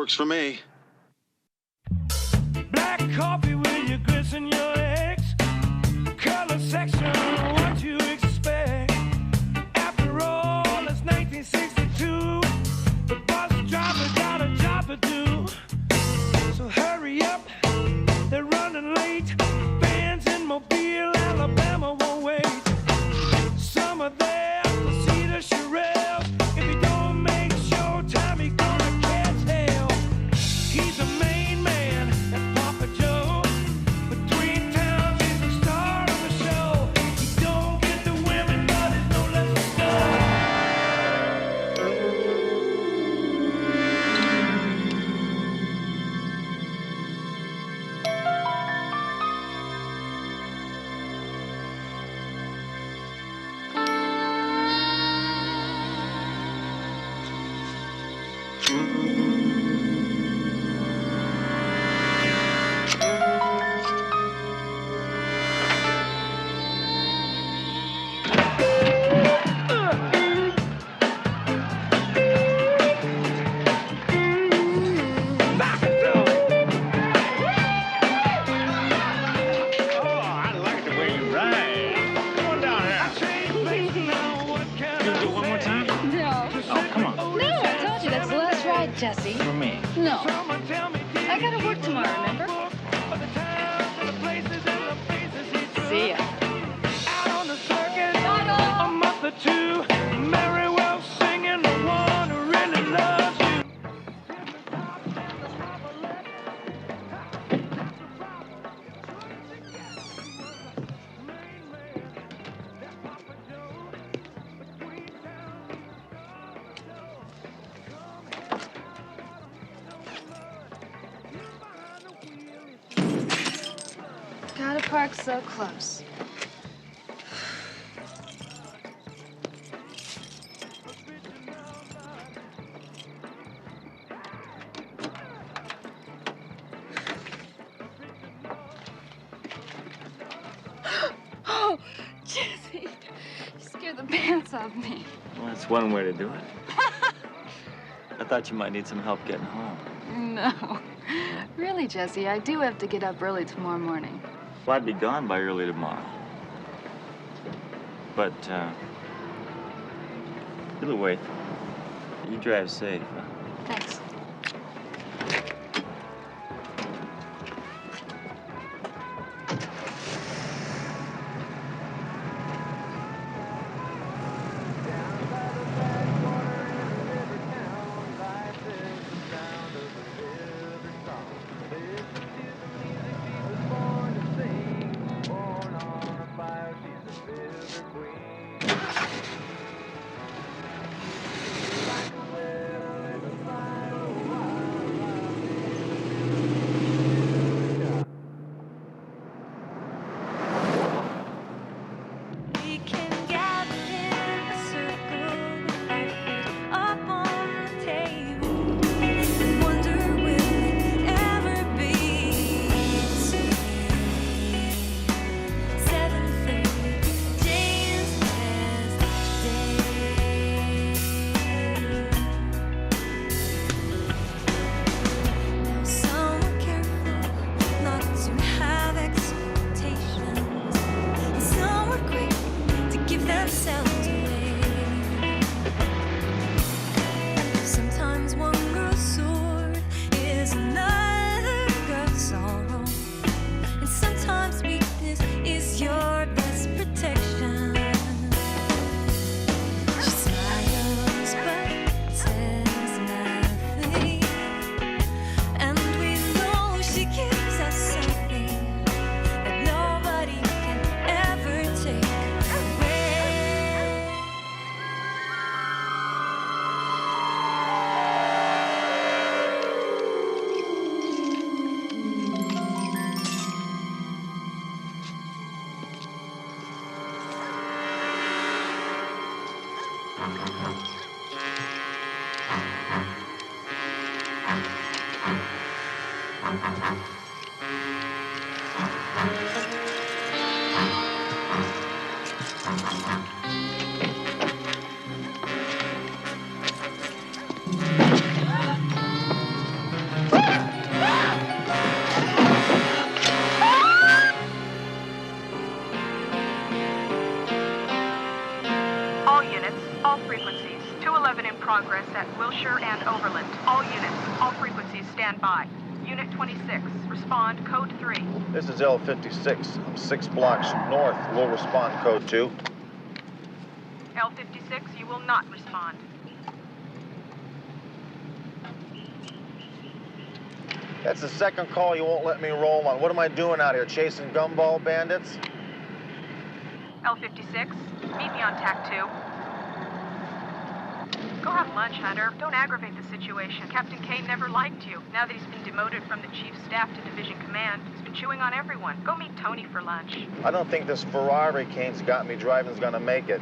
Works for me. Black coffee with your grits and your eggs. Color section, what you expect. After all, it's 1962. The bus driver got a job to do. So hurry up, they're running late. Bands in Mobile, Alabama won't wait. Some are there to see the Shirelles. If you don't make showtime, you're gonna catch hell. He's a main man, that's Papa Joe. Between towns, he's the star of the show. He don't get the women, but there's no less to go. Jesse. For me. No. I gotta work tomorrow, remember? See ya. Out on the circuit, a month or two. Very well singing the one who really loves you. Gotta park so close. Oh, Jesse, you scared the pants off me. Well, that's one way to do it. I thought you might need some help getting home. No. Really, Jesse, I do have to get up early tomorrow morning. Well, I'd be gone by early tomorrow. But, either way, you drive safe. Thanks. frequencies. 211 in progress at Wilshire and Overland. All units, all frequencies stand by. Unit 26, respond code 3. This is L56. I'm 6 blocks north. We'll respond code 2. L56, you will not respond. That's the second call you won't let me roll on. What am I doing out here, chasing gumball bandits? L56, meet me on TAC 2. Go have lunch, Hunter. Don't aggravate the situation. Captain Kane never liked you. Now that he's been demoted from the chief's staff to division command, he's been chewing on everyone. Go meet Tony for lunch. I don't think this Ferrari Kane's got me driving's gonna make it.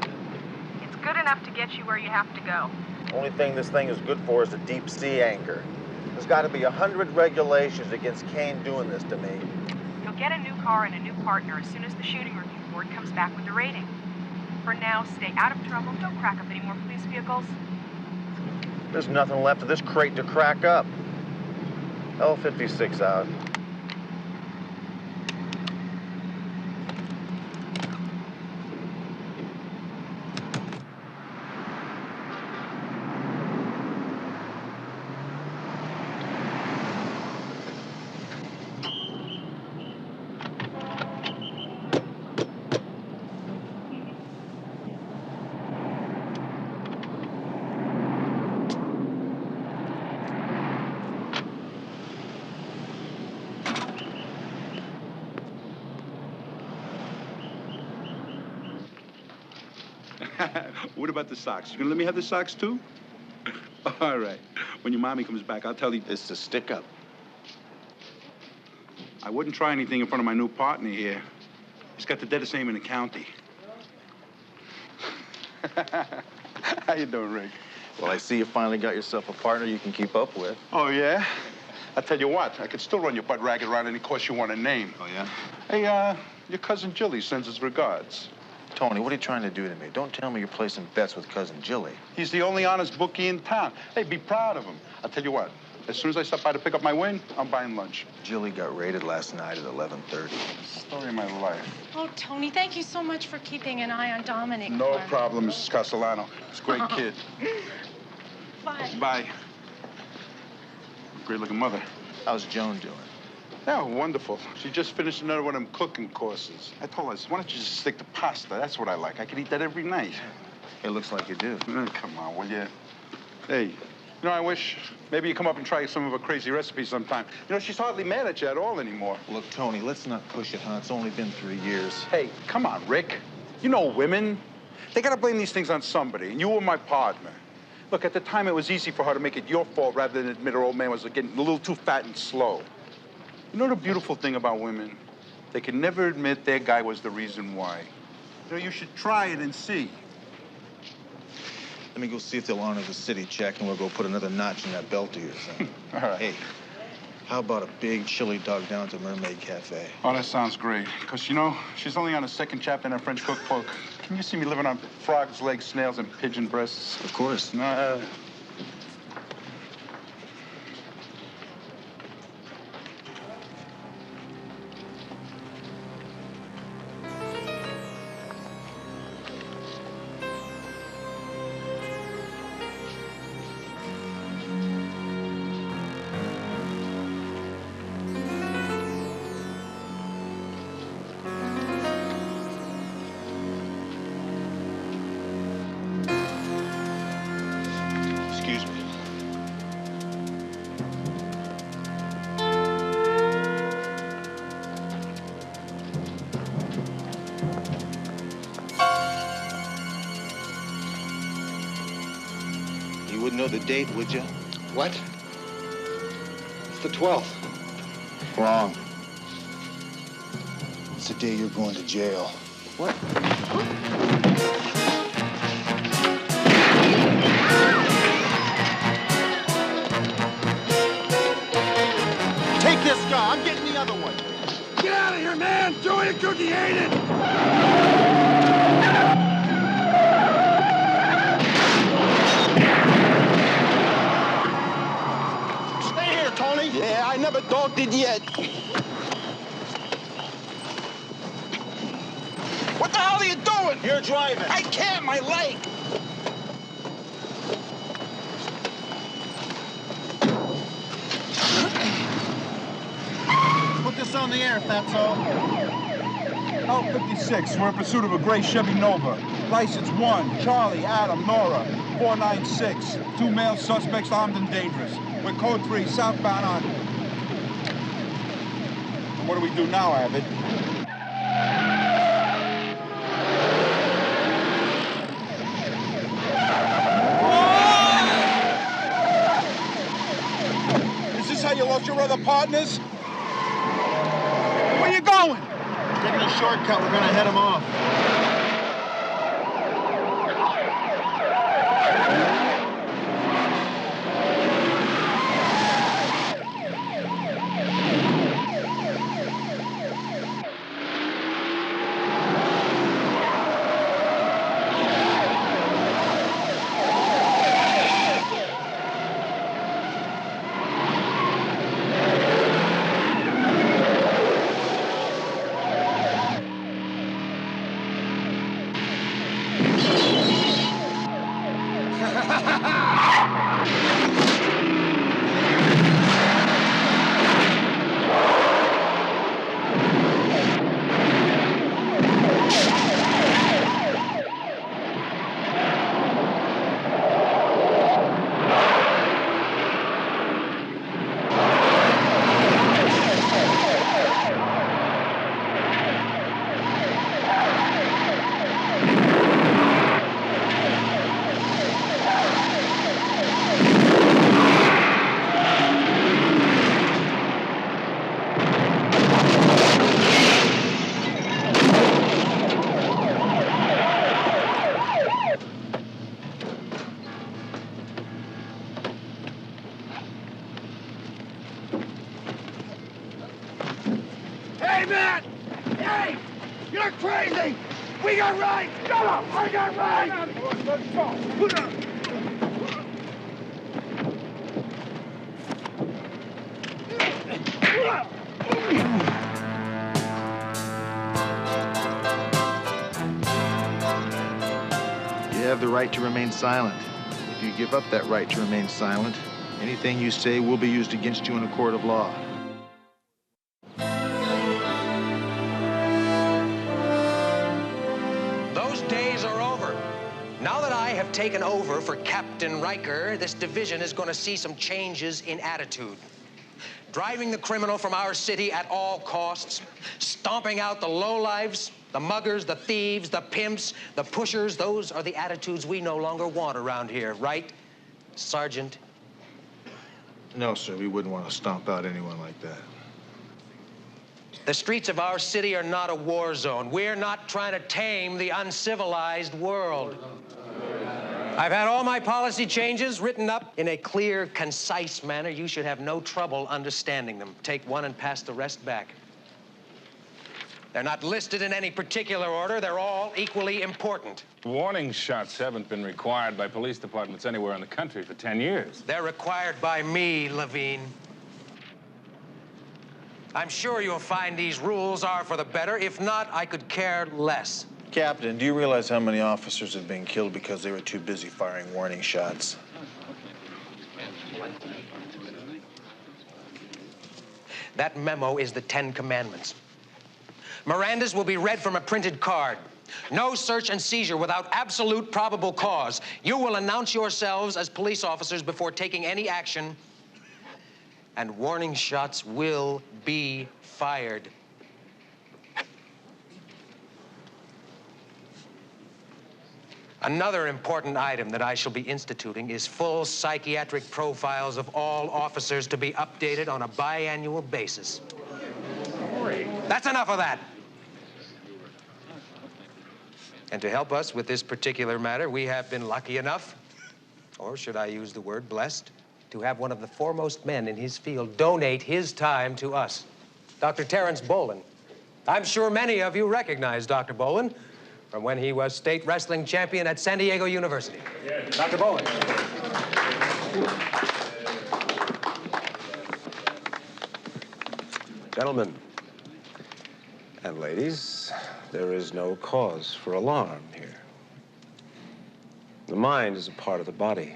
It's good enough to get you where you have to go. Only thing this thing is good for is a deep sea anchor. There's got to be 100 regulations against Kane doing this to me. You'll get a new car and a new partner as soon as the shooting review board comes back with the rating. For now, stay out of trouble. Don't crack up any more police vehicles. There's nothing left of this crate to crack up. L56 out. What about the socks? You gonna let me have the socks too? All right. When your mommy comes back, I'll tell you. It's a stick-up. I wouldn't try anything in front of my new partner here. He's got the deadest name in the county. How you doing, Rick? Well, I see you finally got yourself a partner you can keep up with. Oh, yeah? I tell you what, I could still run your butt ragged around any course you want to name. Oh, yeah? Hey, your cousin Jilly sends his regards. Tony, what are you trying to do to me? Don't tell me you're placing bets with Cousin Jilly. He's the only honest bookie in town. Hey, be proud of him. I'll tell you what, as soon as I stop by to pick up my win, I'm buying lunch. Jilly got raided last night at 11:30. Story of my life. Oh, Tony, thank you so much for keeping an eye on Dominic. No problem, Mrs. Castellano. He's a great kid. Bye. Bye. Great-looking mother. How's Joan doing? Yeah, wonderful. She just finished another one of them cooking courses. I told her, I said, why don't you just stick to pasta? That's what I like. I could eat that every night. It looks like you do. Come on, will you? Hey, you know, I wish maybe you come up and try some of her crazy recipes sometime. You know, she's hardly mad at you at all anymore. Look, Tony, let's not push it, huh? It's only been 3 years. Hey, come on, Rick. You know women. They gotta blame these things on somebody, and you were my partner. Look, at the time, it was easy for her to make it your fault rather than admit her old man was getting a little too fat and slow. You know the beautiful thing about women? They can never admit their guy was the reason why. You know, you should try it and see. Let me go see if they'll honor the city check, and we'll go put another notch in that belt of yours. All right. Hey, how about a big chili dog down to Mermaid Cafe? Oh, that sounds great. Because, you know, she's only on the second chapter in her French cookbook. Can you see me living on frogs' legs, snails, and pigeon breasts? Of course. No. Excuse me. You wouldn't know the date, would you? What? It's the 12th. Wrong. It's the day you're going to jail. What? Take this guy. I'm getting the other one. Get out of here, man! Joey and Cookie ain't it! Stay here, Tony. Yeah, I never dogged it yet. What the hell are you doing? You're driving. I can't, my leg. the air, Fatso. L56, we're in pursuit of a gray Chevy Nova. License 1, Charlie, Adam, Nora, 496. 2 male suspects armed and dangerous. We're code 3, southbound on. And what do we do now, Abbott? Is this how you lost your other partners? Where you going? Taking a shortcut, we're gonna head him off. Hey, man! Hey! You're crazy! We got rights! Shut up! I got rights! Let's go! Put up! You have the right to remain silent. If you give up that right to remain silent, anything you say will be used against you in a court of law. Those days are over. Now that I have taken over for Captain Riker, this division is going to see some changes in attitude. Driving the criminal from our city at all costs, stomping out the lowlifes, the muggers, the thieves, the pimps, the pushers. Those are the attitudes we no longer want around here, right, Sergeant? No, sir, we wouldn't want to stomp out anyone like that. The streets of our city are not a war zone. We're not trying to tame the uncivilized world. I've had all my policy changes written up in a clear, concise manner. You should have no trouble understanding them. Take one and pass the rest back. They're not listed in any particular order. They're all equally important. Warning shots haven't been required by police departments anywhere in the country for 10 years. They're required by me, Levine. I'm sure you'll find these rules are for the better. If not, I could care less. Captain, do you realize how many officers have been killed because they were too busy firing warning shots? That memo is the 10 Commandments. Miranda's will be read from a printed card. No search and seizure without absolute probable cause. You will announce yourselves as police officers before taking any action, and warning shots will be fired. Another important item that I shall be instituting is full psychiatric profiles of all officers to be updated on a biannual basis. That's enough of that. And to help us with this particular matter, we have been lucky enough, or should I use the word blessed, to have one of the foremost men in his field donate his time to us, Dr. Terrence Bolin. I'm sure many of you recognize Dr. Bolin from when he was state wrestling champion at San Diego University. Yes. Dr. Bolin. Gentlemen and ladies, there is no cause for alarm here. The mind is a part of the body.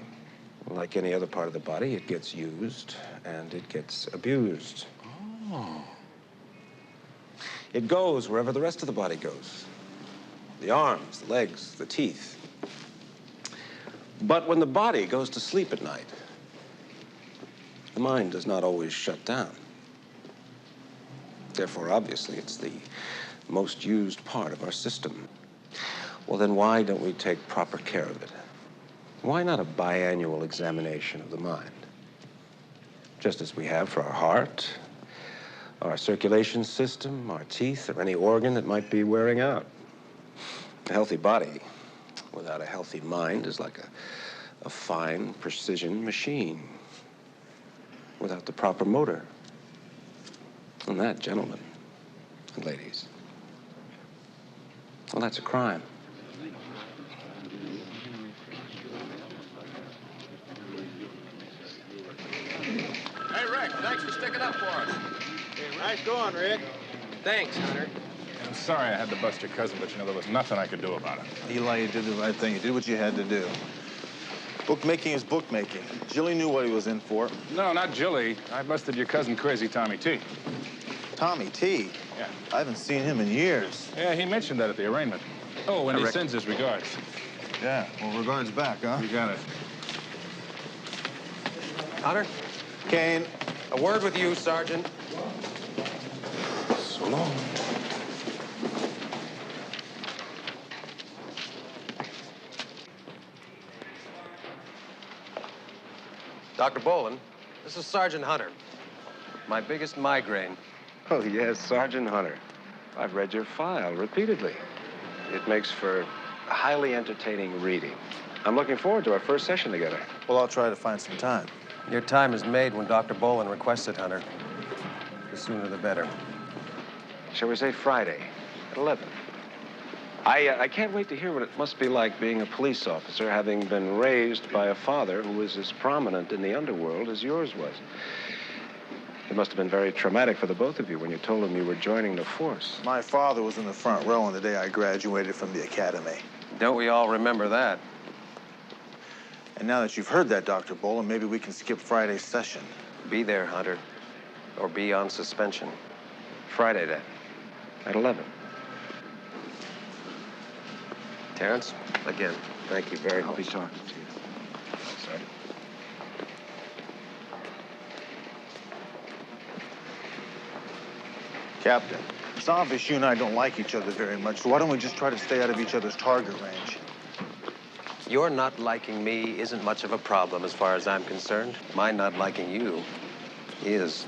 Like any other part of the body, it gets used and it gets abused. Oh. It goes wherever the rest of the body goes. The arms, the legs, the teeth. But when the body goes to sleep at night, the mind does not always shut down. Therefore, obviously, it's the most used part of our system. Well, then why don't we take proper care of it? Why not a biannual examination of the mind? Just as we have for our heart, our circulation system, our teeth, or any organ that might be wearing out. A healthy body without a healthy mind is like a fine precision machine without the proper motor. And that, gentlemen and ladies, well, that's a crime. Hey, Rick, thanks for sticking up for us. Nice going, Rick. Thanks, Hunter. I'm sorry I had to bust your cousin, but you know, there was nothing I could do about it. Eli, you did the right thing. You did what you had to do. Bookmaking is bookmaking. Jilly knew what he was in for. No, not Jilly. I busted your cousin, Crazy Tommy T. Tommy T? Yeah. I haven't seen him in years. Yeah, he mentioned that at the arraignment. Oh, and he sends his regards. Yeah, well, regards back, huh? You got it. Hunter? Kane. A word with you, Sergeant. So long. Dr. Boland, this is Sergeant Hunter. My biggest migraine. Oh, yes, Sergeant Hunter. I've read your file repeatedly. It makes for highly entertaining reading. I'm looking forward to our first session together. Well, I'll try to find some time. Your time is made when Dr. Boland requests it, Hunter. The sooner the better. Shall we say Friday at 11? I can't wait to hear what it must be like being a police officer, having been raised by a father who was as prominent in the underworld as yours was. It must have been very traumatic for the both of you when you told him you were joining the force. My father was in the front row on the day I graduated from the academy. Don't we all remember that? And now that you've heard that, Dr. Boland, maybe we can skip Friday's session. Be there, Hunter. Or be on suspension. Friday, then, at 11. Terrence, again, thank you very much. I'll be talking to you. Sorry. Captain, it's obvious you and I don't like each other very much, so why don't we just try to stay out of each other's target range? Your not liking me isn't much of a problem as far as I'm concerned. My not liking you is.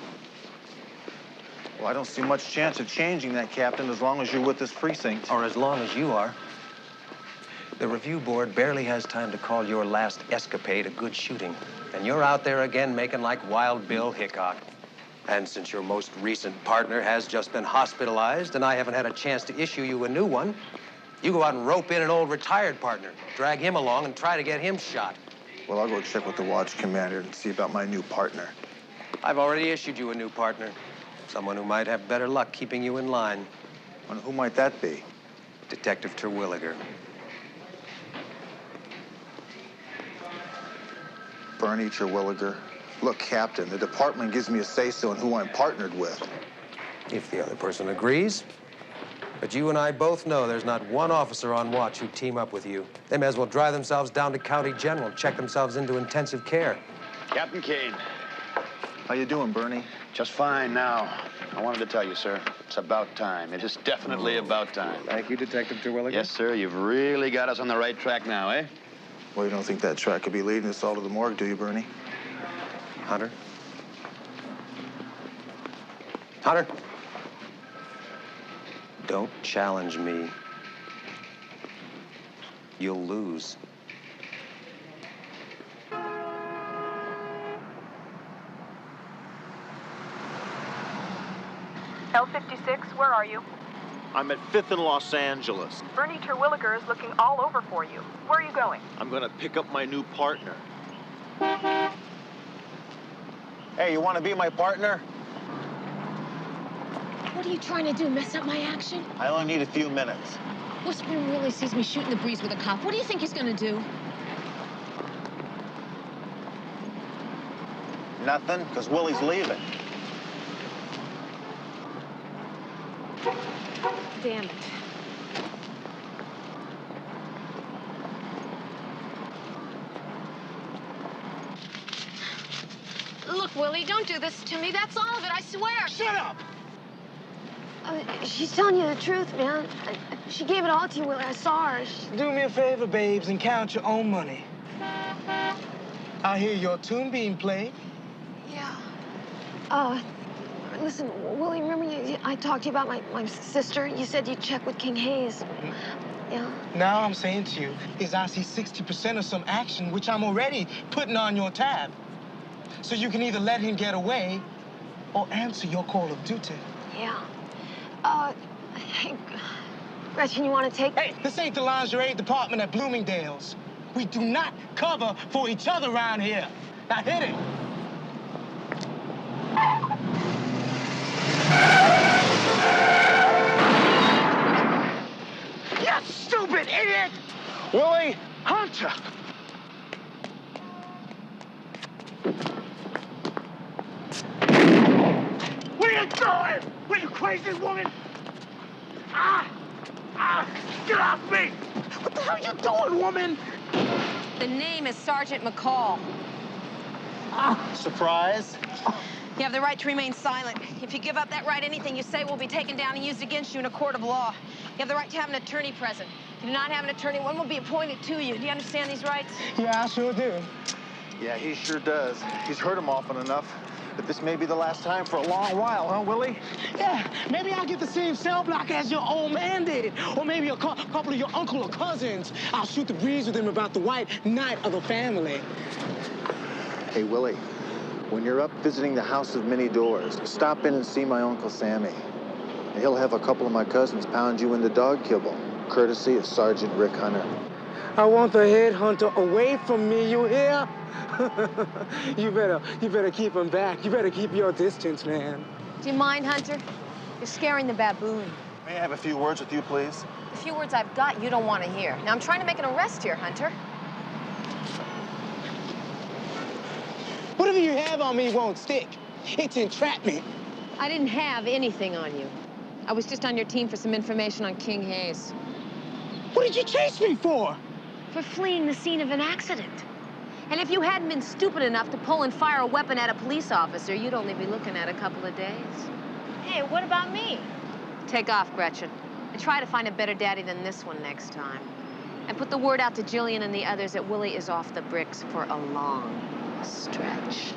Well, I don't see much chance of changing that, Captain, as long as you're with this precinct. Or as long as you are. The review board barely has time to call your last escapade a good shooting. And you're out there again making like Wild Bill Hickok. And since your most recent partner has just been hospitalized and I haven't had a chance to issue you a new one, you go out and rope in an old retired partner, drag him along and try to get him shot. Well, I'll go check with the watch commander and see about my new partner. I've already issued you a new partner. Someone who might have better luck keeping you in line. And who might that be? Detective Terwilliger. Bernie Terwilliger. Look, Captain, the department gives me a say-so in who I'm partnered with. If the other person agrees. But you and I both know there's not one officer on watch who'd team up with you. They may as well drive themselves down to County General, check themselves into intensive care. Captain Kane. How you doing, Bernie? Just fine now. I wanted to tell you, sir, it's about time. It is definitely about time. Thank you, Detective Terwilliger. Yes, sir, you've really got us on the right track now, eh? Well, you don't think that track could be leading us all to the morgue, do you, Bernie? Hunter? Hunter? Don't challenge me. You'll lose. L56, where are you? I'm at 5th and Los Angeles. Bernie Terwilliger is looking all over for you. Where are you going? I'm gonna pick up my new partner. Hey, you want to be my partner? What are you trying to do, mess up my action? I only need a few minutes. Whispering really sees me shooting the breeze with a cop. What do you think he's gonna do? Nothing, because Willie's leaving. damn it. Look, Willie, don't do this to me. That's all of it, I swear. Shut up! She's telling you the truth, man. She gave it all to you, Willie. I saw her. Do me a favor, babes, and count your own money. I hear your tune being played. Yeah. Listen, Willie, remember I talked to you about my sister? You said you'd check with King Hayes. Yeah. Now I'm saying to you is I see 60% of some action, which I'm already putting on your tab. So you can either let him get away or answer your call of duty. Yeah. Hey, Gretchen, you want to take... Hey, this ain't the lingerie department at Bloomingdale's. We do not cover for each other around here. Now hit it. You stupid idiot! Willie! Hunter! What are you doing? What are you, crazy woman? Get off me! What the hell are you doing, woman? The name is Sergeant McCall. Surprise? You have the right to remain silent. If you give up that right, anything you say will be taken down and used against you in a court of law. You have the right to have an attorney present. If you do not have an attorney, one will be appointed to you. Do you understand these rights? Yeah, I sure do. Yeah, he sure does. He's heard him often enough. But this may be the last time for a long while, huh, Willie? Yeah, maybe I'll get the same cell block as your old man did. Or maybe a couple of your uncle or cousins. I'll shoot the breeze with him about the white knight of the family. Hey, Willie, when you're up visiting the House of Many Doors, stop in and see my Uncle Sammy. And he'll have a couple of my cousins pound you into dog kibble, courtesy of Sergeant Rick Hunter. I want the headhunter away from me, you hear? You better keep him back. You better keep your distance, man. Do you mind, Hunter? You're scaring the baboon. May I have a few words with you, please? The few words I've got you don't want to hear. Now, I'm trying to make an arrest here, Hunter. Whatever you have on me won't stick. It's entrapment. I didn't have anything on you. I was just on your team for some information on King Hayes. What did you chase me for? For fleeing the scene of an accident. And if you hadn't been stupid enough to pull and fire a weapon at a police officer, you'd only be looking at a couple of days. Hey, what about me? Take off, Gretchen. And try to find a better daddy than this one next time. And put the word out to Jillian and the others that Willie is off the bricks for a long stretch.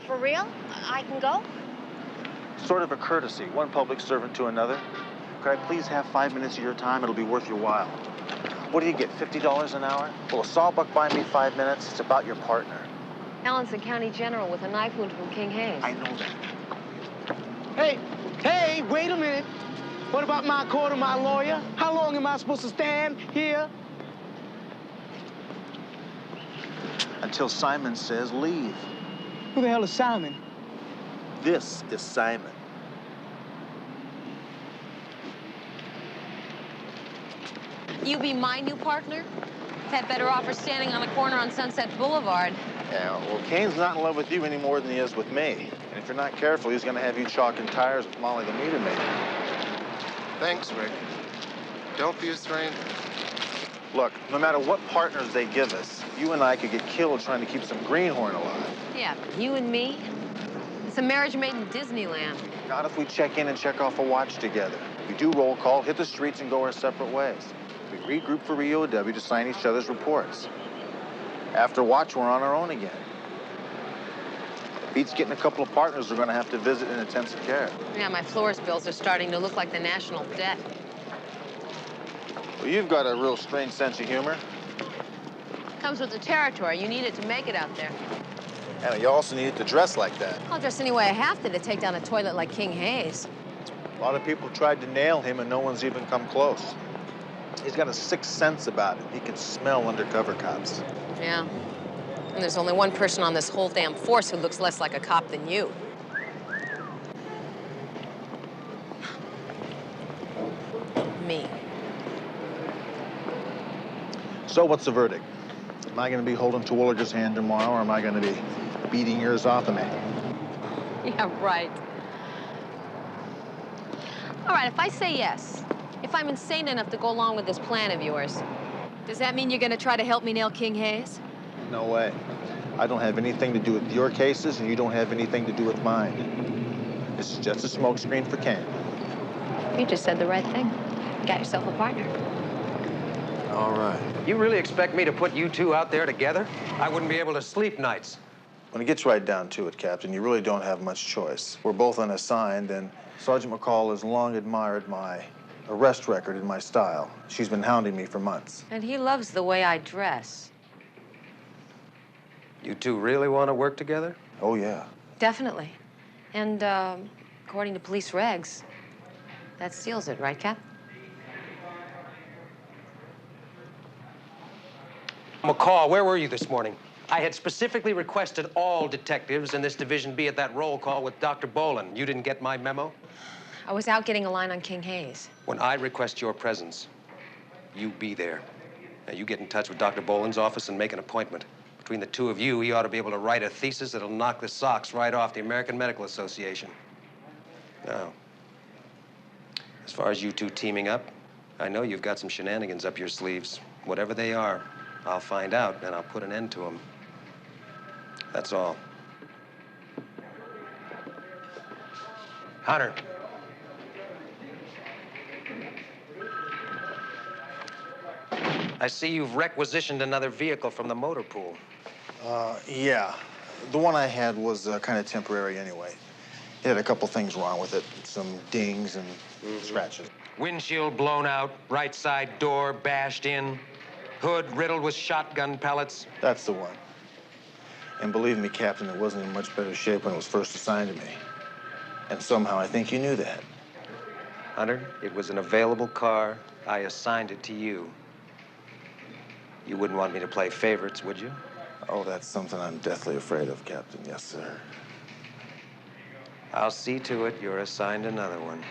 For real? I can go? Sort of a courtesy, one public servant to another. Could I please have 5 minutes of your time? It'll be worth your while. What do you get, $50 an hour? Will a sawbuck buy me 5 minutes? It's about your partner. Alan's the county general with a knife wound from King Hayes. I know that. Hey, wait a minute. What about my court or my lawyer? How long am I supposed to stand here? Until Simon says leave. Who the hell is Simon? This is Simon. You be my new partner? Had better offer standing on a corner on Sunset Boulevard. Yeah, well, Kane's not in love with you any more than he is with me. And if you're not careful, he's gonna have you chalking tires with Molly the meter maid. Thanks, Rick. Don't be a stranger. Look, no matter what partners they give us, you and I could get killed trying to keep some greenhorn alive. Yeah, you and me? It's a marriage made in Disneyland. Not if we check in and check off a watch together. We do roll call, hit the streets, and go our separate ways. We regroup for EOW to sign each other's reports. After watch, we're on our own again. Beats getting a couple of partners we're going to have to visit in intensive care. Yeah, my florist bills are starting to look like the national debt. Well, you've got a real strange sense of humor. Comes with the territory. You need it to make it out there. And you also need it to dress like that. I'll dress any way I have to take down a toilet like King Hayes. A lot of people tried to nail him, and no one's even come close. He's got a sixth sense about it. He can smell undercover cops. Yeah. And there's only one person on this whole damn force who looks less like a cop than you. Me. So what's the verdict? Am I going to be holding Terwilliger's hand tomorrow, or am I going to be beating yours off of me? Yeah, right. All right, if I say yes, if I'm insane enough to go along with this plan of yours. Does that mean you're gonna try to help me nail King Hayes? No way. I don't have anything to do with your cases, and you don't have anything to do with mine. This is just a smokescreen for Kane. You just said the right thing. You got yourself a partner. All right. You really expect me to put you two out there together? I wouldn't be able to sleep nights. When it gets right down to it, Captain, you really don't have much choice. We're both unassigned, and Sergeant McCall has long admired my arrest record and my style. She's been hounding me for months. And he loves the way I dress. You two really want to work together? Oh, yeah. Definitely. And, according to police regs, that seals it, right, Cap? McCall, where were you this morning? I had specifically requested all detectives in this division be at that roll call with Dr. Boland. You didn't get my memo? I was out getting a line on King Hayes. When I request your presence, you be there. Now, you get in touch with Dr. Boland's office and make an appointment. Between the two of you, he ought to be able to write a thesis that'll knock the socks right off the American Medical Association. Now, as far as you two teaming up, I know you've got some shenanigans up your sleeves. Whatever they are, I'll find out, and I'll put an end to them. That's all. Hunter. I see you've requisitioned another vehicle from the motor pool. Yeah. The one I had was kind of temporary anyway. It had a couple things wrong with it. Some dings and scratches. Windshield blown out, right side door bashed in, hood riddled with shotgun pellets. That's the one. And believe me, Captain, it wasn't in much better shape when it was first assigned to me. And somehow I think you knew that. Hunter, it was an available car. I assigned it to you. You wouldn't want me to play favorites, would you? Oh, that's something I'm deathly afraid of, Captain. Yes, sir. I'll see to it you're assigned another one.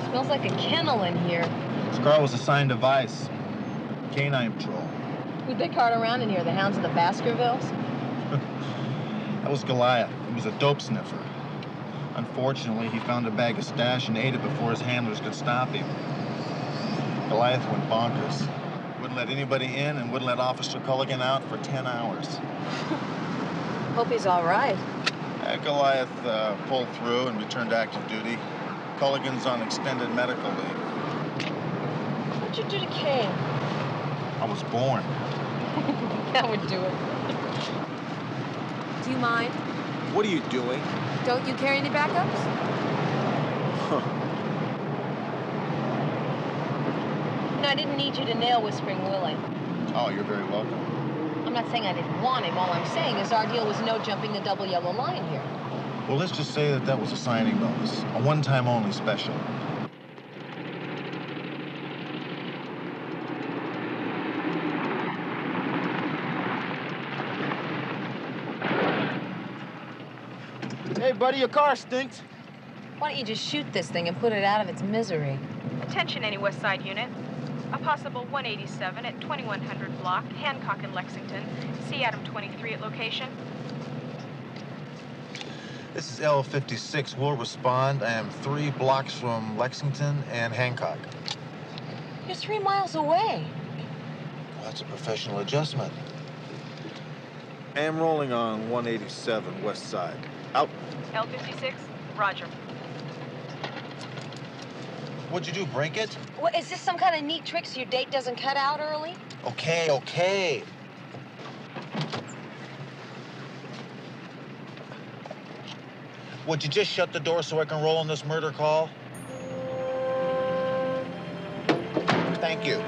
Smells like a kennel in here. This car was assigned to Vice. Canine Patrol. Who'd they cart around in here? The hounds of the Baskervilles? That was Goliath. He was a dope sniffer. Unfortunately, he found a bag of stash and ate it before his handlers could stop him. Goliath went bonkers. Wouldn't let anybody in and wouldn't let Officer Culligan out for 10 hours. Hope he's all right. Goliath pulled through and returned to active duty. Culligan's on extended medical leave. What'd you do to Kane? I was born. That would do it. Do you mind? What are you doing? Don't you carry any backups? No, I didn't need you to nail Whispering Willie. Oh, you're very welcome. I'm not saying I didn't want him. All I'm saying is our deal was no jumping the double yellow line here. Well, let's just say that was a signing bonus. A one-time only special. Hey, buddy, your car stinks. Why don't you just shoot this thing and put it out of its misery? Attention, any West Side unit. A possible 187 at 2100 block, Hancock and Lexington. See Adam 23 at location. This is L56. We'll respond. I am 3 blocks from Lexington and Hancock. You're 3 miles away. Well, that's a professional adjustment. I am rolling on 187 West Side. Out. L56, roger. What'd you do, break it? What, is this some kind of neat trick so your date doesn't cut out early? Okay, okay. Would you just shut the door so I can roll on this murder call? Thank you.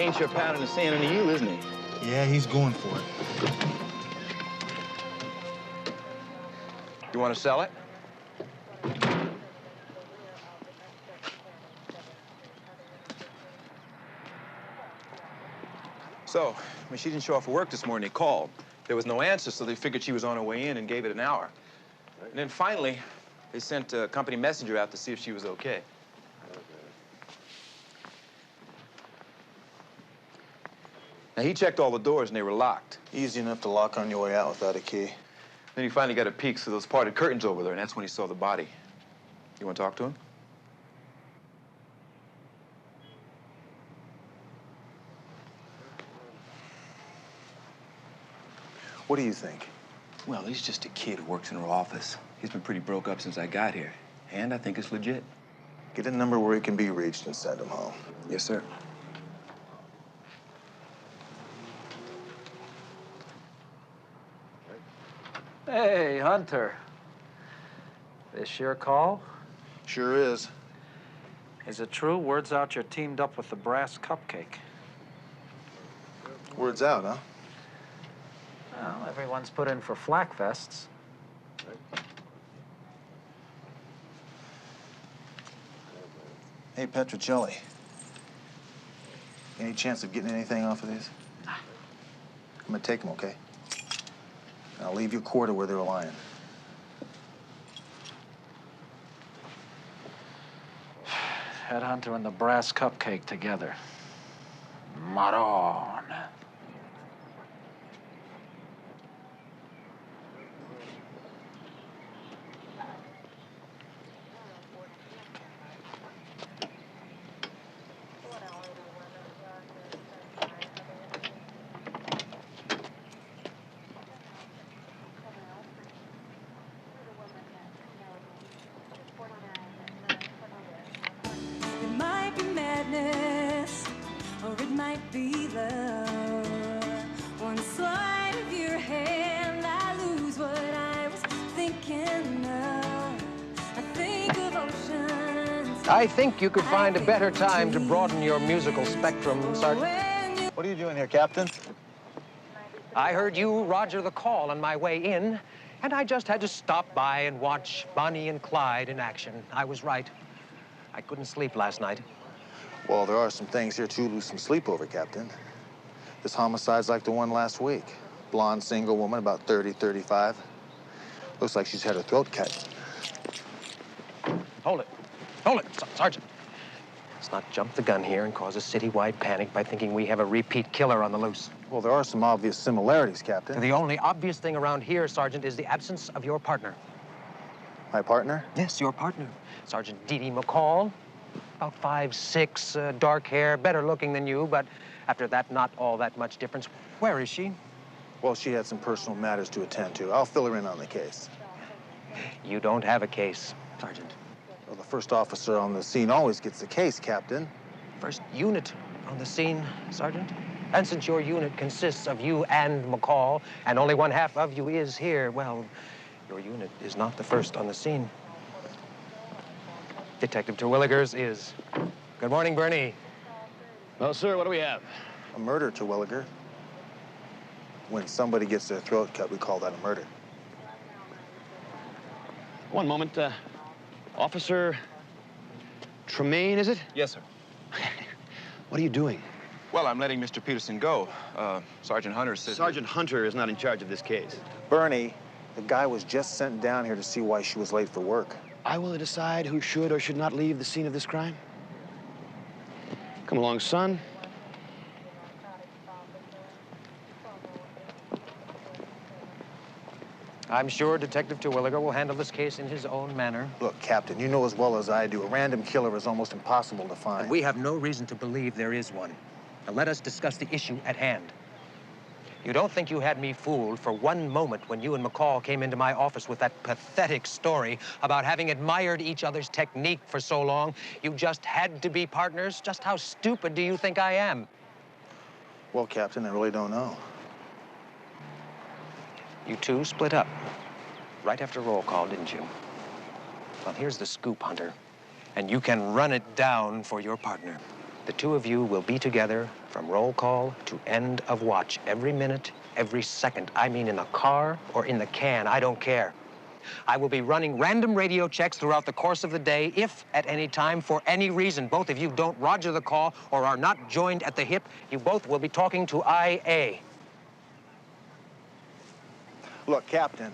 Kane sure pounding the sand into you, isn't he? Yeah, he's going for it. You want to sell it? So, when she didn't show up for work this morning, they called. There was no answer, so they figured she was on her way in and gave it an hour. And then finally, they sent a company messenger out to see if she was okay. Now, he checked all the doors and they were locked. Easy enough to lock on your way out without a key. Then he finally got a peek through those parted curtains over there, and that's when he saw the body. You want to talk to him? What do you think? Well, he's just a kid who works in her office. He's been pretty broke up since I got here, and I think it's legit. Get a number where he can be reached and send him home. Yes, sir. Hey, Hunter. This your call? Sure is. Is it true? Word's out you're teamed up with the Brass Cupcake. Word's out, huh? Well, everyone's put in for flak vests. Hey, Petrocelli. Any chance of getting anything off of these? I'm gonna take them, okay? And I'll leave you a quarter where they're lying. Headhunter and the Brass Cupcake together. Maron. It might be madness, or it might be love. One sleight of your hand, I lose what I was thinking of. I think of oceans. I think you could find a better time to broaden your musical spectrum, Sergeant. What are you doing here, Captain? I heard you Roger the call on my way in, and I just had to stop by and watch Bonnie and Clyde in action. I was right. I couldn't sleep last night. Well, there are some things here to lose some sleep over, Captain. This homicide's like the one last week. Blonde, single woman, about 30, 35. Looks like she's had her throat cut. Hold it. Hold it, Sergeant. Let's not jump the gun here and cause a citywide panic by thinking we have a repeat killer on the loose. Well, there are some obvious similarities, Captain. The only obvious thing around here, Sergeant, is the absence of your partner. My partner? Yes, your partner. Sergeant Dee Dee McCall. About 5'6", dark hair, better looking than you, but after that, not all that much difference. Where is she? Well, she had some personal matters to attend to. I'll fill her in on the case. You don't have a case, Sergeant. Well, the first officer on the scene always gets the case, Captain. First unit on the scene, Sergeant. And since your unit consists of you and McCall, and only one half of you is here, well, your unit is not the first on the scene. Detective Terwilligers is. Good morning, Bernie. Well, sir, what do we have? A murder, Terwilliger. When somebody gets their throat cut, we call that a murder. One moment. Officer Tremaine, is it? Yes, sir. What are you doing? Well, I'm letting Mr. Peterson go. Sergeant Hunter says... Sergeant Hunter is not in charge of this case. Bernie, the guy was just sent down here to see why she was late for work. I will decide who should or should not leave the scene of this crime. Come along, son. I'm sure Detective Terwilliger will handle this case in his own manner. Look, Captain, you know as well as I do, a random killer is almost impossible to find. And we have no reason to believe there is one. Now let us discuss the issue at hand. You don't think you had me fooled for one moment when you and McCall came into my office with that pathetic story about having admired each other's technique for so long? You just had to be partners? Just how stupid do you think I am? Well, Captain, I really don't know. You two split up right after roll call, didn't you? Well, here's the scoop, Hunter. And you can run it down for your partner. The two of you will be together from roll call to end of watch every minute, every second. I mean in the car or in the can, I don't care. I will be running random radio checks throughout the course of the day. If at any time, for any reason, both of you don't roger the call or are not joined at the hip, you both will be talking to IA. Look, Captain.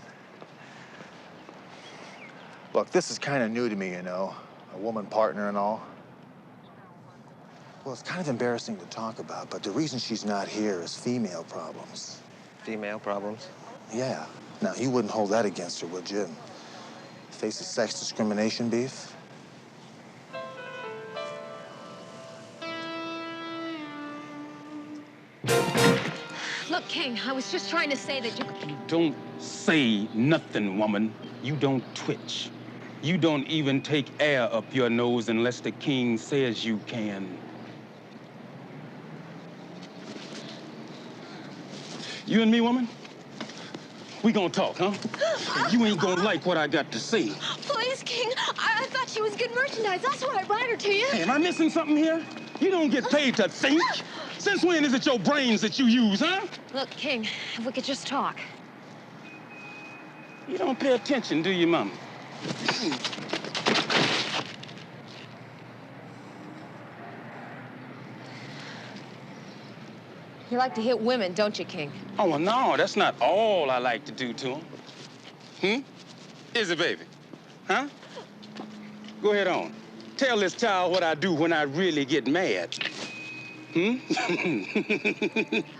Look, this is kind of new to me, you know, a woman partner and all. Well, it's kind of embarrassing to talk about, but the reason she's not here is female problems. Female problems? Yeah. Now, you wouldn't hold that against her, would you? Faces sex discrimination beef? Look, King, I was just trying to say that you... Don't say nothing, woman. You don't twitch. You don't even take air up your nose unless the king says you can. You and me, woman? We gonna talk, huh? You ain't gonna like what I got to say. Please, King, I thought she was good merchandise. That's why I brought her to you. Hey, am I missing something here? You don't get paid to think. Since when is it your brains that you use, huh? Look, King, if we could just talk. You don't pay attention, do you, Mama? You like to hit women, don't you, King? Oh, well, no, that's not all I like to do to them. Is it, baby? Huh? Go ahead on. Tell this child what I do when I really get mad.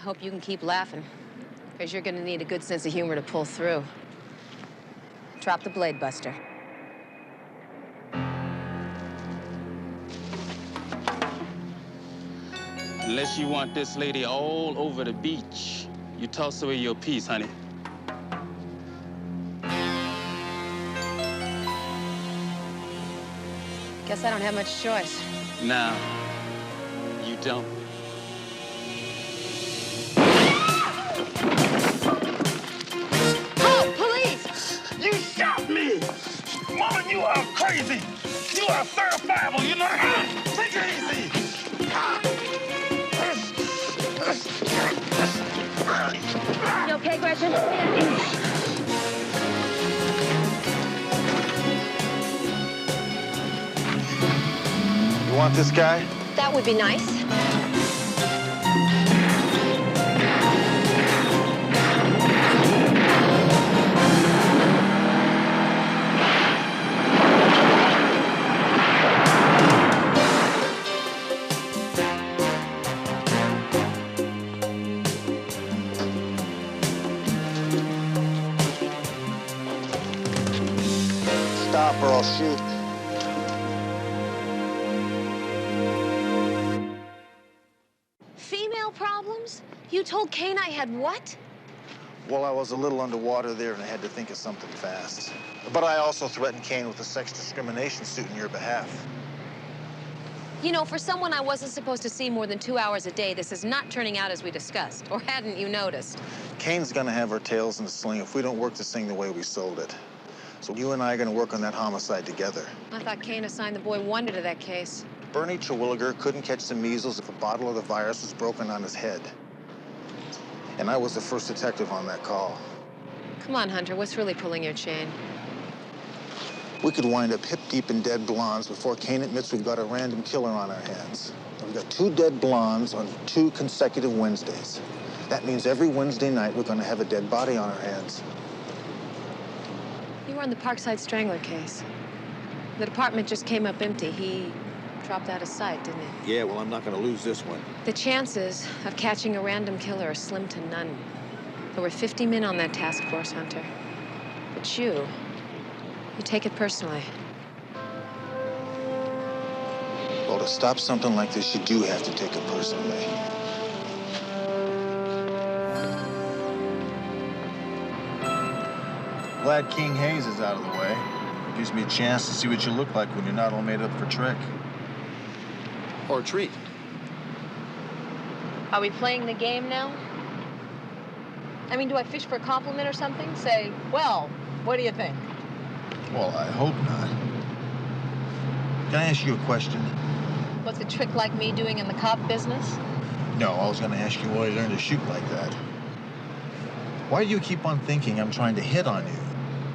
Hope you can keep laughing, because you're gonna need a good sense of humor to pull through. Drop the blade, Buster. Unless you want this lady all over the beach, you toss away your piece, honey. Guess I don't have much choice. No, you don't. Oh, police! You shot me! Woman, you are crazy! You are verifiable, you know? Take it easy! You okay, Gretchen? You want this guy? That would be nice. Stop or I'll shoot. Female problems? You told Kane I had what? Well, I was a little underwater there and I had to think of something fast. But I also threatened Kane with a sex discrimination suit in your behalf. You know, for someone I wasn't supposed to see more than 2 hours a day, this is not turning out as we discussed. Or hadn't you noticed? Kane's gonna have our tails in the sling if we don't work this thing the way we sold it. So you and I are gonna work on that homicide together. I thought Kane assigned the boy Wonder to that case. Bernie Terwilliger couldn't catch the measles if a bottle of the virus was broken on his head. And I was the first detective on that call. Come on, Hunter, what's really pulling your chain? We could wind up hip deep in dead blondes before Kane admits we've got a random killer on our hands. We've got 2 dead blondes on 2 consecutive Wednesdays. That means every Wednesday night we're gonna have a dead body on our hands. You were on the Parkside Strangler case. The department just came up empty. He dropped out of sight, didn't he? Yeah, well, I'm not gonna lose this one. The chances of catching a random killer are slim to none. There were 50 men on that task force, Hunter. But you take it personally. Well, to stop something like this, you do have to take it personally. Glad King Hayes is out of the way. Gives me a chance to see what you look like when you're not all made up for trick. Or a treat. Are we playing the game now? I mean, do I fish for a compliment or something? Say, well, what do you think? Well, I hope not. Can I ask you a question? What's it trick like me doing in the cop business? No, I was going to ask you why you learned to shoot like that. Why do you keep on thinking I'm trying to hit on you?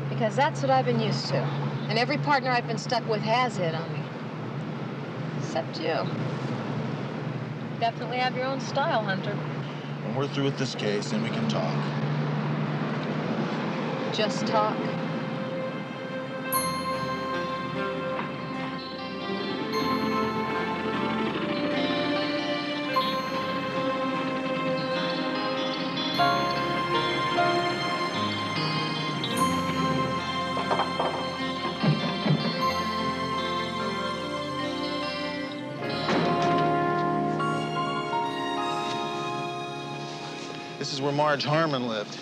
Because that's what I've been used to. And every partner I've been stuck with has hit on me. Except you. Definitely have your own style, Hunter. When we're through with this case, then we can talk. Just talk. This is where Marge Harmon lived.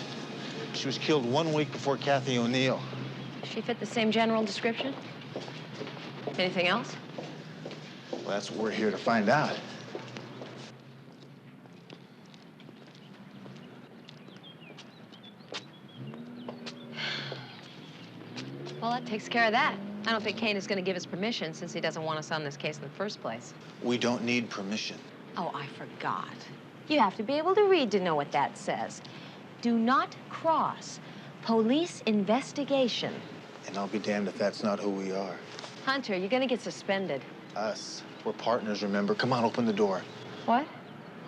She was killed 1 week before Kathy O'Neill. She fit the same general description? Anything else? Well, that's what we're here to find out. Well, that takes care of that. I don't think Kane is going to give us permission since he doesn't want us on this case in the first place. We don't need permission. Oh, I forgot. You have to be able to read to know what that says. Do not cross. Police investigation. And I'll be damned if that's not who we are. Hunter, you're going to get suspended. Us. We're partners, remember? Come on, open the door. What?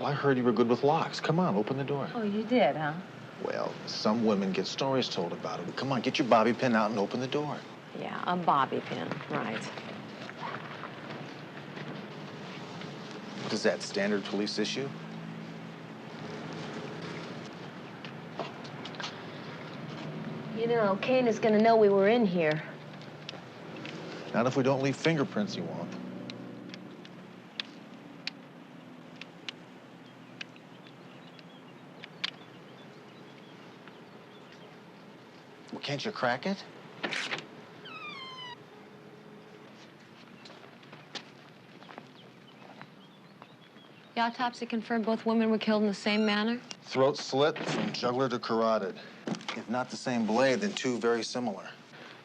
Well, I heard you were good with locks. Come on, open the door. Oh, you did, huh? Well, some women get stories told about it. But come on, get your bobby pin out and open the door. Yeah, a bobby pin, right. What is that, standard police issue? You know, Kane is going to know we were in here. Not if we don't leave fingerprints, he won't. Well, can't you crack it? The autopsy confirmed both women were killed in the same manner? Throat slit from jugular to carotid. If not the same blade, then two very similar.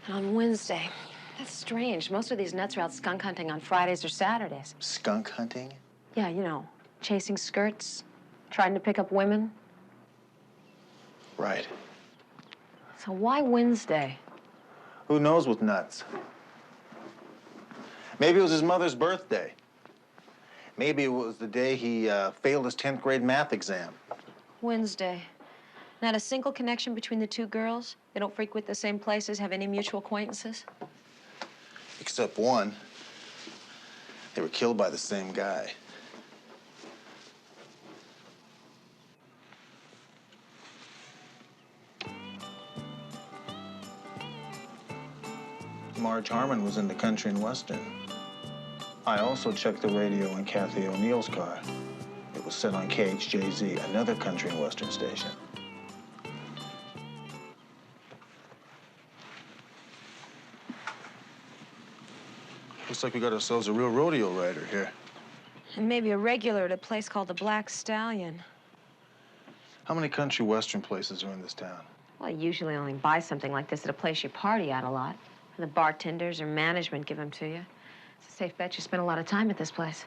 And on Wednesday. That's strange. Most of these nuts are out skunk hunting on Fridays or Saturdays. Skunk hunting? Yeah, you know, chasing skirts, trying to pick up women. Right. So why Wednesday? Who knows with nuts? Maybe it was his mother's birthday. Maybe it was the day he failed his 10th grade math exam. Wednesday. Not a single connection between the two girls? They don't frequent the same places, have any mutual acquaintances? Except one. They were killed by the same guy. Marge Harmon was in the country and western. I also checked the radio in Kathy O'Neill's car. It was set on KHJZ, another country and western station. Looks like we got ourselves a real rodeo rider here. And maybe a regular at a place called the Black Stallion. How many country western places are in this town? Well, I usually only buy something like this at a place you party at a lot. The bartenders or management give them to you. It's a safe bet you spend a lot of time at this place.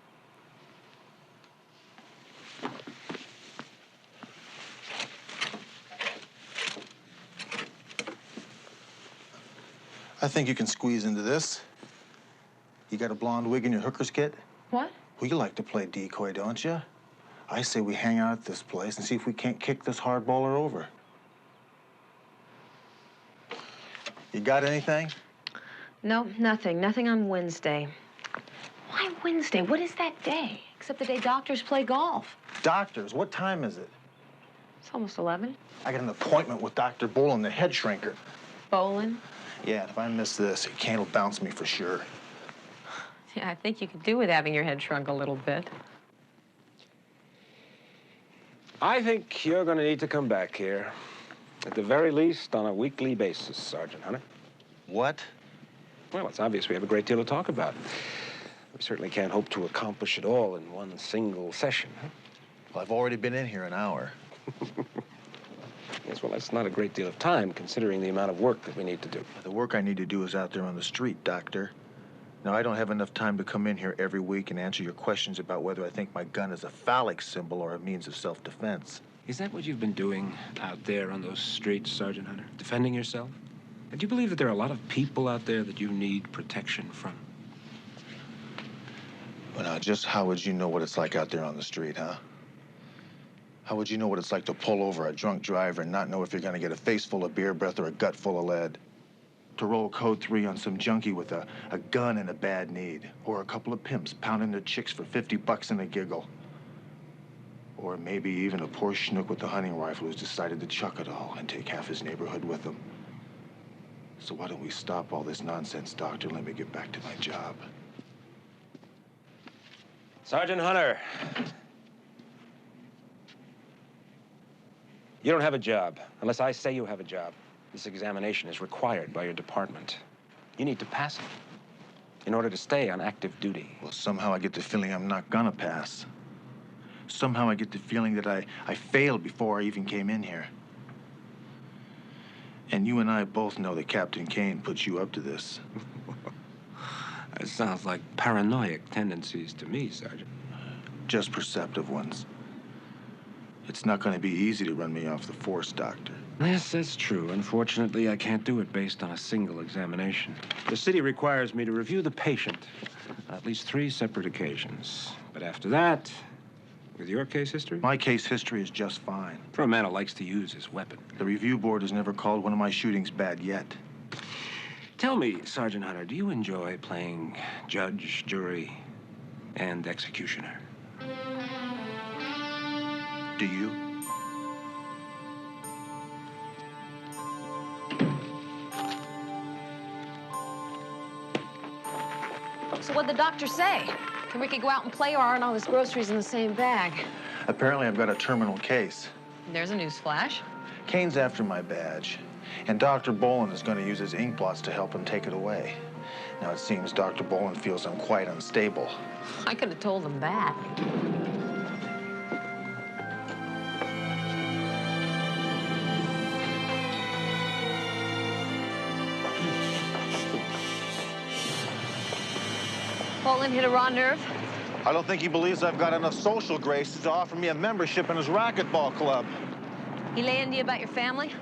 I think you can squeeze into this. You got a blonde wig in your hooker's kit? What? Well, you like to play decoy, don't you? I say we hang out at this place and see if we can't kick this hardballer over. You got anything? No, nothing. Nothing on Wednesday. Why Wednesday? What is that day? Except the day doctors play golf. Doctors? What time is it? It's almost 11. I got an appointment with Dr. Bolin, the head shrinker. Bolin? Yeah, and if I miss this, Kane will bounce me for sure. Yeah, I think you could do with having your head shrunk a little bit. I think you're going to need to come back here. At the very least, on a weekly basis, Sergeant Hunter. What? Well, it's obvious we have a great deal to talk about. We certainly can't hope to accomplish it all in one single session, huh? Well, I've already been in here an hour. Yes, well, that's not a great deal of time, considering the amount of work that we need to do. The work I need to do is out there on the street, Doctor. Now, I don't have enough time to come in here every week and answer your questions about whether I think my gun is a phallic symbol or a means of self-defense. Is that what you've been doing out there on those streets, Sergeant Hunter? Defending yourself? And do you believe that there are a lot of people out there that you need protection from? Well, now, just how would you know what it's like out there on the street, huh? How would you know what it's like to pull over a drunk driver and not know if you're going to get a face full of beer breath or a gut full of lead? To roll code 3 on some junkie with a gun and a bad need. Or a couple of pimps pounding their chicks for $50 and a giggle. Or maybe even a poor schnook with a hunting rifle who's decided to chuck it all and take half his neighborhood with him. So why don't we stop all this nonsense, Doctor, and let me get back to my job. Sergeant Hunter. You don't have a job unless I say you have a job. This examination is required by your department. You need to pass it in order to stay on active duty. Well, somehow I get the feeling I'm not gonna pass. Somehow I get the feeling that I failed before I even came in here. And you and I both know that Captain Kane put you up to this. That sounds like paranoid tendencies to me, Sergeant. Just perceptive ones. It's not gonna be easy to run me off the force, Doctor. Yes, that's true. Unfortunately, I can't do it based on a single examination. The city requires me to review the patient on at least 3 separate occasions. But after that, with your case history? My case history is just fine. For a man who likes to use his weapon. The review board has never called one of my shootings bad yet. Tell me, Sergeant Hunter, do you enjoy playing judge, jury, and executioner? Do you? So what'd the doctor say? Can Ricky go out and play, or aren't all his groceries in the same bag? Apparently, I've got a terminal case. There's a news flash. Kane's after my badge, and Dr. Bolin is going to use his ink blots to help him take it away. Now, it seems Dr. Bolin feels I'm quite unstable. I could have told him that. Bolin hit a raw nerve? I don't think he believes I've got enough social grace to offer me a membership in his racquetball club. He lay into you about your family?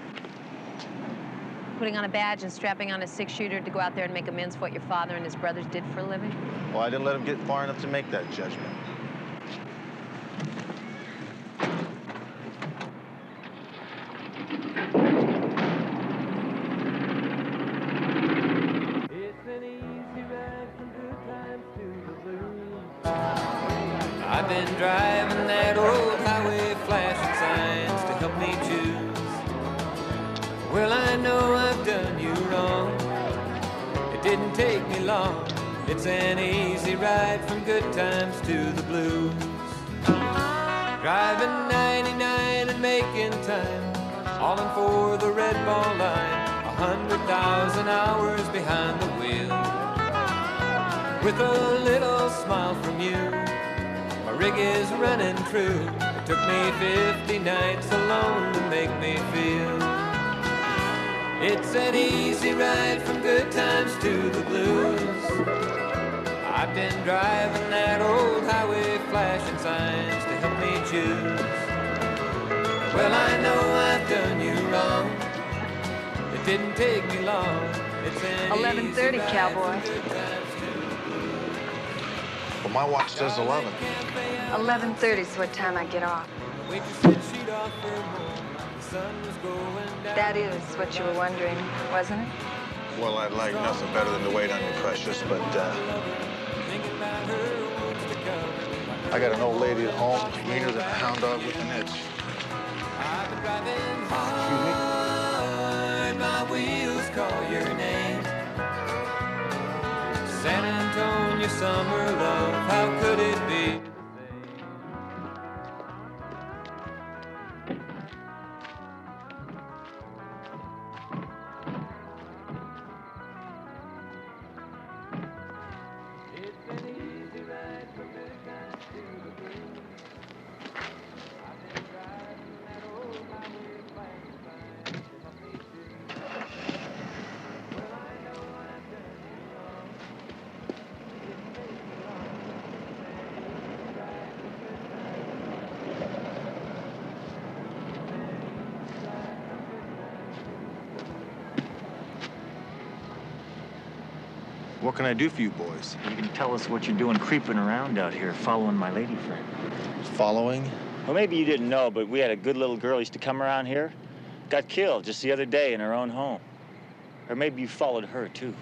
Putting on a badge and strapping on a 6-shooter to go out there and make amends for what your father and his brothers did for a living? Well, I didn't let him get far enough to make that judgment. I've been driving that old highway, flashing signs to help me choose. Well, I know I've done you wrong. It didn't take me long. It's an easy ride from good times to the blues. Driving 99 and making time, hauling for the red ball line. 100,000 hours behind the wheel. With a little smile from you, my rig is running true. It took me 50 nights alone to make me feel. It's an easy ride from good times to the blues. I've been driving that old highway, flashing signs to help me choose. Well, I know I've done you wrong. It didn't take me long. It's an 11:30, cowboy. Well, my watch says 11. 11:30 is what time I get off. That is what you were wondering, wasn't it? Well, I'd like nothing better than to wait on you, precious, but I got an old lady at home, meaner than a hound dog with an itch. Excuse me? My wheels call your name. San Antonio summer love, how could it be? What can I do for you boys? You can tell us what you're doing creeping around out here, following my lady friend. Following? Well, maybe you didn't know, but we had a good little girl used to come around here. Got killed just the other day in her own home. Or maybe you followed her, too.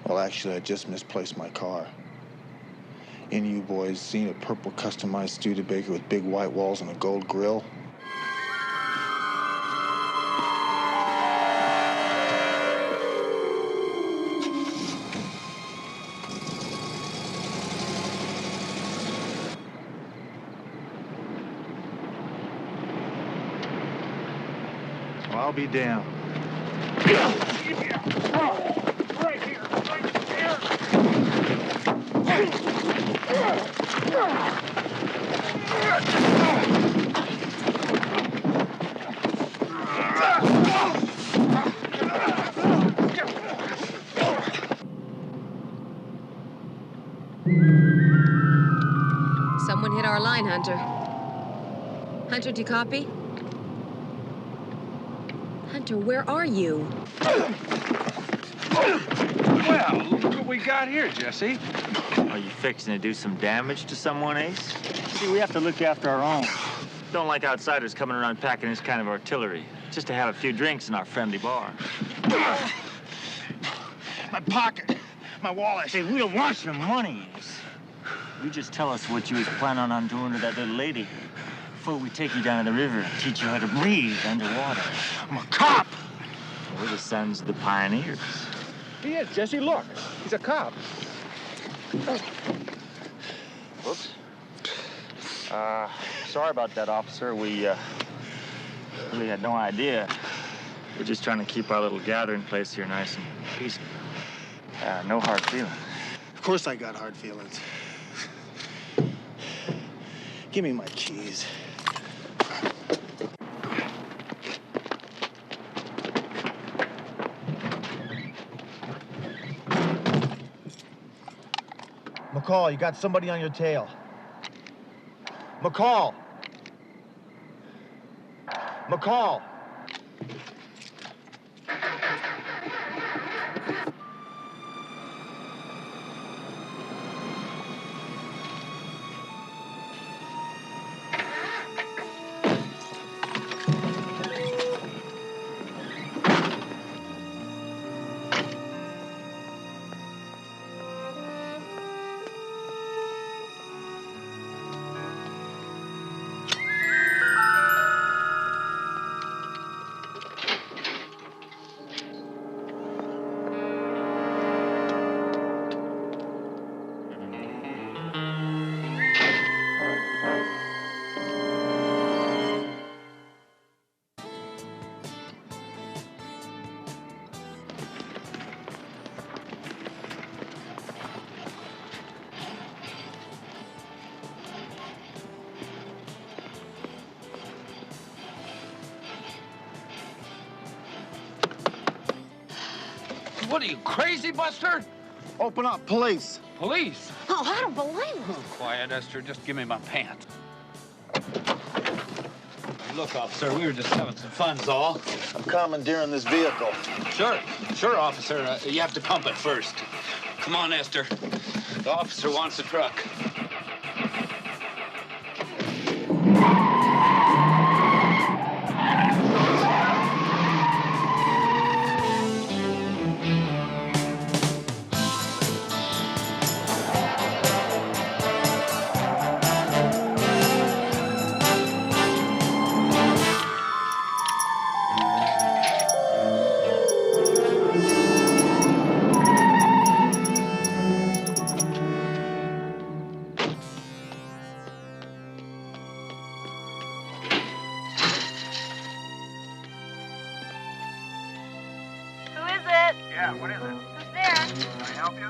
Well, actually, I just misplaced my car. Any of you boys seen a purple customized Studebaker with big white walls and a gold grill? Well, I'll be damned. Right here, right here. Someone hit our line, Hunter. Hunter, do you copy? Hunter, where are you? Well, look what we got here, Jesse. Are you fixing to do some damage to someone, Ace? See, we have to look after our own. Don't like outsiders coming around packing this kind of artillery. Just to have a few drinks in our friendly bar. My pocket, my wallet. Hey, we don't want your money, Ace. You just tell us what you was planning on doing to that little lady before we take you down to the river and teach you how to breathe underwater. I'm a cop. We're the sons of the pioneers. He is, Jesse, look. He's a cop. Whoops. Sorry about that, officer. We really had no idea. We're just trying to keep our little gathering place here nice and peaceful. No hard feelings. Of course I got hard feelings. Give me my keys. McCall, you got somebody on your tail. McCall! McCall! What are you, crazy, Buster? Open up, police. Police? Oh, I don't believe it. Oh, quiet, Esther. Just give me my pants. Look, officer, we were just having some fun's all. I'm commandeering this vehicle. Sure, officer. You have to pump it first. Come on, Esther. The officer wants the truck. Yeah, what is it? Who's there? Can I help you?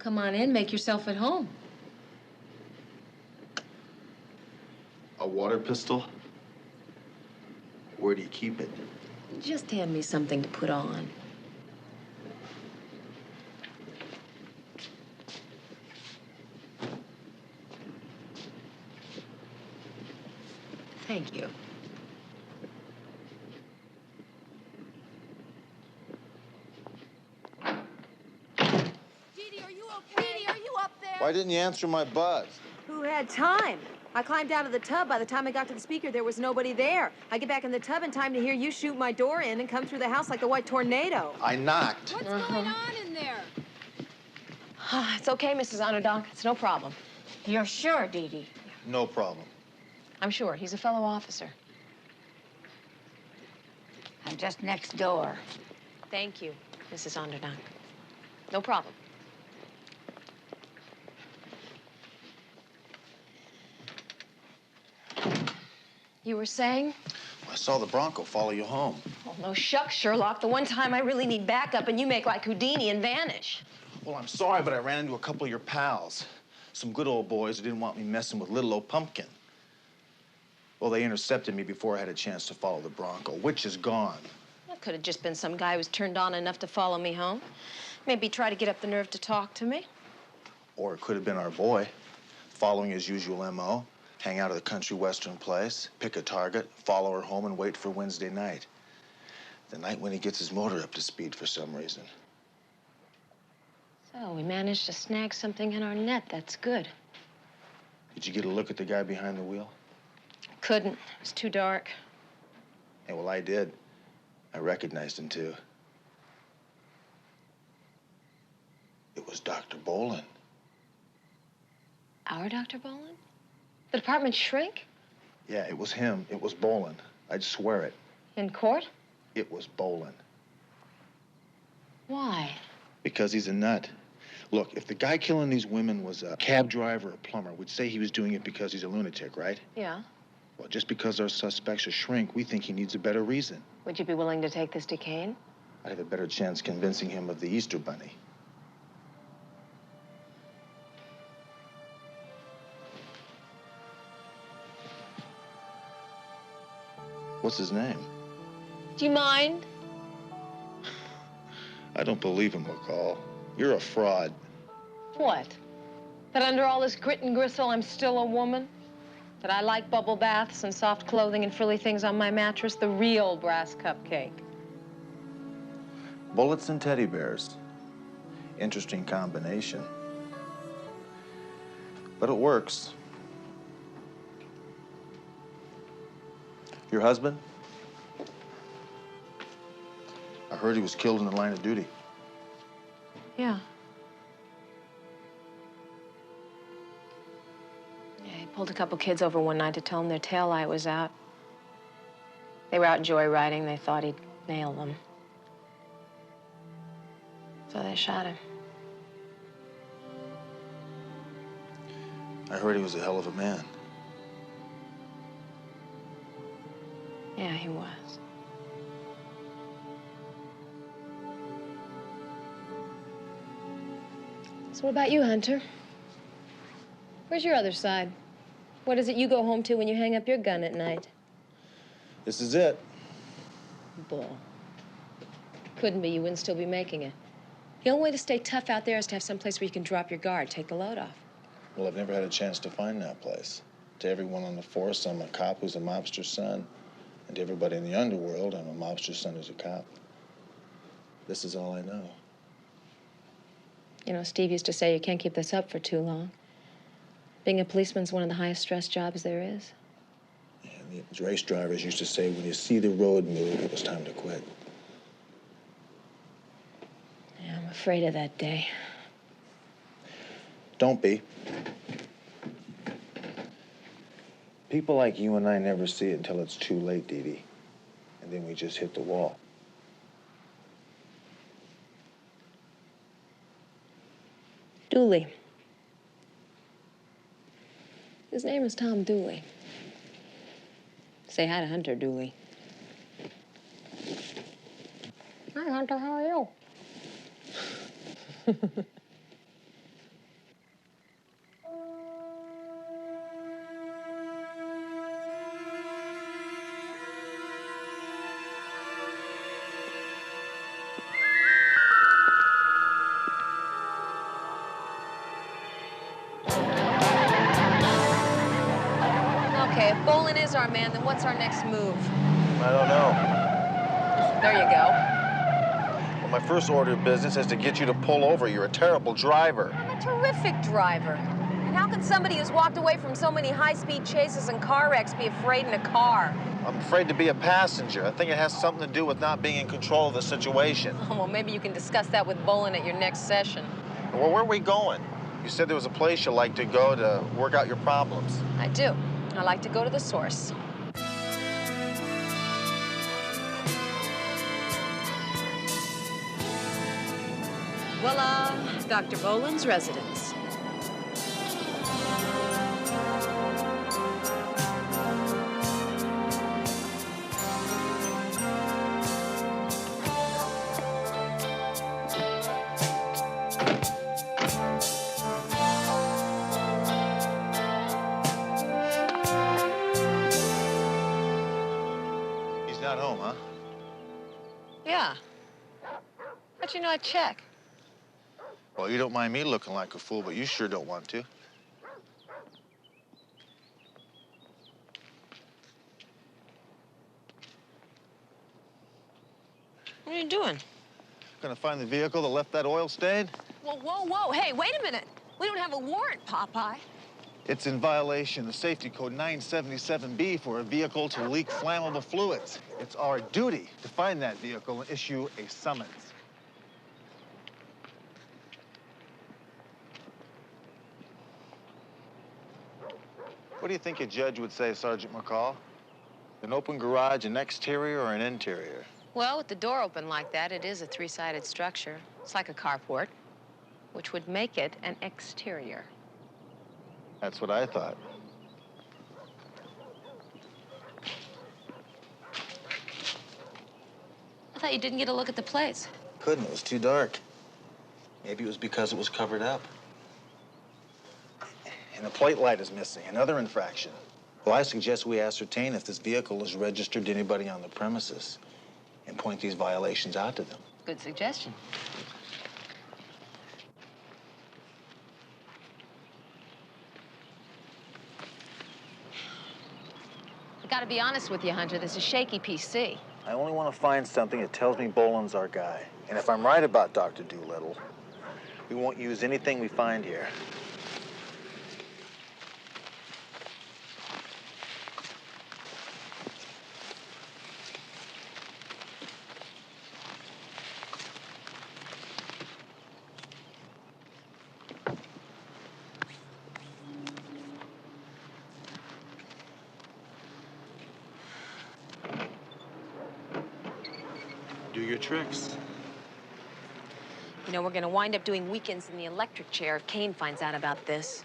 come on in, make yourself at home. A water pistol? Where do you keep it? Just hand me something to put on. Thank you. Dee Dee, are you okay? Dee Dee, are you up there? Why didn't you answer my buzz? Who had time? I climbed out of the tub. By the time I got to the speaker, there was nobody there. I get back in the tub in time to hear you shoot my door in and come through the house like the white tornado. I knocked. What's going on in there? It's okay, Mrs. Underdog. It's no problem. You're sure, Dee Dee? No problem. I'm sure. He's a fellow officer. I'm just next door. Thank you, Mrs. Underdog. No problem. You were saying? I saw the Bronco follow you home. Oh, no shucks, Sherlock. The one time I really need backup and you make like Houdini and vanish. Well, I'm sorry, but I ran into a couple of your pals. Some good old boys who didn't want me messing with little old Pumpkin. Well, they intercepted me before I had a chance to follow the Bronco, which is gone. That could have just been some guy who was turned on enough to follow me home. Maybe try to get up the nerve to talk to me. Or it could have been our boy, following his usual M.O., hang out at a country western place, pick a target, follow her home, and wait for Wednesday night. The night when he gets his motor up to speed for some reason. So we managed to snag something in our net. That's good. Did you get a look at the guy behind the wheel? Couldn't. It was too dark. Yeah, well, I did. I recognized him, too. It was Dr. Bolin. Our Dr. Bolin? The department shrink? Yeah, it was him. It was Bolin. I'd swear it. In court? It was Bolin. Why? Because he's a nut. Look, if the guy killing these women was a cab driver or a plumber, we'd say he was doing it because he's a lunatic, right? Yeah. Well, just because our suspect's a shrink, we think he needs a better reason. Would you be willing to take this to Kane? I'd have a better chance convincing him of the Easter Bunny. What's his name? Do you mind? I don't believe him, McCall. You're a fraud. What? That under all this grit and gristle, I'm still a woman? That I like bubble baths and soft clothing and frilly things on my mattress? The real brass cupcake. Bullets and teddy bears. Interesting combination. But it works. Your husband? I heard he was killed in the line of duty. Yeah. Yeah, he pulled a couple kids over one night to tell them their taillight was out. They were out joyriding. They thought he'd nail them. So they shot him. I heard he was a hell of a man. Yeah, he was. So what about you, Hunter? Where's your other side? What is it you go home to when you hang up your gun at night? This is it. Bull. Couldn't be. You wouldn't still be making it. The only way to stay tough out there is to have some place where you can drop your guard, take the load off. Well, I've never had a chance to find that place. To everyone on the force, I'm a cop who's a mobster's son. And to everybody in the underworld, I'm a mobster's son who's a cop. This is all I know. You know, Steve used to say you can't keep this up for too long. Being a policeman's one of the highest stress jobs there is. And the race drivers used to say, when you see the road move, it was time to quit. Yeah, I'm afraid of that day. Don't be. People like you and I never see it until it's too late, Dee Dee. And then we just hit the wall. Dooley. His name is Tom Dooley. Say hi to Hunter, Dooley. Hi, Hunter. How are you? Bolin is our man, then what's our next move? I don't know. There you go. Well, my first order of business is to get you to pull over. You're a terrible driver. I'm a terrific driver. And how can somebody who's walked away from so many high-speed chases and car wrecks be afraid in a car? I'm afraid to be a passenger. I think it has something to do with not being in control of the situation. Oh, well, maybe you can discuss that with Bolin at your next session. Well, where are we going? You said there was a place you like to go to work out your problems. I do. I like to go to the source. Voila, Dr. Bolin's residence. He's not home, huh? Yeah. How'd you know I'd check? Well, you don't mind me looking like a fool, but you sure don't want to. What are you doing? Gonna find the vehicle that left that oil stain? Whoa, whoa, whoa. Hey, wait a minute. We don't have a warrant, Popeye. It's in violation of Safety Code 977B for a vehicle to leak flammable fluids. It's our duty to find that vehicle and issue a summons. What do you think a judge would say, Sergeant McCall? An open garage, an exterior, or an interior? Well, with the door open like that, it is a three-sided structure. It's like a carport, which would make it an exterior. That's what I thought. I thought you didn't get a look at the place. Couldn't, it was too dark. Maybe it was because it was covered up. And the plate light is missing, another infraction. Well, I suggest we ascertain if this vehicle is registered to anybody on the premises and point these violations out to them. Good suggestion. I gotta be honest with you, Hunter, this is shaky PC. I only want to find something that tells me Bolin's our guy. And if I'm right about Dr. Doolittle, we won't use anything we find here. Do your tricks. You know, we're gonna wind up doing weekends in the electric chair if Kane finds out about this.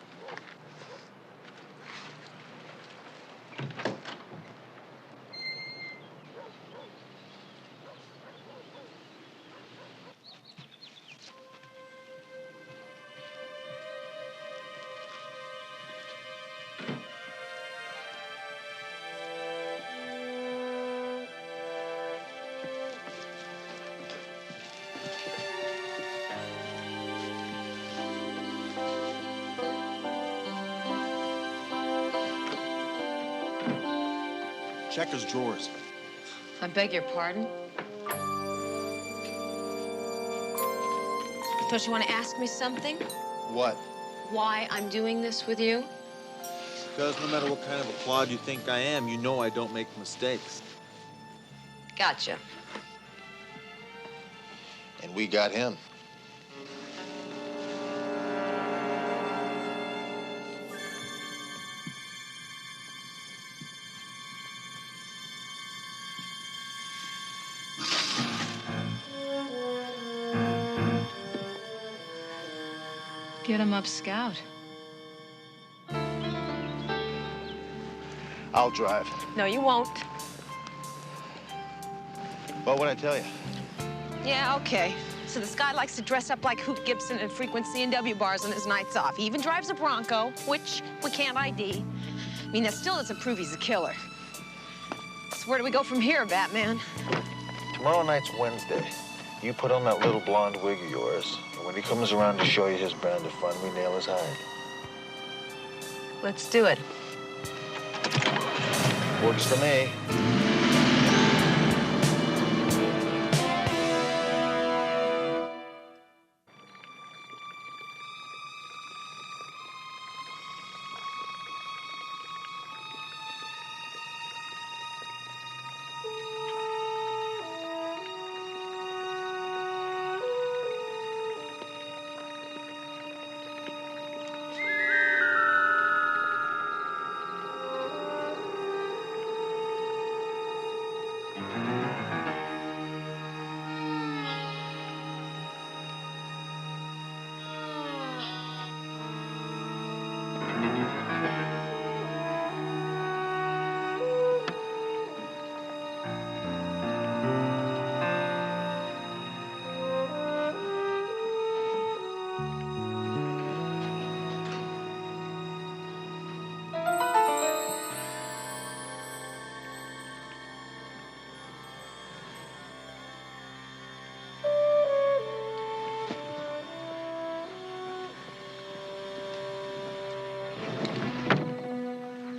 Check his drawers. I beg your pardon? Don't you want to ask me something? What? Why I'm doing this with you? Because no matter what kind of a clod you think I am, you know I don't make mistakes. Gotcha. And we got him. Get him up, Scout. I'll drive. No, you won't. What would I tell you? Yeah, okay. So this guy likes to dress up like Hoot Gibson and frequent C&W bars on his nights off. He even drives a Bronco, which we can't ID. I mean, that still doesn't prove he's a killer. So where do we go from here, Batman? Tomorrow night's Wednesday. You put on that little blonde wig of yours, and when he comes around to show you his brand of fun, we nail his hide. Let's do it. Works for me.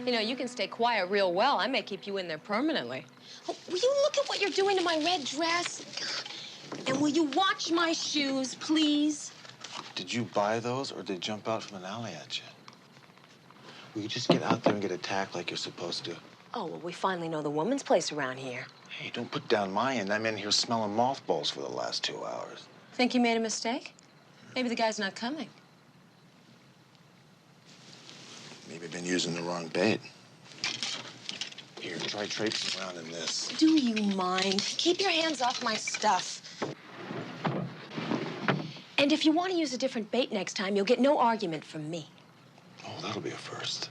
You know, you can stay quiet real well. I may keep you in there permanently. Oh, will you look at what you're doing to my red dress? And will you watch my shoes, please? Did you buy those, or did they jump out from an alley at you? Will you just get out there and get attacked like you're supposed to? Oh, well, we finally know the woman's place around here. Hey, don't put down my end. I'm in here smelling mothballs for the last 2 hours. Think you made a mistake? Maybe the guy's not coming. Maybe I've been using the wrong bait. Here, try traipsing around in this. Do you mind? Keep your hands off my stuff. And if you want to use a different bait next time, you'll get no argument from me. Oh, that'll be a first.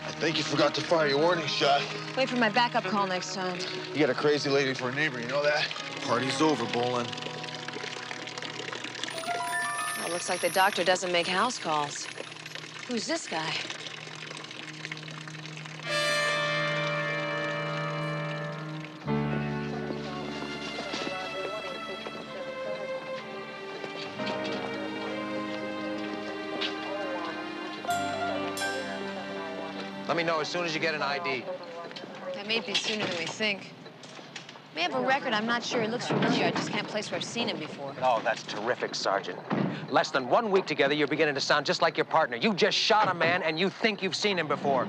I think you forgot to fire your warning shot. Wait for my backup call next time. You got a crazy lady for a neighbor, you know that? Party's over, Bolin. Well, looks like the doctor doesn't make house calls. Who's this guy? Let me know as soon as you get an ID. That may be sooner than we think. May have a record. I'm not sure. He looks familiar. I just can't place where I've seen him before. Oh, that's terrific, Sergeant. Less than 1 week together, you're beginning to sound just like your partner. You just shot a man, and you think you've seen him before.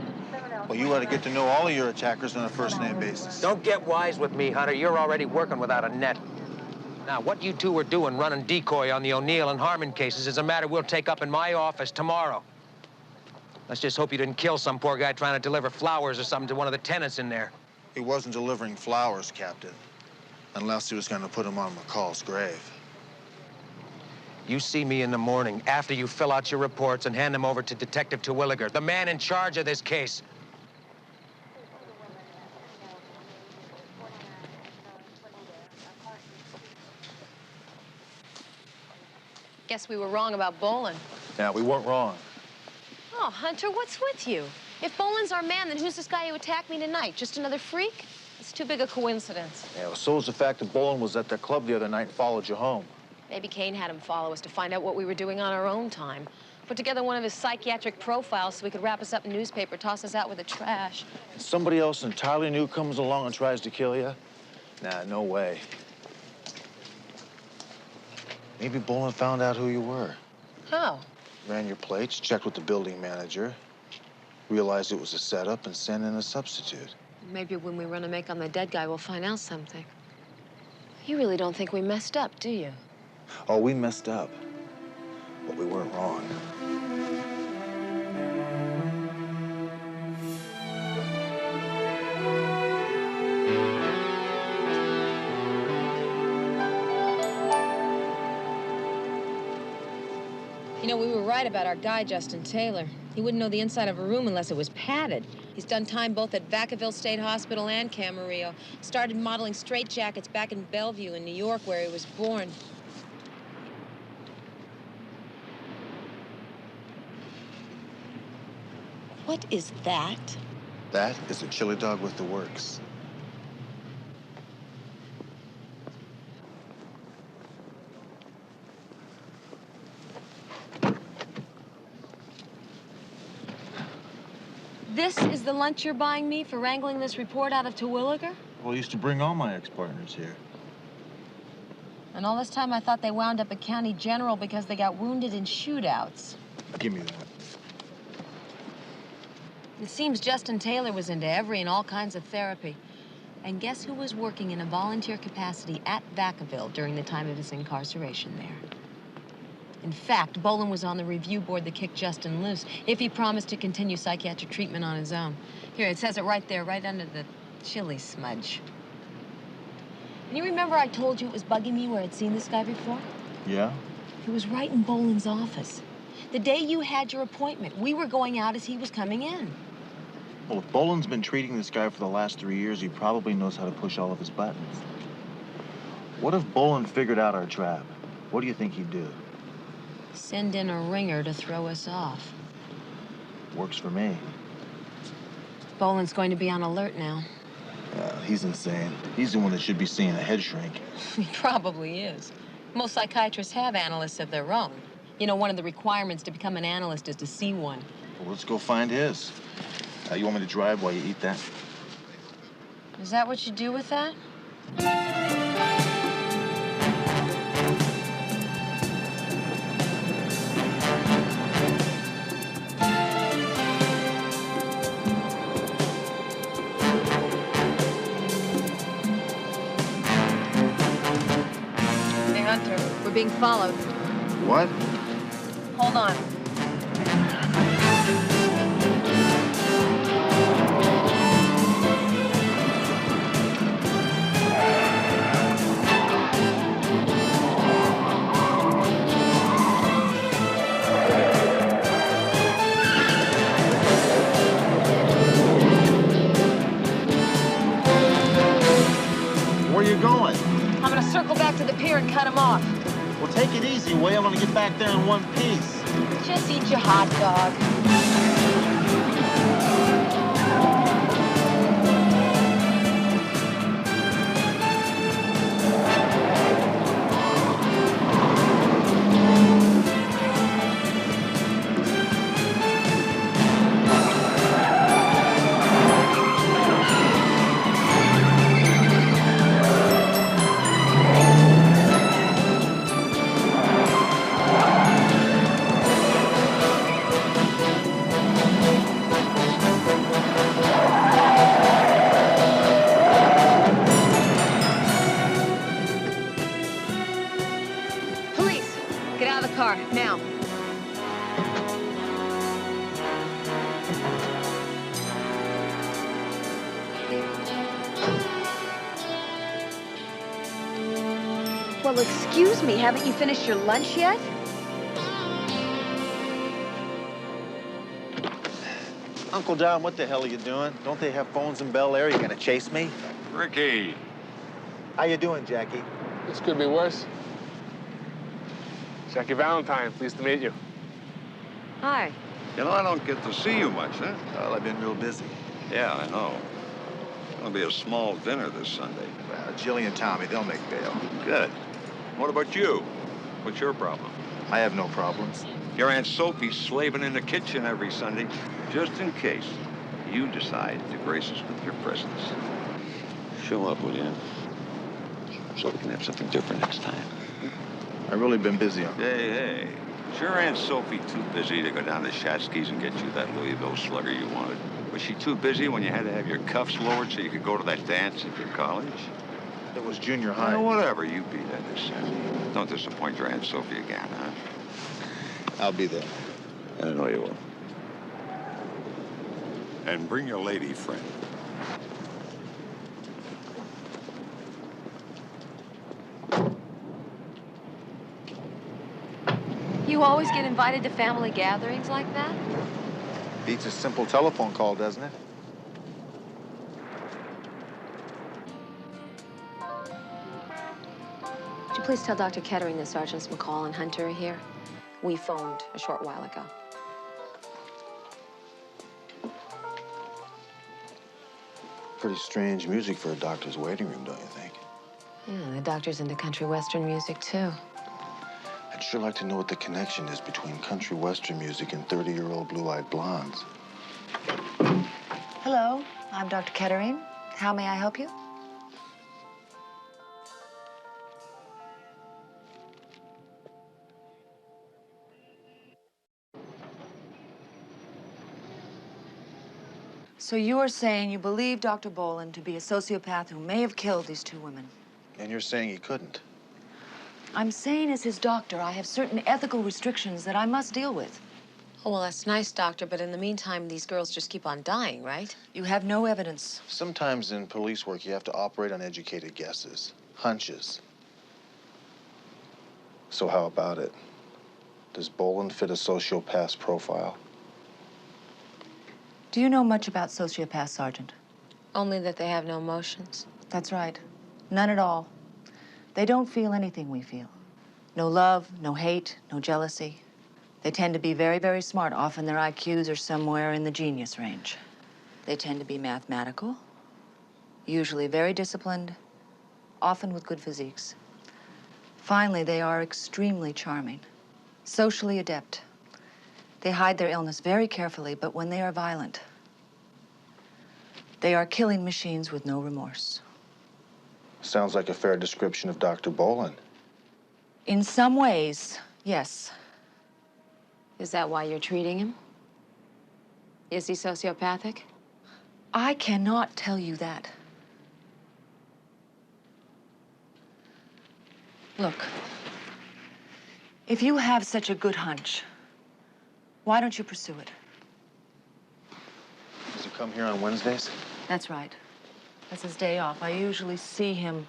Well, you ought to get to know all of your attackers on a first-name basis. Don't get wise with me, Hunter. You're already working without a net. Now, what you two are doing running decoy on the O'Neill and Harmon cases is a matter we'll take up in my office tomorrow. Let's just hope you didn't kill some poor guy trying to deliver flowers or something to one of the tenants in there. He wasn't delivering flowers, Captain. Unless he was going to put them on McCall's grave. You see me in the morning after you fill out your reports and hand them over to Detective Terwilliger, the man in charge of this case. Guess we were wrong about Bolin. Yeah, we weren't wrong. Oh, Hunter, what's with you? If Bolin's our man, then who's this guy who attacked me tonight? Just another freak? It's too big a coincidence. Yeah, well, so is the fact that Bolin was at that club the other night and followed you home. Maybe Kane had him follow us to find out what we were doing on our own time. Put together one of his psychiatric profiles so he could wrap us up in newspaper, toss us out with the trash. And somebody else entirely new comes along and tries to kill you? Nah, no way. Maybe Bolin found out who you were. How? Ran your plates, checked with the building manager, realized it was a setup, and sent in a substitute. Maybe when we run a make on the dead guy, we'll find out something. You really don't think we messed up, do you? Oh, we messed up, but we weren't wrong. You know, we were right about our guy, Justin Taylor. He wouldn't know the inside of a room unless it was padded. He's done time both at Vacaville State Hospital and Camarillo. Started modeling straitjackets back in Bellevue in New York, where he was born. What is that? That is a chili dog with the works. This is the lunch you're buying me for wrangling this report out of Terwilliger? Well, I used to bring all my ex-partners here. And all this time I thought they wound up at County General because they got wounded in shootouts. Give me that. It seems Justin Taylor was into every and all kinds of therapy. And guess who was working in a volunteer capacity at Vacaville during the time of his incarceration there? In fact, Bolin was on the review board that kicked Justin loose if he promised to continue psychiatric treatment on his own. Here, it says it right there, right under the chili smudge. And you remember I told you it was bugging me where I'd seen this guy before? Yeah? He was right in Bolin's office. The day you had your appointment, we were going out as he was coming in. Well, if Bolin's been treating this guy for the last 3 years, he probably knows how to push all of his buttons. What if Bolin figured out our trap? What do you think he'd do? Send in a ringer to throw us off. Works for me. Bolin's going to be on alert now. He's insane. He's the one that should be seeing a head shrink. He probably is. Most psychiatrists have analysts of their own. You know, one of the requirements to become an analyst is to see one. Well, let's go find his. You want me to drive while you eat that? Is that what you do with that? Hey, Hunter, we're being followed. What? Hold on. Where you going? I'm gonna circle back to the pier and cut him off. Well, take it easy, Way. I want to get back there in one piece. Just eat your hot dog. Police, get out of the car, now. Well, excuse me, haven't you finished your lunch yet? Uncle Don, what the hell are you doing? Don't they have phones in Bel Air? You gonna chase me? Ricky. How you doing, Jackie? This could be worse. Jackie Valentine, pleased to meet you. Hi. You know, I don't get to see you much, huh? Well, I've been real busy. Yeah, I know. It'll be a small dinner this Sunday. Well, Jilly and Tommy, they'll make bail. Good. What about you? What's your problem? I have no problems. Your Aunt Sophie's slaving in the kitchen every Sunday, just in case you decide to grace us with your presence. Show up, will you? So we can have something different next time. I've really been busy, Uncle. Hey. Is your Aunt Sophie too busy to go down to Shatsky's and get you that Louisville slugger you wanted? Was she too busy when you had to have your cuffs lowered so you could go to that dance at your college? It was junior high. Well, whatever, you be there this Saturday. Don't disappoint your Aunt Sophie again, huh? I'll be there. I know you will. And bring your lady friend. You always get invited to family gatherings like that? Beats a simple telephone call, doesn't it? Would you please tell Dr. Kettering that Sergeants McCall and Hunter are here? We phoned a short while ago. Pretty strange music for a doctor's waiting room, don't you think? Yeah, the doctor's into country western music, too. I'd sure like to know what the connection is between country western music and 30-year-old blue-eyed blondes. Hello, I'm Dr. Kettering. How may I help you? So you are saying you believe Dr. Boland to be a sociopath who may have killed these two women? And you're saying he couldn't? I'm saying as his doctor, I have certain ethical restrictions that I must deal with. Oh, well, that's nice, Doctor, but in the meantime, these girls just keep on dying, right? You have no evidence. Sometimes in police work, you have to operate on educated guesses, hunches. So how about it? Does Boland fit a sociopath's profile? Do you know much about sociopaths, Sergeant? Only that they have no emotions. That's right. None at all. They don't feel anything we feel. No love, no hate, no jealousy. They tend to be very, very smart. Often their IQs are somewhere in the genius range. They tend to be mathematical, usually very disciplined, often with good physiques. Finally, they are extremely charming, socially adept. They hide their illness very carefully, but when they are violent, they are killing machines with no remorse. Sounds like a fair description of Dr. Boland. In some ways, yes. Is that why you're treating him? Is he sociopathic? I cannot tell you that. Look, if you have such a good hunch, why don't you pursue it? Does he come here on Wednesdays? That's right. That's his day off. I usually see him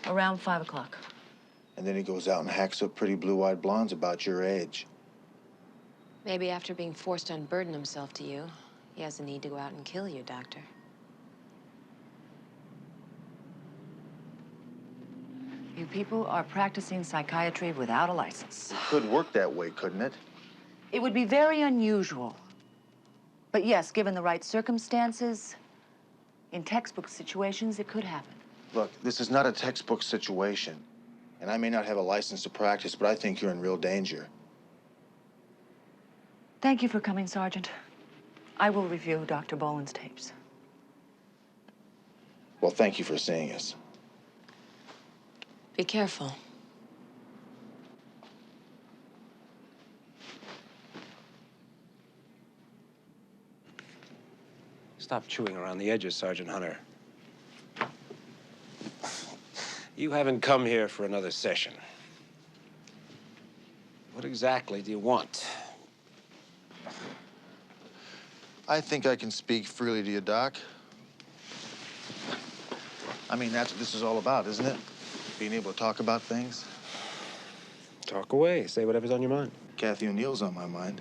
around 5 o'clock. And then he goes out and hacks up pretty blue-eyed blondes about your age. Maybe after being forced to unburden himself to you, he has a need to go out and kill you, Doctor. You people are practicing psychiatry without a license. It could work that way, couldn't it? It would be very unusual. But yes, given the right circumstances, in textbook situations, it could happen. Look, this is not a textbook situation. And I may not have a license to practice, but I think you're in real danger. Thank you for coming, Sergeant. I will review Dr. Boland's tapes. Well, thank you for seeing us. Be careful. Stop chewing around the edges, Sergeant Hunter. You haven't come here for another session. What exactly do you want? I think I can speak freely to you, Doc. I mean, that's what this is all about, isn't it? Being able to talk about things? Talk away. Say whatever's on your mind. Kathy O'Neill's on my mind.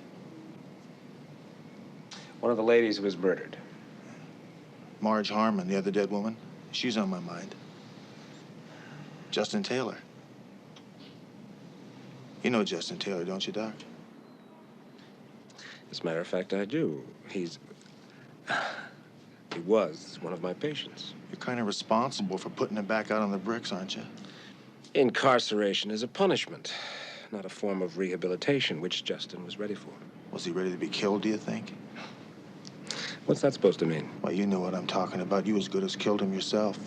One of the ladies who was murdered. Marge Harmon, the other dead woman, she's on my mind. Justin Taylor. You know Justin Taylor, don't you, Doc? As a matter of fact, I do. He was one of my patients. You're kind of responsible for putting him back out on the bricks, aren't you? Incarceration is a punishment, not a form of rehabilitation, which Justin was ready for. Was he ready to be killed, do you think? What's that supposed to mean? Well, you know what I'm talking about. You as good as killed him yourself.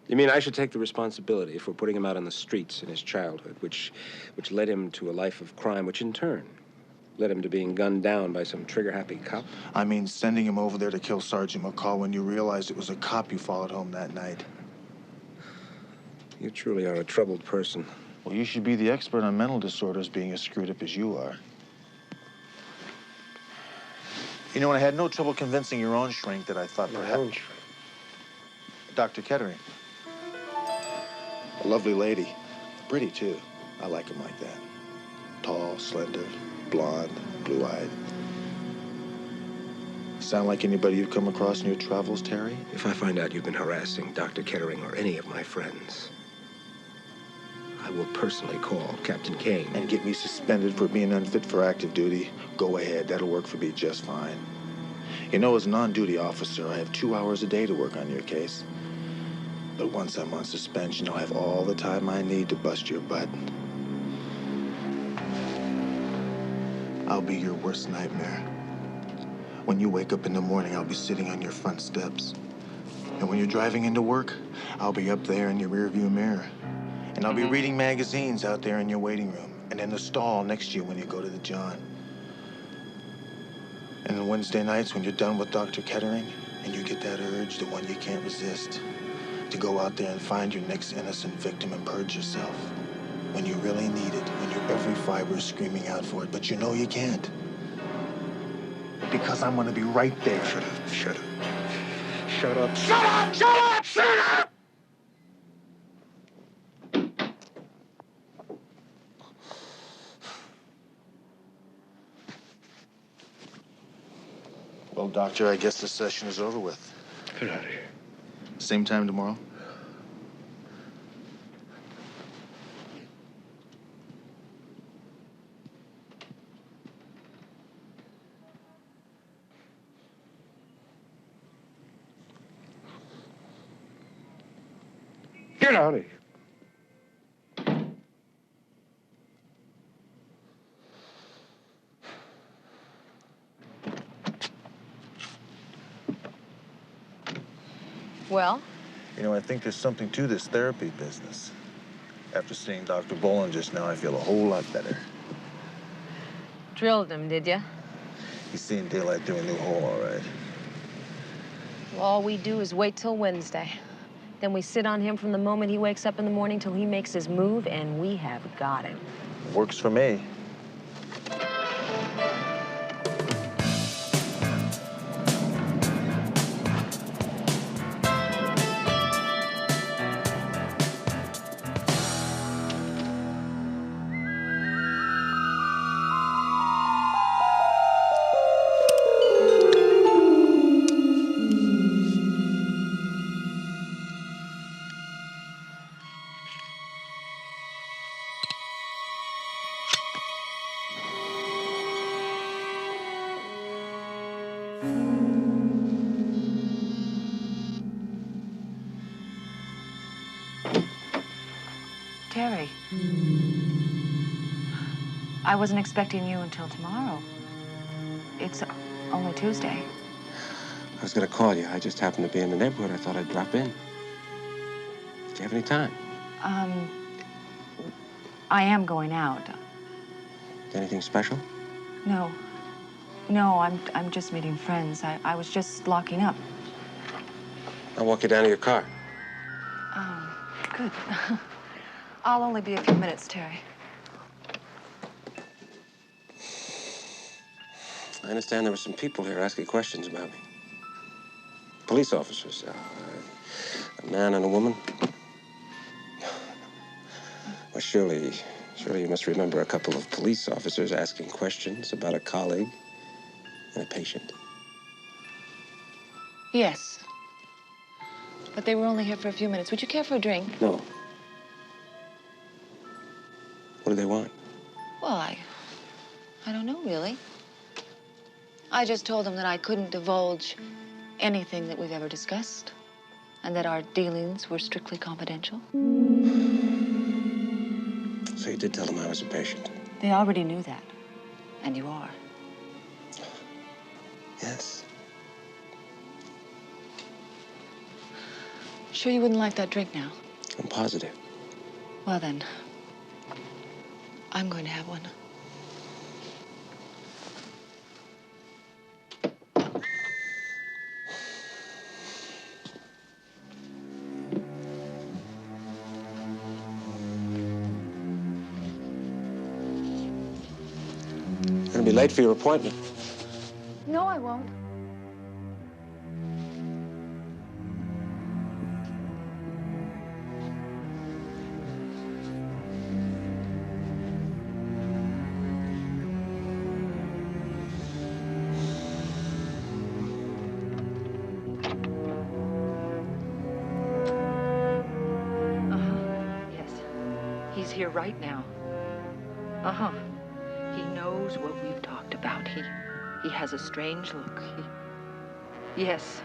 You mean I should take the responsibility for putting him out on the streets in his childhood, which led him to a life of crime, which in turn led him to being gunned down by some trigger-happy cop? I mean, sending him over there to kill Sergeant McCall when you realized it was a cop you followed home that night. You truly are a troubled person. Well, you should be the expert on mental disorders, being as screwed up as you are. You know, I had no trouble convincing your own shrink that I thought perhaps... My own shrink? Dr. Kettering. A lovely lady. Pretty, too. I like him like that. Tall, slender, blonde, blue-eyed. Sound like anybody you've come across in your travels, Terry? If I find out you've been harassing Dr. Kettering or any of my friends, I will personally call Captain Kane. And get me suspended for being unfit for active duty? Go ahead, that'll work for me just fine. You know, as a non-duty officer, I have 2 hours a day to work on your case. But once I'm on suspension, I'll have all the time I need to bust your butt. I'll be your worst nightmare. When you wake up in the morning, I'll be sitting on your front steps. And when you're driving into work, I'll be up there in your rearview mirror. And I'll be reading magazines out there in your waiting room and in the stall next to you when you go to the John. And on Wednesday nights when you're done with Dr. Kettering and you get that urge, the one you can't resist, to go out there and find your next innocent victim and purge yourself. When you really need it, when your every fiber is screaming out for it, but you know you can't. Because I'm gonna be right there. Shut up, shut up. Shut up. Shut up! Shut up! Shut up! Well, Doctor, I guess the session is over with. Get out of here. Same time tomorrow? Get out of here. Well? You know, I think there's something to this therapy business. After seeing Dr. Boland just now, I feel a whole lot better. Drilled him, did you? He's seeing daylight through a new hole, all right. Well, all we do is wait till Wednesday. Then we sit on him from the moment he wakes up in the morning till he makes his move, and we have got him. Works for me. Terry. I wasn't expecting you until tomorrow. It's only Tuesday. I was gonna call you. I just happened to be in the neighborhood. I thought I'd drop in. Do you have any time? I am going out. Anything special? No. No, I'm just meeting friends. I was just locking up. I'll walk you down to your car. Good. I'll only be a few minutes, Terry. I understand there were some people here asking questions about me. Police officers. A man and a woman. Well, surely you must remember a couple of police officers asking questions about a colleague and a patient. Yes. But they were only here for a few minutes. Would you care for a drink? No. What do they want? Well, I don't know, really. I just told them that I couldn't divulge anything that we've ever discussed, and that our dealings were strictly confidential. So you did tell them I was a patient? They already knew that, and you are. Yes. Sure you wouldn't like that drink now? I'm positive. Well, then, I'm going to have one. Gonna be late for your appointment. No, I won't. Yes. He's here right now. Uh-huh. He knows what we've talked about. He has a strange look. Yes.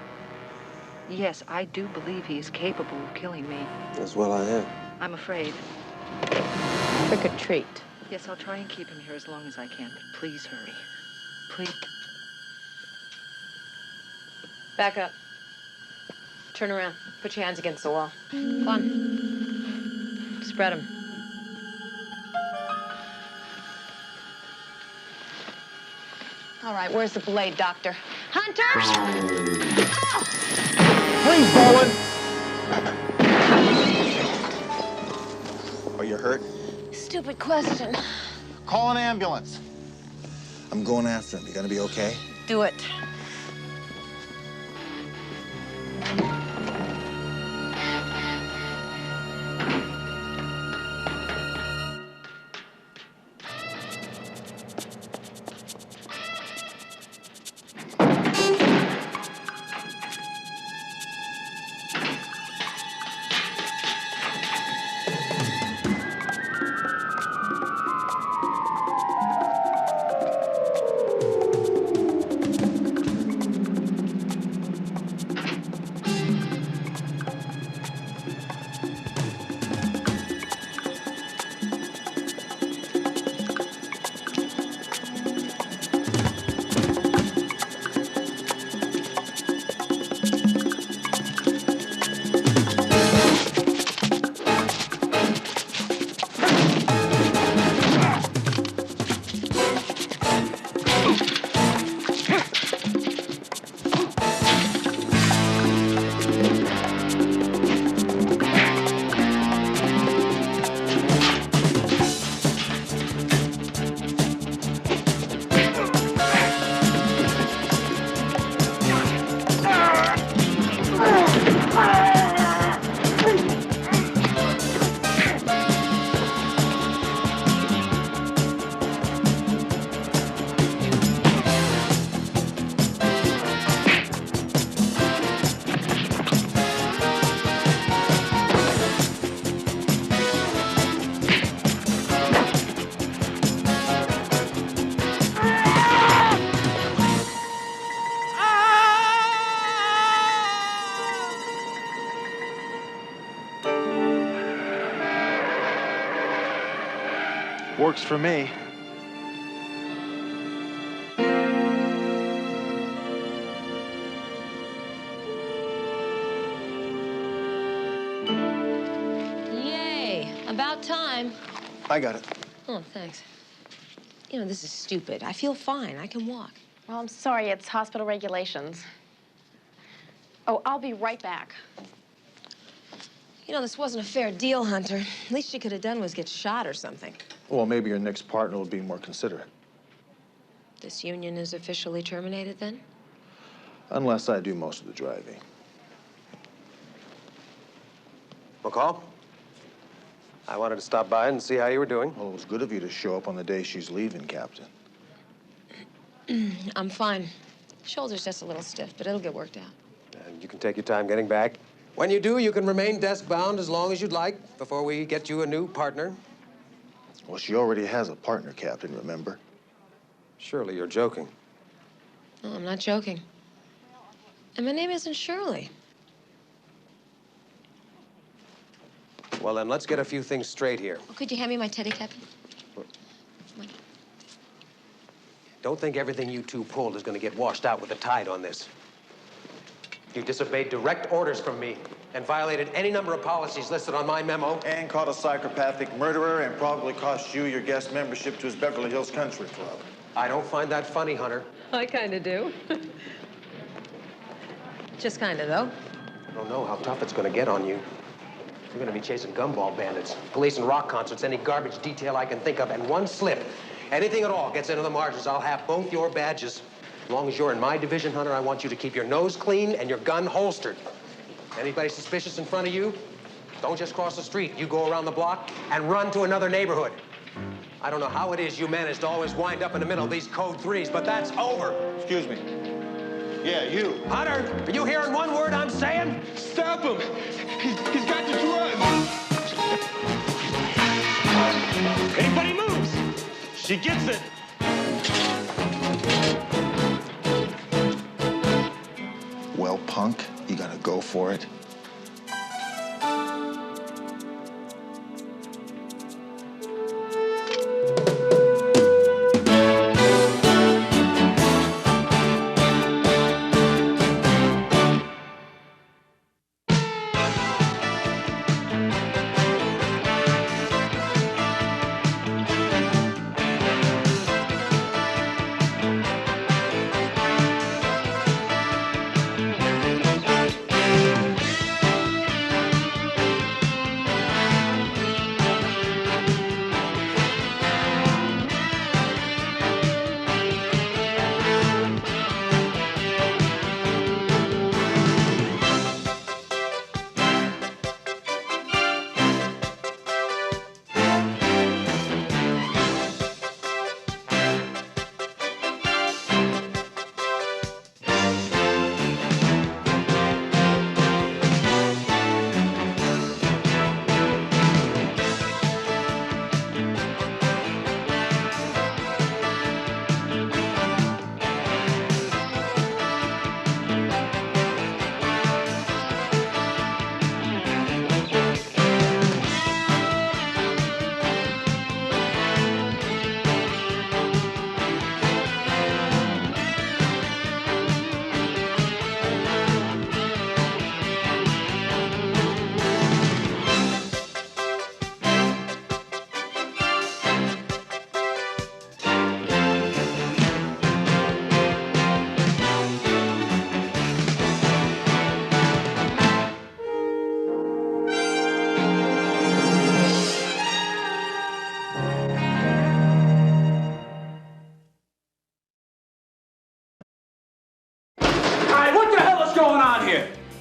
Yes, I do believe he is capable of killing me. As well I am. I'm afraid. Trick or treat. Yes, I'll try and keep him here as long as I can, but please hurry. Please. Back up. Turn around. Put your hands against the wall. Come on. Spread them. All right, where's the blade, Doctor? Hunter! Oh! Please, Bowen! Are you hurt? Stupid question. Call an ambulance. I'm going after him. You gonna be okay? Do it. Works for me. Yay. About time. I got it. Oh, thanks. You know, this is stupid. I feel fine. I can walk. Well, I'm sorry. It's hospital regulations. Oh, I'll be right back. You know, this wasn't a fair deal, Hunter. Least you could have done was get shot or something. Well, maybe your next partner will be more considerate. This union is officially terminated, then? Unless I do most of the driving. McCall? I wanted to stop by and see how you were doing. Well, it was good of you to show up on the day she's leaving, Captain. I'm fine. Shoulder's just a little stiff, but it'll get worked out. And you can take your time getting back. When you do, you can remain desk-bound as long as you'd like before we get you a new partner. Well, she already has a partner, Captain, remember? Surely you're joking. No, I'm not joking. And my name isn't Shirley. Well, then, let's get a few things straight here. Oh, could you hand me my teddy, Captain? Don't think everything you two pulled is going to get washed out with the tide on this. You disobeyed direct orders from me and violated any number of policies listed on my memo. And caught a psychopathic murderer and probably cost you your guest membership to his Beverly Hills Country Club. I don't find that funny, Hunter. I kind of do. Just kind of, though. I don't know how tough it's going to get on you. You're going to be chasing gumball bandits, police and rock concerts, any garbage detail I can think of, and one slip, anything at all gets into the margins, I'll have both your badges. As long as you're in my division, Hunter, I want you to keep your nose clean and your gun holstered. Anybody suspicious in front of you, don't just cross the street. You go around the block and run to another neighborhood. I don't know how it is you manage to always wind up in the middle of these code 3s, but that's over. Excuse me. Yeah, you. Hunter, are you hearing one word I'm saying? Stop him! He's got the drugs! Anybody moves, she gets it. Well, punk, you gonna go for it?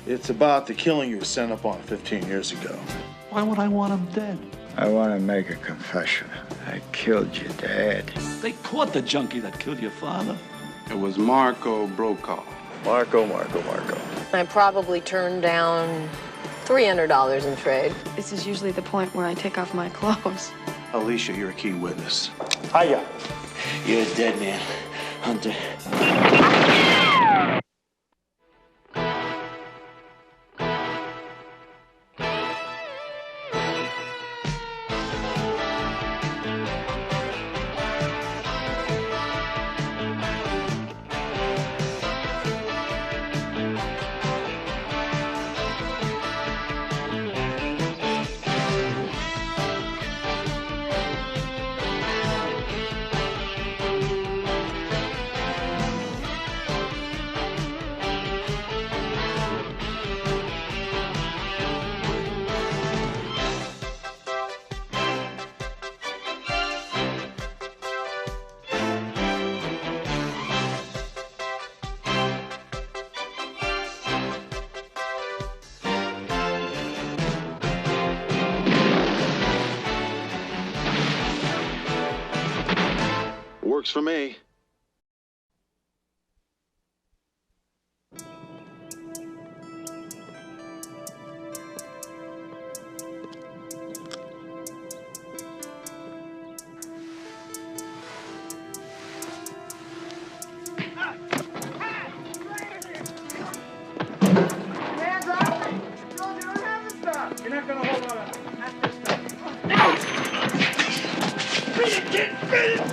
It's about the killing you were sent up on 15 years ago. Why would I want him dead? I want to make a confession. I killed your dad. They caught the junkie that killed your father. It was Marco Brokaw. Marco. I probably turned down $300 in trade. This is usually the point where I take off my clothes. Alicia, you're a key witness. Hiya. You're a dead man, Hunter. Works for me. You're not gonna hold on. Not this time. Beat it, kid! Beat it!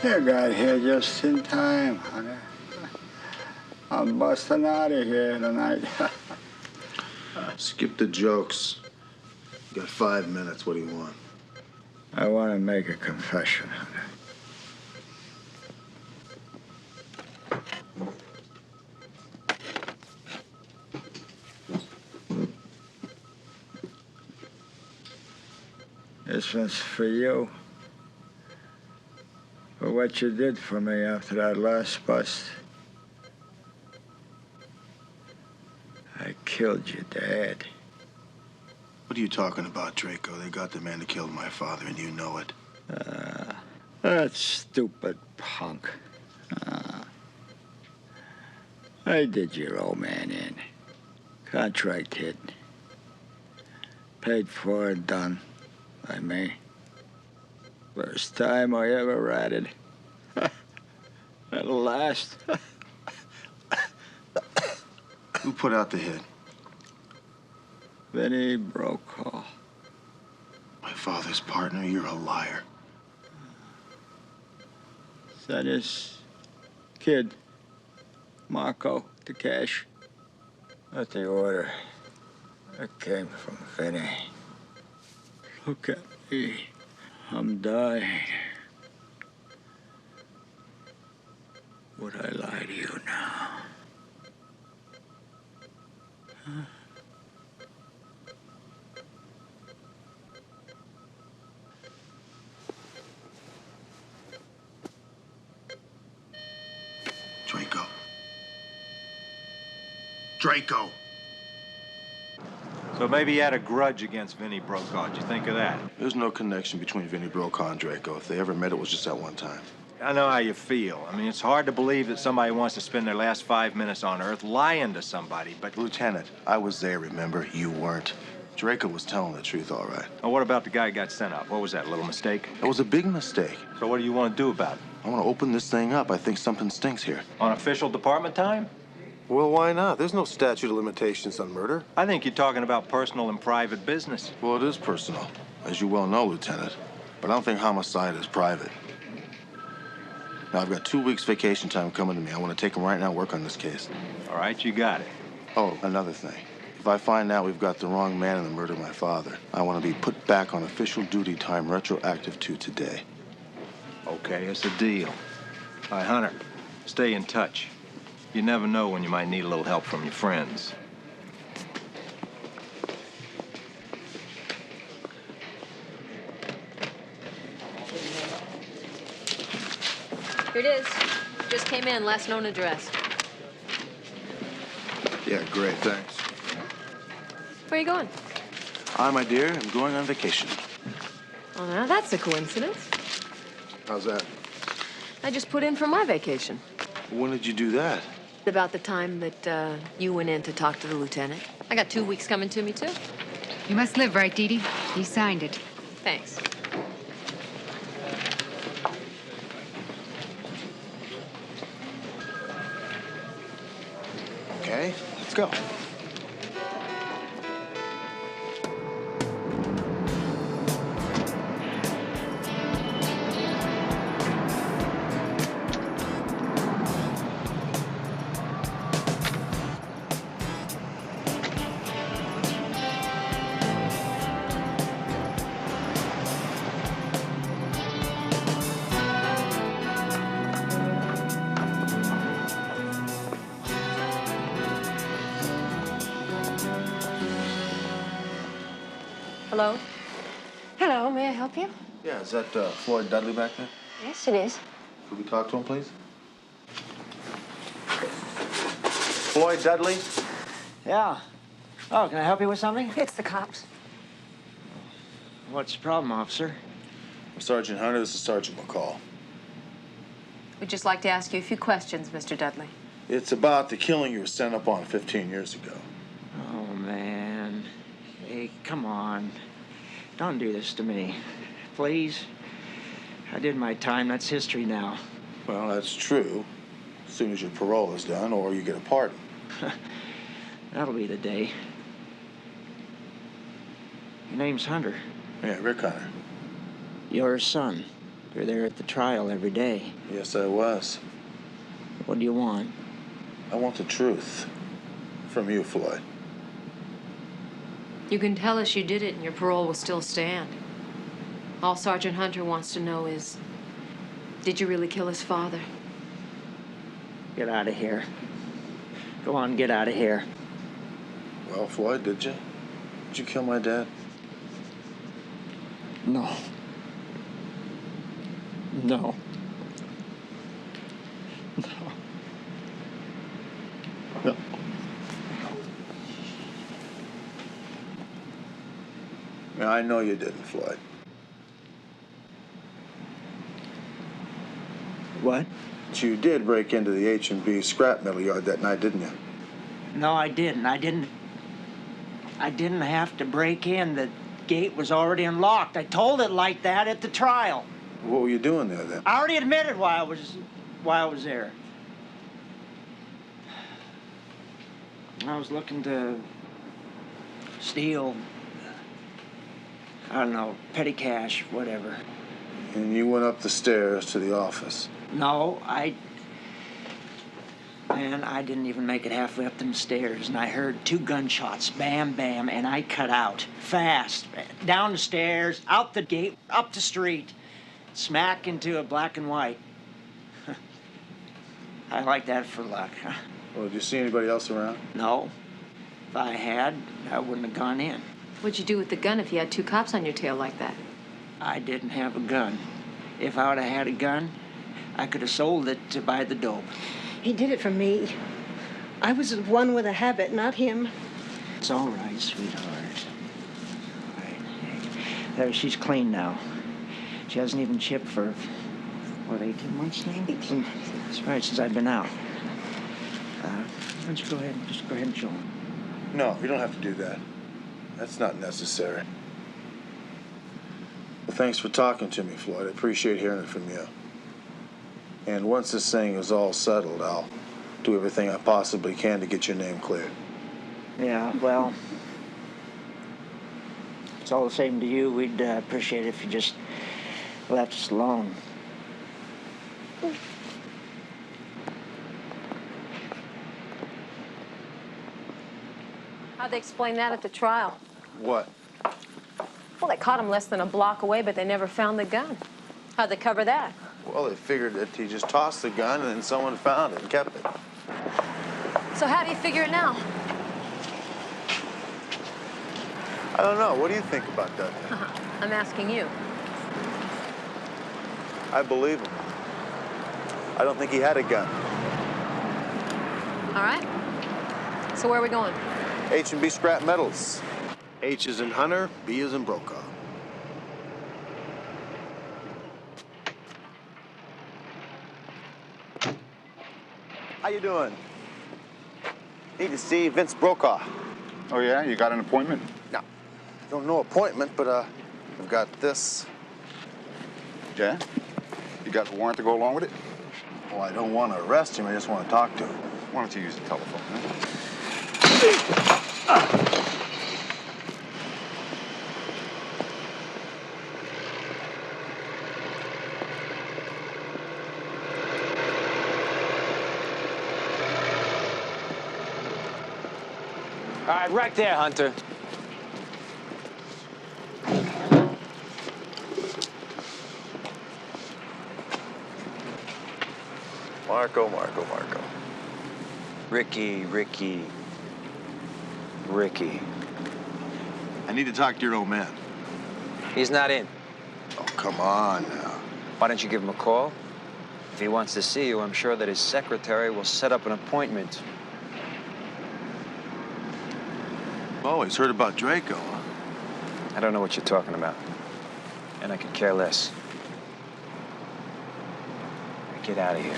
You got here just in time, honey. I'm busting out of here tonight. Skip the jokes. You got 5 minutes. What do you want? I want to make a confession, honey. This one's for you. For what you did for me after that last bust. I killed your dad. What are you talking about, Draco? They got the man that killed my father, and you know it. That stupid punk. I did your old man in. Contract hit. Paid for and done by me. First time I ever ratted. That'll last. Who put out the hit? Vinnie Brokaw. My father's partner? You're a liar. Sent his kid, Marco, to cash. Not the order. That came from Vinnie. Look at me. I'm dying. Would I lie to you now? Huh? Draco. Draco! So maybe you had a grudge against Vinnie Brokaw. Did you think of that? There's no connection between Vinnie Brokaw and Draco. If they ever met, it was just that one time. I know how you feel. I mean, it's hard to believe that somebody wants to spend their last 5 minutes on Earth lying to somebody, but... Lieutenant, I was there, remember? You weren't. Draco was telling the truth, all right. Oh, what about the guy who got sent up? What was that, a little mistake? It was a big mistake. So what do you want to do about it? I want to open this thing up. I think something stinks here. On official department time? Well, why not? There's no statute of limitations on murder. I think you're talking about personal and private business. Well, it is personal, as you well know, Lieutenant. But I don't think homicide is private. Now, I've got 2 weeks vacation time coming to me. I want to take them right now and work on this case. All right, you got it. Oh, another thing. If I find out we've got the wrong man in the murder of my father, I want to be put back on official duty time retroactive to today. Okay, it's a deal. All right, Hunter, stay in touch. You never know when you might need a little help from your friends. Here it is. Just came in, last known address. Yeah, great, thanks. Where are you going? I, my dear, am going on vacation. Well, now that's a coincidence. How's that? I just put in for my vacation. When did you do that? About the time that you went in to talk to the lieutenant. I got 2 weeks coming to me, too. You must live, right, Dee Dee? He signed it. Thanks. Okay, let's go. Hello? Hello, may I help you? Yeah, is that Floyd Dudley back there? Yes, it is. Could we talk to him, please? Floyd Dudley? Yeah. Oh, can I help you with something? It's the cops. What's the problem, officer? Sergeant Hunter, this is Sergeant McCall. We'd just like to ask you a few questions, Mr. Dudley. It's about the killing you were sent up on 15 years ago. Oh, man. Hey, come on. Don't do this to me. Please. I did my time. That's history now. Well, that's true. As soon as your parole is done or you get a pardon. That'll be the day. Your name's Hunter. Yeah, Rick Hunter. Your son. You're there at the trial every day. Yes, I was. What do you want? I want the truth. From you, Floyd. You can tell us you did it and your parole will still stand. All Sergeant Hunter wants to know is, did you really kill his father? Get out of here. Go on, get out of here. Well, Floyd, did you? Did you kill my dad? No. No. No. No. Yeah, I know you didn't, Floyd. What? But you did break into the H&B scrap metal yard that night, didn't you? No, I didn't. I didn't have to break in. The gate was already unlocked. I told it like that at the trial. What were you doing there then? I already admitted why I was there. I was looking to steal, I don't know, petty cash, whatever. And you went up the stairs to the office. No, Man, I didn't even make it halfway up them stairs, and I heard 2 gunshots, bam, bam, and I cut out, fast, down the stairs, out the gate, up the street, smack into a black and white. I like that for luck. Well, did you see anybody else around? No. If I had, I wouldn't have gone in. What'd you do with the gun if you had 2 cops on your tail like that? I didn't have a gun. If I would have had a gun, I could have sold it to buy the dope. He did it for me. I was the one with a habit, not him. It's all right, sweetheart. All right. There, she's clean now. She hasn't even chipped for, what, 18 months now? 18 months. That's right, since I've been out. Why don't you go ahead and show him? No, you don't have to do that. That's not necessary. Well, thanks for talking to me, Floyd. I appreciate hearing it from you. And once this thing is all settled, I'll do everything I possibly can to get your name cleared. Yeah, well, it's all the same to you. We'd appreciate it if you just left us alone. How'd they explain that at the trial? What? Well, they caught him less than a block away, but they never found the gun. How'd they cover that? Well, they figured that he just tossed the gun and then someone found it and kept it. So how do you figure it now? I don't know. What do you think about that? I'm asking you. I believe him. I don't think he had a gun. All right. So where are we going? H&B Scrap Metals. H is in Hunter, B is in Brokaw. How you doing? Need to see Vince Brokaw. Oh, yeah? You got an appointment? No. Don't know appointment, but I've got this. Yeah? You got the warrant to go along with it? Well, I don't want to arrest him. I just want to talk to him. Why don't you use the telephone, huh? All right, right there, Hunter. Marco. Ricky. I need to talk to your old man. He's not in. Oh, come on now. Why don't you give him a call? If he wants to see you, I'm sure that his secretary will set up an appointment. Always heard about Draco, huh? I don't know what you're talking about. And I could care less. Get out of here.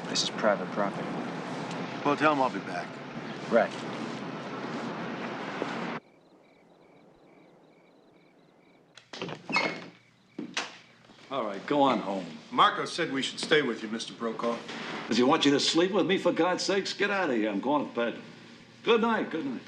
This is private property. Well, tell him I'll be back. Right. All right, go on home. Marco said we should stay with you, Mr. Brokaw. Does he want you to sleep with me, for God's sakes? Get out of here. I'm going to bed. Good night, good night.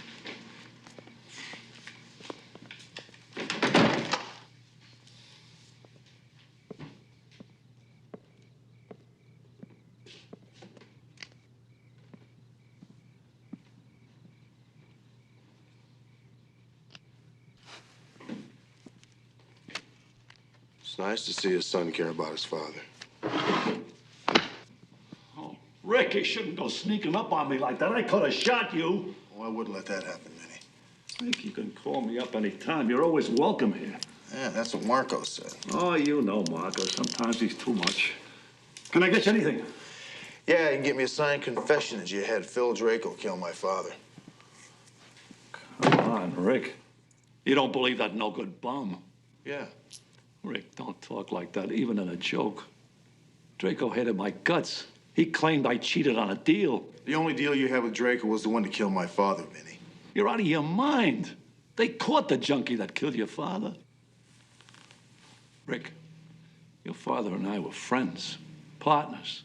It's nice to see his son care about his father. Oh, Rick, you shouldn't go sneaking up on me like that. I could have shot you. Oh, I wouldn't let that happen, Vinny. Rick, you can call me up any time. You're always welcome here. Yeah, that's what Marco said. Oh, you know Marco. Sometimes he's too much. Can I get you anything? Yeah, you can get me a signed confession that you had Phil Draco kill my father. Come on, Rick. You don't believe that no-good bum? Yeah. Rick, don't talk like that, even in a joke. Draco hated my guts. He claimed I cheated on a deal. The only deal you had with Draco was the one to kill my father, Vinny. You're out of your mind. They caught the junkie that killed your father. Rick, your father and I were friends, partners.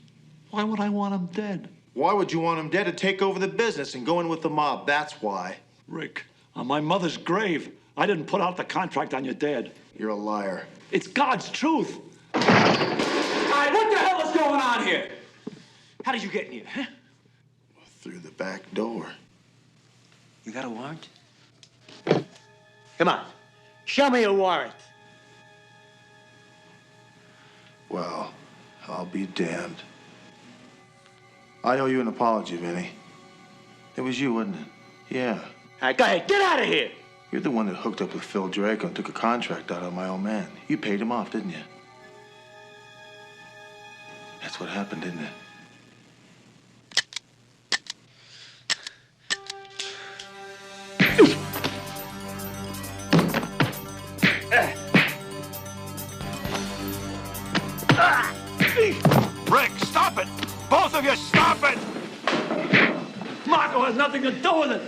Why would I want him dead? Why would you want him dead? To take over the business and go in with the mob, that's why. Rick, on my mother's grave, I didn't put out the contract on your dad. You're a liar. It's God's truth. All right, what the hell is going on here? How did you get in here, huh? Through the back door. You got a warrant? Come on. Show me a warrant. Well, I'll be damned. I owe you an apology, Vinny. It was you, wasn't it? Yeah. All right, go ahead. Get out of here. You're the one that hooked up with Phil Draco and took a contract out of my old man. You paid him off, didn't you? That's what happened, didn't it? Rick, stop it! Both of you, stop it! Marco has nothing to do with it!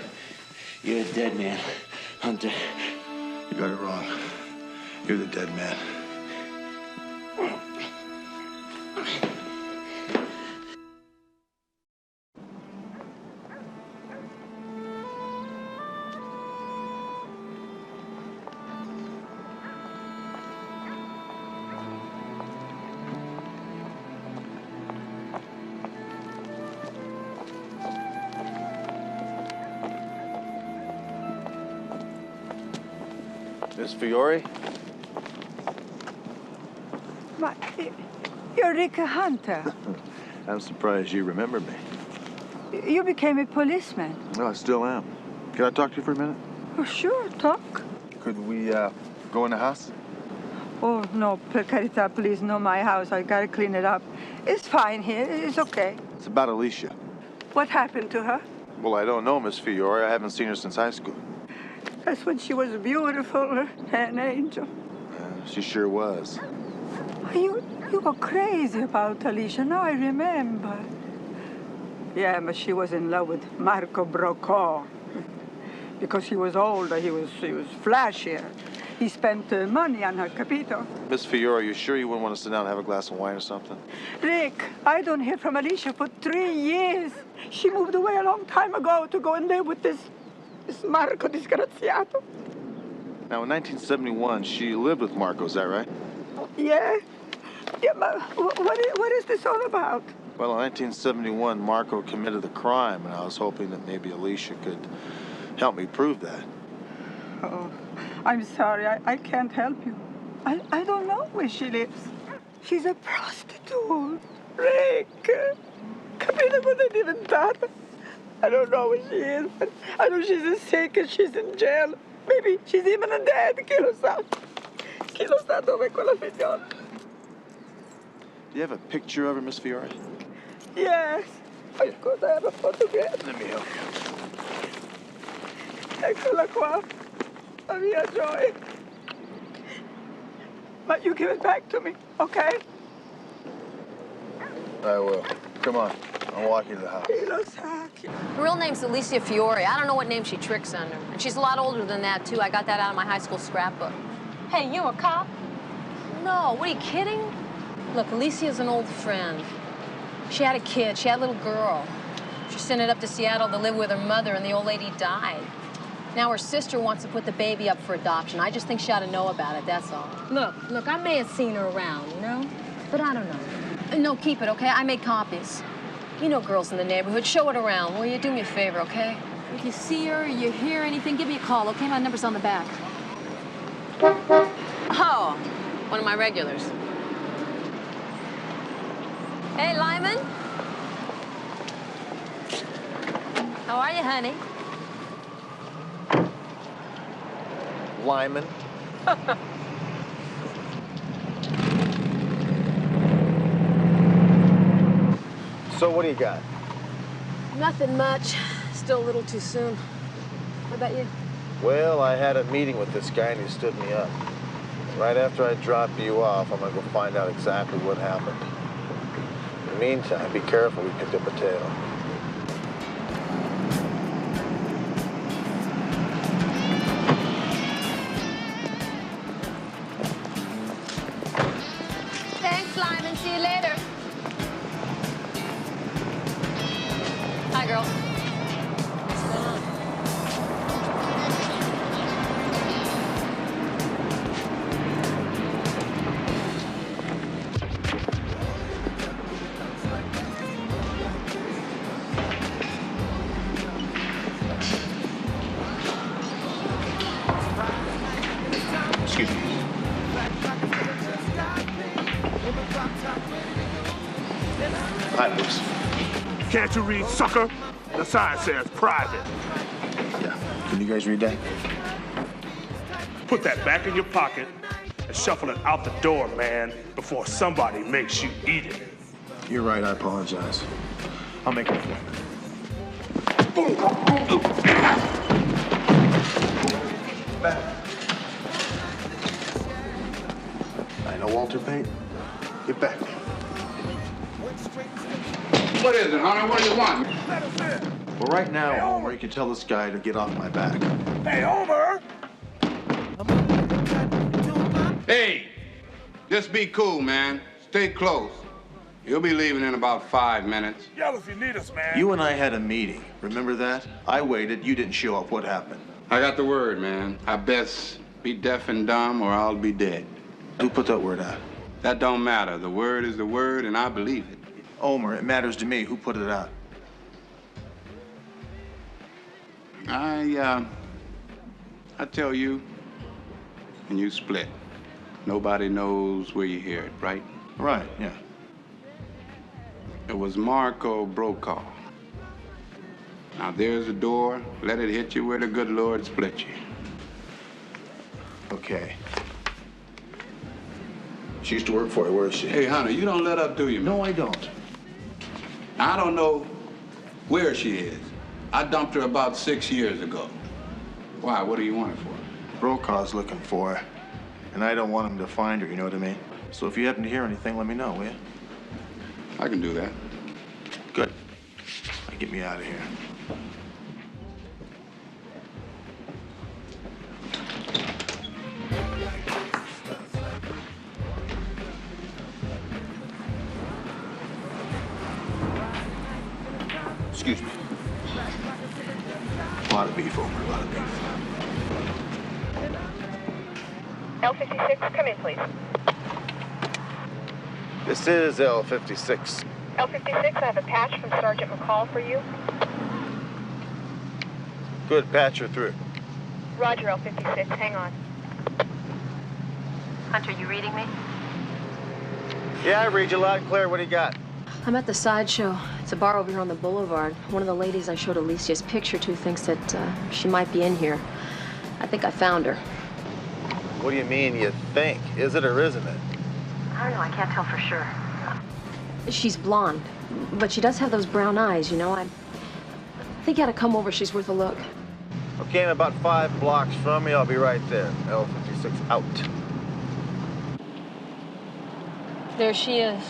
You're a dead man, Hunter. You got it wrong. You're the dead man. Miss Fiore? But you're Rick Hunter. I'm surprised you remember me. You became a policeman. Well, I still am. Can I talk to you for a minute? Oh, sure, talk. Could we go in the house? Oh, no, per carità, please, no, my house. I gotta clean it up. It's fine here. It's okay. It's about Alicia. What happened to her? Well, I don't know, Miss Fiore. I haven't seen her since high school. That's when she was beautiful, an angel. She sure was. You were crazy about Alicia. Now I remember. Yeah, but she was in love with Marco Brokaw. Because he was older, he was flashier. He spent money on her, capito? Miss Fiore, you sure you wouldn't want to sit down and have a glass of wine or something? Rick, I don't hear from Alicia for 3 years. She moved away a long time ago to go and live with this Marco disgraziato. Now, in 1971, she lived with Marco, is that right? Yeah. Yeah, but what is this all about? Well, in 1971, Marco committed the crime, and I was hoping that maybe Alicia could help me prove that. Oh, I'm sorry. I can't help you. I don't know where she lives. She's a prostitute. Rick. Capito cosa è diventata? I don't know where she is, but I know she's sick and she's in jail. Maybe she's even dead. Chi lo sa? Chi lo sa dove quella figliola? Do you have a picture of her, Miss Fiore? Yes. Of course, I have a photograph. Let me help you. Eccola qua. La mia Joy. But you give it back to me, okay? I will. Come on. I'll walk you to the house. Chi lo sa? Her real name's Alicia Fiore. I don't know what name she tricks under. And she's a lot older than that, too. I got that out of my high school scrapbook. Hey, you a cop? No, what, are you kidding? Look, Alicia's an old friend. She had a kid. She had a little girl. She sent it up to Seattle to live with her mother, and the old lady died. Now her sister wants to put the baby up for adoption. I just think she ought to know about it, that's all. Look, I may have seen her around, you know? But I don't know. No, keep it, okay? I made copies. You know girls in the neighborhood. Show it around, will you? Do me a favor, okay? If you see her or you hear anything, give me a call, okay? My number's on the back. Oh, one of my regulars. Hey, Lyman. How are you, honey? Lyman. So what do you got? Nothing much. Still a little too soon. What about you? Well, I had a meeting with this guy and he stood me up. Right after I drop you off, I'm gonna go find out exactly what happened. In the meantime, be careful, we picked up a tail. Thanks, Lyman. See you later. Hi, girls. What's going on? Excuse me. Hi, Bruce. Can't you read, sucker? The sign says private. Yeah. Can you guys read that? Put that back in your pocket and shuffle it out the door, man, before somebody makes you eat it. You're right, I apologize. I'll make it. Back. I know Walter Pate. Get back. What is it, honey? What do you want? Well, right now, Homer, you can tell this guy to get off my back. Hey, Homer! Hey, just be cool, man. Stay close. You'll be leaving in about 5 minutes. Yell if you need us, man. You and I had a meeting. Remember that? I waited. You didn't show up. What happened? I got the word, man. I best be deaf and dumb or I'll be dead. Who put that word out? That don't matter. The word is the word, and I believe it. Omer, it matters to me. Who put it out? I tell you, and you split. Nobody knows where you hear it, right? Right, yeah. It was Marco Brokaw. Now there's the door. Let it hit you where the good Lord split you. Okay. She used to work for you. Where is she? Hey, honey, you don't let up, do you? No, I don't. I don't know where she is. I dumped her about 6 years ago. Why? What do you want her for? Brokaw's looking for her, and I don't want him to find her, you know what I mean? So if you happen to hear anything, let me know, will you? I can do that. Good. Now get me out of here. Excuse me. A lot of beef, Homer, a lot of beef. L56, come in, please. This is L56. L56, I have a patch from Sergeant McCall for you. Good, patch her through. Roger, L56, hang on. Hunter, you reading me? Yeah, I read you loud and clear. What do you got? I'm at the Sideshow. It's a bar over here on the boulevard. One of the ladies I showed Alicia's picture to thinks that she might be in here. I think I found her. What do you mean, you think? Is it or isn't it? I don't know. I can't tell for sure. She's blonde, but she does have those brown eyes, you know. I think you ought to come over. She's worth a look. Okay, I'm about 5 blocks from you. I'll be right there. L56 out. There she is.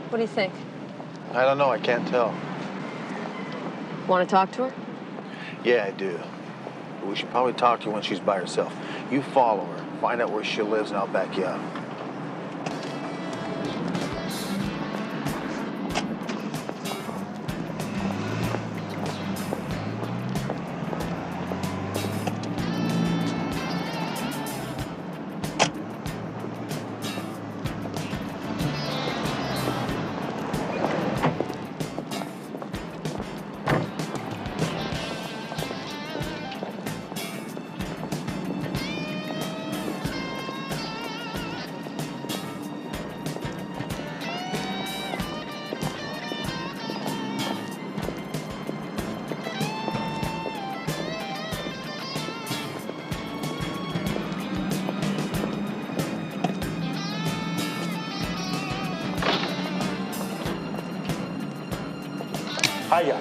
What do you think? I don't know. I can't tell. Want to talk to her? Yeah, I do. But we should probably talk to her when she's by herself. You follow her. Find out where she lives, and I'll back you up. Hiya.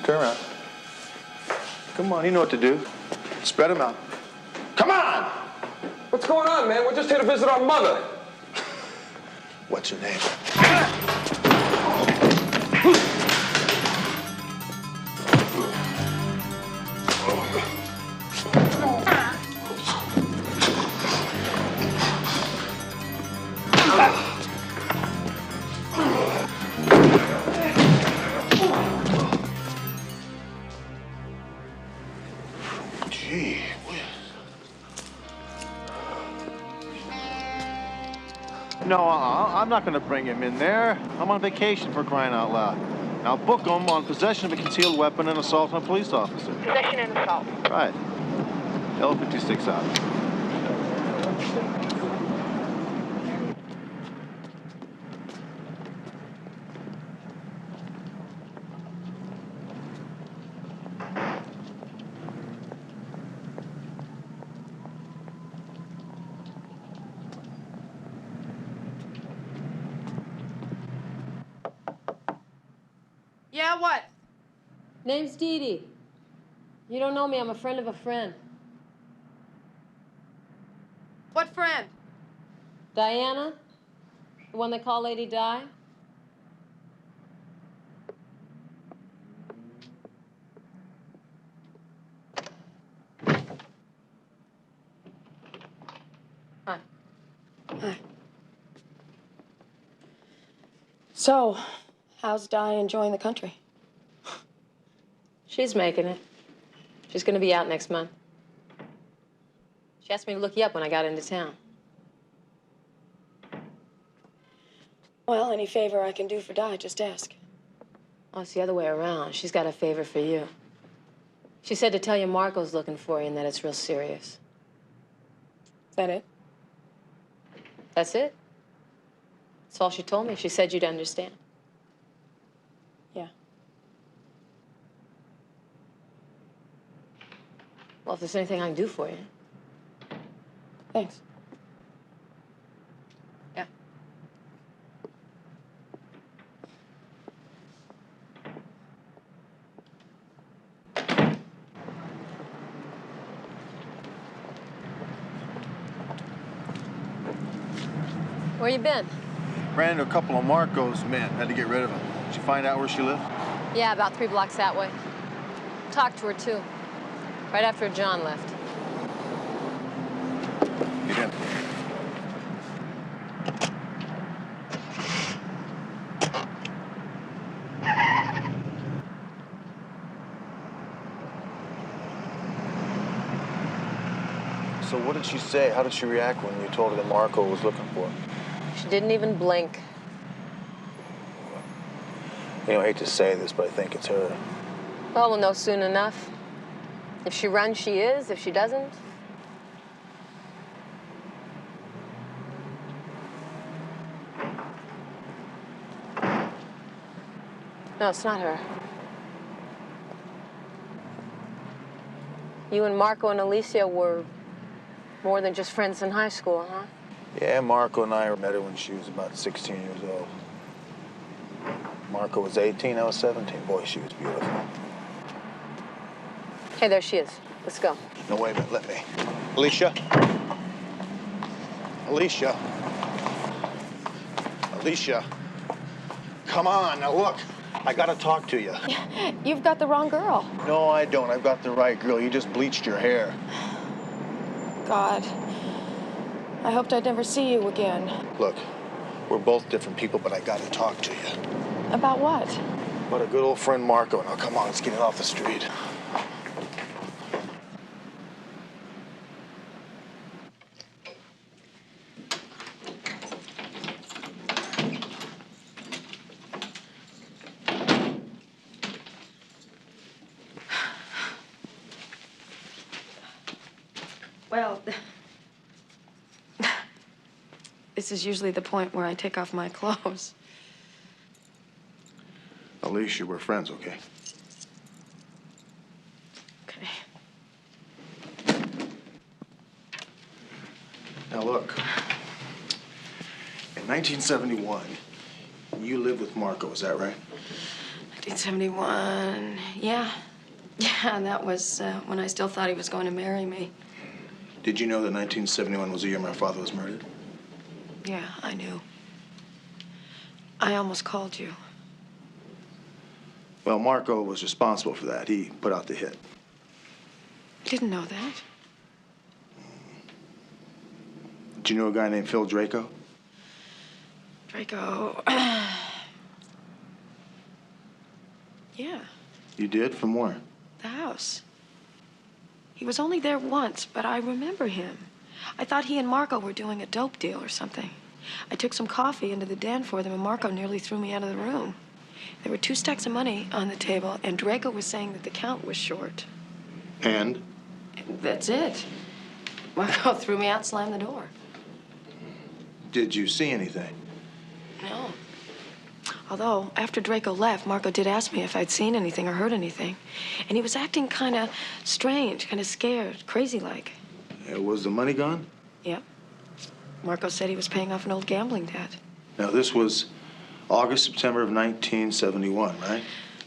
Turn around. Come on, you know what to do. Spread them out. Come on! What's going on, man? We're just here to visit our mother. What's your name? Gee whiz. No, I'm not going to bring him in there. I'm on vacation, for crying out loud. Now book him on possession of a concealed weapon and assault on a police officer. Possession and assault. Right. L56 out. Yeah, what? Name's Dee Dee. You don't know me. I'm a friend of a friend. What friend? Diana? The one they call Lady Di? Hi. Hi. So, how's Di enjoying the country? She's making it. She's gonna be out next month. She asked me to look you up when I got into town. Well, any favor I can do for Di, just ask. Oh, it's the other way around. She's got a favor for you. She said to tell you Marco's looking for you and that it's real serious. Is that it? That's it. That's all she told me. She said you'd understand. Yeah. Well, if there's anything I can do for you. Thanks. Yeah. Where you been? Ran into a couple of Marco's men. Had to get rid of them. Did you find out where she lived? Yeah, about 3 blocks that way. Talked to her, too. Right after John left. Get in. So what did she say? How did she react when you told her that Marco was looking for her? She didn't even blink. You know, I hate to say this, but I think it's her. Well, we'll know soon enough. If she runs, she is. If she doesn't... No, it's not her. You and Marco and Alicia were more than just friends in high school, huh? Yeah, Marco and I met her when she was about 16 years old. Marco was 18, I was 17. Boy, she was beautiful. Hey, there she is. Let's go. No, wait a minute, let me. Alicia? Alicia? Alicia? Come on, now look. I gotta talk to you. You've got the wrong girl. No, I don't. I've got the right girl. You just bleached your hair. God. I hoped I'd never see you again. Look, we're both different people, but I gotta talk to you. About what? About a good old friend, Marco. Now, come on, let's get it off the street. Well, this is usually the point where I take off my clothes. Alicia, we're friends, okay? Okay. Now, look. In 1971, you lived with Marco, is that right? 1971, yeah. Yeah, that was when I still thought he was going to marry me. Did you know that 1971 was the year my father was murdered? Yeah, I knew. I almost called you. Well, Marco was responsible for that. He put out the hit. Didn't know that. Did you know a guy named Phil Draco? Draco. Yeah, You did? From where? the house. He was only there once, but I remember him. I thought he and Marco were doing a dope deal or something. I took some coffee into the den for them, and Marco nearly threw me out of the room. There were 2 stacks of money on the table, and Draco was saying that the count was short. And? That's it. Marco threw me out, slammed the door. Did you see anything? No. Although, after Draco left, Marco did ask me if I'd seen anything or heard anything. And he was acting kind of strange, kind of scared, crazy-like. Was the money gone? Yep. Marco said he was paying off an old gambling debt. Now, this was August, September of 1971, right?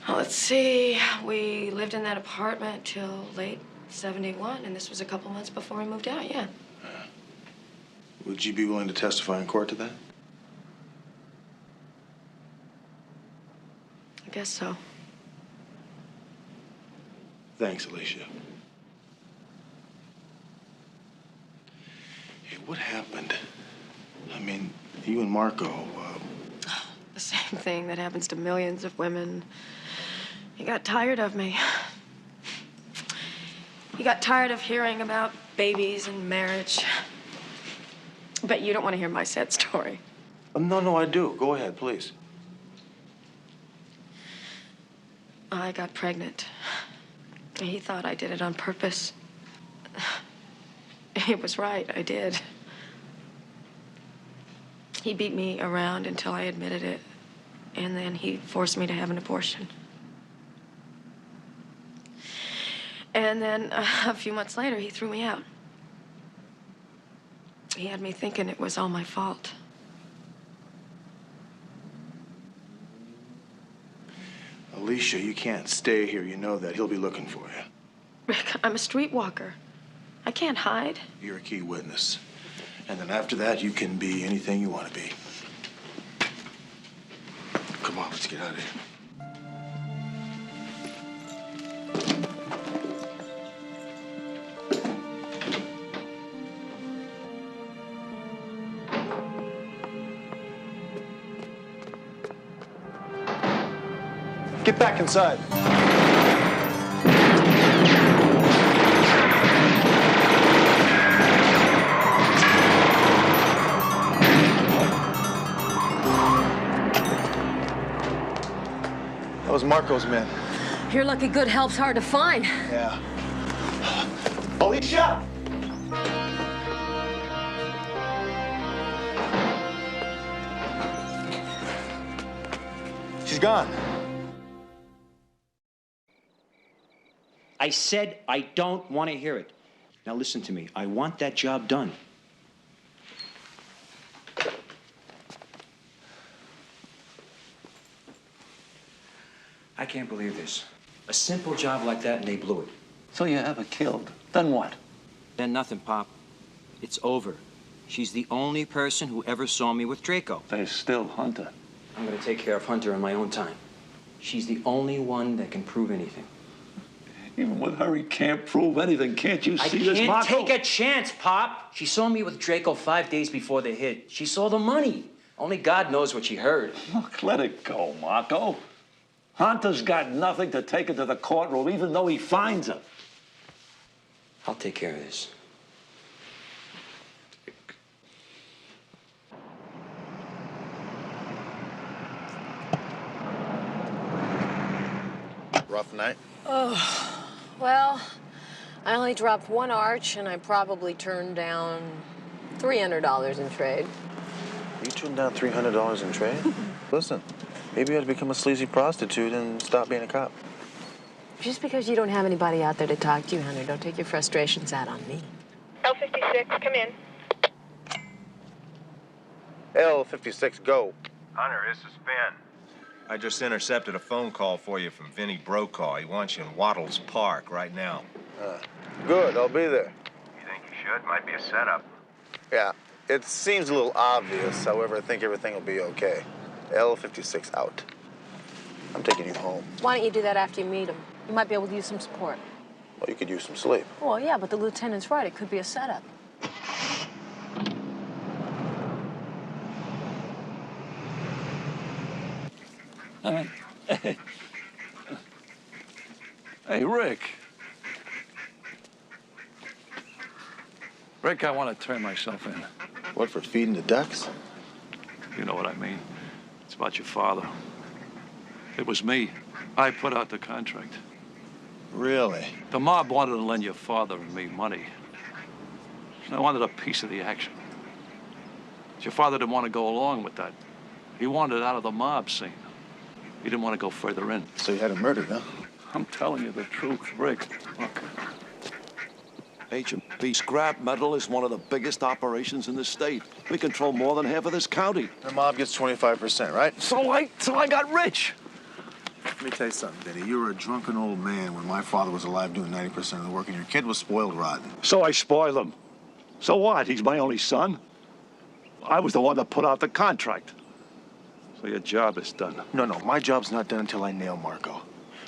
Well, let's see. We lived in that apartment till late 71, and this was a couple months before we moved out, yeah. Would you be willing to testify in court to that? I guess so. Thanks, Alicia. Hey, what happened? I mean, you and Marco, The same thing that happens to millions of women. He got tired of me. He got tired of hearing about babies and marriage. But you don't want to hear my sad story. No, I do. Go ahead, please. I got pregnant. He thought I did it on purpose. He was right, I did. He beat me around until I admitted it, and then he forced me to have an abortion. And then a few months later, he threw me out. He had me thinking it was all my fault. Alicia, you can't stay here. You know that. He'll be looking for you. Rick, I'm a streetwalker. I can't hide. You're a key witness. And then after that, you can be anything you want to be. Come on, let's get out of here. Get back inside. That was Marco's men. You're lucky good help's hard to find. Yeah. Alicia! She's gone. I said I don't want to hear it. Now listen to me. I want that job done. I can't believe this. A simple job like that and they blew it. So you have her killed. Then what? Then nothing, Pop. It's over. She's the only person who ever saw me with Draco. There's still Hunter. I'm gonna take care of Hunter in my own time. She's the only one that can prove anything. Even with her, he can't prove anything. Can't you see this, I Marco? can't take a chance, Pop. She saw me with Draco 5 days before the hit. She saw the money. Only God knows what she heard. Look, let it go, Marco. Hunter's got nothing to take her to the courtroom, even though he finds her. I'll take care of this. Rough night? Oh, well, I only dropped one arch, and I probably turned down $300 in trade. You turned down $300 in trade? Listen, maybe you ought to become a sleazy prostitute and stop being a cop. Just because you don't have anybody out there to talk to you, Hunter, don't take your frustrations out on me. L56, come in. L56, go. Hunter, this is Ben. I just intercepted a phone call for you from Vinnie Brokaw. He wants you in Wattles Park right now. Good, I'll be there. You think you should? Might be a setup. Yeah, it seems a little obvious. However, I think everything will be okay. L56 out. I'm taking you home. Why don't you do that after you meet him? You might be able to use some support. Well, you could use some sleep. Well, yeah, but the lieutenant's right. It could be a setup. Hey, Rick. Rick, I want to turn myself in. What, for feeding the ducks? You know what I mean. It's about your father. It was me. I put out the contract. Really? The mob wanted to lend your father and me money. I wanted a piece of the action. But your father didn't want to go along with that. He wanted out of the mob scene. He didn't want to go further in. So you had him murdered, huh? I'm telling you the truth, Rick. Look. H&P scrap metal is one of the biggest operations in the state. We control more than half of this county. The mob gets 25%, right? So I got rich. Let me tell you something, Vinny. You were a drunken old man when my father was alive doing 90% of the work, and your kid was spoiled rotten. So I spoil him. So what? He's my only son. I was the one that put out the contract. So your job is done. No, my job's not done until I nail Marco.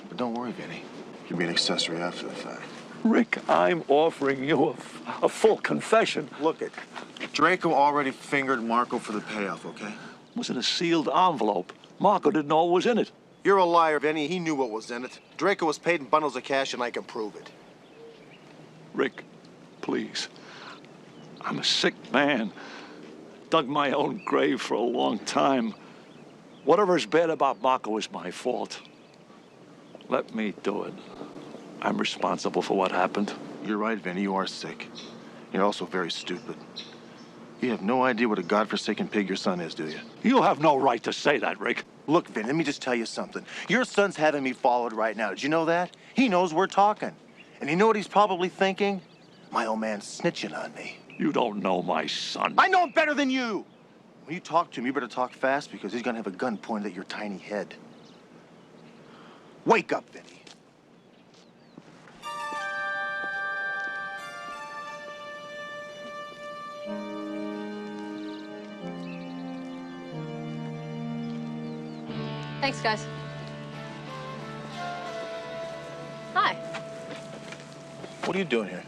But don't worry, Vinny. You'll be an accessory after the fact. Rick, I'm offering you a full confession. Look it. Draco already fingered Marco for the payoff, okay? It was in a sealed envelope. Marco didn't know what was in it. You're a liar, Vinny. He knew what was in it. Draco was paid in bundles of cash, and I can prove it. Rick, please. I'm a sick man. Dug my own grave for a long time. Whatever's bad about Marco is my fault. Let me do it. I'm responsible for what happened. You're right, Vinny. You are sick. You're also very stupid. You have no idea what a godforsaken pig your son is, do you? You have no right to say that, Rick. Look, Vin, let me just tell you something. Your son's having me followed right now. Did you know that? He knows we're talking. And you know what he's probably thinking? My old man's snitching on me. You don't know my son. I know him better than you! When you talk to him, you better talk fast because he's gonna have a gun pointed at your tiny head. Wake up, Vinny. Thanks, guys. Hi. What are you doing here?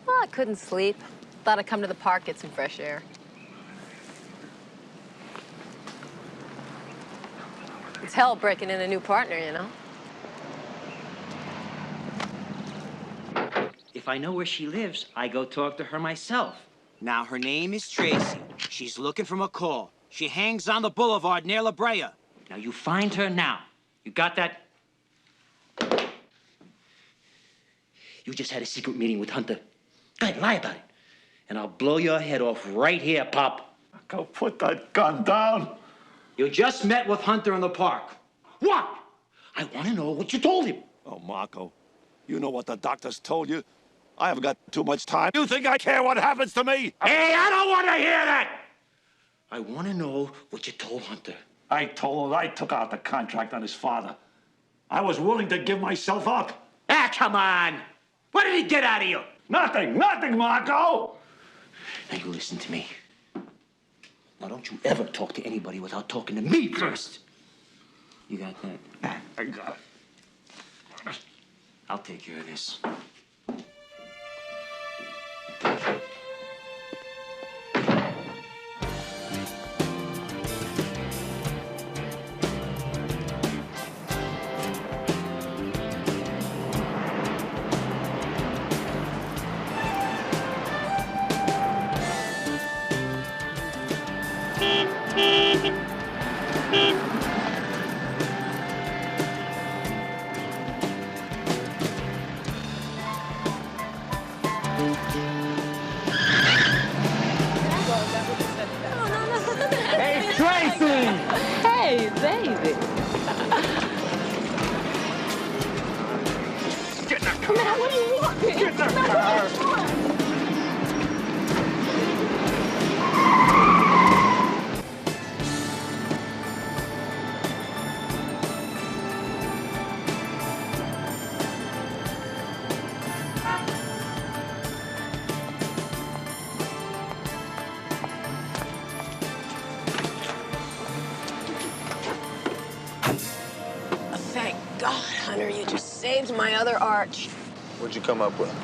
Well, I couldn't sleep. Thought I'd come to the park, get some fresh air. It's hell breaking in a new partner, you know? If I know where she lives, I go talk to her myself. Now, her name is Tracy. She's looking for McCall. She hangs on the boulevard near La Brea. Now, you find her now. You got that? You just had a secret meeting with Hunter. Go ahead, lie about it. And I'll blow your head off right here, Pop. Go put that gun down. You just met with Hunter in the park. What? I want to know what you told him. Oh, Marco, You know what the doctors told you. I haven't got too much time. You think I care what happens to me? Hey, I don't want to hear that! I want to know what you told Hunter. I told him I took out the contract on his father. I was willing to give myself up. Ah, come on! What did he get out of you? Nothing, Marco! Now, you listen to me. Now, don't you ever talk to anybody without talking to me first. You got that? I got it. I'll take care of this. Hey, Tracy! Hey, baby. Get in the car! Man, what are you walking? Get in the car! Thank God, Hunter, you just saved my other arch. What'd you come up with?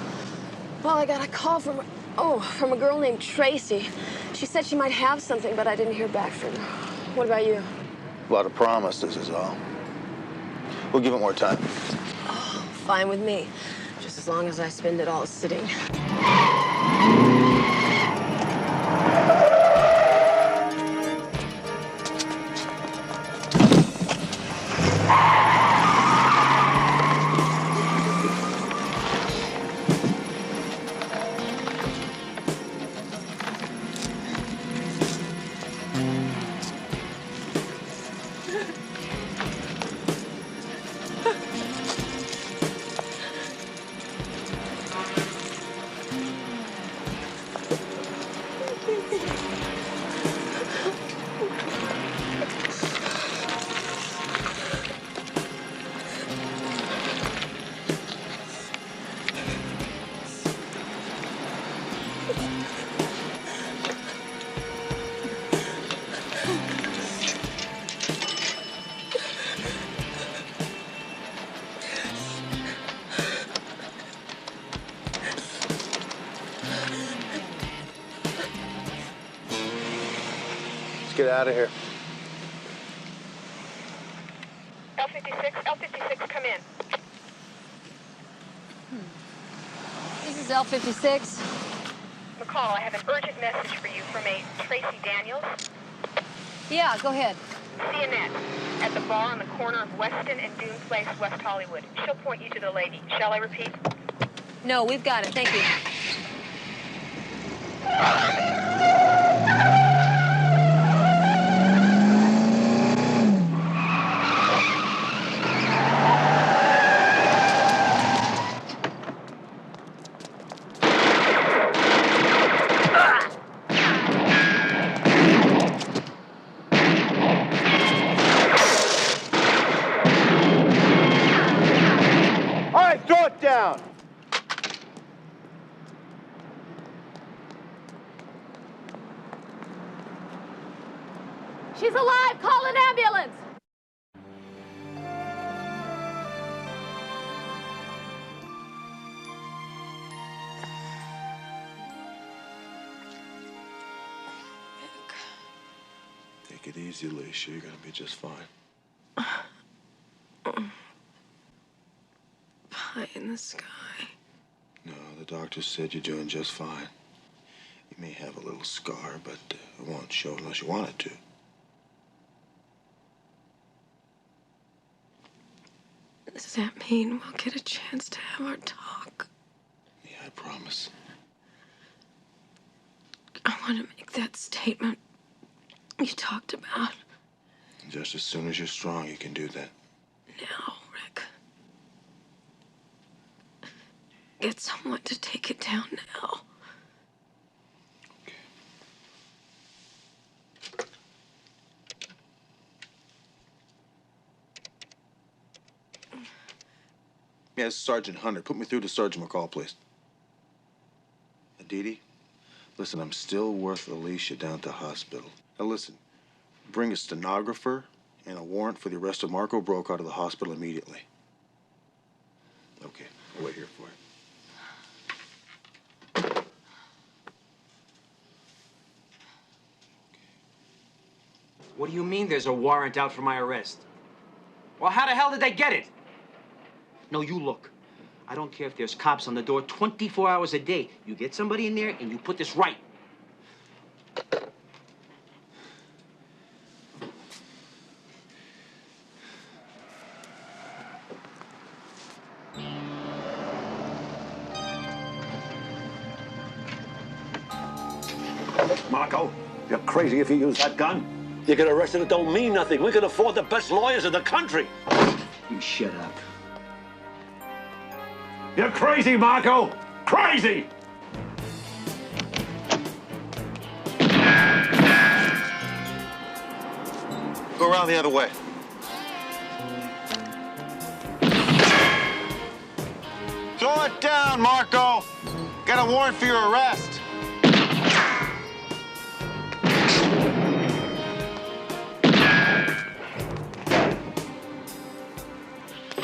Well, I got a call from a girl named Tracy. She said she might have something, but I didn't hear back from her. What about you? A lot of promises is all. We'll give it more time. Oh, fine with me. Just as long as I spend it all sitting. Let's get out of here. L56, come in. This is L56. McCall, I have an urgent message for you from a Tracy Daniels. Yeah, go ahead. See Annette at the bar on the corner of Weston and Dune Place, West Hollywood. She'll point you to the lady. Shall I repeat? No, we've got it. Thank you. All right, throw it down. She's alive! Call an ambulance! Take it easy, Alicia. You're gonna be just fine. Pie in the sky. No, the doctor said you're doing just fine. You may have a little scar, but it won't show unless you want it to. Does that mean we'll get a chance to have our talk? Yeah, I promise. I want to make that statement you talked about. Just as soon as you're strong, you can do that. Now, Rick. get someone to take it down now. Yeah, it's Sergeant Hunter. Put me through to Sergeant McCall, please. Aditi, listen, I'm still worth Alicia down at the hospital. Now listen, bring a stenographer and a warrant for the arrest of Marco Brokaw to the hospital immediately. Okay, I'll wait here for it. What do you mean there's a warrant out for my arrest? Well, how the hell did they get it? No, you look. I don't care if there's cops on the door 24 hours a day. You get somebody in there and you put this right. Marco, you're crazy if you use that gun. You get arrested, it don't mean nothing. We can afford the best lawyers in the country. You shut up. You're crazy, Marco! Crazy! Go around the other way. Throw it down, Marco! Got a warrant for your arrest.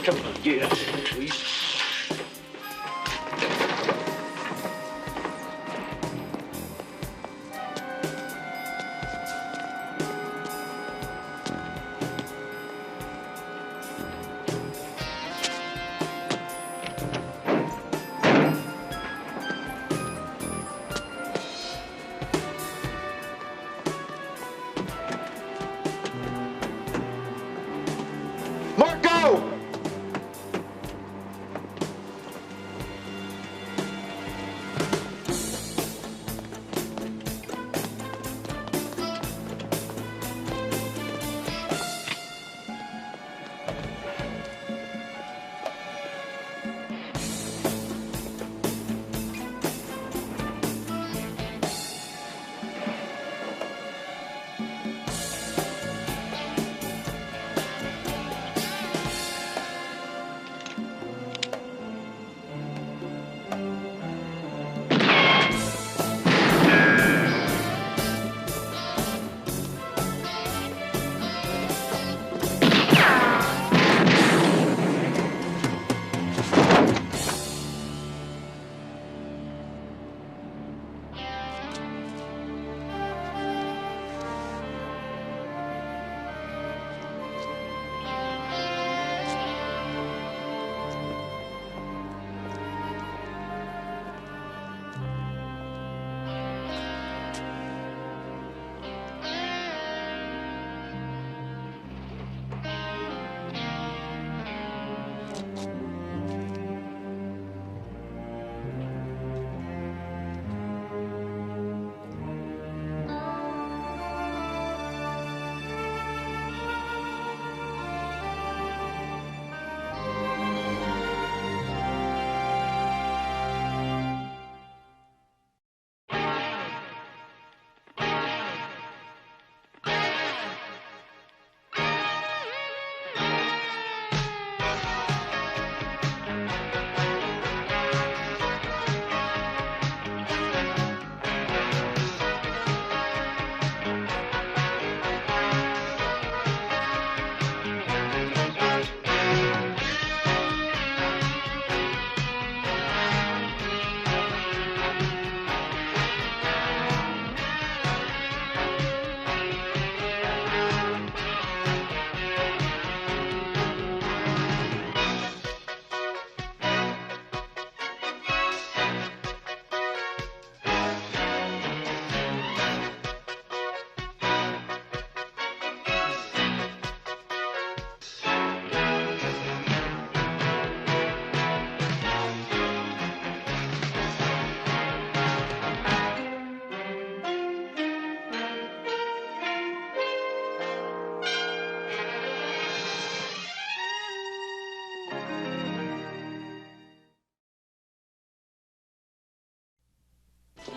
Come on, get out of here, please.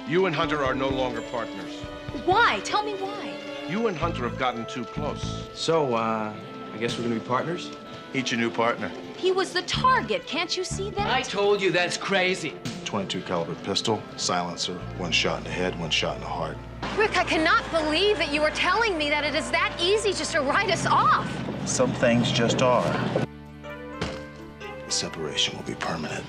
You and Hunter are no longer partners. Why? Tell me why. You and Hunter have gotten too close. So, I guess we're gonna be partners? Each your new partner. He was the target. Can't you see that? I told you that's crazy. .22 caliber pistol, silencer, 1 shot in the head, 1 shot in the heart. Rick, I cannot believe that you are telling me that it is that easy just to write us off. Some things just are. The separation will be permanent.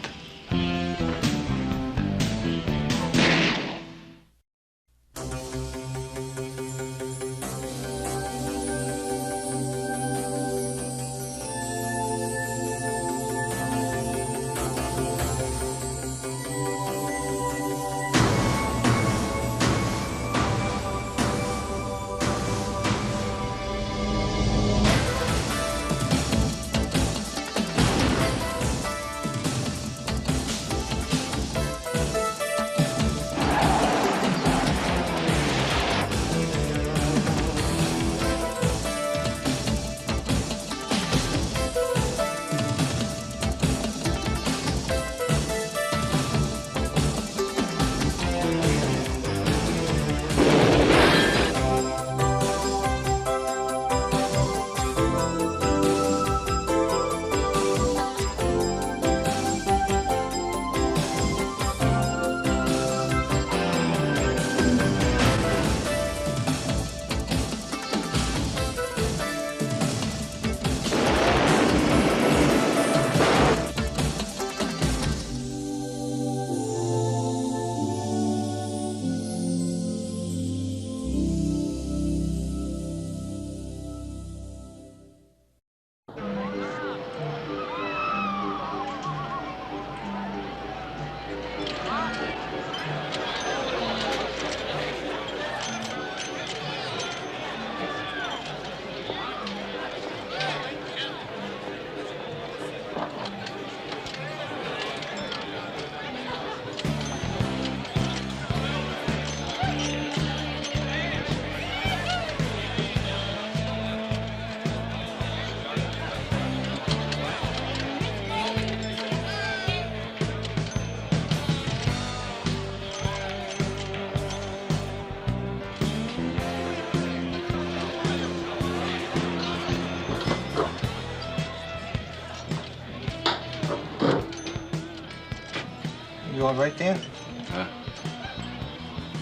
You all right, Dan?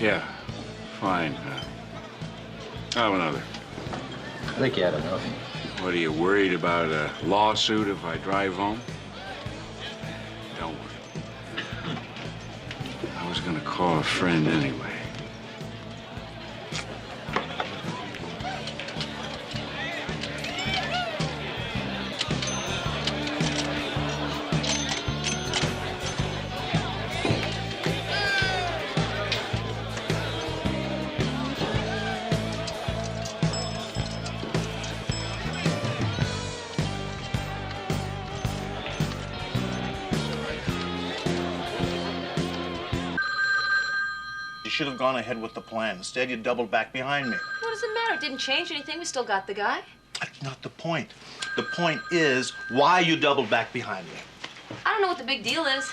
Yeah, fine. Have another. I think you had enough. What, are you worried about a lawsuit if I drive home? Don't worry. I was gonna call a friend anyway. You should have gone ahead with the plan. Instead, you doubled back behind me. What does it matter? It didn't change anything. We still got the guy. That's not the point. The point is why you doubled back behind me. I don't know what the big deal is.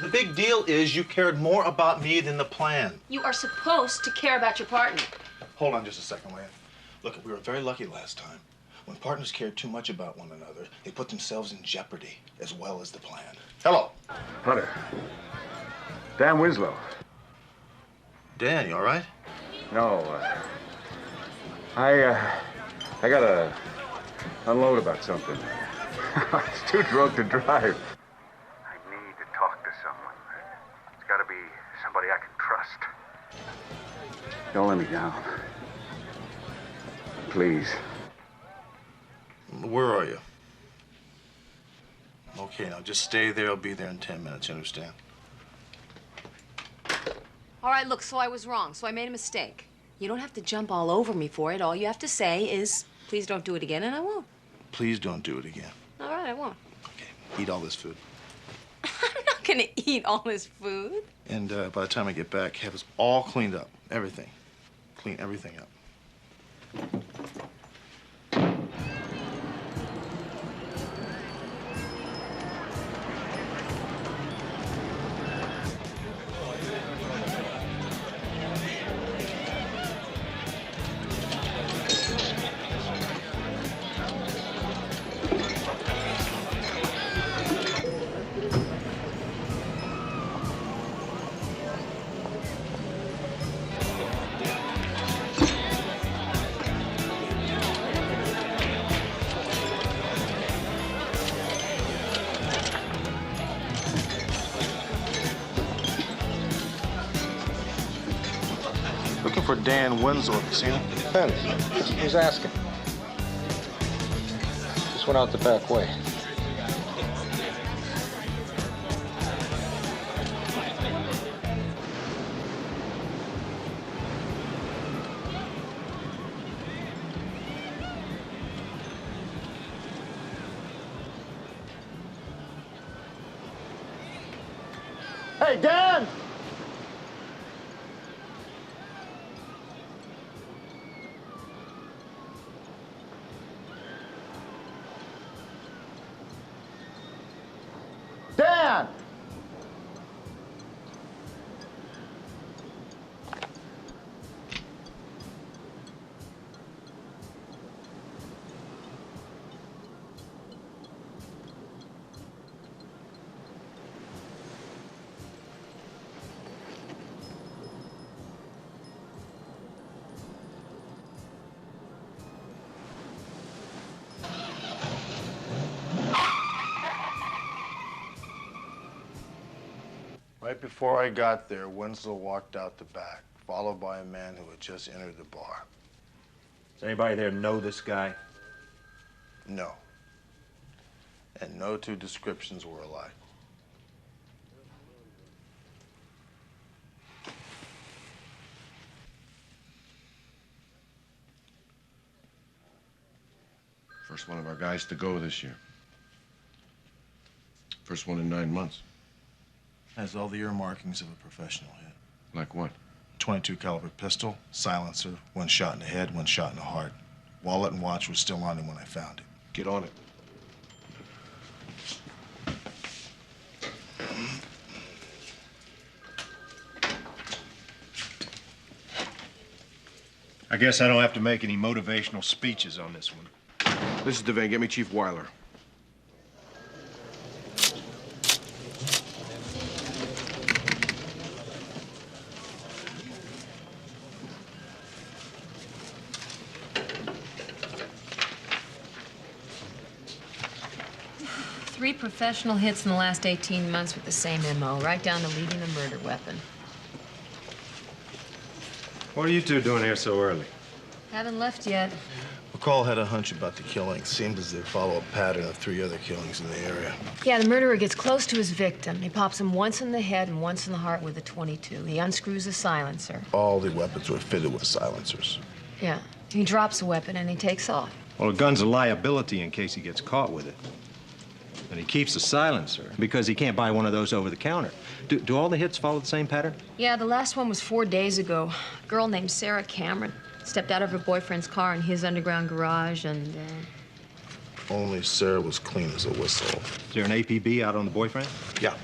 The big deal is you cared more about me than the plan. You are supposed to care about your partner. Hold on just a second, Leah. Look, we were very lucky last time. When partners cared too much about one another, they put themselves in jeopardy as well as the plan. Hello. Hunter. Dan Winslow. Dan, you all right? No, I gotta unload about something. I was too drunk to drive. I need to talk to someone. It's gotta be somebody I can trust. Don't let me down. Please. Where are you? Okay, now just stay there. I'll be there in 10 minutes, you understand? All right, look, so I was wrong. So I made a mistake. You don't have to jump all over me for it. All you have to say is, please don't do it again, and I won't. Please don't do it again. All right, I won't. Eat all this food. I'm not gonna eat all this food. And by the time I get back, have us all cleaned up. Everything. Clean everything up. for Dan Winslow. Have you seen him? Depends. Who's asking? Just went out the back way. Hey, Dan! Dan! Right before I got there, Winslow walked out the back, followed by a man who had just entered the bar. Does anybody there know this guy? No. And no two descriptions were alike. First one of our guys to go this year. First one in 9 months. Has all the earmarkings of a professional hit. Like what? .22 caliber pistol, silencer, 1 shot in the head, 1 shot in the heart. Wallet and watch was still on him when I found it. Get on it. I guess I don't have to make any motivational speeches on this one. This is Devane. Get me Chief Weiler. Three professional hits in the last 18 months with the same MO, right down to leaving a murder weapon. What are you two doing here so early? Haven't left yet. McCall had a hunch about the killing. Seemed as they follow a pattern of 3 other killings in the area. Yeah, the murderer gets close to his victim. He pops him once in the head and once in the heart with a .22. He unscrews a silencer. All the weapons were fitted with silencers. Yeah. He drops the weapon and he takes off. Well, a gun's a liability in case he gets caught with it. And he keeps a silencer because he can't buy one of those over the counter. Do all the hits follow the same pattern? Yeah, the last one was 4 days ago. A girl named Sarah Cameron stepped out of her boyfriend's car in his underground garage and, Only Sarah was clean as a whistle. Is there an APB out on the boyfriend? Yeah.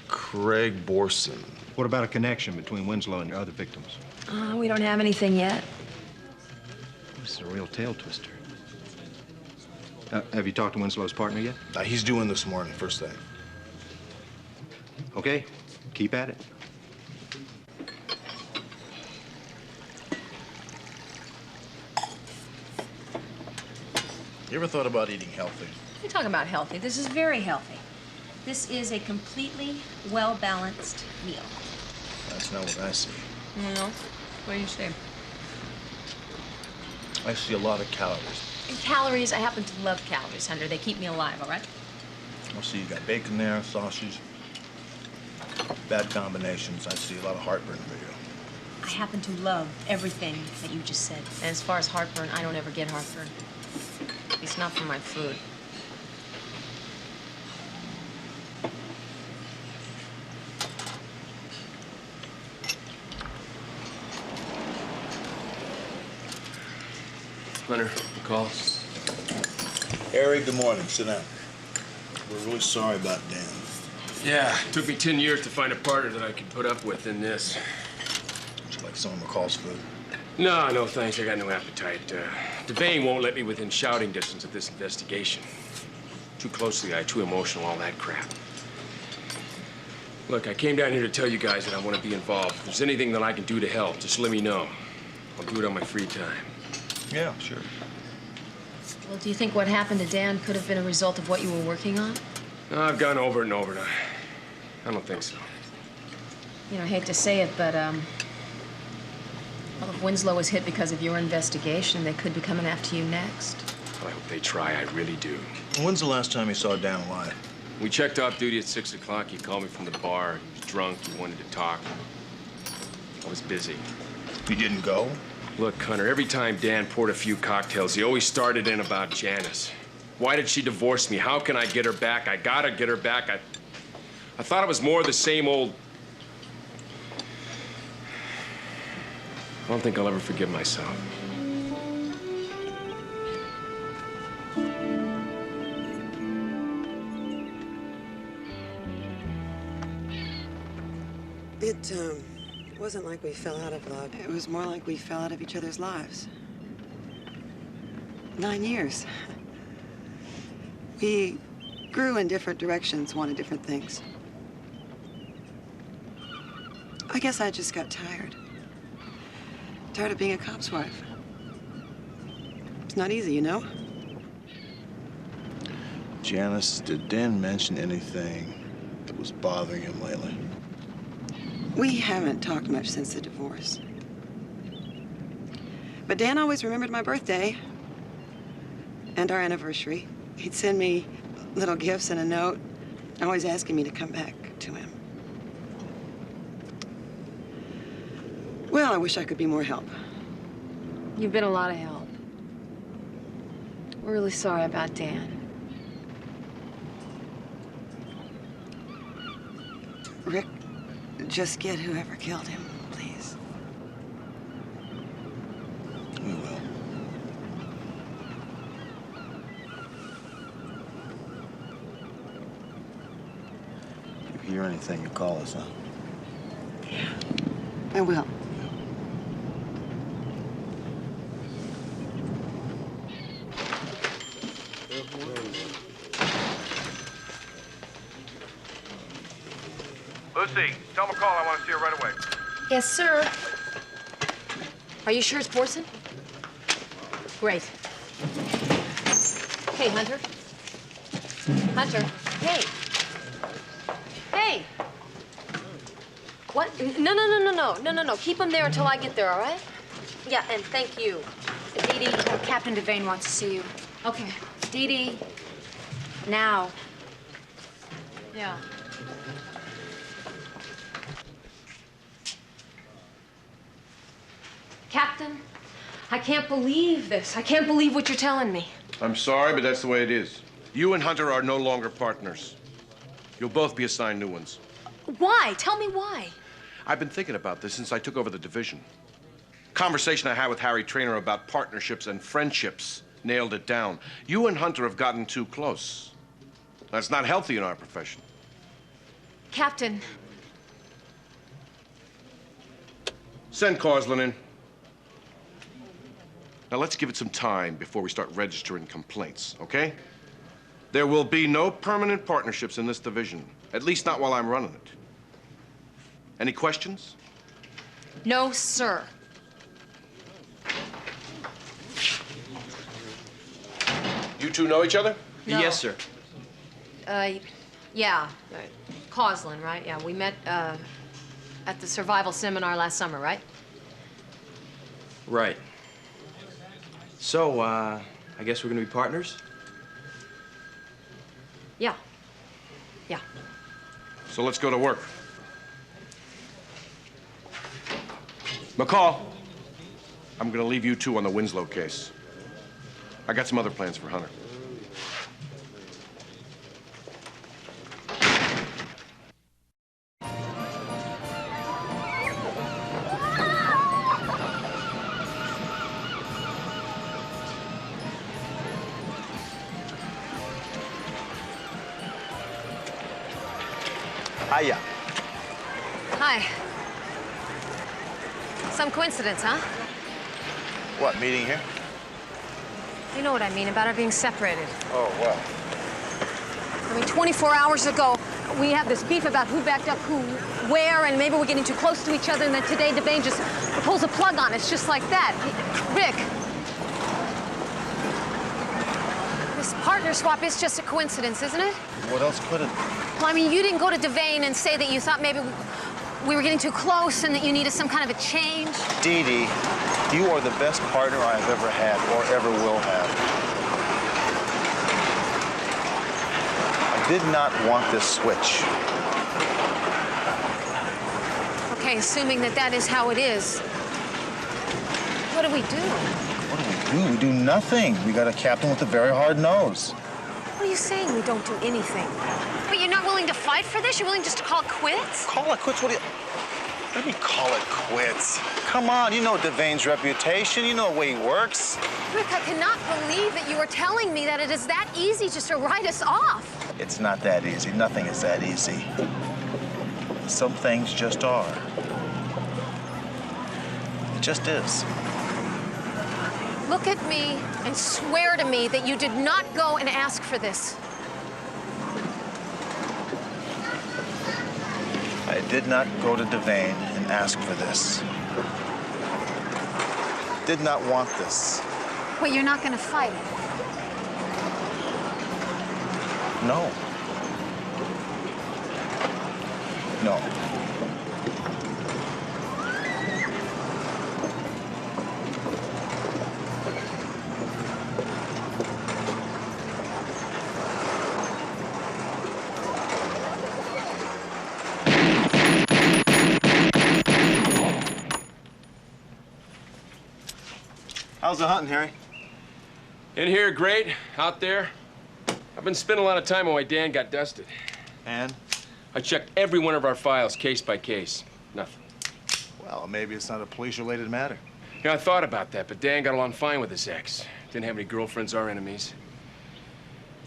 Craig Borson. What about a connection between Winslow and your other victims? we don't have anything yet. This is a real tail twister. Have you talked to Winslow's partner yet? He's due in this morning, first thing. Okay, keep at it. You ever thought about eating healthy? You're talking about healthy. This is very healthy. This is a completely well-balanced meal. That's not what I see. No? What do you say? I see a lot of calories. And calories, I happen to love calories, Hunter. They keep me alive, all right? I see you got bacon there, sausage. Bad combinations. I see a lot of heartburn for you. I happen to love everything that you just said. And as far as heartburn, I don't ever get heartburn. At least not from my food. Hunter, call. Harry, good morning. Sit down. We're really sorry about Dan. Yeah, it took me 10 years to find a partner that I could put up with in this. Would you like some of McCall's food? No, thanks. I got no appetite. Devane won't let me within shouting distance of this investigation. Too closely eyed, too emotional, all that crap. Look, I came down here to tell you guys that I want to be involved. If there's anything that I can do to help, just let me know. I'll do it on my free time. Yeah, sure. Well, do you think what happened to Dan could have been a result of what you were working on? No, I've gone over it and over it. I don't think so. You know, I hate to say it, but, Well, if Winslow was hit because of your investigation, they could be coming after you next. Well, I hope they try. I really do. When's the last time you saw Dan alive? We checked off duty at 6 o'clock. He called me from the bar. He was drunk. He wanted to talk. I was busy. You didn't go? Look, Hunter, every time Dan poured a few cocktails, he always started in about Janice. Why did she divorce me? How can I get her back? I gotta get her back. I thought it was more of the same old... I don't think I'll ever forgive myself. It wasn't like we fell out of love. It was more like we fell out of each other's lives. 9 years. We grew in different directions, wanted different things. I guess I just got tired. Tired of being a cop's wife. It's not easy, you know? Janice, did Dan mention anything that was bothering him lately? We haven't talked much since the divorce. But Dan always remembered my birthday and our anniversary. He'd send me little gifts and a note, always asking me to come back to him. Well, I wish I could be more help. You've been a lot of help. We're really sorry about Dan. Rick, just get whoever killed him, please. We will. If you hear anything, you call us, huh? I will. Lucy, tell McCall I want to see her right away. Yes, sir. Are you sure it's Borson? Great. Hey, Hunter. Hunter. Hey. Hey. What? No. Keep him there until I get there, all right? Yeah, and thank you. Dee Dee, Captain Devane wants to see you. okay. Dee Dee, now. Yeah. Captain, I can't believe this. I can't believe what you're telling me. I'm sorry, but that's the way it is. You and Hunter are no longer partners. You'll both be assigned new ones. Why? Tell me why. I've been thinking about this since I took over the division. Conversation I had with Harry Trainer about partnerships and friendships nailed it down. You and Hunter have gotten too close. That's not healthy in our profession. Captain. Send Carslin in. Now, let's give it some time before we start registering complaints, okay? There will be no permanent partnerships in this division, at least not while I'm running it. Any questions? No, sir. You two know each other? No. Yes, sir. Yeah. Carslin, right? Yeah, we met, at the survival seminar last summer, right? Right. So, I guess we're gonna be partners? Yeah. Yeah. So let's go to work. McCall, I'm gonna leave you two on the Winslow case. I got some other plans for Hunter. Hiya. Hi. Some coincidence, huh? What, meeting here? You know what I mean about our being separated. Oh, well. I mean, 24 hours ago, we had this beef about who backed up who, where, and maybe we're getting too close to each other, and then today Devane just pulls a plug on us just like that. Rick. This partner swap is just a coincidence, isn't it? What else could it? Well, I mean, you didn't go to Devane and say that you thought maybe we were getting too close and that you needed some kind of a change. Dee Dee, you are the best partner I have ever had or ever will have. I did not want this switch. Okay, assuming that that is how it is, what do we do? What do we do? We do nothing. We got a captain with a very hard nose. What are you saying we don't do anything? But you're not willing to fight for this? You're willing just to call it quits? Call it quits? What do you... Let me call it quits. Come on, you know Devane's reputation. You know the way he works. Rick, I cannot believe that you are telling me that it is that easy just to write us off. It's not that easy. Nothing is that easy. Some things just are. It just is. Look at me and swear to me that you did not go and ask for this. I did not go to Devane and ask for this. Did not want this. Well, you're not going to fight. No. No. How's the hunting, Harry? In here, great. Out there, I've been spending a lot of time on why Dan got dusted. And? I checked every one of our files, case by case. Nothing. Well, maybe it's not a police-related matter. Yeah, I thought about that, but Dan got along fine with his ex. Didn't have any girlfriends or enemies.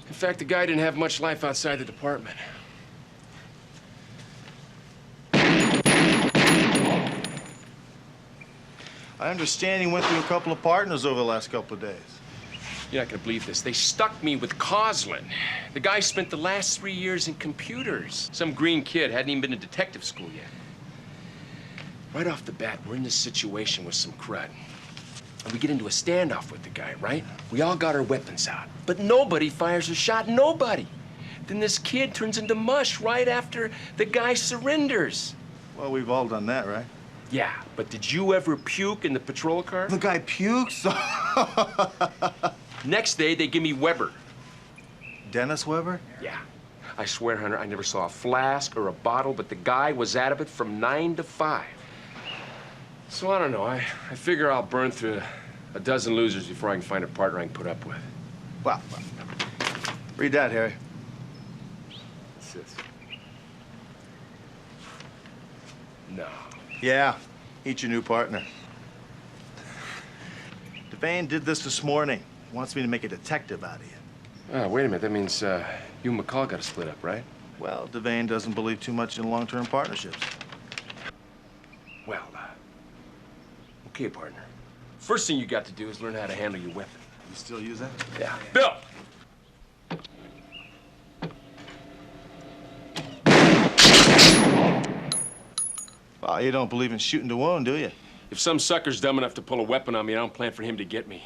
In fact, the guy didn't have much life outside the department. I understand he went through a couple of partners over the last couple of days. You're not gonna believe this. They stuck me with Coslin. The guy spent the last 3 years in computers. Some green kid, hadn't even been to detective school yet. Right off the bat, we're in this situation with some crud. And we get into a standoff with the guy, right? We all got our weapons out, but nobody fires a shot, nobody. Then this kid turns into mush right after the guy surrenders. Well, we've all done that, right? Yeah, but did you ever puke in the patrol car? The guy pukes? Next day, they give me Weber. Dennis Weber? Yeah. I swear, Hunter, I never saw a flask or a bottle, but the guy was out of it from 9 to 5. So I don't know. I figure I'll burn through a dozen losers before I can find a partner I can put up with. Well, read that, Harry. What's this? No. Yeah, eat your new partner. Devane did this morning. Wants me to make a detective out of you. Oh, wait a minute. That means you and McCall got to split up, right? Well, Devane doesn't believe too much in long-term partnerships. Well, okay, partner. First thing you got to do is learn how to handle your weapon. You still use that? Yeah. Bill! Well, you don't believe in shooting to wound, do you? If some sucker's dumb enough to pull a weapon on me, I don't plan for him to get me.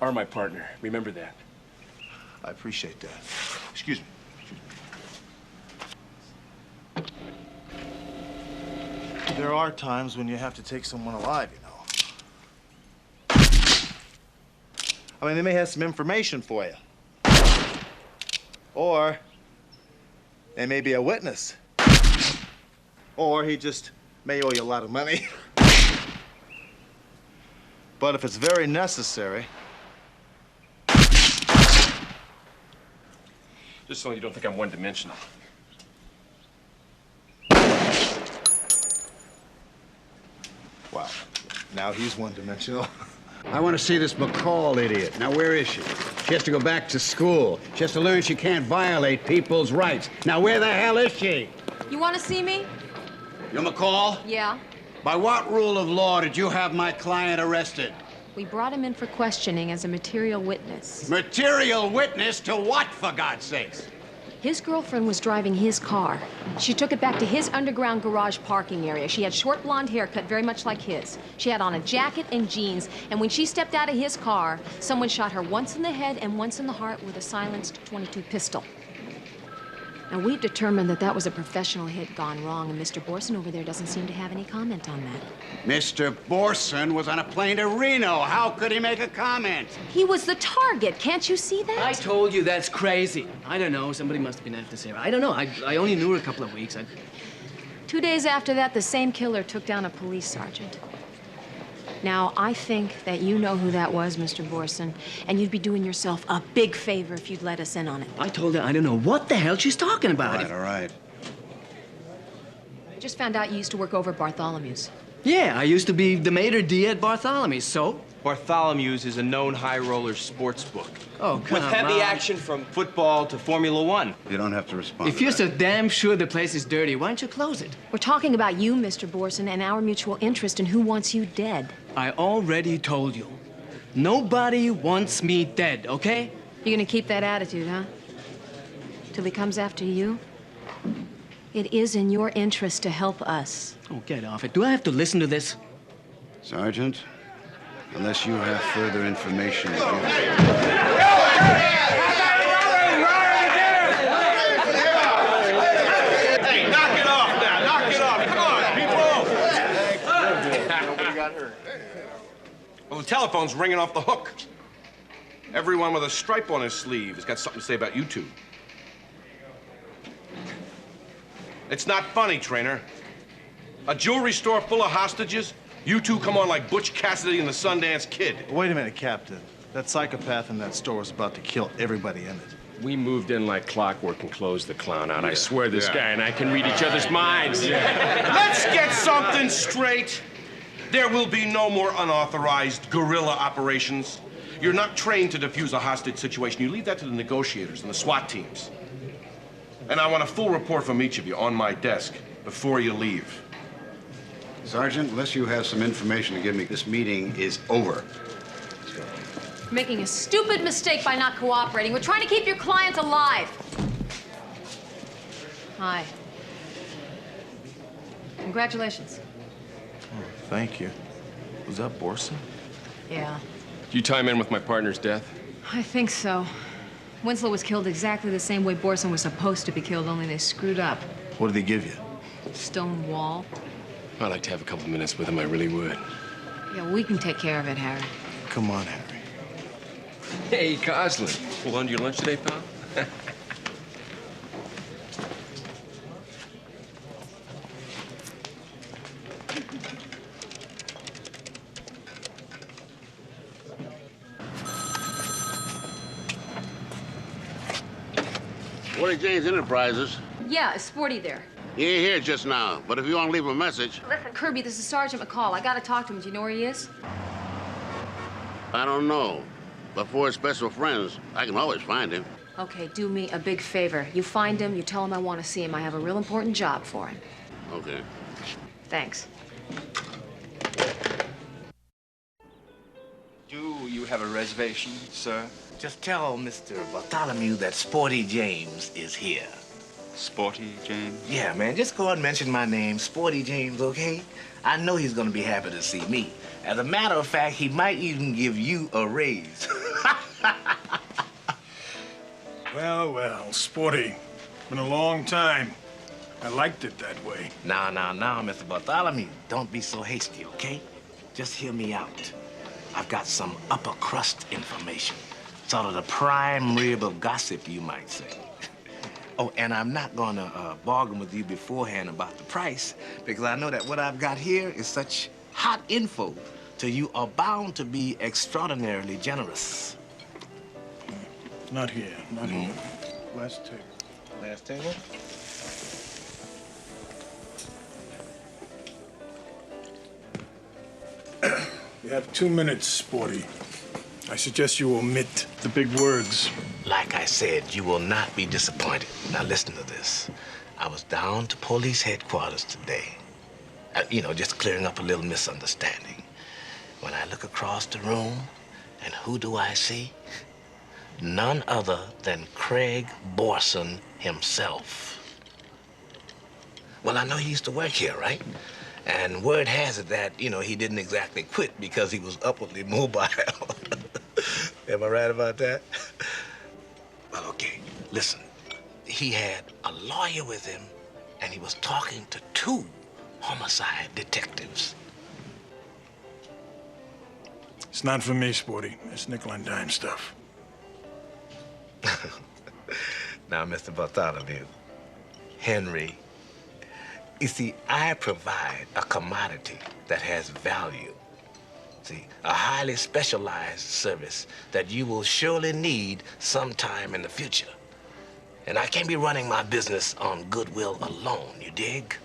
Or my partner. Remember that. I appreciate that. Excuse me. There are times when you have to take someone alive, you know. I mean, they may have some information for you. Or they may be a witness. Or he just may owe you a lot of money. But if it's very necessary... Just so you don't think I'm one-dimensional. Wow. Now he's one-dimensional. I want to see this McCall idiot. Now, where is she? She has to go back to school. She has to learn she can't violate people's rights. Now, where the hell is she? You want to see me? You're McCall? Yeah. By what rule of law did you have my client arrested? We brought him in for questioning as a material witness. Material witness to what, for God's sakes? His girlfriend was driving his car. She took it back to his underground garage parking area. She had short blonde hair cut very much like his. She had on a jacket and jeans, and when she stepped out of his car, someone shot her once in the head and once in the heart with a silenced .22 pistol. Now, we've determined that that was a professional hit gone wrong, and Mr. Borson over there doesn't seem to have any comment on that. Mr. Borson was on a plane to Reno. How could he make a comment? He was the target. Can't you see that? I told you that's crazy. I don't know. Somebody must have been after Sarah. I don't know. I only knew her a couple of weeks. 2 days after that, the same killer took down a police sergeant. Now, I think that you know who that was, Mr. Borson, and you'd be doing yourself a big favor if you'd let us in on it. I told her I don't know what the hell she's talking about. All right. Just found out you used to work over at Bartholomew's. Yeah, I used to be the maitre d' at Bartholomew's, so? Bartholomew's is a known high roller sports book. Oh, come With heavy on. action from football to Formula One. You don't have to respond. If you're so damn sure the place is dirty, why don't you close it? We're talking about you, Mr. Borson, and our mutual interest in who wants you dead. I already told you. Nobody wants me dead, okay? You're gonna keep that attitude, huh? Till he comes after you? It is in your interest to help us. Oh, get off it. Do I have to listen to this? Sergeant, unless you have further information to give. Hey, knock it off now. Knock it off. Come on, people. Nobody got hurt. Well, the telephone's ringing off the hook. Everyone with a stripe on his sleeve has got something to say about you two. It's not funny, Trainer. A jewelry store full of hostages? You two come on like Butch Cassidy and the Sundance Kid. Wait a minute, Captain. That psychopath in that store was about to kill everybody in it. We moved in like clockwork and closed the clown out. I swear this guy and I can read each other's minds. Let's get something straight. There will be no more unauthorized guerrilla operations. You're not trained to defuse a hostage situation. You leave that to the negotiators and the SWAT teams. And I want a full report from each of you on my desk before you leave. Sergeant, unless you have some information to give me, this meeting is over. You're making a stupid mistake by not cooperating. We're trying to keep your client alive. Hi. Congratulations. Thank you. Was that Borson? Yeah, Did you time in with my partner's death? I think so. Winslow was killed exactly the same way Borson was supposed to be killed, only they screwed up. What did he give you? Stone wall. I'd like to have a couple minutes with him, I really would. Yeah, we can take care of it, Harry. Come on, Harry. Hey, Coslin. Hold on to your lunch today, pal? Woody James Enterprises. Yeah, is Sporty there? He ain't here just now, but if you want to leave a message. Listen, Kirby, this is Sergeant McCall. I gotta talk to him. Do you know where he is? I don't know. But for his special friends, I can always find him. Okay, do me a big favor. You find him, you tell him I want to see him. I have a real important job for him. Okay. Thanks. Do you have a reservation, sir? Just tell Mr. Bartholomew that Sporty James is here. Sporty James? Yeah, man, just go ahead and mention my name, Sporty James, okay? I know he's gonna be happy to see me. As a matter of fact, he might even give you a raise. Well, Sporty. Been a long time. I liked it that way. Now, Mr. Bartholomew, don't be so hasty, okay? Just hear me out. I've got some upper crust information. Sort of the prime rib of gossip, you might say. Oh, and I'm not gonna bargain with you beforehand about the price, because I know that what I've got here is such hot info, so you are bound to be extraordinarily generous. Not here, not here. Last table. Last table? You have 2 minutes, Sporty. I suggest you omit the big words. Like I said, you will not be disappointed. Now listen to this. I was down to police headquarters today. Just clearing up a little misunderstanding. When I look across the room, and who do I see? None other than Craig Borson himself. Well, I know he used to work here, right? And word has it that, he didn't exactly quit because he was upwardly mobile. Am I right about that? Well, okay, listen. He had a lawyer with him, and he was talking to 2 homicide detectives. It's not for me, Sporty. It's nickel and dime stuff. Now, Mr. Bartholomew, Henry, you see, I provide a commodity that has value. See, a highly specialized service that you will surely need sometime in the future. And I can't be running my business on goodwill alone, you dig?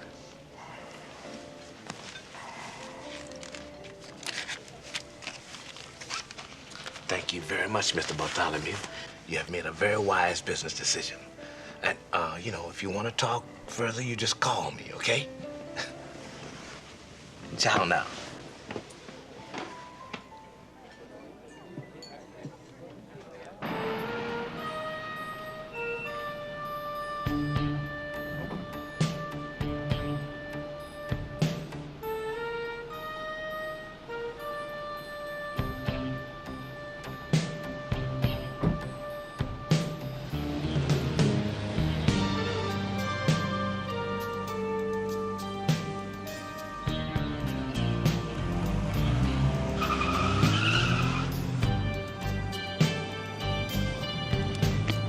Thank you very much, Mr. Bartholomew. You have made a very wise business decision. And, you know, if you want to talk further, you just call me, okay? Ciao now.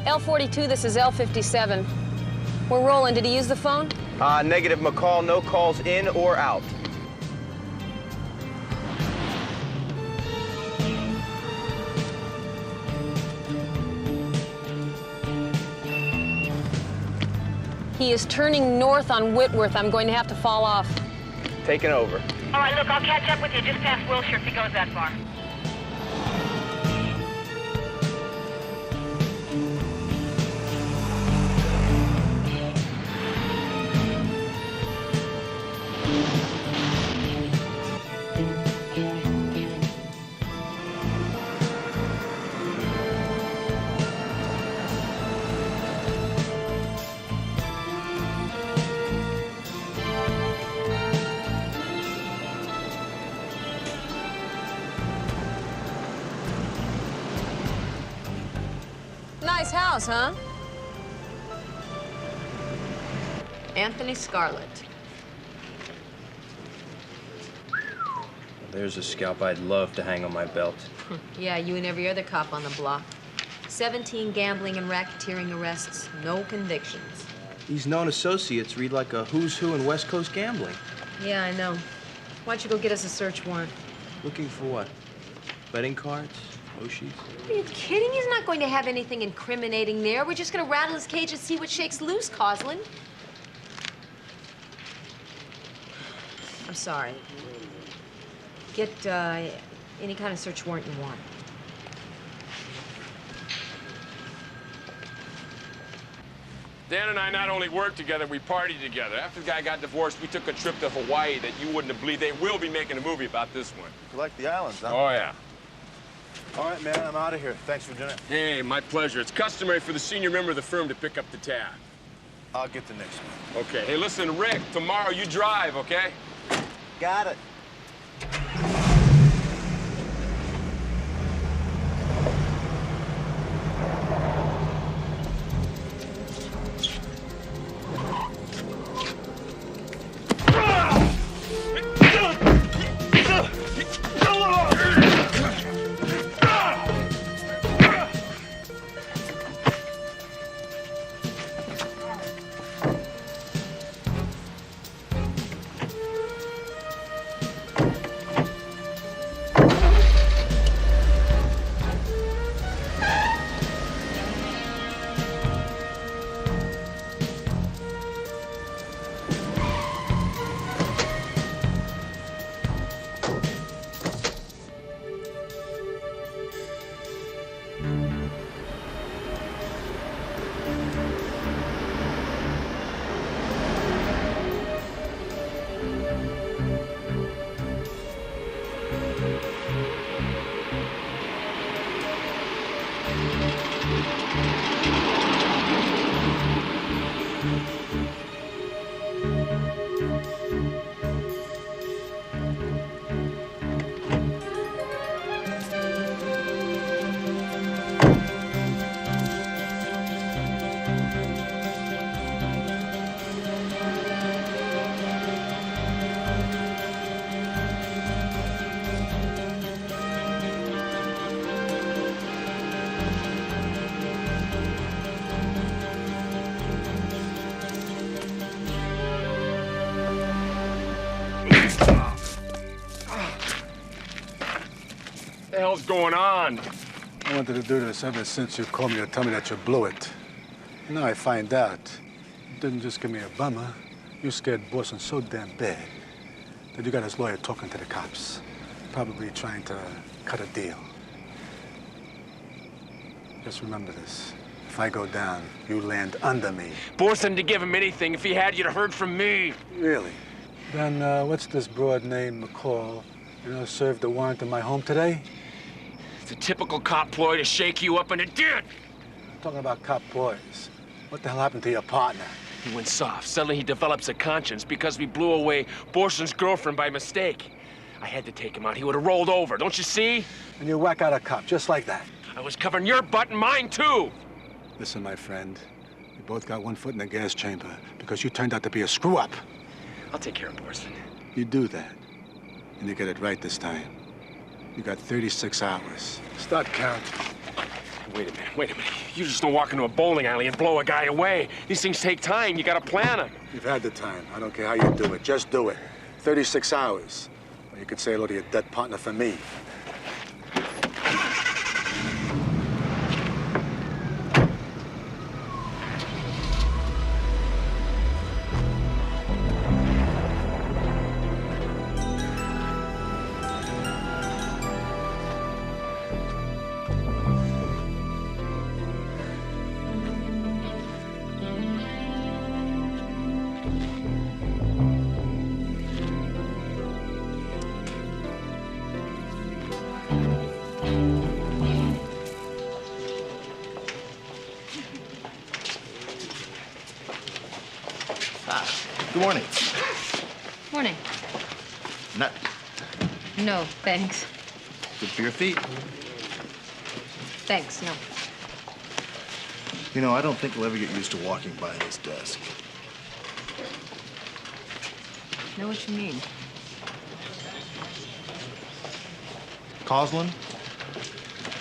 L42, this is L57. We're rolling. Did he use the phone? Negative, McCall. No calls in or out. He is turning north on Whitworth. I'm going to have to fall off. Taking over. All right, look, I'll catch up with you just past Wilshire if he goes that far. Nice house, huh? Anthony Scarlett. There's a scalp I'd love to hang on my belt. Yeah, you and every other cop on the block. 17 gambling and racketeering arrests, no convictions. These known associates read like a who's who in West Coast gambling. Yeah, I know. Why don't you go get us a search warrant? Looking for what? Betting cards? Oshis? Are you kidding? He's not going to have anything incriminating there. We're just going to rattle his cage and see what shakes loose, Coslin. I'm sorry. Get any kind of search warrant you want. Dan and I not only worked together, we partied together. After the guy got divorced, we took a trip to Hawaii that you wouldn't have believed. They will be making a movie about this one. You like the islands, huh? Oh, yeah. All right, man, I'm out of here. Thanks for dinner. Hey, my pleasure. It's customary for the senior member of the firm to pick up the tab. I'll get the next one. Okay. Hey, listen, Rick, tomorrow you drive, okay? Got it. The hell's going on? I wanted to do this ever since you called me to tell me that you blew it. And now I find out. You didn't just give me a bummer. You scared Borson so damn bad that you got his lawyer talking to the cops. Probably trying to cut a deal. Just remember this. If I go down, you land under me. Borson to give him anything. If he had, you'd have heard from me. Really? Then what's this broad named McCall? You know, served a warrant in my home today? It's a typical cop ploy to shake you up, and it did. Talking about cop boys. What the hell happened to your partner? He went soft. Suddenly he develops a conscience because we blew away Borson's girlfriend by mistake. I had to take him out. He would have rolled over. Don't you see? And you whack out a cop just like that. I was covering your butt and mine, too. Listen, my friend. We both got one foot in the gas chamber because you turned out to be a screw-up. I'll take care of Borson. You do that, and you get it right this time. You got 36 hours. Start counting. Wait a minute. You just don't walk into a bowling alley and blow a guy away. These things take time. You gotta plan it. You've had the time. I don't care how you do it. Just do it. 36 hours. Or you could say hello to your dead partner for me. Good morning. Morning. Nut. No, thanks. Good for your feet. Thanks, no. You know, I don't think we'll ever get used to walking by this desk. Know what you mean? Coslin,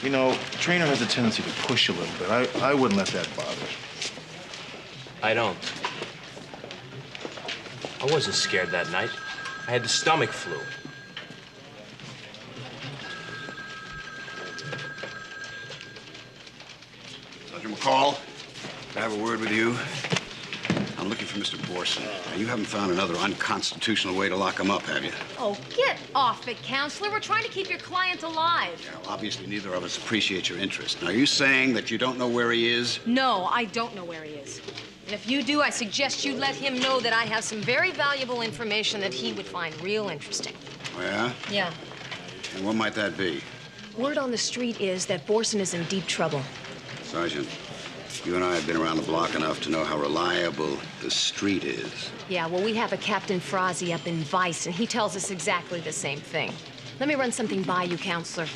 you know, Trainer has a tendency to push a little bit. I wouldn't let that bother. I don't. I wasn't scared that night. I had the stomach flu. Sergeant McCall, I have a word with you. I'm looking for Mr. Borson. Now, you haven't found another unconstitutional way to lock him up, have you? Oh, get off it, counselor. We're trying to keep your client alive. Yeah, well, obviously, neither of us appreciate your interest. Now, are you saying that you don't know where he is? No, I don't know where he is. And if you do, I suggest you let him know that I have some very valuable information that he would find real interesting. Oh, yeah? Yeah. And what might that be? Word on the street is that Borson is in deep trouble. Sergeant, you and I have been around the block enough to know how reliable the street is. Yeah, well, we have a Captain Frazzi up in Vice, and he tells us exactly the same thing. Let me run something by you, counselor.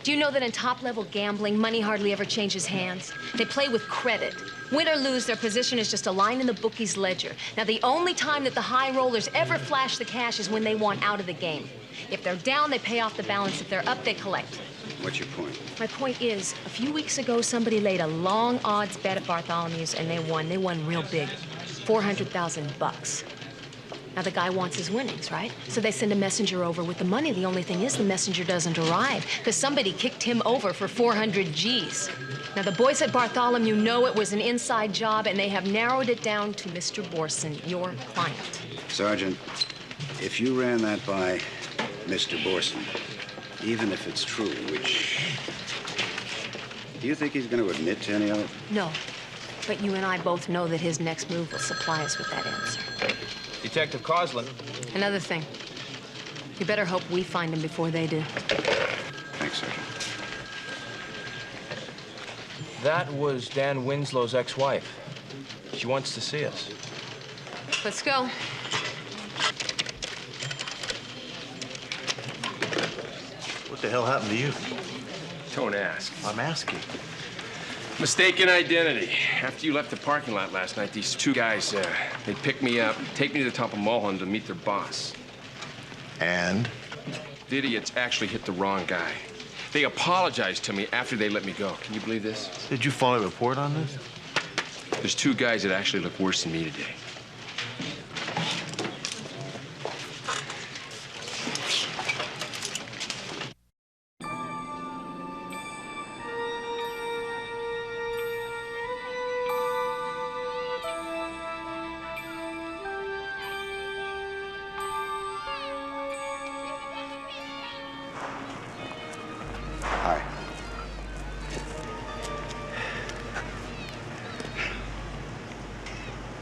Do you know that in top-level gambling, money hardly ever changes hands? They play with credit. Win or lose, their position is just a line in the bookie's ledger. Now, the only time that the high rollers ever flash the cash is when they want out of the game. If they're down, they pay off the balance. If they're up, they collect. What's your point? My point is, a few weeks ago, somebody laid a long odds bet at Bartholomew's, and they won. They won real big, $400,000. Now, the guy wants his winnings, right? So they send a messenger over with the money. The only thing is the messenger doesn't arrive because somebody kicked him over for 400 G's. Now, the boys at Bartholomew know it was an inside job, and they have narrowed it down to Mr. Borson, your client. Sergeant, if you ran that by Mr. Borson, even if it's true, which... Do you think he's going to admit to any of it? No. But you and I both know that his next move will supply us with that answer. Detective Coslin. Another thing. You better hope we find him before they do. Thanks, Sergeant. That was Dan Winslow's ex-wife. She wants to see us. Let's go. What the hell happened to you? Don't ask. I'm asking. Mistaken identity. After you left the parking lot last night, these two guys, they picked me up, take me to the top of Mulholland to meet their boss. And? The idiots actually hit the wrong guy. They apologized to me after they let me go. Can you believe this? Did you file a report on this? There's two guys that actually look worse than me today.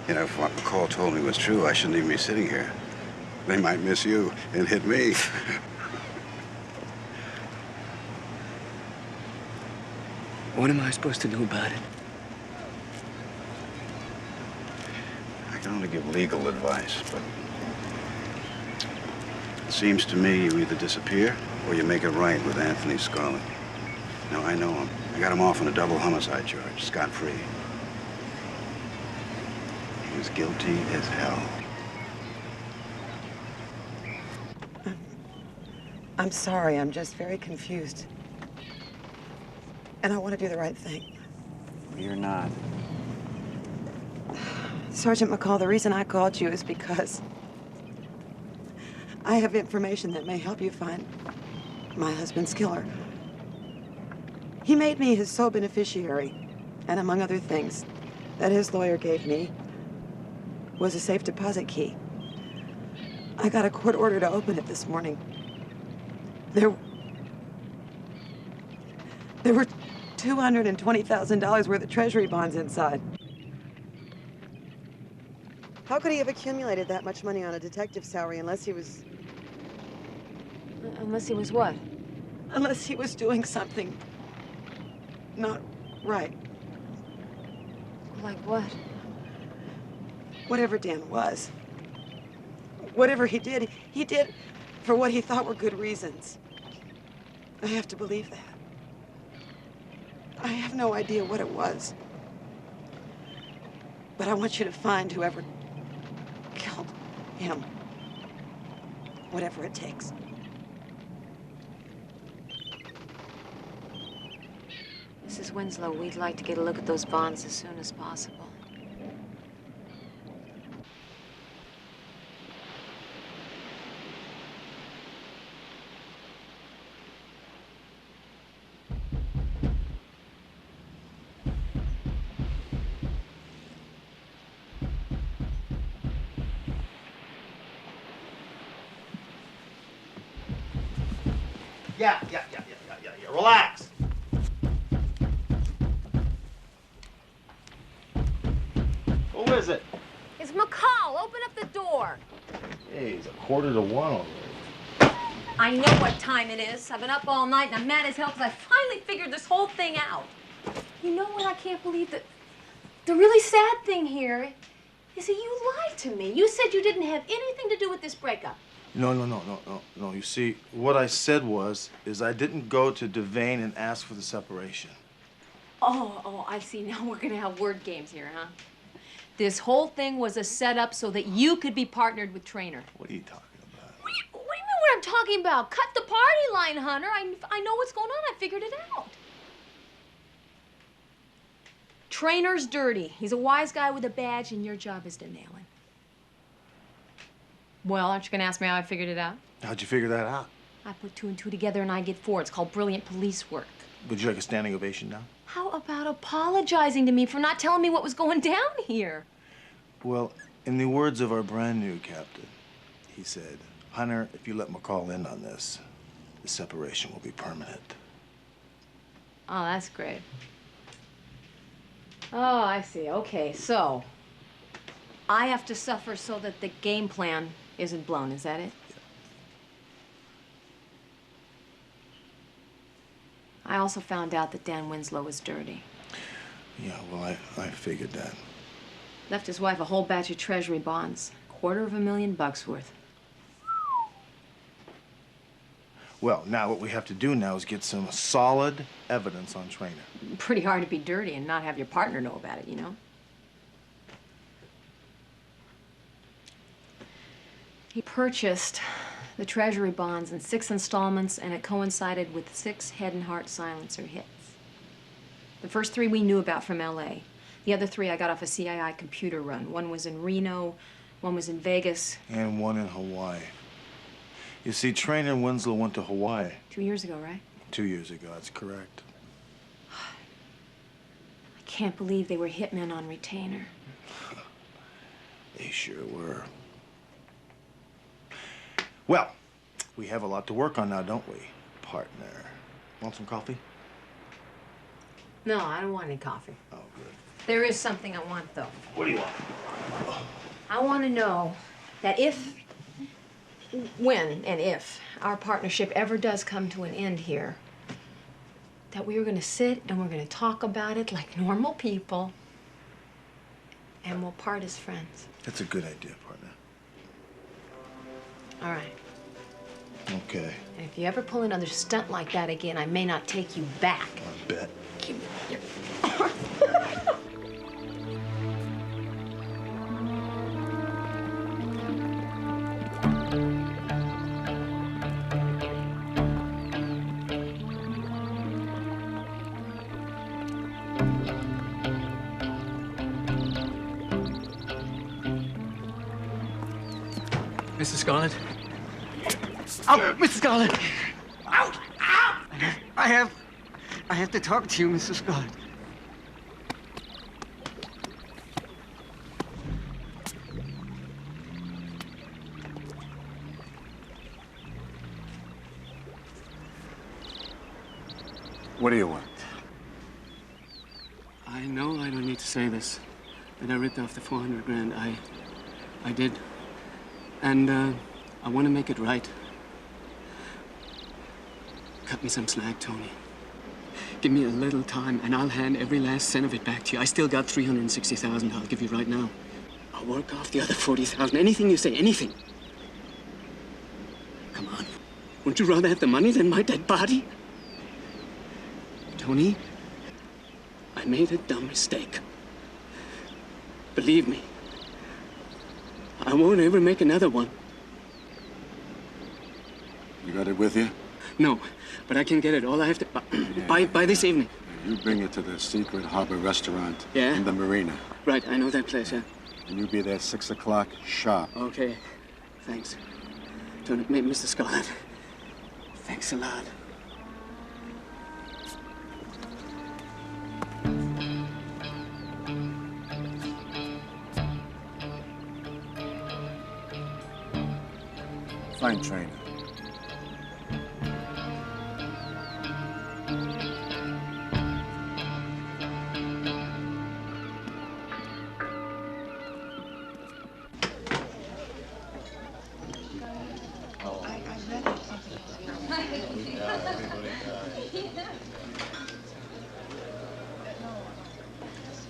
You know, if what McCall told me was true, I shouldn't even be sitting here. They might miss you and hit me. What am I supposed to do about it? I can only give legal advice, but it seems to me you either disappear or you make it right with Anthony Scarlett. Now, I know him. I got him off on a double homicide charge, scot-free. He was guilty as hell. I'm sorry. I'm just very confused. And I want to do the right thing. You're not. Sergeant McCall, the reason I called you is because I have information that may help you find my husband's killer. He made me his sole beneficiary, and among other things that his lawyer gave me was a safe deposit key. I got a court order to open it this morning. There were $220,000 worth of treasury bonds inside. How could he have accumulated that much money on a detective's salary unless he was... Unless he was what? Unless he was doing something not right. Like what? Whatever Dan was. Whatever he did for what he thought were good reasons. I have to believe that. I have no idea what it was. But I want you to find whoever killed him. Whatever it takes. Mrs. Winslow, we'd like to get a look at those bonds as soon as possible. Yeah. Relax. Who is it? It's McCall. Open up the door. Hey, it's 1:45 already. I know what time it is. I've been up all night and I'm mad as hell because I finally figured this whole thing out. You know what? I can't believe that. The really sad thing here is that you lied to me. You said you didn't have anything to do with this breakup. No. You see, what I said is I didn't go to Devane and ask for the separation. Oh, I see. Now we're gonna have word games here, huh? This whole thing was a setup so that you could be partnered with Traynor. What are you talking about? What do you mean what I'm talking about? Cut the party line, Hunter. I know what's going on. I figured it out. Traynor's dirty. He's a wise guy with a badge, and your job is to nail him. Well, aren't you going to ask me how I figured it out? How'd you figure that out? I put 2 and 2 together and I get 4. It's called brilliant police work. Would you like a standing ovation now? How about apologizing to me for not telling me what was going down here? Well, in the words of our brand new captain, he said, Hunter, if you let McCall in on this, the separation will be permanent. Oh, that's great. Oh, I see. Okay, so I have to suffer so that the game plan isn't blown. Is that it? I also found out that Dan Winslow was dirty. Yeah, well, I figured that. Left his wife a whole batch of treasury bonds. $250,000 worth. Well, now what we have to do now is get some solid evidence on Traynor. Pretty hard to be dirty and not have your partner know about it, you know? He purchased the treasury bonds in 6 installments, and it coincided with 6 Head and Heart silencer hits. The first 3 we knew about from L.A. The other 3 I got off a CII computer run. One was in Reno, one was in Vegas. And one in Hawaii. You see, Traynor and Winslow went to Hawaii. 2 years ago, right? 2 years ago, that's correct. I can't believe they were hitmen on retainer. They sure were. Well, we have a lot to work on now, don't we, partner? Want some coffee? No, I don't want any coffee. Oh, good. There is something I want, though. What do you want? I want to know that when and if our partnership ever does come to an end here, that we are going to sit and we're going to talk about it like normal people, and we'll part as friends. That's a good idea, partner. All right. Okay. And if you ever pull another stunt like that again, I may not take you back. I bet. Give me your... Mrs. Scarlett? Oh, Mrs. Scarlett! Out! Out! I have to talk to you, Mrs. Scarlett. What do you want? I know I don't need to say this, but I ripped off the 400 grand. I did. And I want to make it right. Cut me some slack, Tony. Give me a little time, and I'll hand every last cent of it back to you. I still got $360,000 I'll give you right now. I'll work off the other 40,000. Anything you say, anything. Come on. Wouldn't you rather have the money than my dead body? Tony, I made a dumb mistake. Believe me. I won't ever make another one. You got it with you? No, but I can get it. All I have to... By this evening. You bring it to the Secret Harbor restaurant Yeah? in the marina. Right, I know that place, yeah. And you be there 6 o'clock sharp. Okay, thanks. Tony, Mr. Scarlett, thanks a lot. Fine trainer.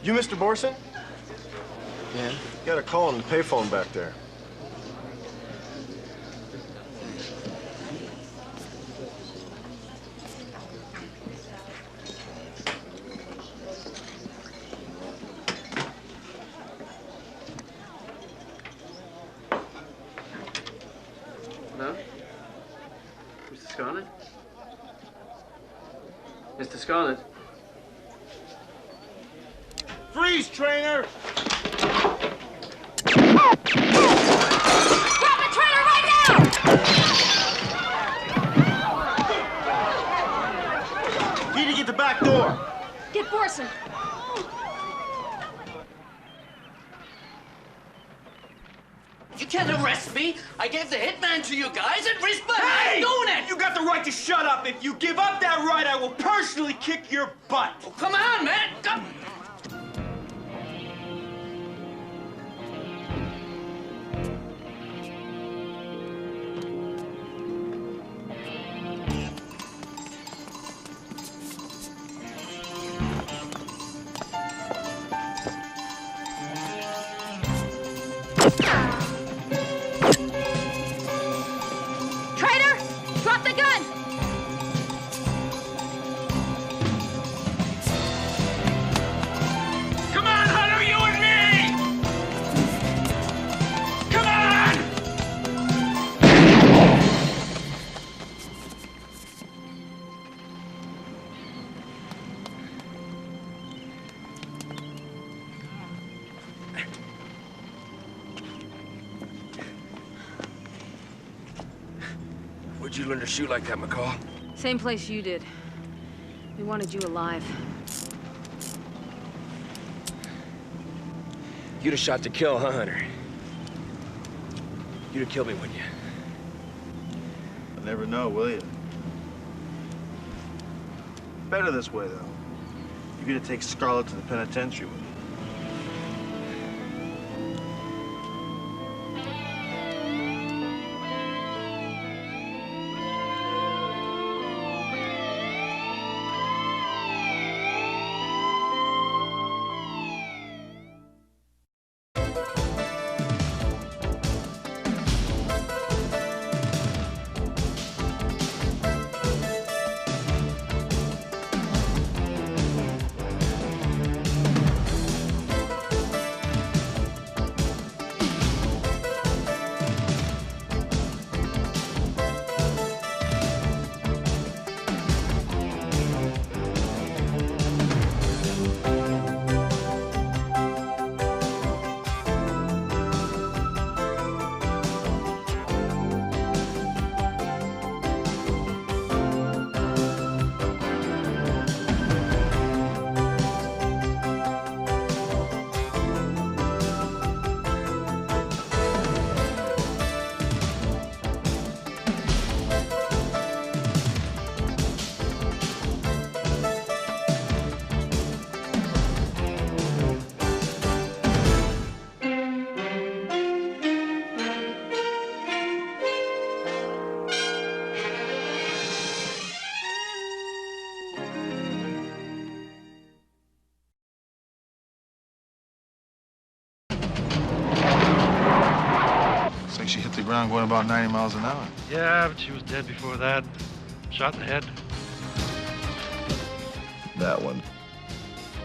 You Mr. Borson? Yeah? You got a call on the payphone back there. Hello? Mr. Scarlett? Mr. Scarlett? Freeze, trainer! Grab the trailer right now! Need to get the back door. Get Borson. You can't arrest me. I gave the hitman to you guys and risked my Hey! life doing it. You got the right to shut up. If you give up that right, I will personally kick your butt. Oh, come on, man. Come. Traitor, drop the gun! Come on, Hunter, you and me! Come on! Where'd you learn to shoot like that, McCall? Same place you did. We wanted you alive. You'd have shot to kill, huh, Hunter? You'd have killed me, wouldn't you? You'll never know, will you? Better this way, though. You're gonna take Scarlett to the penitentiary with you. ground going about 90 miles an hour. Yeah, but she was dead before that. Shot in the head. That one.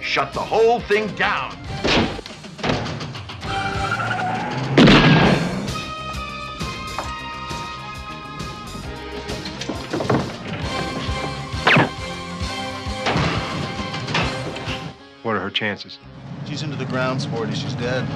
Shut the whole thing down. What are her chances? She's into the ground, Sporty. She's dead.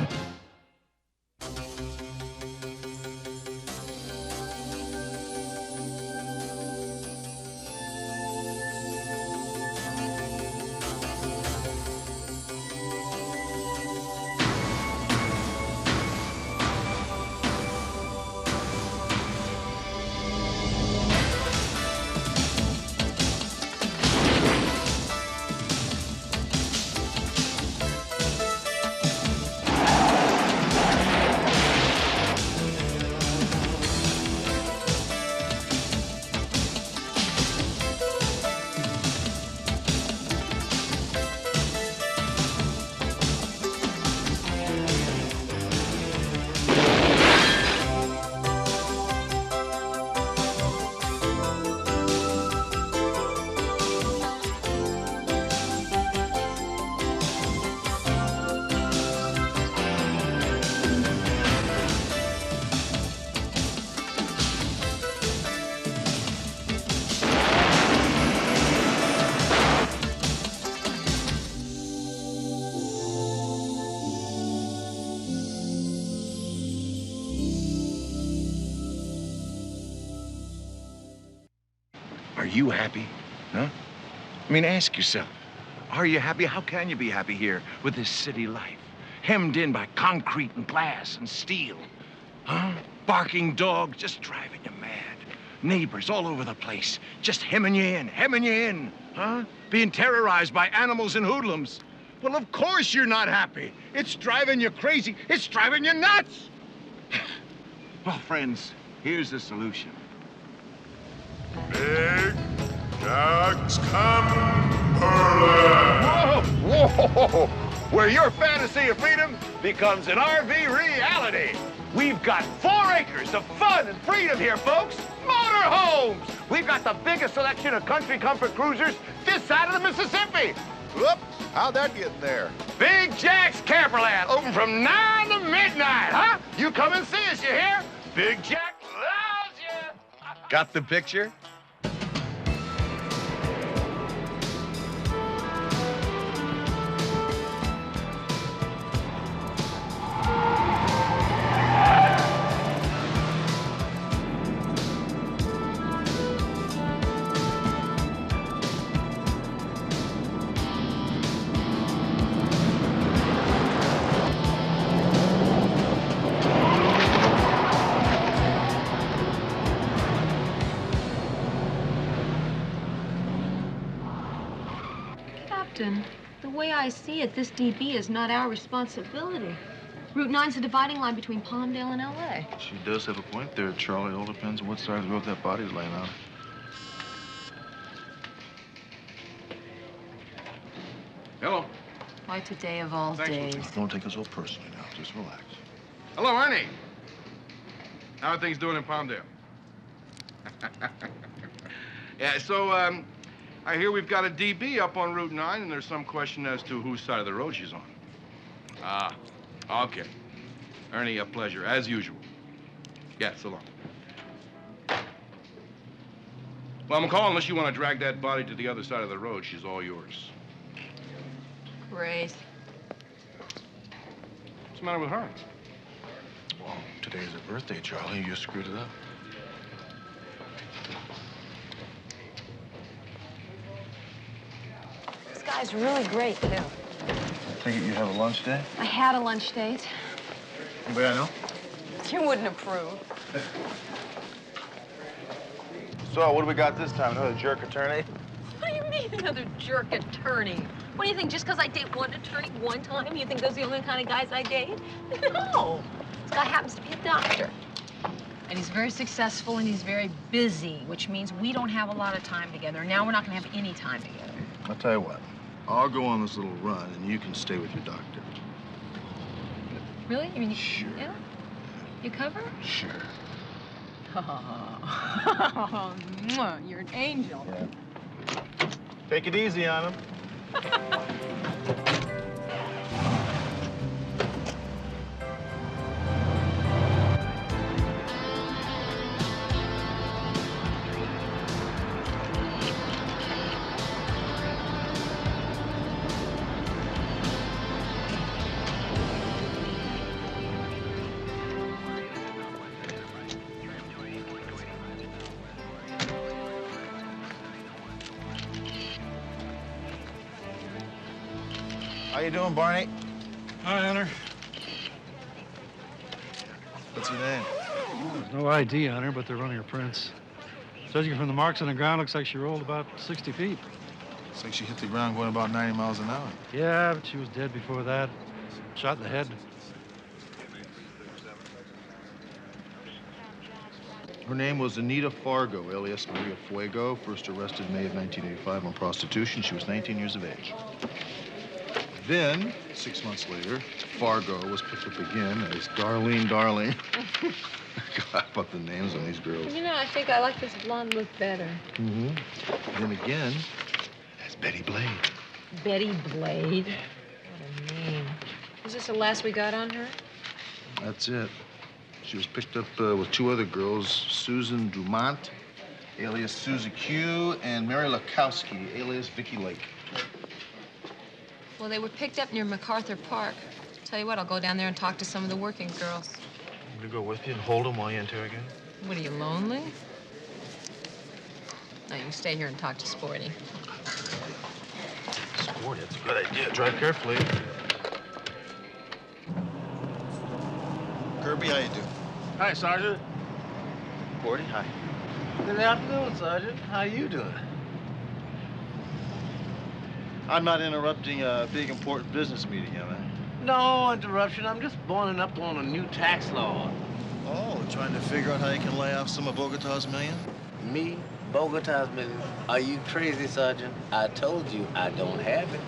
Are you happy? Huh? I mean, ask yourself. Are you happy? How can you be happy here with this city life? Hemmed in by concrete and glass and steel. Huh? Barking dogs just driving you mad. Neighbors all over the place just hemming you in. Huh? Being terrorized by animals and hoodlums. Well, of course you're not happy. It's driving you crazy. It's driving you nuts. Well, friends, here's the solution. Big Jack's Camperland. Whoa, whoa! Where your fantasy of freedom becomes an RV reality. We've got 4 acres of fun and freedom here, folks. Motorhomes. We've got the biggest selection of country comfort cruisers this side of the Mississippi. Whoop! How'd that get there? Big Jack's Camperland, open from 9 to midnight, huh? You come and see us, you hear? Big Jack loves you. Got the picture? Captain, the way I see it, this DB is not our responsibility. Route 9's the dividing line between Palmdale and L.A. She does have a point there, Charlie. It all depends on what side of the road that body's laying on. Hello. Why today of all days? Don't take it so personally now. Just relax. Hello, Ernie. How are things doing in Palmdale? Yeah, so, I hear we've got a DB up on Route 9, and there's some question as to whose side of the road she's on. Ah, okay. Ernie, a pleasure, as usual. Yeah, so long. Well, McCall, unless you want to drag that body to the other side of the road, she's all yours. Great. What's the matter with her? Well, today's her birthday, Charlie. You screwed it up. This guy's really great, too. Take it you have a lunch day? I had a lunch date. Anybody I know? You wouldn't approve. So, what do we got this time? Another jerk attorney? What do you mean, another jerk attorney? What do you think, just because I date one attorney one time, you think those are the only kind of guys I date? No. This guy happens to be a doctor. And he's very successful and he's very busy, which means we don't have a lot of time together. Now we're not going to have any time together. I'll tell you what. I'll go on this little run and you can stay with your doctor. Really? You mean, sure. Yeah? You cover? Sure. Oh, mwah, you're an angel. Yeah. Take it easy on him. How you doing, Barney? Hi, Hunter. What's your name? There's no ID on her, but they're running her prints. Judging from the marks on the ground, looks like she rolled about 60 feet. Looks like she hit the ground going about 90 miles an hour. Yeah, but she was dead before that. Shot in the head. Her name was Anita Fargo, alias Maria Fuego. First arrested May of 1985 on prostitution. She was 19 years of age. Then, 6 months later, Fargo was picked up again as Darlene Darling. God, about the names on these girls. You know, I think I like this blonde look better. Mm-hmm. Then again, as Betty Blade. Betty Blade? What a name. Is this the last we got on her? That's it. She was picked up with two other girls, Susan Dumont, alias Susie Q, and Mary Lakowski, alias Vicky Lake. Well, they were picked up near MacArthur Park. Tell you what, I'll go down there and talk to some of the working girls. I'm gonna go with you and hold him while you interrogate him. What, are you lonely? No, you can stay here and talk to Sporty. Sporty, that's a good idea. Drive carefully. Kirby, how you doing? Hi, Sergeant. Sporty, hi. Good afternoon, Sergeant. How you doing? I'm not interrupting a big, important business meeting, am I? No interruption. I'm just boning up on a new tax law. Oh, trying to figure out how you can lay off some of Bogota's million? Me? Bogota's million? Are you crazy, Sergeant? I told you I don't have it,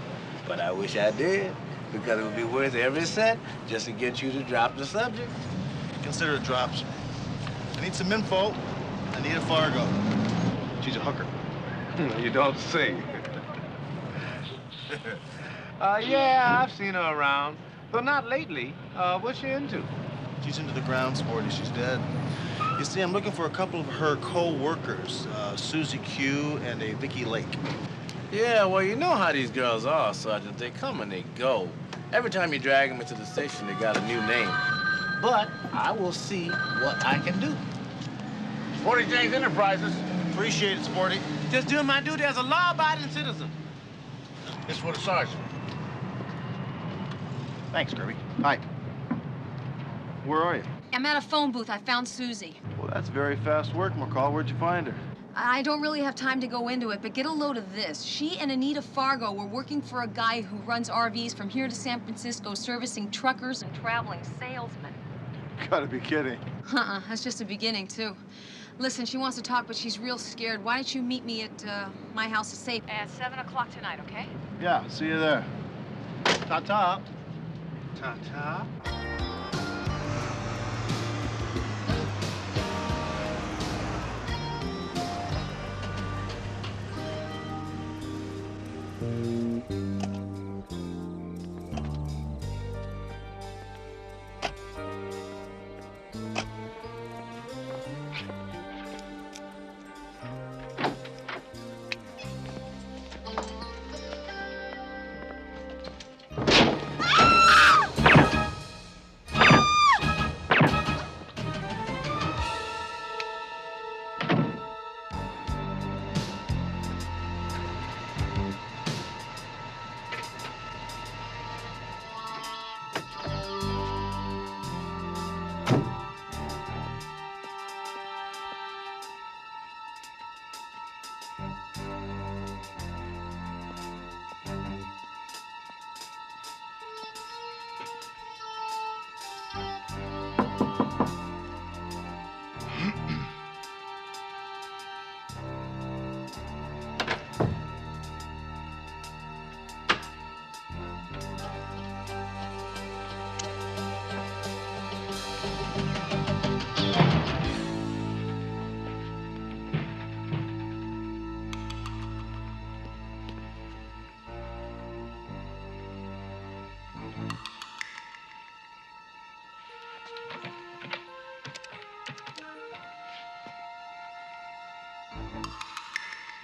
but I wish I did, because it would be worth every cent just to get you to drop the subject. Consider it drops. I need some info. Anita Fargo. She's a hooker. You don't sing. Yeah, I've seen her around, but not lately. What's she into? She's into the ground, Sporty. She's dead. You see, I'm looking for a couple of her co-workers, Susie Q and a Vicky Lake. Yeah, well, you know how these girls are, Sergeant. They come and they go. Every time you drag them into the station, they got a new name. But I will see what I can do. Sporty James Enterprises. Appreciate it, Sporty. Just doing my duty as a law-abiding citizen. It's for the sergeant. Thanks, Kirby. Hi. Where are you? I'm at a phone booth. I found Susie. Well, that's very fast work, McCall. Where'd you find her? I don't really have time to go into it, but get a load of this. She and Anita Fargo were working for a guy who runs RVs from here to San Francisco, servicing truckers and traveling salesmen. Gotta be kidding. That's just the beginning, too. Listen, she wants to talk, but she's real scared. Why don't you meet me at my house of safe at 7 o'clock tonight, okay? Yeah, see you there. Ta-ta. Ta-ta.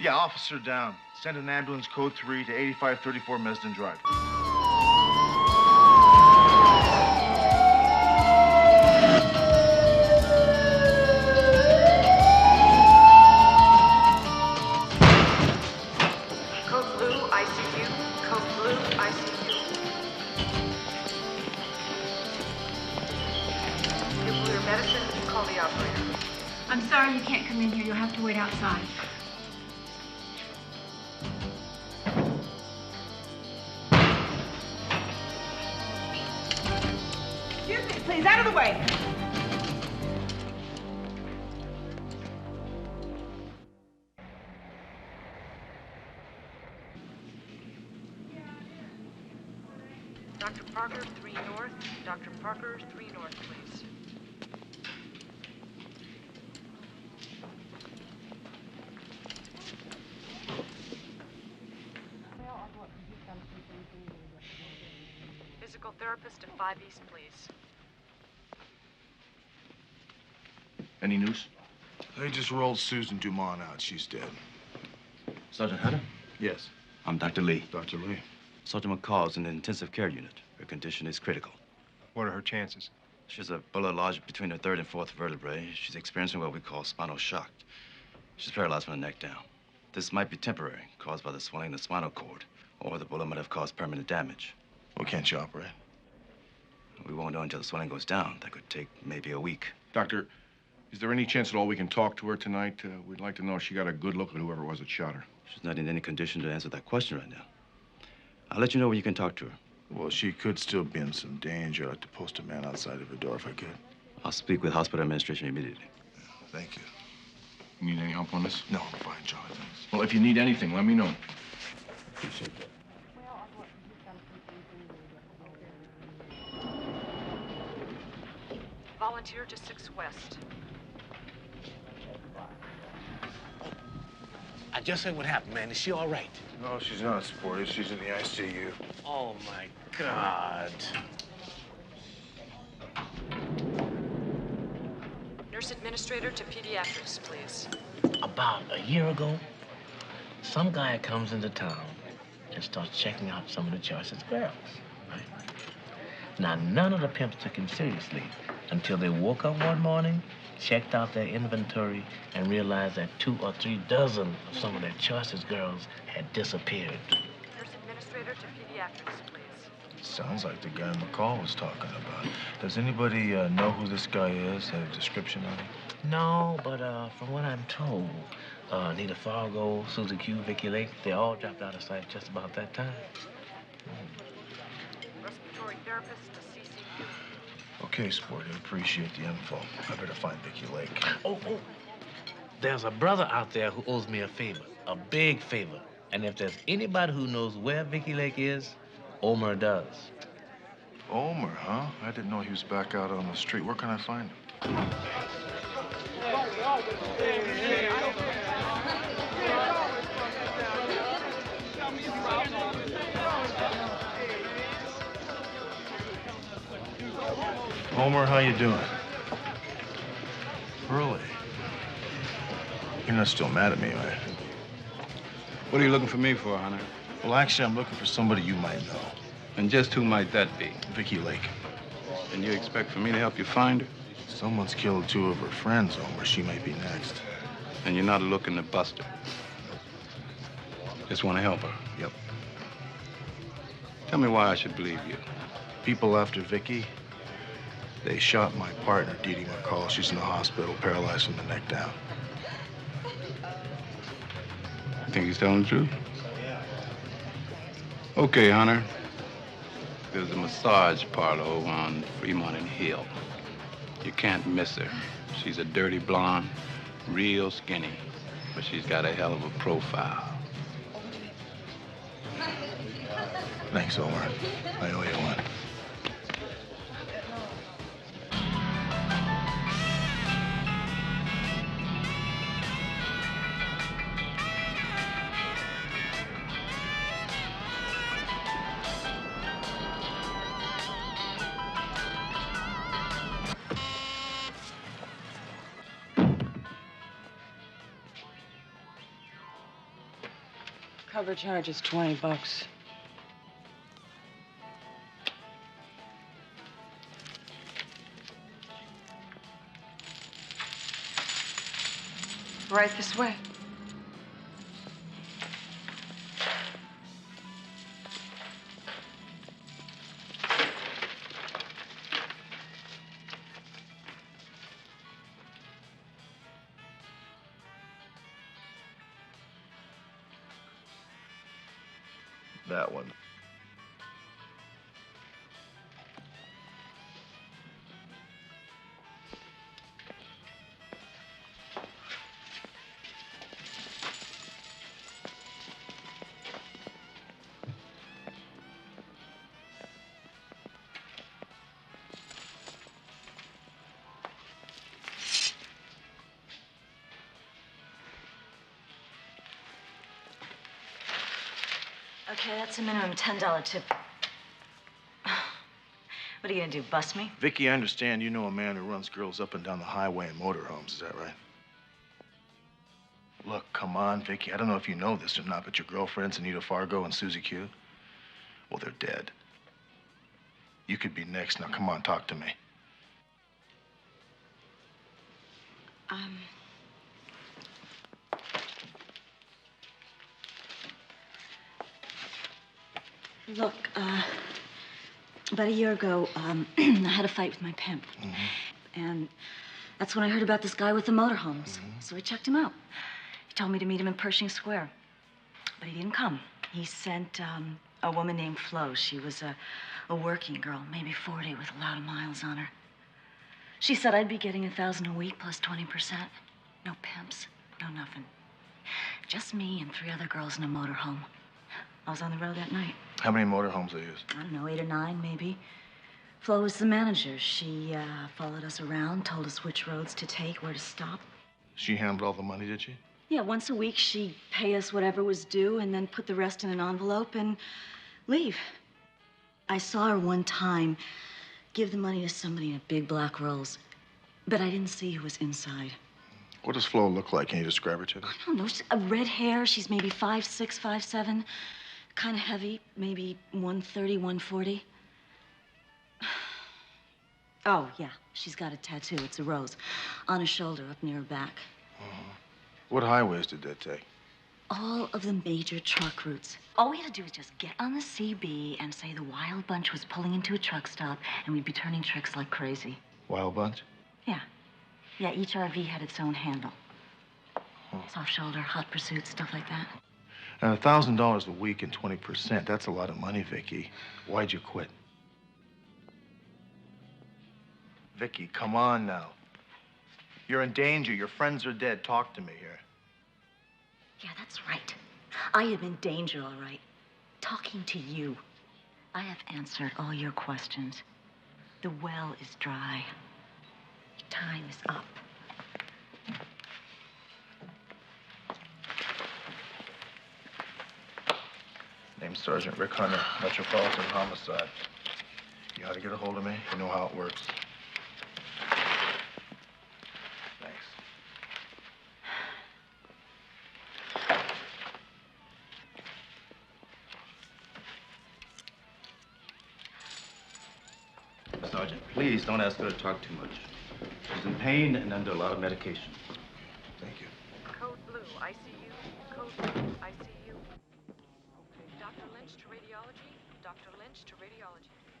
Yeah, officer down. Send an ambulance code 3 to 8534 Mesden Drive. Code blue, ICU. Code blue, ICU. Nuclear medicine, call the operator. I'm sorry you can't come in here. You'll have to wait outside. Excuse me, please, out of the way. Dr. Parker, 3 North. Dr. Parker, 3 North, please. Physical therapist to 5 East, please. Any news? They just rolled Susan Dumont out. She's dead. Sergeant Hunter? Yes. I'm Dr. Lee. Dr. Lee. Sergeant McCall's in the intensive care unit. Her condition is critical. What are her chances? She has a bullet lodged between her third and fourth vertebrae. She's experiencing what we call spinal shock. She's paralyzed from the neck down. This might be temporary, caused by the swelling of the spinal cord, or the bullet might have caused permanent damage. Well, can't you operate? We won't know until the swelling goes down. That could take maybe a week. Doctor, is there any chance at all we can talk to her tonight? We'd like to know if she got a good look at whoever it was that shot her. She's not in any condition to answer that question right now. I'll let you know when you can talk to her. Well, she could still be in some danger. I'd like to post a man outside of her door if I could. I'll speak with hospital administration immediately. Thank you. You need any help on this? No, I'm fine, Charlie. Thanks. Well, if you need anything, let me know. Appreciate that. Volunteer to 6 West. I just heard what happened, man. Is she all right? No, she's not supported. She's in the ICU. Oh, my God. Nurse administrator to pediatrics, please. About a year ago, some guy comes into town and starts checking out some of the choicest girls, right? Now, none of the pimps took him seriously until they woke up one morning, checked out their inventory, and realized that 2 or 3 dozen of some of their choicest girls had disappeared. Nurse administrator to pediatrics, please. Sounds like the guy McCall was talking about. Does anybody know who this guy is? Have a description on him? No, but from what I'm told, Nita Fargo, Susie Q, Vicky Lake, they all dropped out of sight just about that time. Respiratory therapist to CCU. Okay, Sporty, appreciate the info. I better find Vicky Lake. Oh, there's a brother out there who owes me a favor, a big favor. And if there's anybody who knows where Vicky Lake is, Omer does. Omer, huh? I didn't know he was back out on the street. Where can I find him? Homer, how you doing? Early. You're not still mad at me, right? What are you looking for me for, Hunter? Well, actually, I'm looking for somebody you might know. And just who might that be? Vicky Lake. And you expect for me to help you find her? Someone's killed 2 of her friends, Homer. She might be next. And you're not looking to bust her? Just want to help her? Yep. Tell me why I should believe you. People after Vicky, they shot my partner, Dee Dee McCall. She's in the hospital, paralyzed from the neck down. Think he's telling the truth? Okay, Hunter. There's a massage parlor over on Fremont and Hill. You can't miss her. She's a dirty blonde, real skinny, but she's got a hell of a profile. Thanks, Omar. I owe you one. Cover charge is $20. Right this way. That one. Okay, that's a minimum $10 tip. What are you gonna do, bust me? Vicky, I understand you know a man who runs girls up and down the highway in motorhomes. Is that right? Look, come on, Vicky. I don't know if you know this or not, but your girlfriends, Anita Fargo and Susie Q, well, they're dead. You could be next. Now, come on, talk to me. Look, about a year ago, I had a fight with my pimp. And that's when I heard about this guy with the motorhomes. So I checked him out. He told me to meet him in Pershing Square. But he didn't come. He sent a woman named Flo. She was a working girl, maybe 40, with a lot of miles on her. She said I'd be getting $1,000 a week plus 20%. No pimps, no nothing. Just me and 3 other girls in a motorhome. I was on the road that night. How many motorhomes they use? I don't know, 8 or 9, maybe. Flo was the manager. She followed us around, told us which roads to take, where to stop. She handled all the money, did she? Yeah, once a week, she'd pay us whatever was due and then put the rest in an envelope and leave. I saw her one time give the money to somebody in a big black Rolls, but I didn't see who was inside. What does Flo look like? Can you describe her to me? I don't know. A red hair. She's maybe 5'6", 5'7". Kind of heavy, maybe 130, 140. Oh, yeah. She's got a tattoo. It's a rose on her shoulder up near her back. What highways did that take? All of the major truck routes. All we had to do was just get on the CB and say the Wild Bunch was pulling into a truck stop and we'd be turning tricks like crazy. Wild Bunch? Yeah. Yeah, each RV had its own handle. Soft shoulder, hot pursuit, stuff like that. And $1,000 a week and 20%, that's a lot of money, Vicky. Why'd you quit? Vicky, come on now. You're in danger. Your friends are dead. Talk to me here. Yeah, that's right. I am in danger, all right. Talking to you. I have answered all your questions. The well is dry. Your time is up. Name's Sergeant Rick Hunter, Metropolitan Homicide. You know how to get a hold of me? You know how it works. Thanks. Sergeant, please don't ask her to talk too much. She's in pain and under a lot of medication. Thank you. Code blue, ICU. Code blue, ICU. Dr. Lynch to radiology. Dr. Lynch to radiology, please.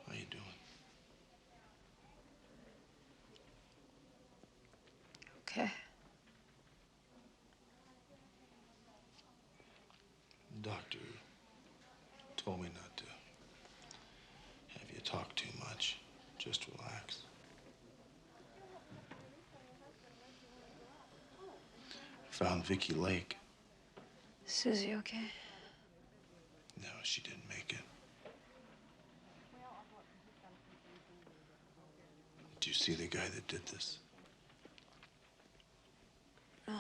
How you doing? Okay. Doctor told me not to have you talk too much. Just relax. Found Vicky Lake. Susie, okay? No, she didn't make it. see the guy that did this? Oh.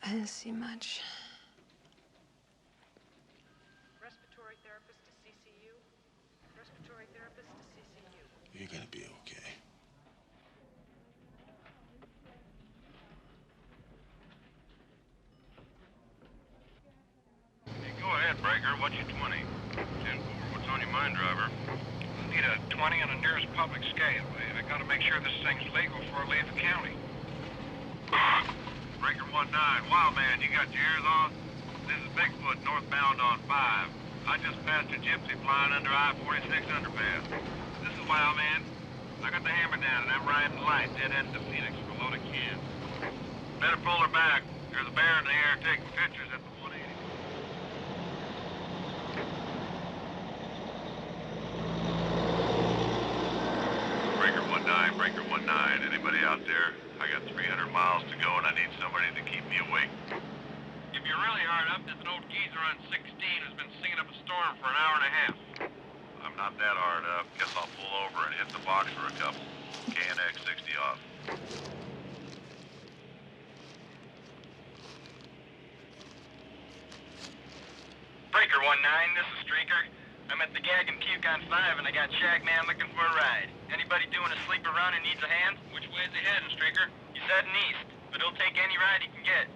I didn't see much. Respiratory therapist to CCU. Respiratory therapist to CCU. You're gonna be okay. Hey, go ahead, Breaker. What's your 20? 10-4. What's on your mind, driver? I need a 20 on the nearest public scale. I gotta make sure this thing's legal before I leave the county. Breaker 19. Wild man, you got your ears on? This is Bigfoot northbound on 5. I just passed a gypsy flying under I-46 underpass. This is Wild man. I got the hammer down and I'm riding light dead end to Phoenix for a load of kids. Better pull her back. There's a bear in the air taking pictures at the 180. Breaker 19, Breaker 19. Anybody out there? I got 300 miles to go and I need somebody to keep me awake. If you're really hard up, there's an old geezer on 16 who's been singing up a storm for an hour and a half. I'm not that hard up. Guess I'll pull over and hit the box for a couple. KNX 60 off. Breaker 19, this is Streaker. I'm at the Gag and Puke on 5 and I got Shagman looking for a ride. Anybody doing a sleeper run and needs a hand? Which way's he heading, Streaker? He's heading east, but he'll take any ride he can get.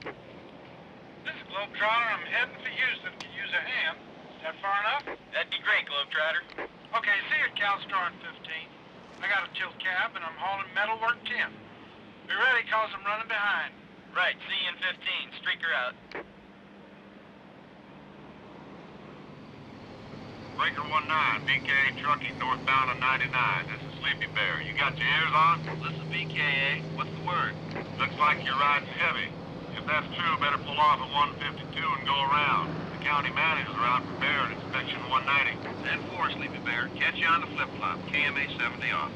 This is Globetrotter. I'm heading for Houston. Could use a hand. Is that far enough? That'd be great, Globetrotter. Okay, see you at CalStar on 15. I got a tilt cab and I'm hauling metalwork tin. Be ready, cause I'm running behind. Right, see you in 15. Streaker out. Breaker 19, BKA trucking northbound on 99. This is Sleepy Bear. You got your ears on? This is BKA. What's the word? Looks like you're riding heavy. If that's true, better pull off at 152 and go around. The county managers are out for bear at inspection 190. 10-4, Sleepy Bear. Catch you on the flip-flop. KMA 70 off.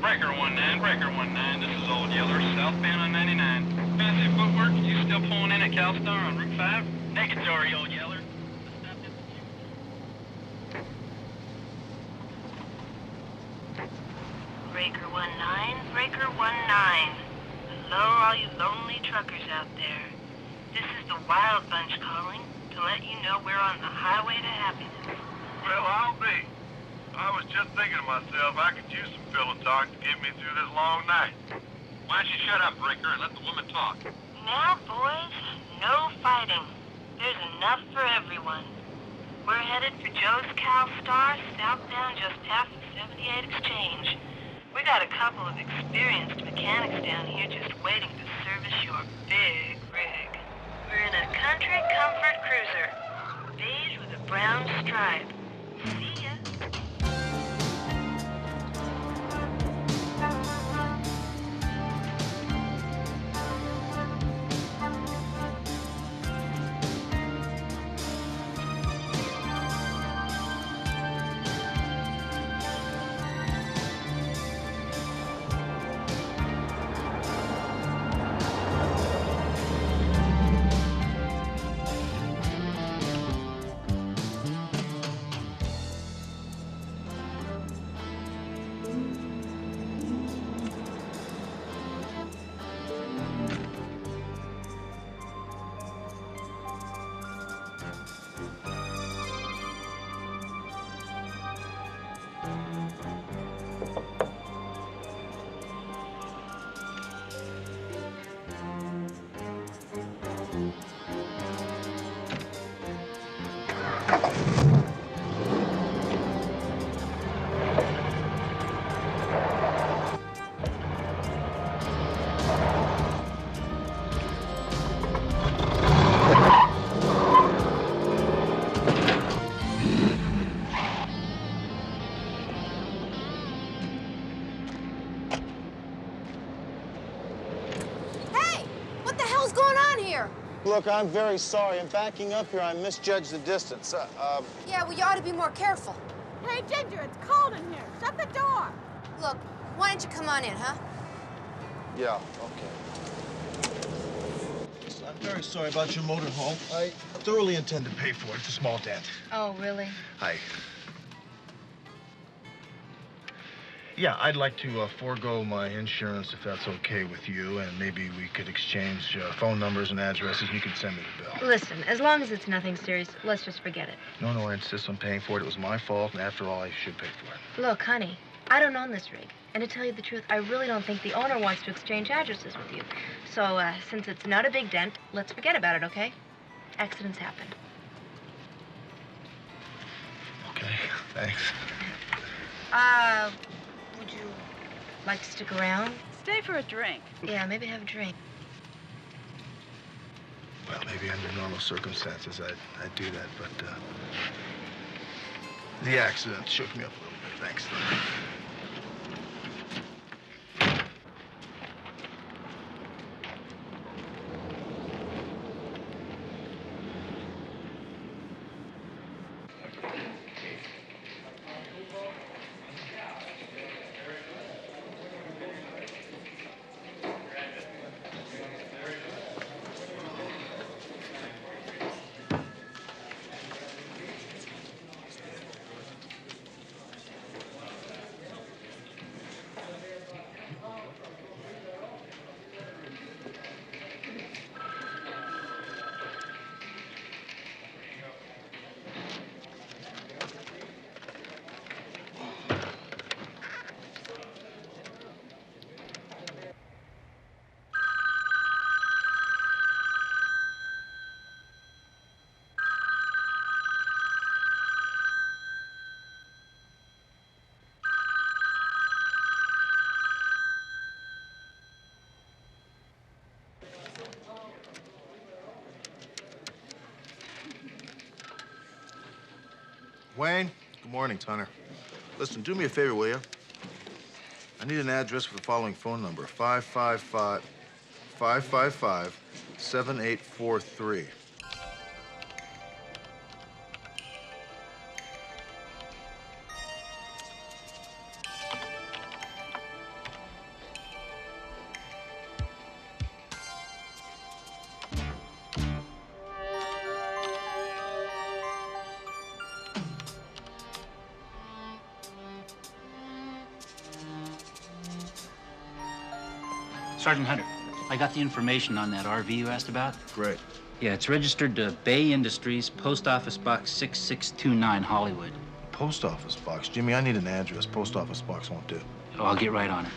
Breaker 19, Breaker 19. This is Old Yeller, southbound on 99. Fancy footwork? You still pulling in at CalStar on Route 5? Negatory, Old Yeller. Breaker 19, Breaker 19. Hello, all you lonely truckers out there. This is the Wild Bunch calling to let you know we're on the highway to happiness. Well, I'll be. I was just thinking to myself, I could use some pillow talk to get me through this long night. Why don't you shut up, Breaker, and let the woman talk? Now, boys, no fighting. There's enough for everyone. We're headed for Joe's CalStar, southbound just past the 78 Exchange. We got a couple of experienced mechanics down here just waiting to service your big rig. We're in a country comfort cruiser, beige with a brown stripe. See ya. Look, I'm very sorry. I'm backing up here. I misjudged the distance. Yeah, well, you ought to be more careful. Hey, Ginger, it's cold in here. Shut the door. Look, why don't you come on in, huh? Yeah, okay. Listen, I'm very sorry about your motorhome. I thoroughly intend to pay for it. It's a small debt. Oh, really? Hi. Yeah, I'd like to forego my insurance if that's okay with you, and maybe we could exchange phone numbers and addresses, and you could send me the bill. Listen, as long as it's nothing serious, let's just forget it. No, I insist on paying for it. It was my fault, and after all, I should pay for it. Look, honey, I don't own this rig. And to tell you the truth, I really don't think the owner wants to exchange addresses with you. So, since it's not a big dent, let's forget about it, okay? Accidents happen. Okay, thanks. Would you like to stick around? Stay for a drink. Yeah, maybe have a drink. Well, maybe under normal circumstances I'd do that, but the accident shook me up a little bit. Thanks. Wayne, good morning, Tunner. Listen, do me a favor, will you? I need an address for the following phone number, 555-7843. Sergeant Hunter, I got the information on that RV you asked about. Great. Yeah, it's registered to Bay Industries, Post Office Box 6629, Hollywood. Post office box? Jimmy, I need an address. Post office box won't do. Oh, I'll get right on it.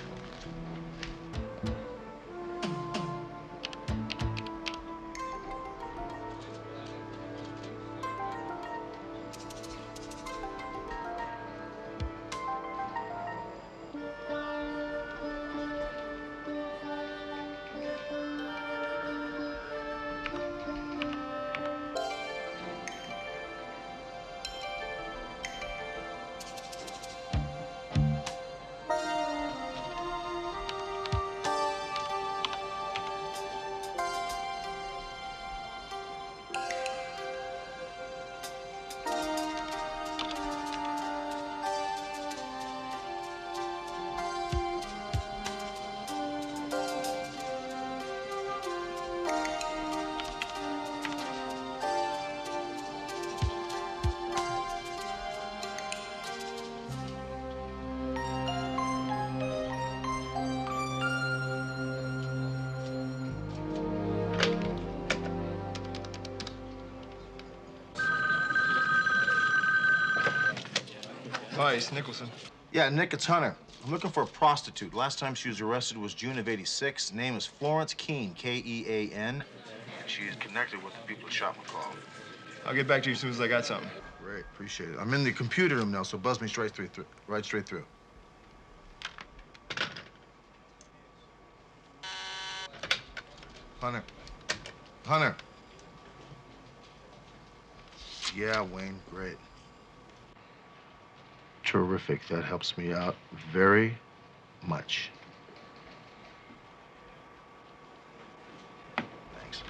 Hi, it's Nicholson. Yeah, Nick, it's Hunter. I'm looking for a prostitute. Last time she was arrested was June of '86. Name is Florence Keene, K-E-A-N. And she is connected with the people at Shop McCall. I'll get back to you as soon as I got something. Great, appreciate it. I'm in the computer room now, so buzz me straight through. Right straight through. Hunter. Hunter. Yeah, Wayne, great. Terrific. That helps me out very much. Thanks.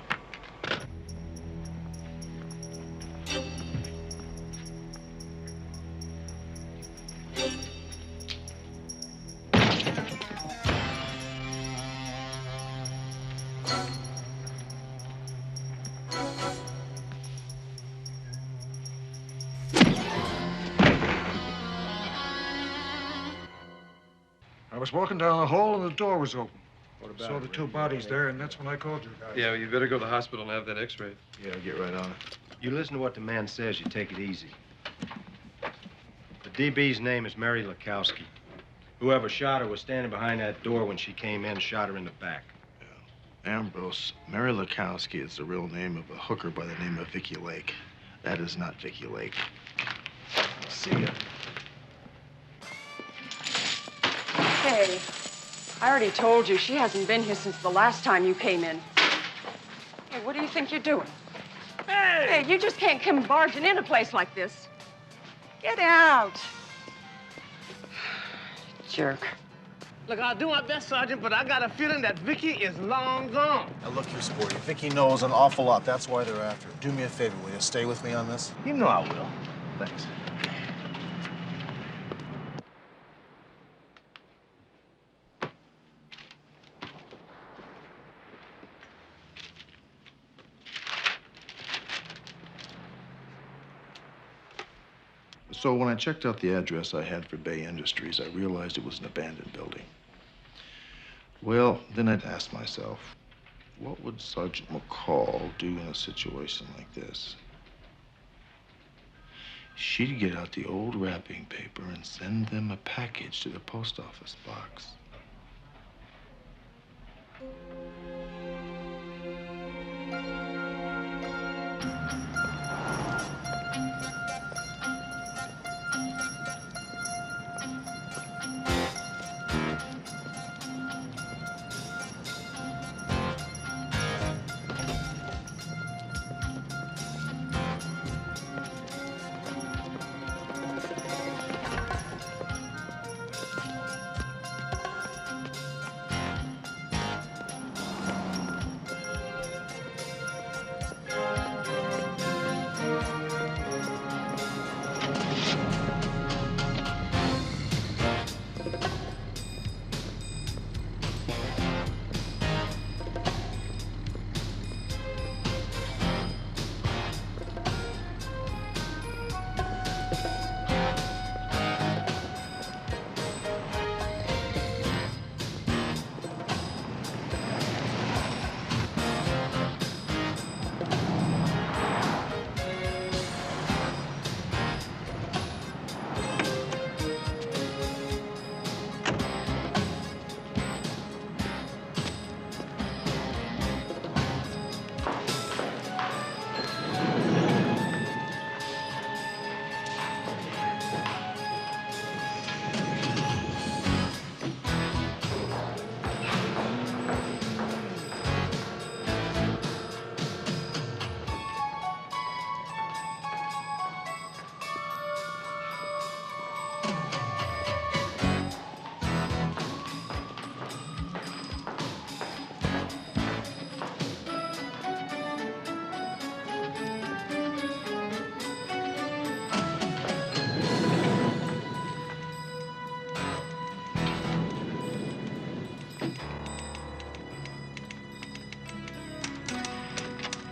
was walking down the hall and the door was open. What about Saw it, the two Rick? bodies there, and that's when I called you guys. Yeah, well, you better go to the hospital and have that x-ray. Yeah, I'll get right on it. You listen to what the man says, you take it easy. The DB's name is Mary Lakowski. Whoever shot her was standing behind that door when she came in, shot her in the back. Ambrose, Mary Lakowski is the real name of a hooker by the name of Vicky Lake. That is not Vicky Lake. See ya. Hey, I already told you she hasn't been here since the last time you came in. Hey, what do you think you're doing? Hey, you just can't come barging in a place like this. Get out. Jerk. Look, I'll do my best, Sergeant, but I got a feeling that Vicky is long gone. Now, look here, Sporty. Vicky knows an awful lot. That's why they're after her. Do me a favor, will you? Stay with me on this? You know I will. Thanks. So when I checked out the address I had for Bay Industries, I realized it was an abandoned building. Well, then I'd asked myself, what would Sergeant McCall do in a situation like this? She'd get out the old wrapping paper and send them a package to the post office box.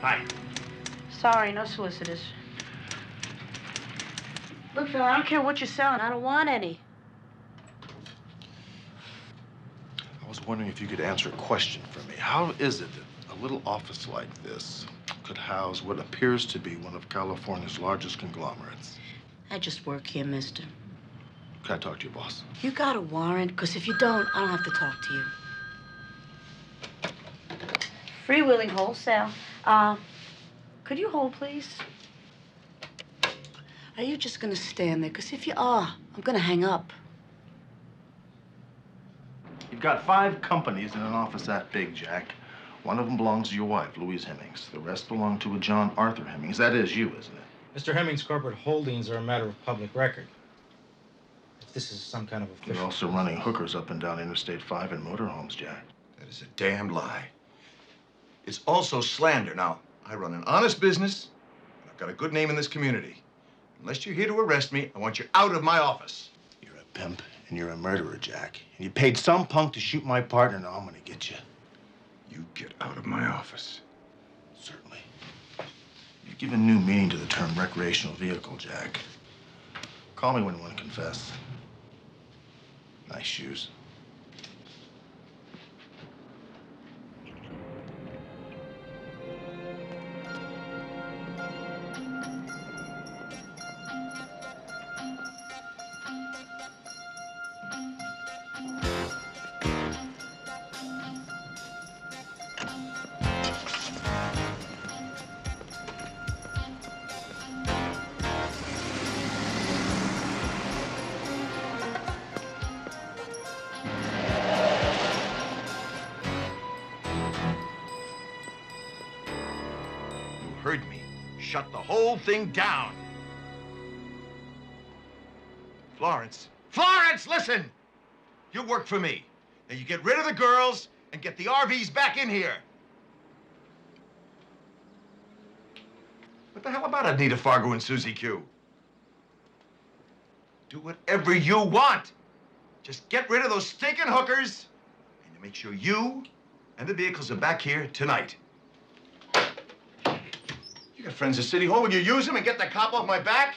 Hi. Sorry, no solicitors. Look, Phil, I don't care what you're selling. I don't want any. I was wondering if you could answer a question for me. How is it that a little office like this could house what appears to be one of California's largest conglomerates? I just work here, mister. Can I talk to your boss? You got a warrant? Because if you don't, I don't have to talk to you. Freewheeling wholesale. Could you hold, please? Are you just gonna stand there? Because if you are, I'm gonna hang up. You've got 5 companies in an office that big, Jack. One of them belongs to your wife, Louise Hemmings. The rest belong to a John Arthur Hemmings. That is you, isn't it? Mr. Hemmings' corporate holdings are a matter of public record. If this is some kind of official... You're also running hookers up and down Interstate 5 in motorhomes, Jack. That is a damn lie. It's also slander. Now, I run an honest business, and I've got a good name in this community. Unless you're here to arrest me, I want you out of my office. You're a pimp, and you're a murderer, Jack. And you paid some punk to shoot my partner. Now I'm gonna get you. You get out of my office. Certainly. You've given new meaning to the term recreational vehicle, Jack. Call me when you want to confess. Nice shoes. shut the whole thing down. Florence. Florence, listen! You work for me. And you get rid of the girls and get the RVs back in here. What the hell about Anita Fargo and Susie Q? Do whatever you want. Just get rid of those stinking hookers and make sure you and the vehicles are back here tonight. You got friends at City Hall. Will you use them and get the cop off my back?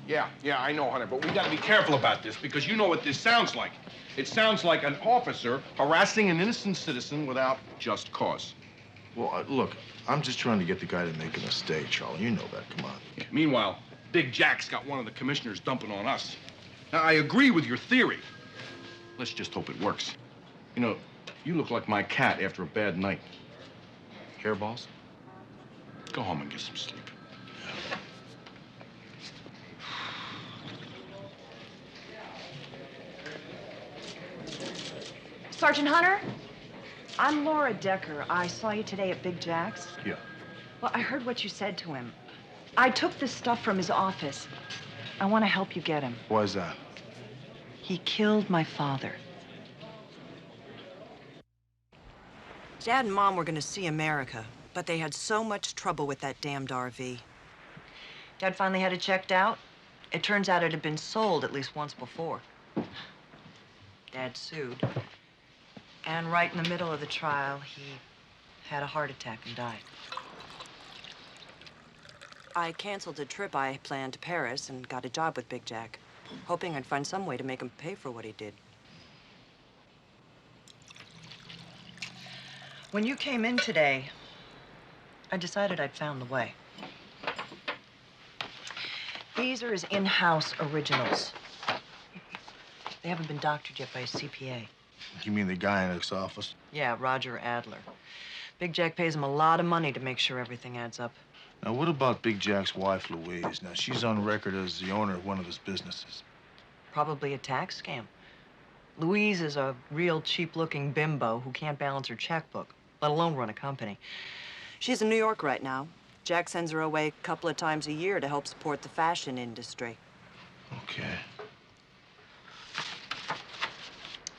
Yeah, I know, Hunter, but we gotta be careful about this because you know what this sounds like. It sounds like an officer harassing an innocent citizen without just cause. Well, look, I'm just trying to get the guy to make a mistake, Charlie. You know that, come on. Yeah, meanwhile, Big Jack's got one of the commissioners dumping on us. Now, I agree with your theory. Let's just hope it works. You know, you look like my cat after a bad night. Hairballs? Go home and get some sleep. Sergeant Hunter? I'm Laura Decker. I saw you today at Big Jack's. Yeah. Well, I heard what you said to him. I took this stuff from his office. I want to help you get him. Why is that? He killed my father. Dad and Mom were going to see America, but they had so much trouble with that damned RV. Dad finally had it checked out. It turns out it had been sold at least once before. Dad sued. And right in the middle of the trial, he had a heart attack and died. I canceled a trip I planned to Paris and got a job with Big Jack, hoping I'd find some way to make him pay for what he did. When you came in today, I decided I'd found the way. These are his in-house originals. They haven't been doctored yet by his CPA. You mean the guy in his office? Yeah, Roger Adler. Big Jack pays him a lot of money to make sure everything adds up. Now, what about Big Jack's wife, Louise? Now, she's on record as the owner of one of his businesses. Probably a tax scam. Louise is a real cheap-looking bimbo who can't balance her checkbook, let alone run a company. She's in New York right now. Jack sends her away a couple of times a year to help support the fashion industry. Okay.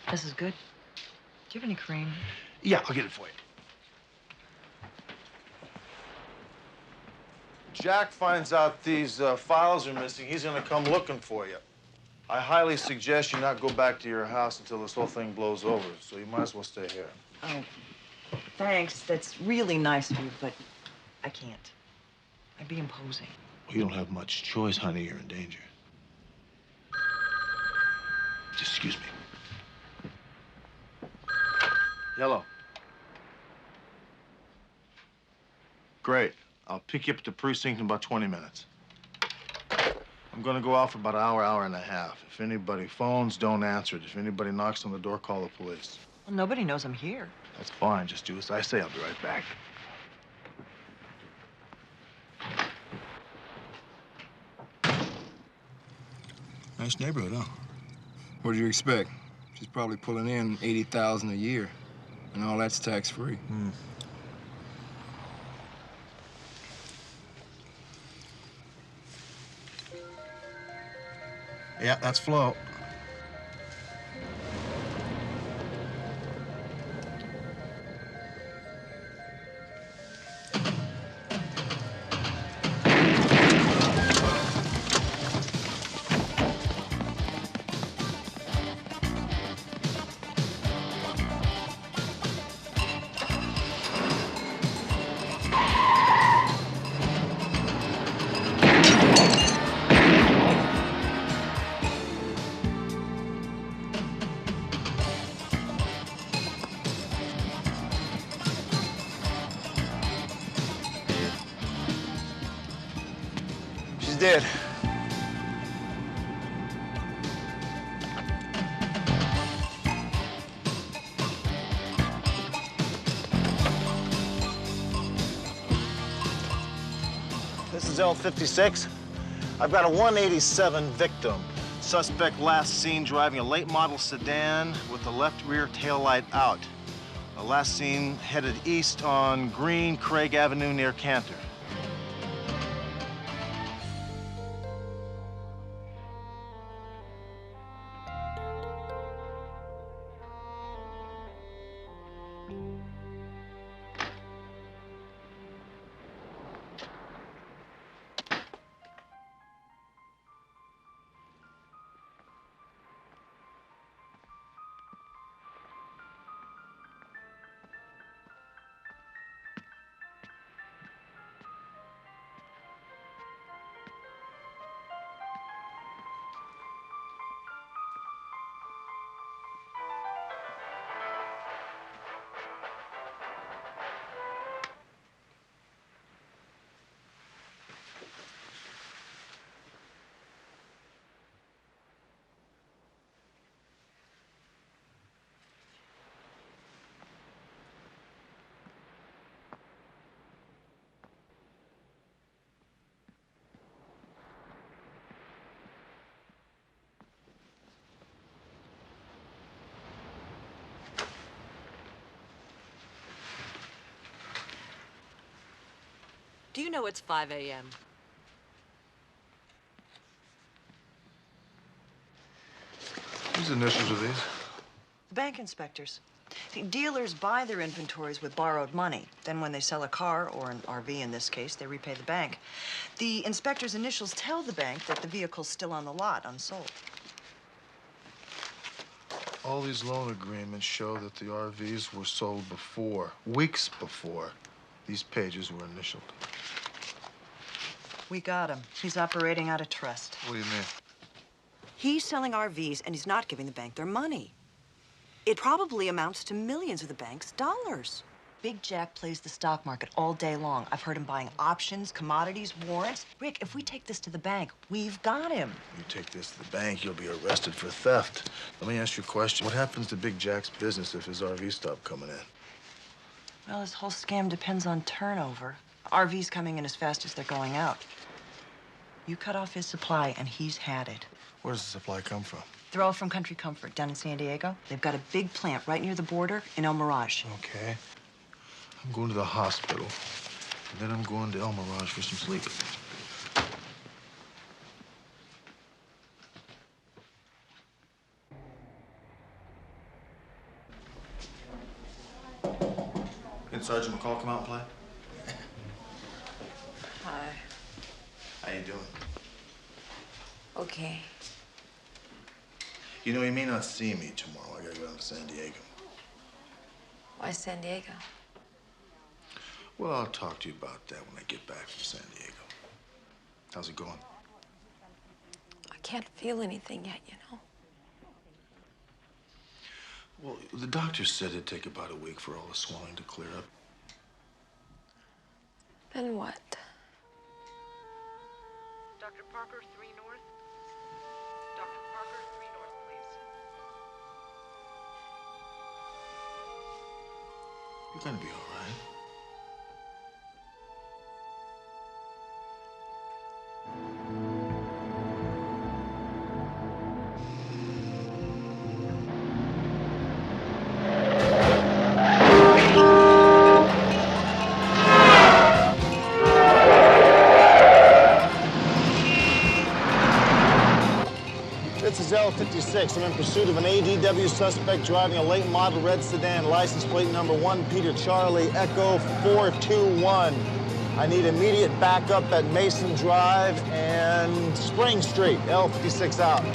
This is good. Do you have any cream? Yeah, I'll get it for you. Jack finds out these files are missing, he's gonna come looking for you. I highly suggest you not go back to your house until this whole thing blows over, so you might as well stay here. Oh, thanks. That's really nice of you, but I can't. I'd be imposing. Well, you don't have much choice, honey. You're in danger. Excuse me. Hello. Great. I'll pick you up at the precinct in about 20 minutes. I'm gonna go out for about an hour, hour and a half. If anybody phones, don't answer it. If anybody knocks on the door, call the police. Well, nobody knows I'm here. That's fine. Just do as I say. I'll be right back. Nice neighborhood, huh? What do you expect? She's probably pulling in $80,000 a year, and all that's tax-free. Yeah, that's Flo. Dead. This is L56. I've got a 187 victim. Suspect last seen driving a late model sedan with the left rear taillight out. Last seen headed east on Green Craig Avenue near Cantor. Do you know it's 5 a.m.? Whose initials are these? The bank inspectors. See, dealers buy their inventories with borrowed money. Then when they sell a car, or an RV in this case, they repay the bank. The inspectors' initials tell the bank that the vehicle's still on the lot, unsold. All these loan agreements show that the RVs were sold before, weeks before, these pages were initialed. We got him. He's operating out of trust. What do you mean? He's selling RVs, and he's not giving the bank their money. It probably amounts to millions of the bank's dollars. Big Jack plays the stock market all day long. I've heard him buying options, commodities, warrants. Rick, if we take this to the bank, we've got him. You take this to the bank, you'll be arrested for theft. Let me ask you a question. What happens to Big Jack's business if his RVs stop coming in? Well, his whole scam depends on turnover. RVs coming in as fast as they're going out. You cut off his supply, and he's had it. Where does the supply come from? They're all from Country Comfort down in San Diego. They've got a big plant right near the border in El Mirage. Okay. I'm going to the hospital, and then I'm going to El Mirage for some sleep. Can Sergeant McCall come out and play? Hi. How you doing? Okay. You know, you may not see me tomorrow. I gotta go down to San Diego. Why San Diego? Well, I'll talk to you about that when I get back from San Diego. How's it going? I can't feel anything yet, you know. Well, the doctor said it'd take about a week for all the swelling to clear up. Then what? Dr. Parker, 3 North. Dr. Parker, 3 North, please. You're gonna be all right. This is L56. I'm in pursuit of an ADW suspect driving a late model red sedan, license plate number 1 Peter Charlie Echo 421. I need immediate backup at Mason Drive and Spring Street. L56 out.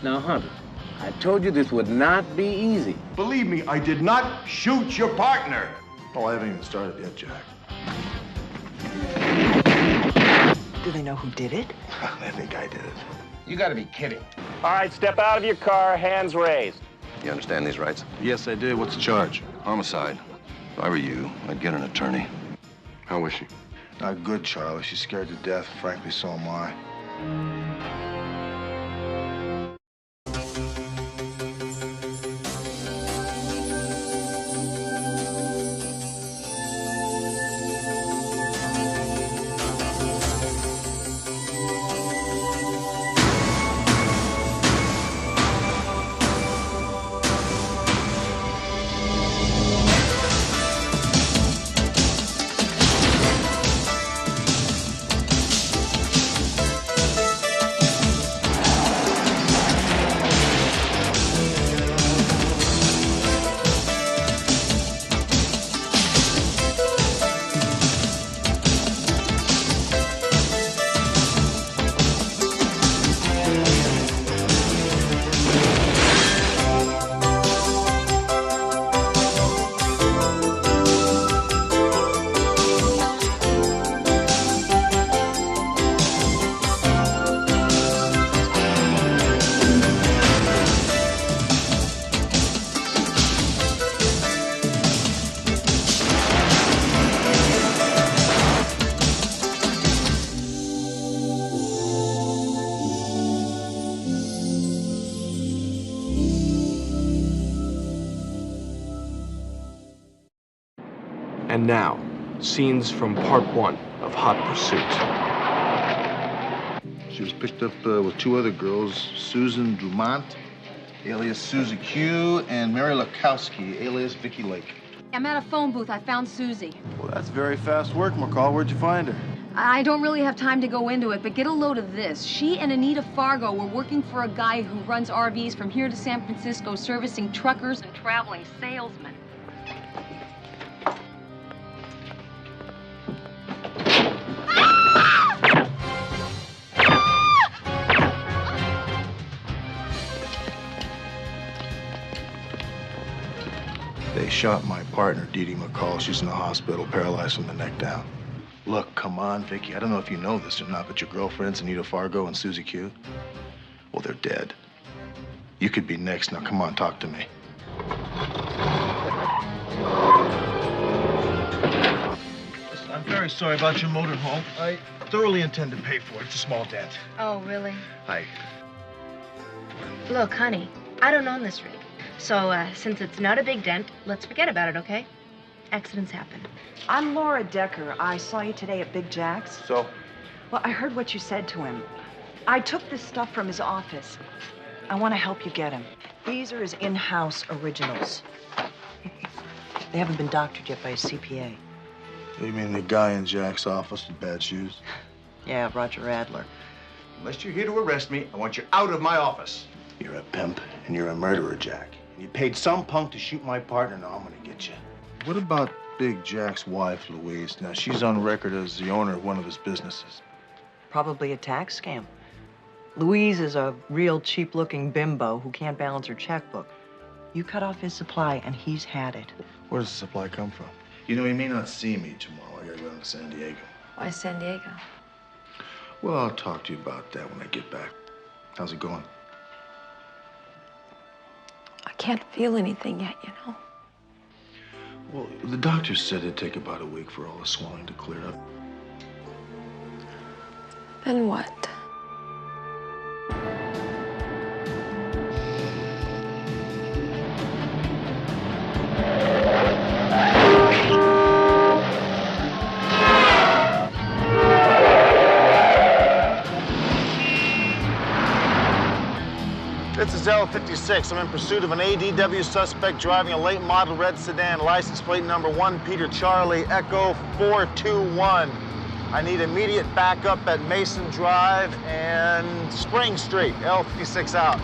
Now, Hunter, I told you this would not be easy. Believe me, I did not shoot your partner. Oh, I haven't even started yet, Jack. Do they know who did it? I think I did it. You gotta be kidding. All right, step out of your car, hands raised. You understand these rights? Yes, I did. What's the charge? Homicide. If I were you, I'd get an attorney. How was she? Not good, Charlie. She's scared to death. Frankly, so am I. And now, scenes from part 1 of Hot Pursuit. She was picked up with 2 other girls, Susan Dumont, alias Susie Q, and Mary Lakowski, alias Vicky Lake. I'm at a phone booth. I found Susie. Well, that's very fast work, McCall. Where'd you find her? I don't really have time to go into it, but get a load of this. She and Anita Fargo were working for a guy who runs RVs from here to San Francisco, servicing truckers and traveling salesmen. They shot my partner, Dee Dee McCall. She's in the hospital, paralyzed from the neck down. Look, come on, Vicky. I don't know if you know this or not, but your girlfriends, Anita Fargo and Susie Q, well, they're dead. You could be next. Now, come on, talk to me. Listen, I'm very sorry about your motorhome. I thoroughly intend to pay for it. It's a small dent. Oh, really? Hi. Look, honey, I don't own this rig. So, since it's not a big dent, let's forget about it, okay? Accidents happen. I'm Laura Decker. I saw you today at Big Jack's. So? Well, I heard what you said to him. I took this stuff from his office. I want to help you get him. These are his in-house originals. They haven't been doctored yet by his CPA. You mean the guy in Jack's office with bad shoes? Yeah, Roger Adler. Unless you're here to arrest me, I want you out of my office. You're a pimp, and you're a murderer, Jack. And you paid some punk to shoot my partner. Now I'm gonna get you. What about Big Jack's wife, Louise? Now, she's on record as the owner of one of his businesses. Probably a tax scam. Louise is a real cheap-looking bimbo who can't balance her checkbook. You cut off his supply, and he's had it. Where does the supply come from? You know, he may not see me tomorrow. I gotta go down to San Diego. Why San Diego? Well, I'll talk to you about that when I get back. How's it going? I can't feel anything yet, you know. Well, the doctor said it'd take about a week for all the swelling to clear up. Then what? This is L56. I'm in pursuit of an ADW suspect driving a late model red sedan, license plate number 1 Peter Charlie Echo 421. I need immediate backup at Mason Drive and Spring Street. L56 out.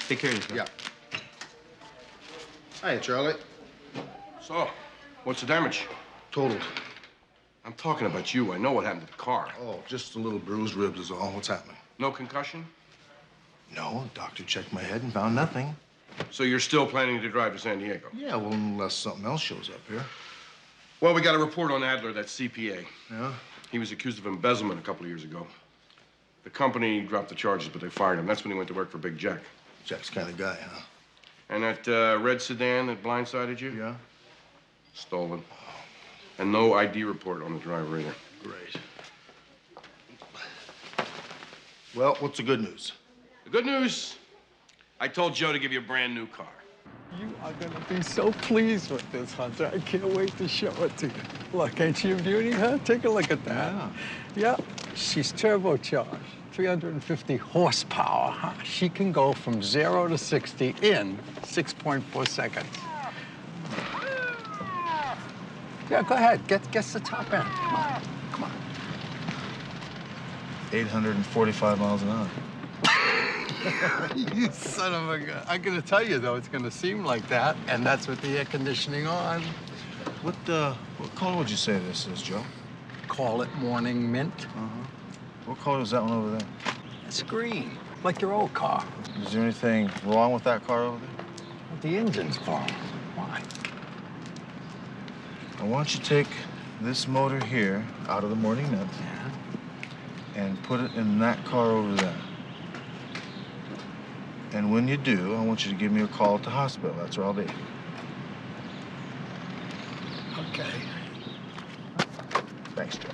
Take care of yourself. Yeah. Hey, Charlie. So, what's the damage? Totaled. I'm talking about you. I know what happened to the car. Oh, just a little bruised ribs is all. What's happening? No concussion? No, the doctor checked my head and found nothing. So you're still planning to drive to San Diego? Yeah, well, unless something else shows up here. Well, we got a report on Adler, that CPA. Yeah? He was accused of embezzlement a couple of years ago. The company dropped the charges, but they fired him. That's when he went to work for Big Jack. Jack's kind of guy, huh? And that red sedan that blindsided you? Yeah. Stolen. And no ID report on the driver either. Great. Well, what's the good news? The good news, I told Joe to give you a brand new car. You are gonna be so pleased with this, Hunter. I can't wait to show it to you. Look, ain't she a beauty, huh? Take a look at that. Yeah, she's turbocharged, 350 horsepower, huh? She can go from 0 to 60 in 6.4 seconds. Yeah, go ahead, guess the top end. Come on, come on. 845 miles an hour. You son of a gun. I'm gonna tell you, though, it's gonna seem like that, and that's with the air conditioning on. What color would you say this is, Joe? Call it morning mint. Uh-huh. What color is that one over there? It's green, like your old car. Is there anything wrong with that car over there? The engine's blown. Why? I want you to take this motor here out of the morning mint and put it in that car over there. And when you do, I want you to give me a call at the hospital. That's where I'll be. Okay. Thanks, Joe.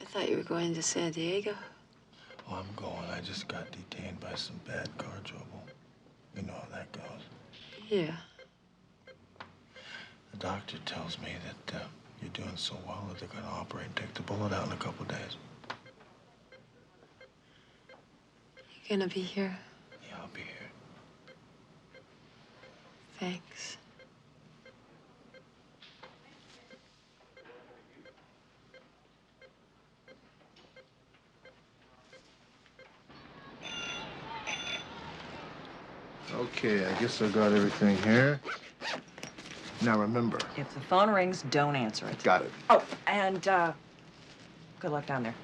I thought you were going to San Diego. Oh, I'm going. I just got detained by some bad car trouble. You know how that goes. Yeah. The doctor tells me that you're doing so well that they're going to operate and take the bullet out in a couple days. You're gonna be here? Yeah, I'll be here. Thanks. Okay, I guess I got everything here. Now remember. If the phone rings, don't answer it. Got it. Oh, and good luck down there.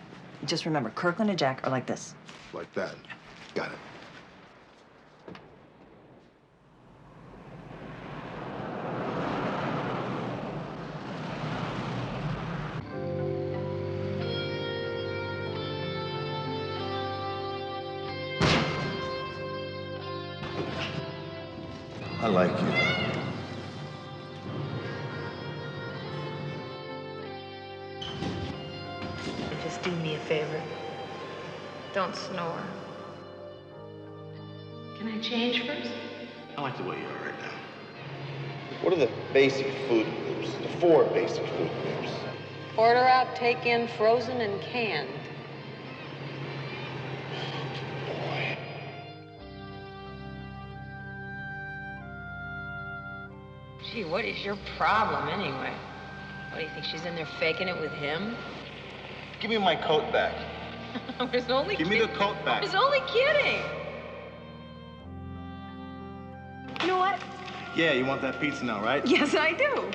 Just remember, Kirkland and Jack are like this. Like that. Got it. I like you. Just do me a favor. Don't snore. Can I change first? I like the way you are right now. What are the basic food groups? The 4 basic food groups. Order out, take in, frozen, and canned. Gee, what is your problem anyway? What, do you think she's in there faking it with him? Give me my coat back. I was only Give me the coat I back. was only kidding. You know what? Yeah, you want that pizza now, right? Yes, I do.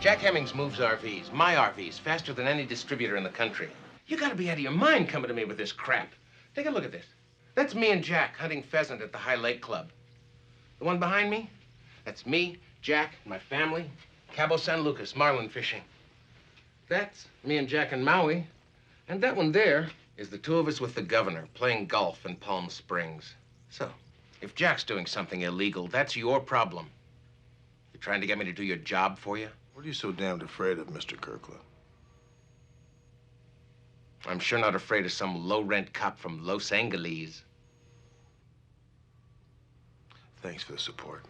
Jack Hemmings moves RVs, my RVs, faster than any distributor in the country. You gotta be out of your mind coming to me with this crap. Take a look at this. That's me and Jack hunting pheasant at the High Lake Club. The one behind me, that's me, Jack, and my family, Cabo San Lucas, marlin fishing. That's me and Jack in Maui. And that one there is the 2 of us with the governor playing golf in Palm Springs. So, if Jack's doing something illegal, that's your problem. You trying to get me to do your job for you? What are you so damned afraid of, Mr. Kirkland? I'm sure not afraid of some low-rent cop from Los Angeles. Thanks for the support.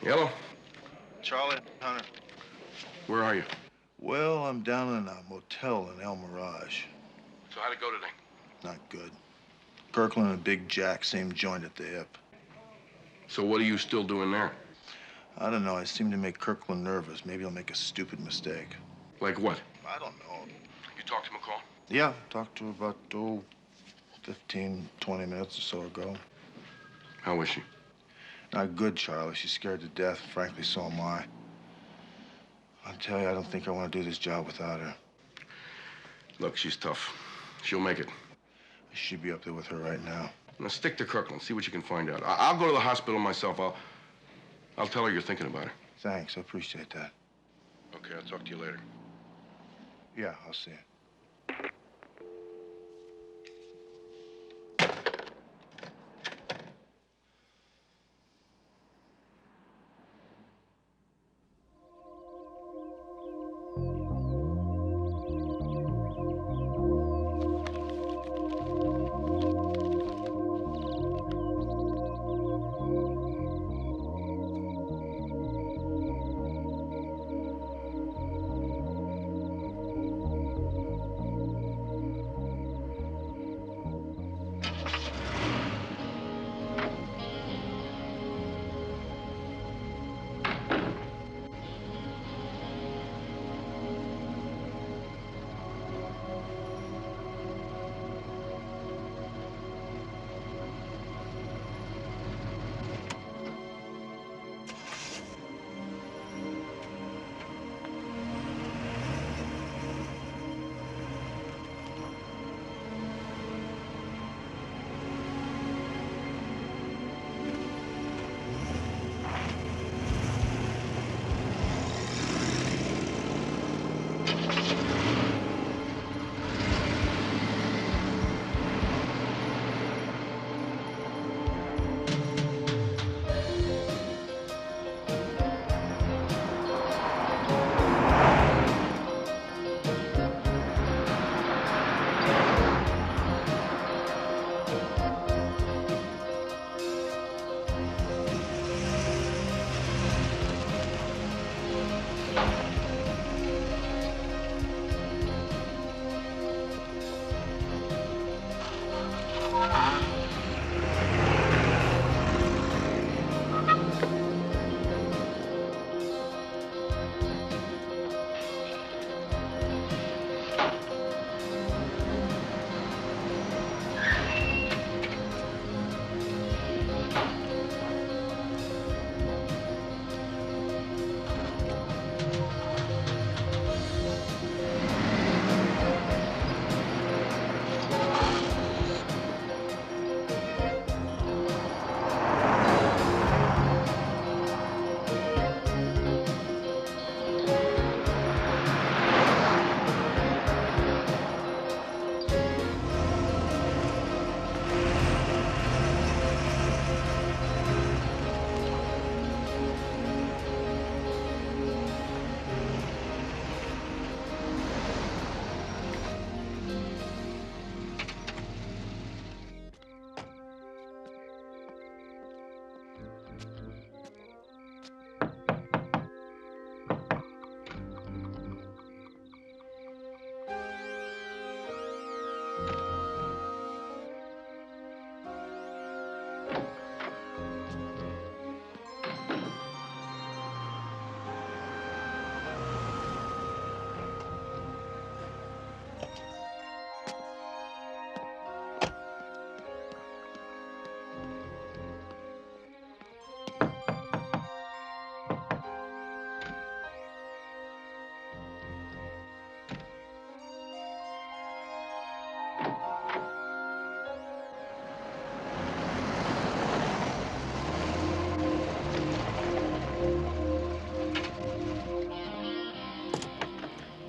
Yellow? Charlie, Hunter. Where are you? Well, I'm down in a motel in El Mirage. So how'd it go today? Not good. Kirkland and Big Jack, same joint at the hip. So what are you still doing there? I don't know. I seem to make Kirkland nervous. Maybe I'll make a stupid mistake. Like what? I don't know. You talked to McCall? Yeah, talked to her about, 15, 20 minutes or so ago. How is she? Not good, Charlie. She's scared to death. Frankly, so am I. I tell you, I don't think I want to do this job without her. Look, she's tough. She'll make it. I should be up there with her right now. Now stick to Kirkland. See what you can find out. I'll go to the hospital myself. I'll tell her you're thinking about her. Thanks. I appreciate that. Okay, I'll talk to you later. Yeah, I'll see you.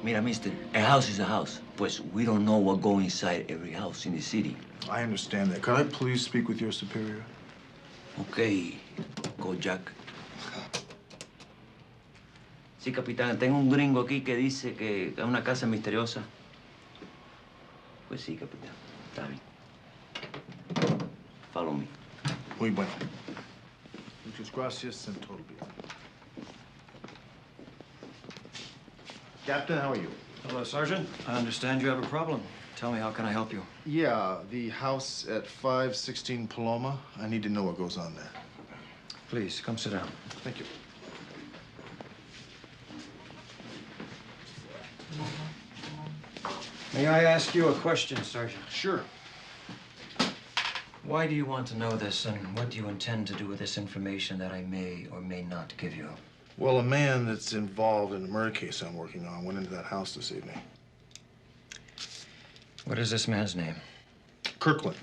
Mira, mister, a house is a house. Pues we don't know what goes inside every house in the city. I understand that. Could I please speak with your superior? Okay, go Jack. Sí, capitán, tengo un gringo aquí que dice que es una casa misteriosa. Pues sí, capitán. Está bien. Follow me. Muy bueno. Muchas gracias and total bill. Captain, how are you? Hello, Sergeant. I understand you have a problem. Tell me, how can I help you? Yeah, the house at 516 Paloma. I need to know what goes on there. Please, come sit down. Thank you. May I ask you a question, Sergeant? Sure. Why do you want to know this, and what do you intend to do with this information that I may or may not give you? Well, a man that's involved in the murder case I'm working on went into that house this evening. What is this man's name? Kirkland.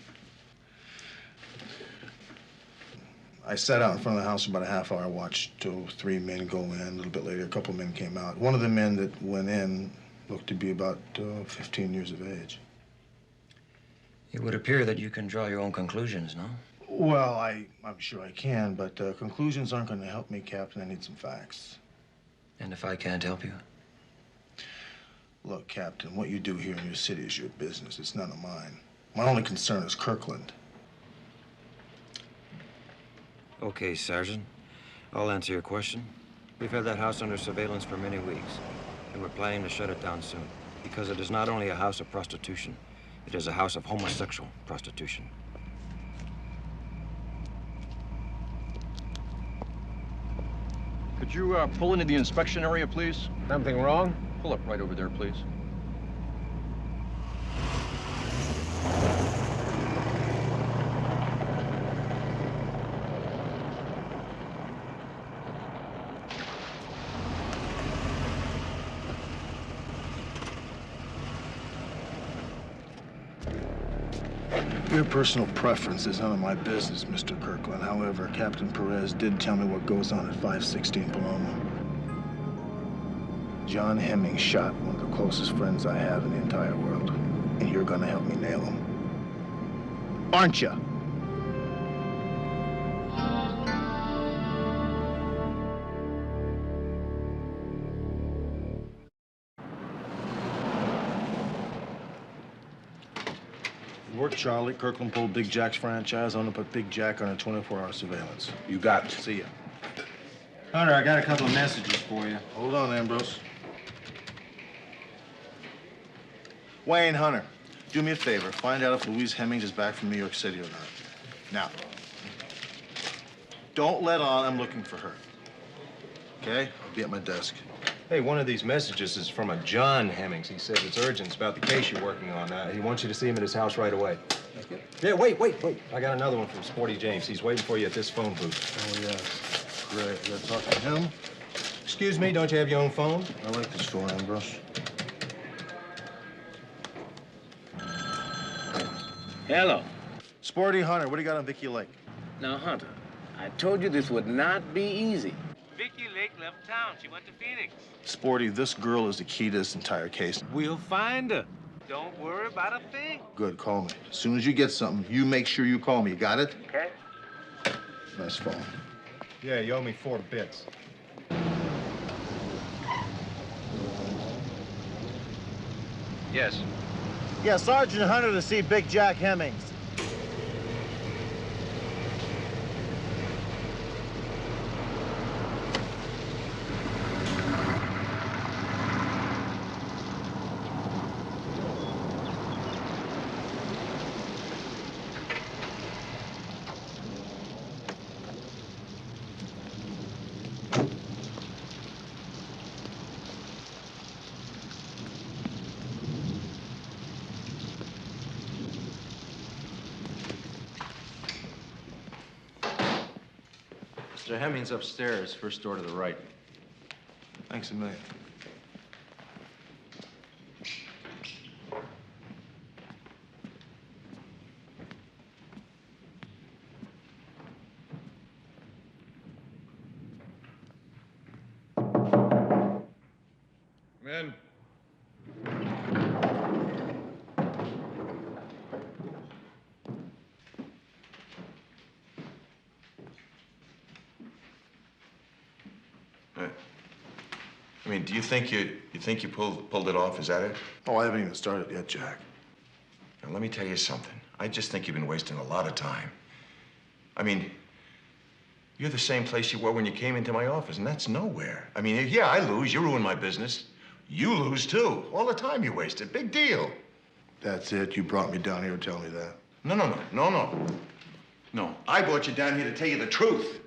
I sat out in front of the house for about a half hour, watched 3 men go in. A little bit later, a couple men came out. One of the men that went in looked to be about 15 years of age. It would appear that you can draw your own conclusions, no? Well, I'm sure I can, but conclusions aren't going to help me, Captain. I need some facts. And if I can't help you? Look, Captain, what you do here in your city is your business. It's none of mine. My only concern is Kirkland. Okay, Sergeant. I'll answer your question. We've had that house under surveillance for many weeks, and we're planning to shut it down soon, because it is not only a house of prostitution, it is a house of homosexual prostitution. Could you pull into the inspection area, please? Something wrong? Pull up right over there, please. Your personal preference is none of my business, Mr. Kirkland. However, Captain Perez did tell me what goes on at 516 Paloma. John Hemming shot one of the closest friends I have in the entire world. And you're gonna help me nail him. Aren't you? Work, Charlie. Kirkland pulled Big Jack's franchise. I'm gonna put Big Jack under 24-hour surveillance. You got it. See ya. Hunter, I got a couple of messages for you. Hold on, Ambrose. Wayne Hunter, do me a favor. Find out if Louise Hemmings is back from New York City or not. Now, don't let on I'm looking for her. Okay? I'll be at my desk. Hey, one of these messages is from a John Hemmings. He says it's urgent. It's about the case you're working on. He wants you to see him at his house right away. Yeah, wait. I got another one from Sporty James. He's waiting for you at this phone booth. Oh, yes. Great. You gotta talk to him? Excuse me, don't you have your own phone? I like this store, Ambrose. Hello. Sporty Hunter, what do you got on Vicky Lake? Now, Hunter, I told you this would not be easy. Vicky Lake left town. She went to Phoenix. Sporty, this girl is the key to this entire case. We'll find her. Don't worry about a thing. Good, call me. As soon as you get something, you make sure you call me. You got it? Okay. Nice phone. Yeah, you owe me 4 bits. Yes. Yeah, Sergeant Hunter to see Big Jack Hemmings. Mr. Hemmings upstairs, first door to the right. Thanks a million. Men. I mean, do you think you pulled it off? Is that it? Oh, I haven't even started yet, Jack. Now, let me tell you something. I just think you've been wasting a lot of time. I mean, you're the same place you were when you came into my office, and that's nowhere. I mean, yeah, I lose. You ruin my business. You lose, too. All the time you wasted. Big deal. That's it? You brought me down here to tell me that? No, I brought you down here to tell you the truth.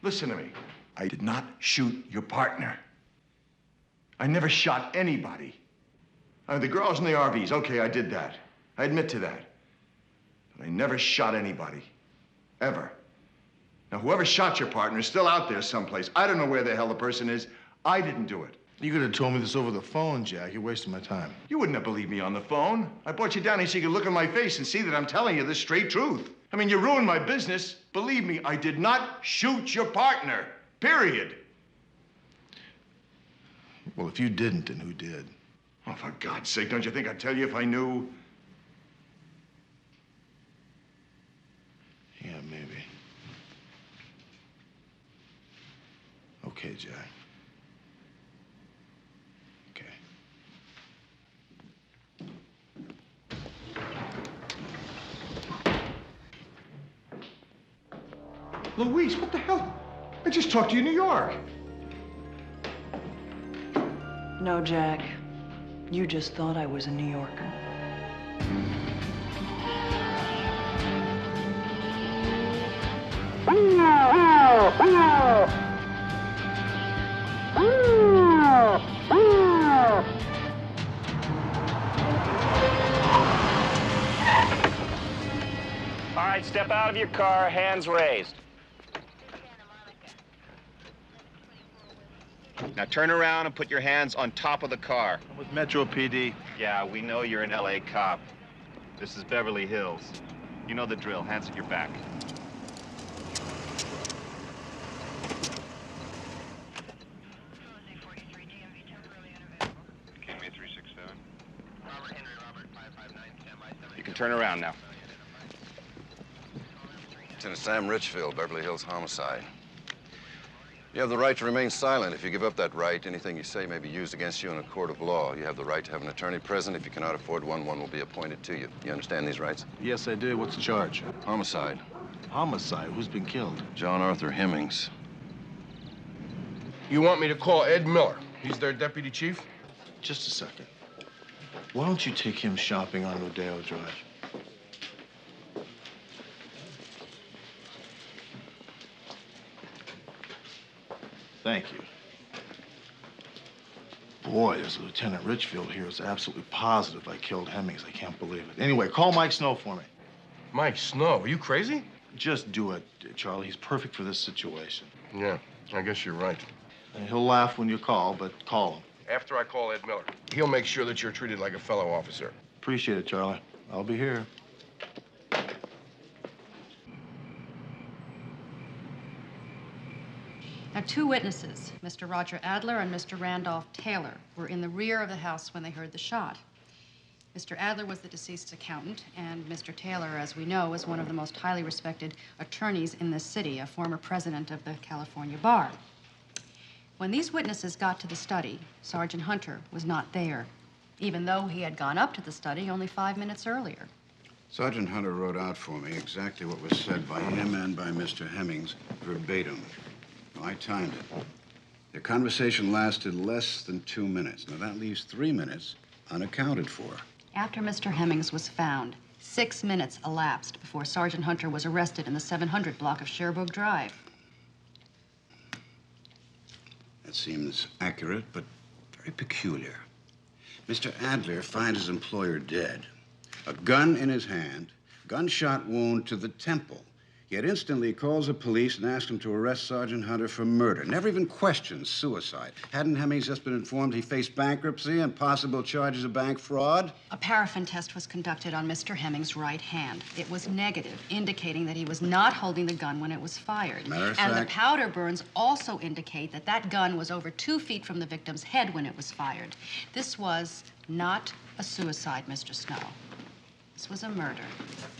Listen to me. I did not shoot your partner. I never shot anybody. The girls in the RVs, okay, I did that. I admit to that. But I never shot anybody. Ever. Now, whoever shot your partner is still out there someplace. I don't know where the hell the person is. I didn't do it. You could have told me this over the phone, Jack. You're wasting my time. You wouldn't have believed me on the phone. I brought you down here so you could look in my face and see that I'm telling you the straight truth. I mean, you ruined my business. Believe me, I did not shoot your partner. Period. Well, if you didn't, then who did? Oh, for God's sake, don't you think I'd tell you if I knew? Yeah, maybe. Okay, Jack. Okay. Louise, what the hell? I just talked to you in New York. No, Jack. You just thought I was a New Yorker. All right, step out of your car, hands raised. Now turn around and put your hands on top of the car. I'm with Metro PD. Yeah, we know you're an LA cop. This is Beverly Hills. You know the drill. Hands at your back. You can turn around now. Lieutenant Sam Richfield, Beverly Hills Homicide. You have the right to remain silent. If you give up that right, anything you say may be used against you in a court of law. You have the right to have an attorney present. If you cannot afford one, one will be appointed to you. You understand these rights? Yes, I do. What's the charge? Homicide. Homicide? Who's been killed? John Arthur Hemmings. You want me to call Ed Miller? He's their deputy chief? Just a second. Why don't you take him shopping on Rodeo Drive? Thank you. Boy, this Lieutenant Richfield here is absolutely positive I killed Hemmings. I can't believe it. Anyway, call Mike Snow for me. Mike Snow? Are you crazy? Just do it, Charlie. He's perfect for this situation. Yeah, I guess you're right. And he'll laugh when you call, but call him. After I call Ed Miller, he'll make sure that you're treated like a fellow officer. Appreciate it, Charlie. I'll be here. Now, two witnesses, Mr. Roger Adler and Mr. Randolph Taylor, were in the rear of the house when they heard the shot. Mr. Adler was the deceased's accountant, and Mr. Taylor, as we know, is one of the most highly respected attorneys in this city, a former president of the California Bar. When these witnesses got to the study, Sergeant Hunter was not there, even though he had gone up to the study only 5 minutes earlier. Sergeant Hunter wrote out for me exactly what was said by him and by Mr. Hemmings, verbatim. I timed it. Their conversation lasted less than 2 minutes. Now, that leaves 3 minutes unaccounted for. After Mr. Hemmings was found, 6 minutes elapsed before Sergeant Hunter was arrested in the 700 block of Cherbourg Drive. That seems accurate, but very peculiar. Mr. Adler finds his employer dead. A gun in his hand, gunshot wound to the temple. Yet instantly calls the police and asks them to arrest Sergeant Hunter for murder. Never even questions suicide. Hadn't Hemmings just been informed he faced bankruptcy and possible charges of bank fraud? A paraffin test was conducted on Mr. Hemmings' right hand. It was negative, indicating that he was not holding the gun when it was fired. Matter of and fact, the powder burns also indicate that that gun was over 2 feet from the victim's head when it was fired. This was not a suicide, Mr. Snow. This was a murder.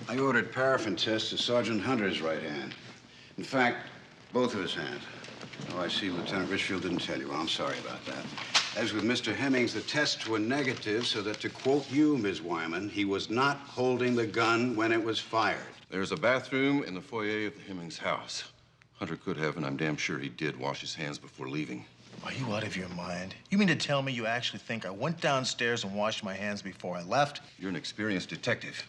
I ordered paraffin tests to Sergeant Hunter's right hand. In fact, both of his hands. Oh, I see. Lieutenant Richfield didn't tell you. Well, I'm sorry about that. As with Mr. Hemmings, the tests were negative, so that to quote you, Ms. Wyman, he was not holding the gun when it was fired. There's a bathroom in the foyer of the Hemmings house. Hunter could have, and I'm damn sure he did, wash his hands before leaving. Are you out of your mind? You mean to tell me you actually think I went downstairs and washed my hands before I left? You're an experienced detective.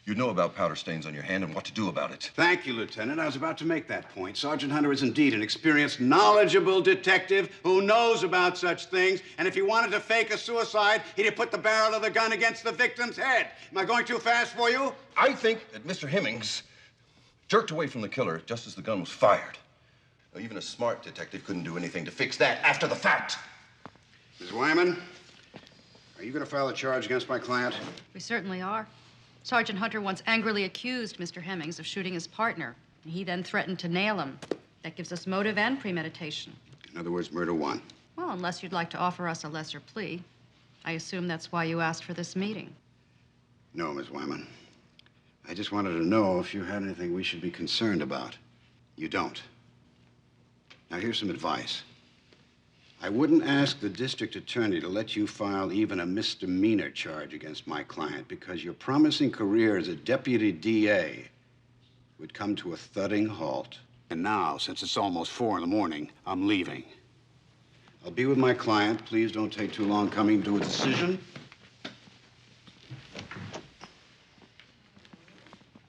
You know about powder stains on your hand and what to do about it. Thank you, Lieutenant. I was about to make that point. Sergeant Hunter is indeed an experienced, knowledgeable detective who knows about such things. And if he wanted to fake a suicide, he'd have put the barrel of the gun against the victim's head. Am I going too fast for you? I think that Mr. Hemmings jerked away from the killer just as the gun was fired. Now, even a smart detective couldn't do anything to fix that after the fact. Ms. Wyman, are you going to file a charge against my client? We certainly are. Sergeant Hunter once angrily accused Mr. Hemmings of shooting his partner, and he then threatened to nail him. That gives us motive and premeditation. In other words, murder one. Well, unless you'd like to offer us a lesser plea. I assume that's why you asked for this meeting. No, Ms. Wyman. I just wanted to know if you had anything we should be concerned about. You don't. Now, here's some advice. I wouldn't ask the district attorney to let you file even a misdemeanor charge against my client because your promising career as a deputy DA would come to a thudding halt. And now, since it's almost 4 in the morning, I'm leaving. I'll be with my client. Please don't take too long coming to a decision.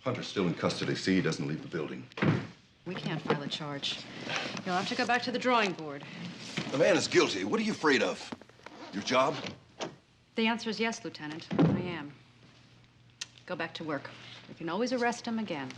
Hunter's still in custody. See, he doesn't leave the building. We can't file a charge. You'll have to go back to the drawing board. The man is guilty. What are you afraid of? Your job? The answer is yes, Lieutenant. I am. Go back to work. We can always arrest him again.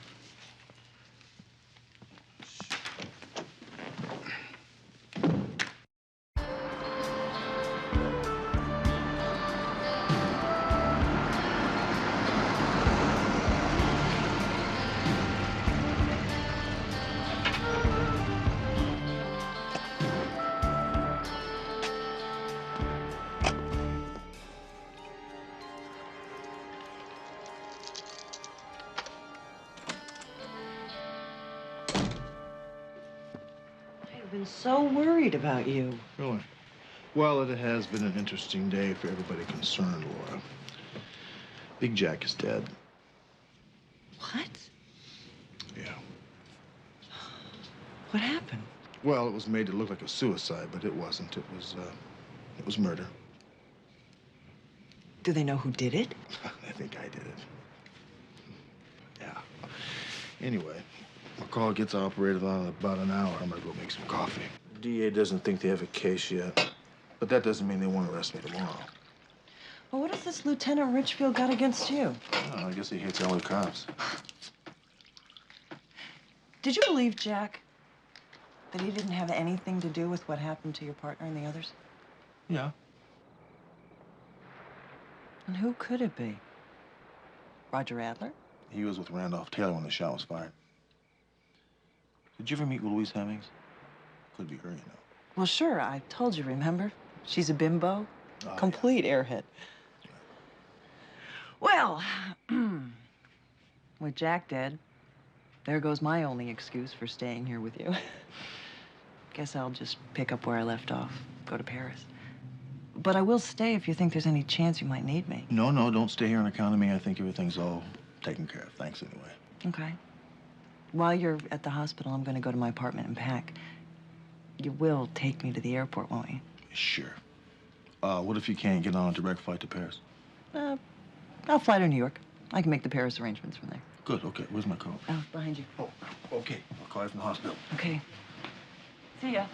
I've been so worried about you. Really? Well, it has been an interesting day for everybody concerned, Laura. Big Jack is dead. What? Yeah. What happened? Well, it was made to look like a suicide, but it wasn't. It was murder. Do they know who did it? I think I did it. Yeah. Anyway, my call gets operated on in about an hour. I'm gonna go make some coffee. DA doesn't think they have a case yet, but that doesn't mean they won't arrest me tomorrow. Well, what has this Lieutenant Richfield got against you? Oh, I guess he hates LA cops. Did you believe, Jack, that he didn't have anything to do with what happened to your partner and the others? Yeah. And who could it be? Roger Adler? He was with Randolph Taylor when the shot was fired. Did you ever meet Louise Hemmings? Could be her, you know. Well, sure. I told you, remember? She's a bimbo. Complete airhead. Well, with Jack dead, there goes my only excuse for staying here with you. Guess I'll just pick up where I left off, go to Paris. But I will stay if you think there's any chance you might need me. No, don't stay here on account of me. I think everything's all taken care of. Thanks anyway. Okay. While you're at the hospital, I'm going to go to my apartment and pack. You will take me to the airport, won't you? Sure. What if you can't get on a direct flight to Paris? I'll fly to New York. I can make the Paris arrangements from there. Good, okay. Where's my coat? Oh, behind you. Oh, okay. I'll call you from the hospital. Okay. See ya.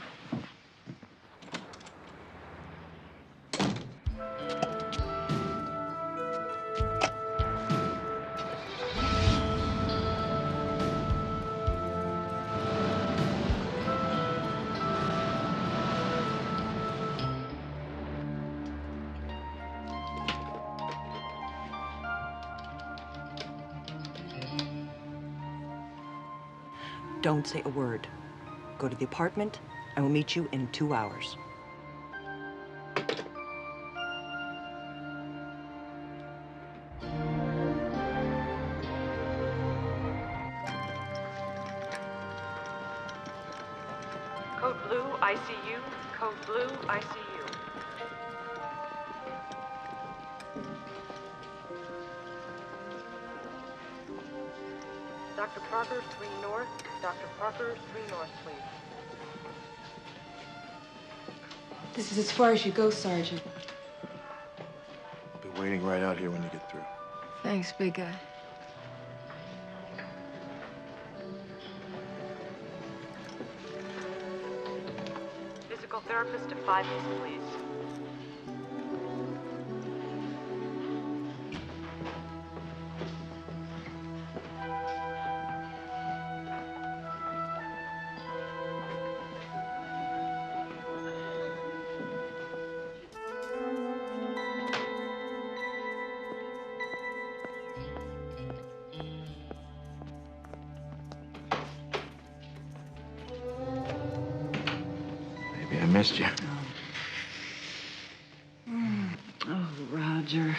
Don't say a word. Go to the apartment. I will meet you in 2 hours. Code blue, ICU. Code blue, ICU. Dr. Parker, 3 North. Dr. Parker, 3 North, please. This is as far as you go, Sergeant. I'll be waiting right out here when you get through. Thanks, big guy. Physical therapist to 5 East, please. Maybe I missed you. Oh, Roger.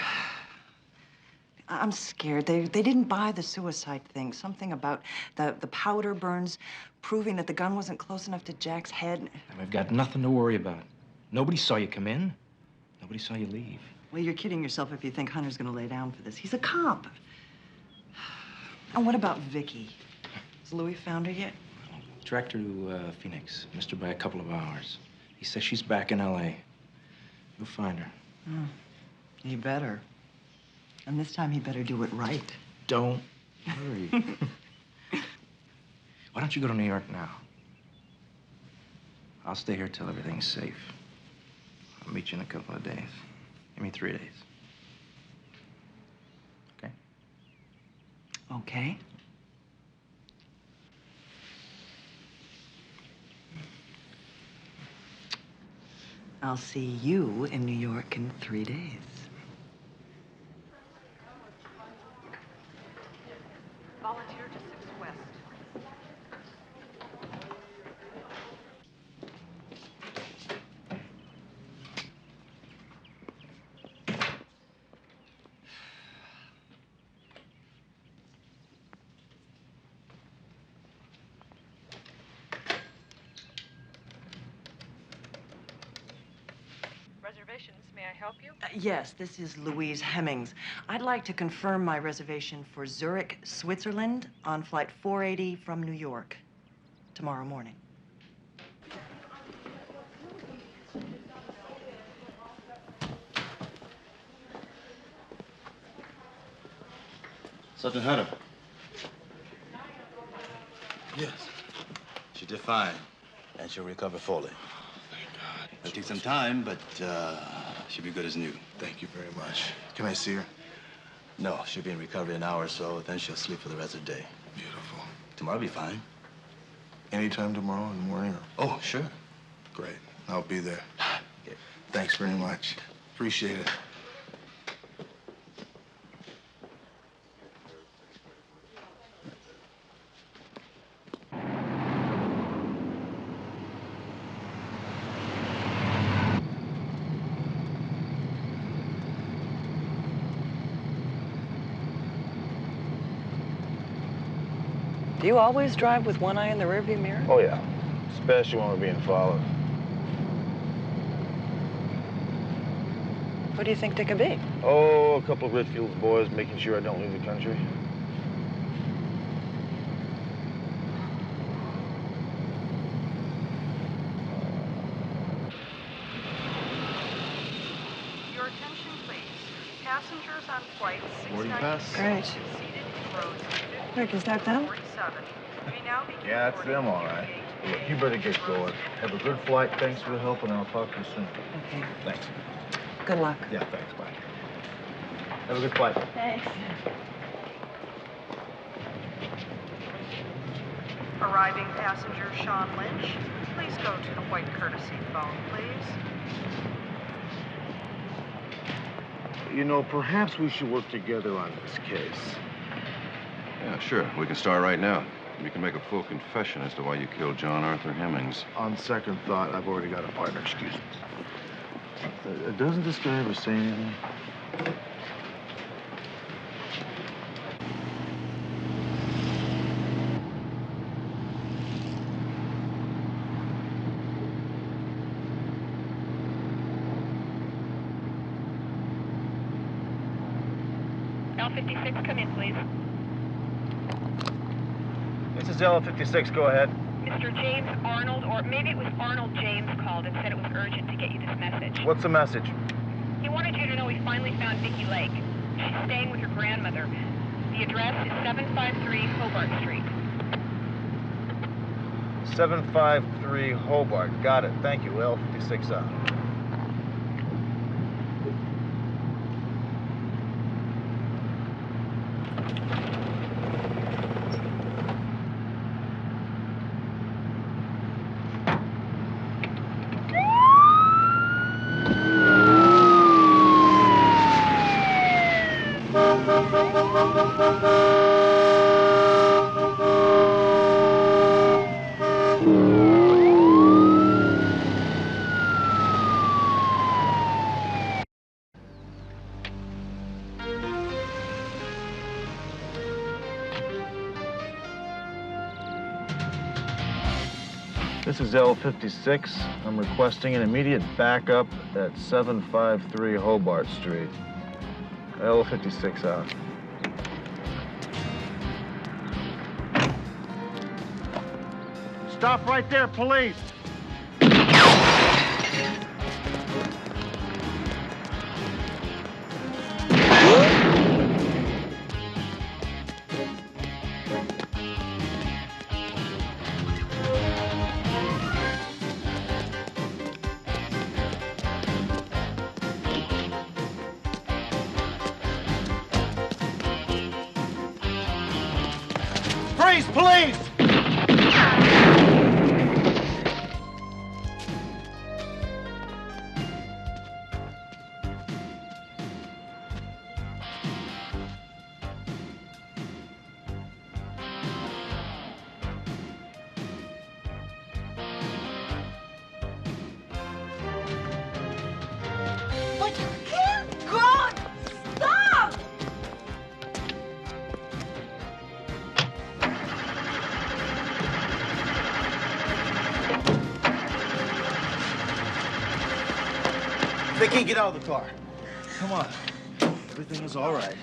I'm scared. They didn't buy the suicide thing. Something about the powder burns proving that the gun wasn't close enough to Jack's head. We've got nothing to worry about. Nobody saw you come in. Nobody saw you leave. Well, you're kidding yourself if you think Hunter's gonna lay down for this. He's a cop. And what about Vicky? Has Louis found her yet? Tracked her to Phoenix. Missed her by a couple of hours. He says she's back in L.A. You'll find her. He better. And this time he better do it right. Don't worry. Why don't you go to New York now? I'll stay here till everything's safe. I'll meet you in a couple of days. Give me 3 days. Okay? Okay. I'll see you in New York in 3 days. Volunteer to 6 West. Reservations, may I help you? Yes, this is Louise Hemmings. I'd like to confirm my reservation for Zurich, Switzerland on flight 480 from New York tomorrow morning. Sergeant Hunter. Yes. She did fine, and she'll recover fully. Thank God. It'll take some time, but she'll be good as new. Thank you very much. Can I see her? No, she'll be in recovery an hour or so, then she'll sleep for the rest of the day. Beautiful. Tomorrow will be fine. Anytime tomorrow in the morning? Or... Oh, sure. Great. I'll be there. Thanks very much. Appreciate it. Do you always drive with one eye in the rearview mirror? Oh, yeah. Especially when we're being followed. Who do you think they could be? Oh, a couple of Richfield's boys making sure I don't leave the country. Your attention, please. Passengers on flight Boarding 690 pass? Great. seated in rows Rick, is that them? 47. May now begin Yeah, it's boarding them, all right. Look, you better get going. Have a good flight. Thanks for the help, and I'll talk to you soon. Okay. Thanks. Good luck. Yeah, thanks. Bye. Have a good flight. Thanks. Arriving passenger Sean Lynch, please go to the white courtesy phone, please. You know, perhaps we should work together on this case. Yeah, sure. We can start right now. You can make a full confession as to why you killed John Arthur Hemmings. On second thought, I've already got a partner. Excuse me. Doesn't this guy ever say anything? L56, come in, please. This is L56, go ahead. Mr. James Arnold, or maybe it was Arnold James, called and said it was urgent to get you this message. What's the message? He wanted you to know he finally found Vicki Lake. She's staying with her grandmother. The address is 753 Hobart Street. 753 Hobart. Got it. Thank you. L56 out. This is L56. I'm requesting an immediate backup at 753 Hobart Street. L56 out. Stop right there, police! Freeze, police! But you can't! God! Stop! Vicki, get out of the car. Come on. Everything is all right.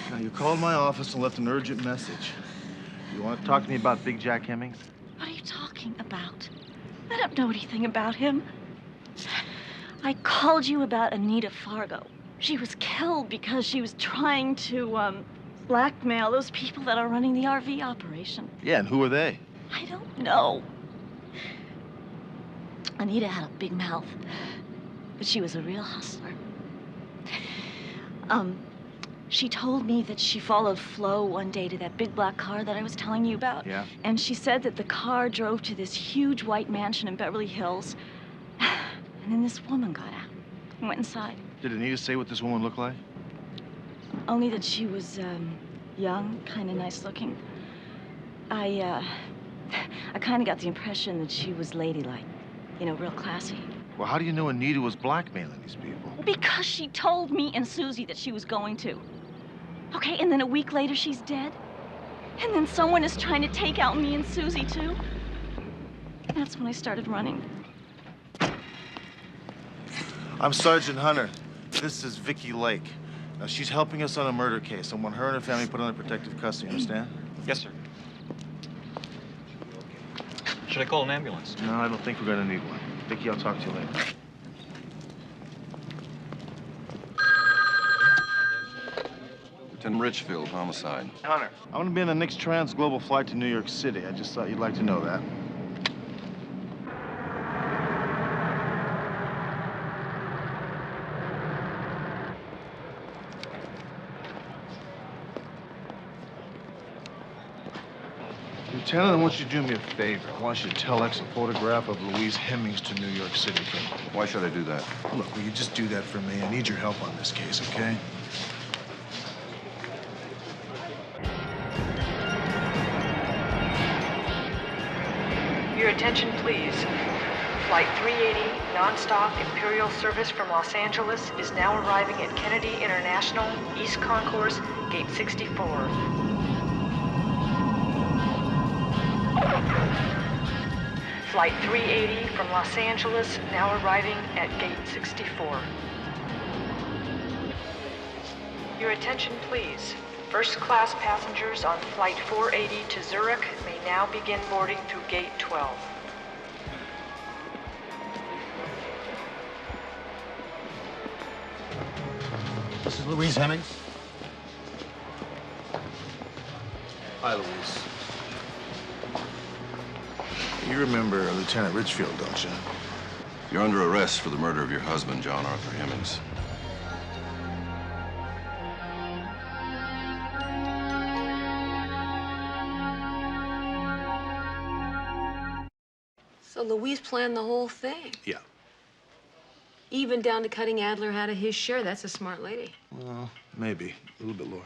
Now, you called my office and left an urgent message. You want to talk to me about Big Jack Hemmings? What are you talking about? I don't know anything about him. I called you about Anita Fargo. She was killed because she was trying to, blackmail those people that are running the RV operation. Yeah, and who are they? I don't know. Anita had a big mouth, but she was a real hustler. She told me that she followed Flo one day to that big black car that I was telling you about. Yeah. And she said that the car drove to this huge white mansion in Beverly Hills. And then this woman got out and went inside. Did Anita say what this woman looked like? Only that she was, young, kind of nice looking. I kind of got the impression that she was ladylike. You know, real classy. Well, how do you know Anita was blackmailing these people? Because she told me and Susie that she was going to. Okay, and then a week later, she's dead. And then someone is trying to take out me and Susie, too. That's when I started running. I'm Sergeant Hunter. This is Vicki Lake. Now, she's helping us on a murder case. I want her and her family put under protective custody, understand? Yes, sir. Should I call an ambulance? No, I don't think we're gonna need one. Vicki, I'll talk to you later. Lieutenant Richfield, homicide. Hunter, I'm gonna be on the next trans-global flight to New York City. I just thought you'd like to know that. Lieutenant, I want you to do me a favor. I want you to telex a photograph of Louise Hemmings to New York City for me. Why should I do that? Look, will you just do that for me? I need your help on this case, okay? Your attention, please. Flight 380, nonstop Imperial service from Los Angeles, is now arriving at Kennedy International, East Concourse, Gate 64. Flight 380 from Los Angeles, now arriving at Gate 64. Your attention, please. First-class passengers on Flight 480 to Zurich may now begin boarding through Gate 12. This is Louise Hemmings. Hi, Louise. You remember Lieutenant Richfield, don't you? You're under arrest for the murder of your husband, John Arthur Hemmings. So Louise planned the whole thing. Yeah. Even down to cutting Adler out of his share. That's a smart lady. Well, maybe. A little bit, Laura.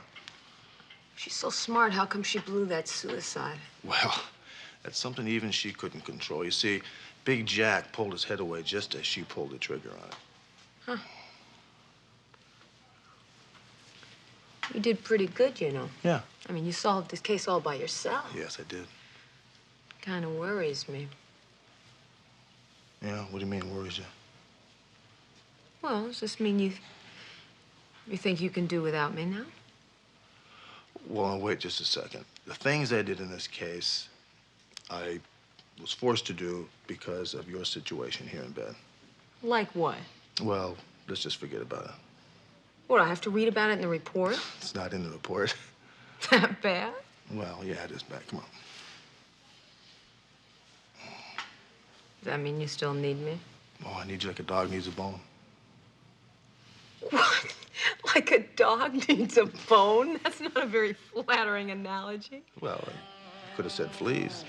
She's so smart, how come she blew that suicide? Well, that's something even she couldn't control. You see, Big Jack pulled his head away just as she pulled the trigger on it. Huh. You did pretty good, you know. Yeah. I mean, you solved this case all by yourself. Yes, I did. Kind of worries me. Yeah, what do you mean, worries you? Well, does this mean you think you can do without me now? Well, wait just a second. The things I did in this case, I was forced to do because of your situation here in bed. Like what? Well, let's just forget about it. What, I have to read about it in the report? It's not in the report. That bad? Well, yeah, it is bad. Come on. Does that mean you still need me? Oh, I need you like a dog needs a bone. What? Like a dog needs a bone? That's not a very flattering analogy. Well, you could have said fleas.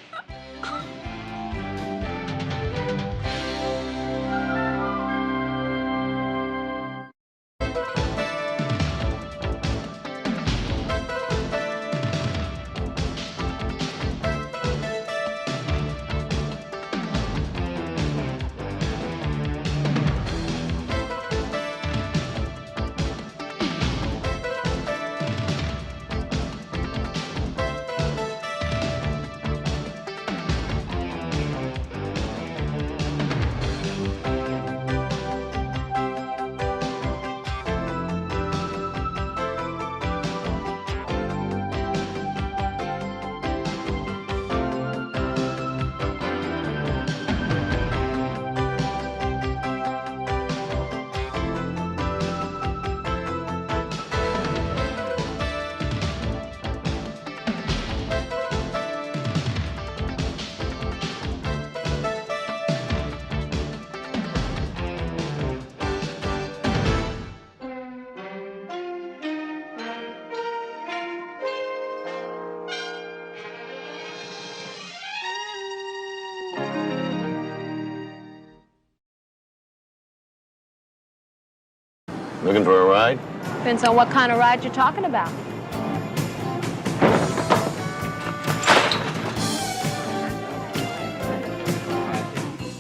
Looking for a ride? Depends on what kind of ride you're talking about.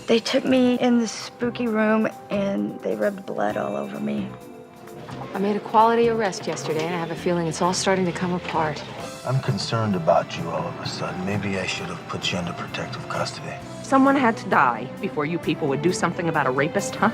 They took me in the spooky room and they rubbed blood all over me. I made a quality arrest yesterday, and I have a feeling it's all starting to come apart. I'm concerned about you all of a sudden. Maybe I should have put you under protective custody. Someone had to die before you people would do something about a rapist, huh?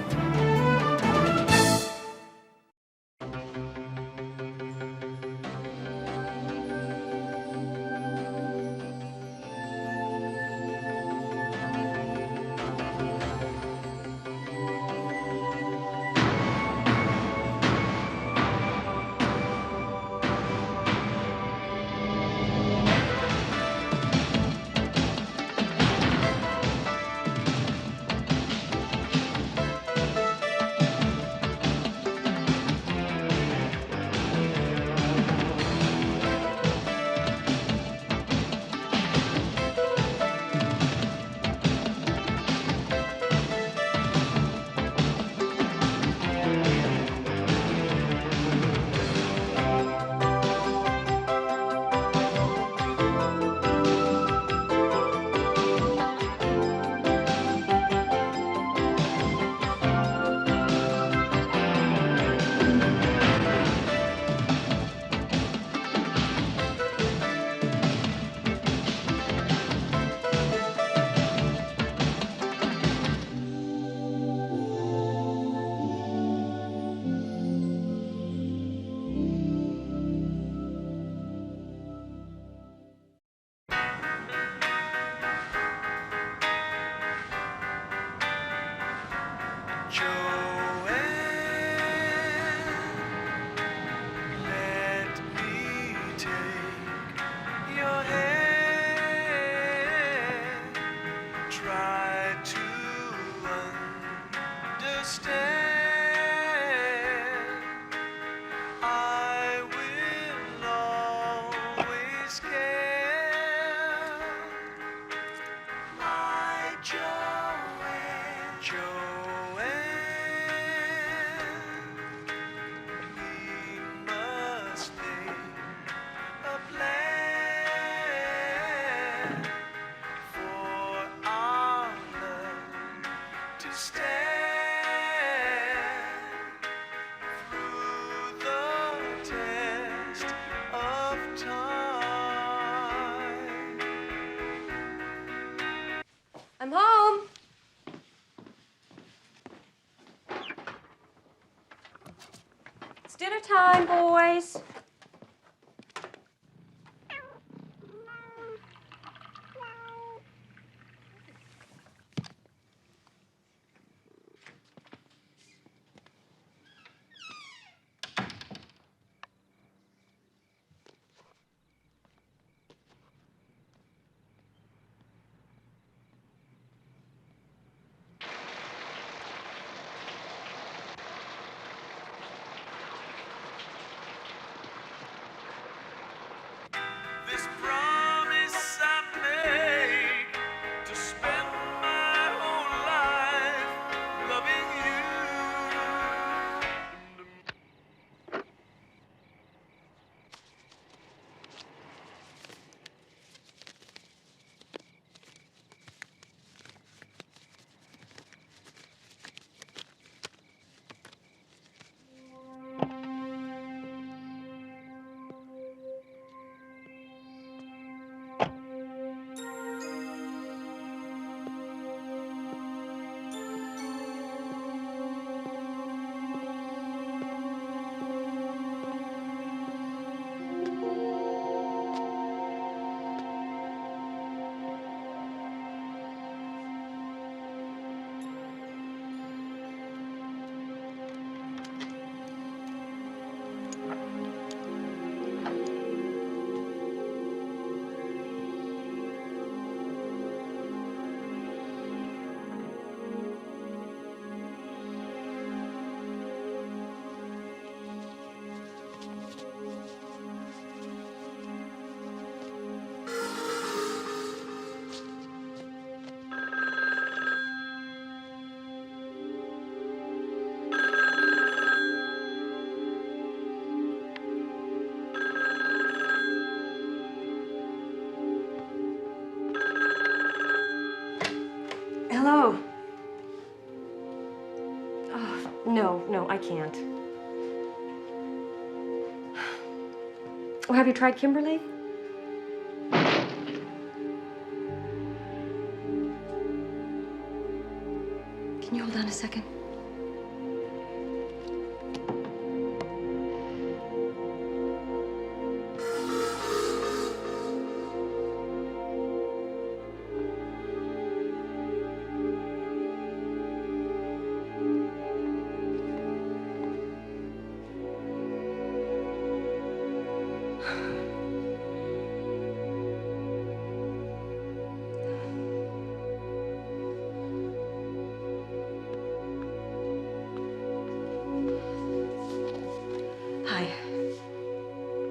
I'm home. It's dinner time, boys. This promise I made to spend my whole life loving you. Hello. Oh, no, I can't. Oh, have you tried Kimberly? Can you hold on a second? Hi.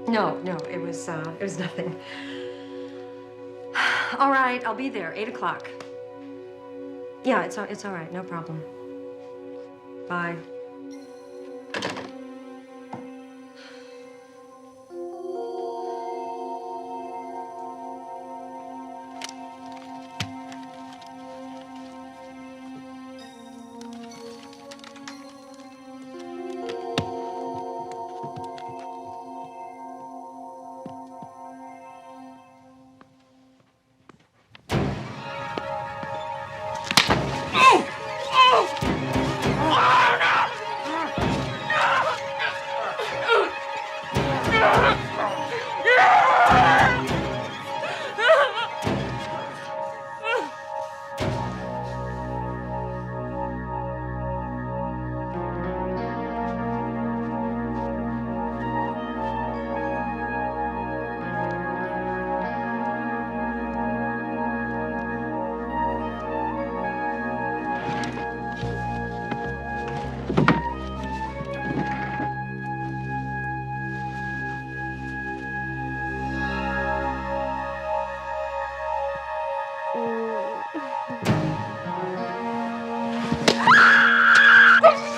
No, it was nothing. All right, I'll be there, 8 o'clock. Yeah, it's all right, no problem. Bye.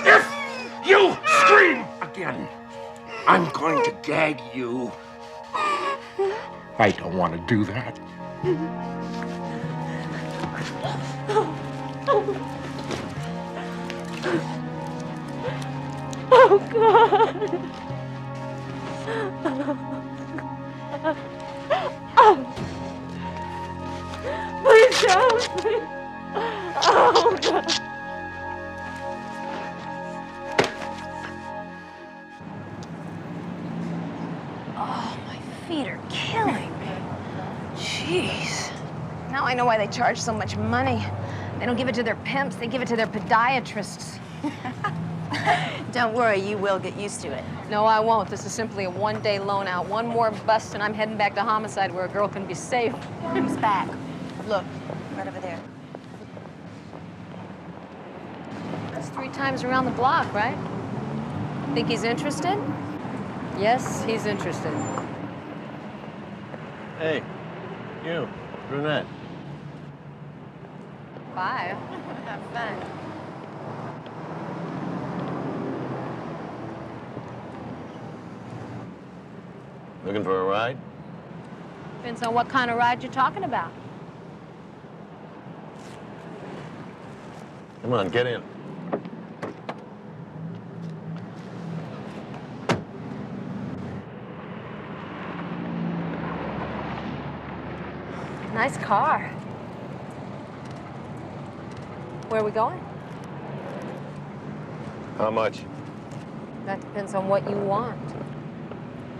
If you scream again, I'm going to gag you. I don't want to do that. Oh, God. Oh. Please don't. Oh, God. Oh, my feet are killing me. Jeez. Now I know why they charge so much money. They don't give it to their pimps, they give it to their podiatrists. Don't worry, you will get used to it. No, I won't. This is simply a one-day loan out. One more bust and I'm heading back to homicide where a girl can be safe. Who's back? Look, right over there. That's 3 times around the block, right? Think he's interested? Yes, he's interested. Hey, you, brunette. 5. Have fun. Looking for a ride? Depends on what kind of ride you're talking about. Come on, get in. Nice car. Where are we going? How much? That depends on what you want.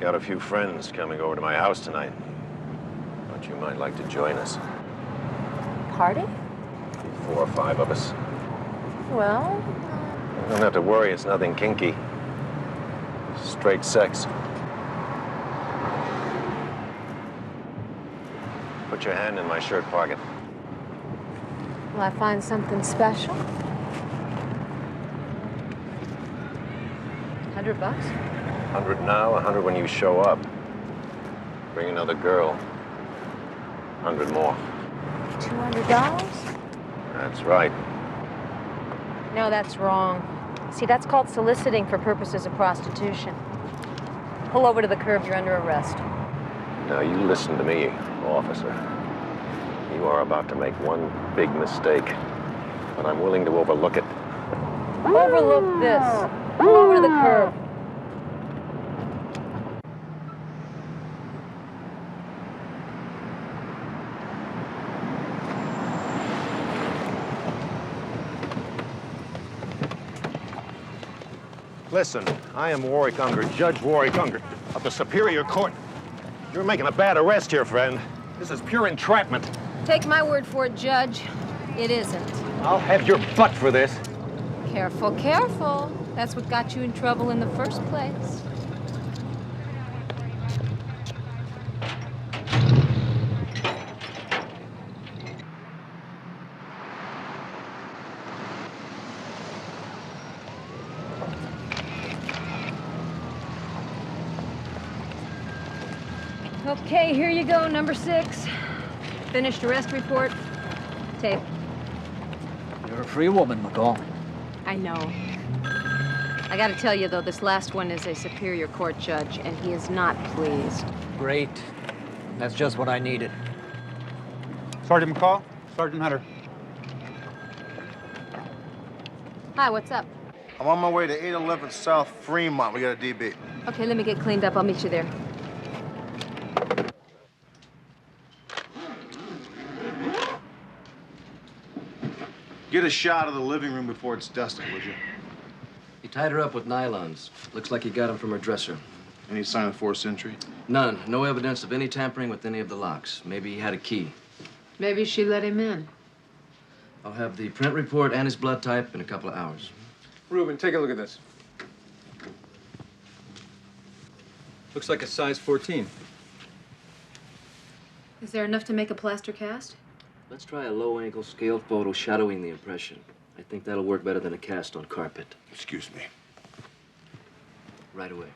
Got a few friends coming over to my house tonight. Thought you might like to join us. Party? 4 or 5 of us. Well, You don't have to worry, it's nothing kinky. Straight sex. Put your hand in my shirt pocket. will I find something special? $100? 100 now, 100 when you show up. Bring another girl. 100 more. $200? That's right. No, that's wrong. See, that's called soliciting for purposes of prostitution. Pull over to the curb, you're under arrest. Now, you listen to me, officer. You are about to make one big mistake, but I'm willing to overlook it. Overlook this. Pull over to the curb. Listen, I am Warwick Unger, Judge Warwick Unger of the Superior Court. You're making a bad arrest here, friend. This is pure entrapment. Take my word for it, Judge. It isn't. I'll have your butt for this. Careful, careful. That's what got you in trouble in the first place. Okay, here you go, number 6. Finished arrest report. Tape. You're a free woman, McCall. I know. I gotta tell you, though, this last one is a Superior Court judge, and he is not pleased. Great. That's just what I needed. Sergeant McCall, Sergeant Hunter. Hi, what's up? I'm on my way to 811 South Fremont. We got a DB. Okay, let me get cleaned up. I'll meet you there. Get a shot of the living room before it's dusted, would you? He tied her up with nylons. Looks like he got them from her dresser. Any sign of forced entry? None. No evidence of any tampering with any of the locks. Maybe he had a key. Maybe she let him in. I'll have the print report and his blood type in a couple of hours. Reuben, take a look at this. Looks like a size 14. Is there enough to make a plaster cast? Let's try a low-angle scale photo shadowing the impression. I think that'll work better than a cast on carpet. Excuse me. Right away.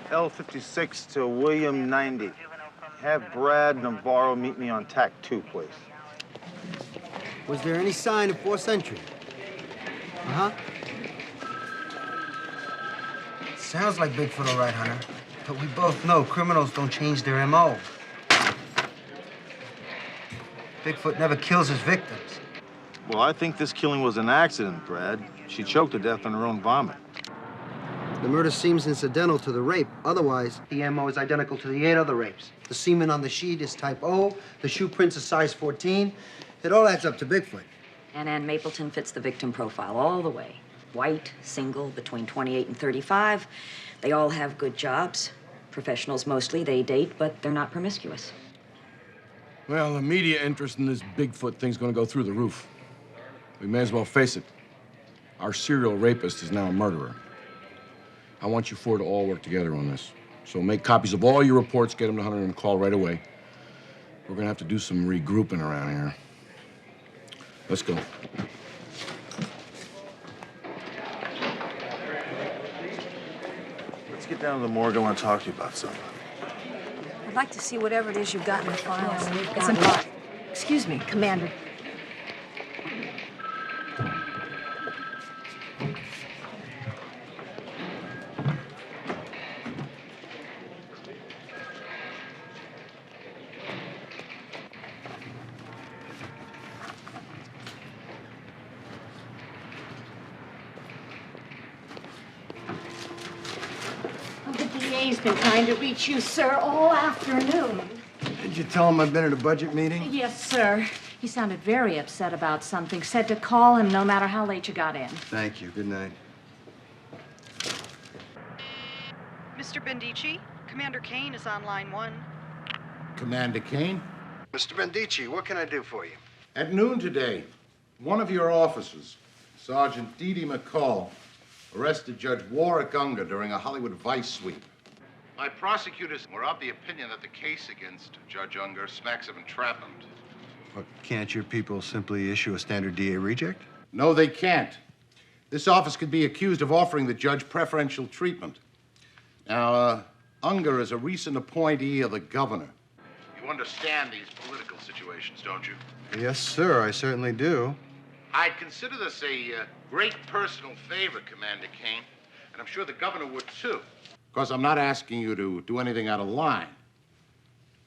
L56 to William 90. Have Brad Navarro meet me on tack 2, please. Was there any sign of forced entry? Uh-huh. Sounds like Bigfoot, all right, Hunter. But we both know criminals don't change their M.O. Bigfoot never kills his victims. Well, I think this killing was an accident, Brad. She choked to death on her own vomit. The murder seems incidental to the rape. Otherwise, the MO is identical to the 8 other rapes. The semen on the sheet is type O. The shoe prints are size 14. It all adds up to Bigfoot. And Ann Mapleton fits the victim profile all the way. White, single, between 28 and 35. They all have good jobs. Professionals mostly. They date, but they're not promiscuous. Well, the media interest in this Bigfoot thing's gonna go through the roof. We may as well face it. Our serial rapist is now a murderer. I want you four to all work together on this. So make copies of all your reports, get them to Hunter and McCall right away. We're gonna have to do some regrouping around here. Let's go. Let's get down to the morgue. I want to talk to you about something. I'd like to see whatever it is you've got in the files. Yeah, we've It's got important. Excuse me, Commander. The DA's been trying to reach you, sir, all afternoon. Did you tell him I've been at a budget meeting? Yes, sir. He sounded very upset about something. Said to call him no matter how late you got in. Thank you. Good night. Mr. Bendici, Commander Kane is on line 1. Commander Kane? Mr. Bendici, what can I do for you? At noon today, one of your officers, Sergeant Dee Dee McCall, arrested Judge Warwick Unger during a Hollywood Vice sweep. My prosecutors were of the opinion that the case against Judge Unger smacks of entrapment. What, can't your people simply issue a standard DA reject? No, they can't. This office could be accused of offering the judge preferential treatment. Now, Unger is a recent appointee of the governor. You understand these political situations, don't you? Yes, sir, I certainly do. I'd consider this a great personal favor, Commander Kane, and I'm sure the governor would too. Of course, I'm not asking you to do anything out of line.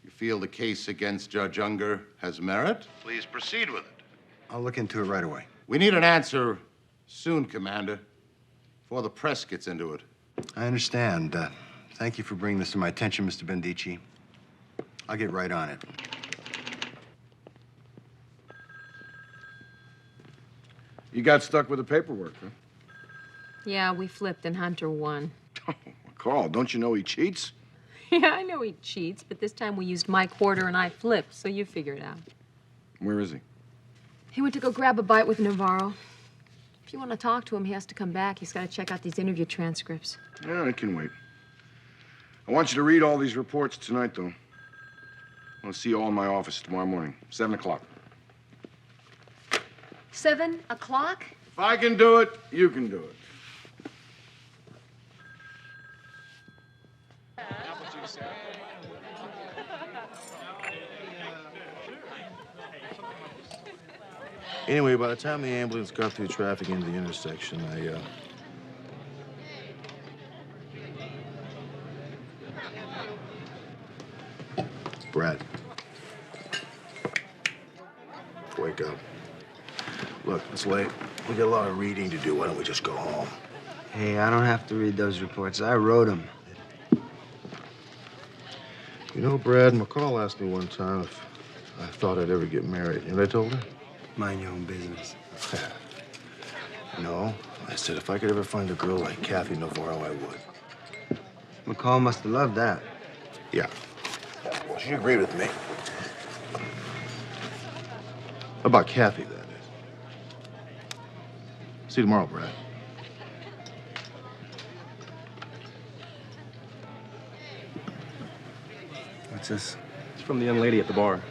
You feel the case against Judge Unger has merit? Please proceed with it. I'll look into it right away. We need an answer soon, Commander, before the press gets into it. I understand. Thank you for bringing this to my attention, Mr. Bendici. I'll get right on it. You got stuck with the paperwork, huh? Yeah, we flipped and Hunter won. Carl, don't you know he cheats? Yeah, I know he cheats, but this time we used my quarter and I flipped, so you figure it out. Where is he? He went to go grab a bite with Navarro. If you want to talk to him, he has to come back. He's got to check out these interview transcripts. Yeah, I can wait. I want you to read all these reports tonight, though. I want to see you all in my office tomorrow morning, 7 o'clock. 7 o'clock? If I can do it, you can do it. Anyway, by the time the ambulance got through traffic into the intersection, Brad. Wake up. Look, it's late. We got a lot of reading to do. Why don't we just go home? Hey, I don't have to read those reports. I wrote them. You know, Brad, McCall asked me one time if I thought I'd ever get married. You know what I told her? Mind your own business. No. I said if I could ever find a girl like Kathy Navarro, I would. McCall must have loved that. Yeah. Well, she agreed with me. About Kathy, that is. See you tomorrow, Brad. What's this? It's from the young lady at the bar.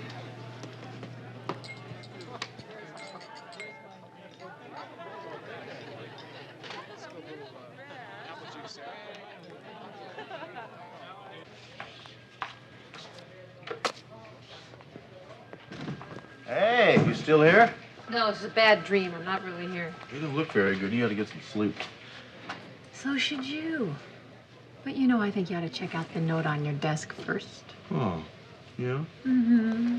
Hey, you still here? No, it's a bad dream. I'm not really here. You didn't look very good. You had to get some sleep. So should you. But you know, I think you ought to check out the note on your desk first. Oh, yeah? Mm-hmm.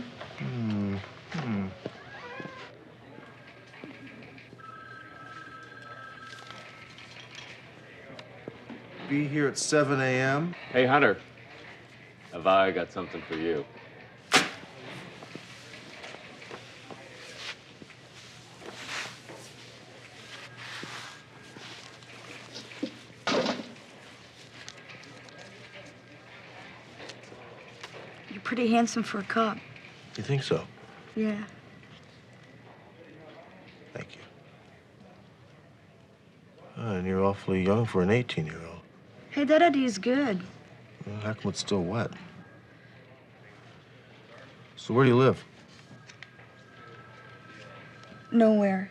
Be here at 7 a.m. Hey, Hunter. Have I got something for you? You're pretty handsome for a cop. You think so? Yeah. Thank you. And you're awfully young for an 18-year-old. Hey, that ID's good. Well, how come it's still wet? So where do you live? Nowhere.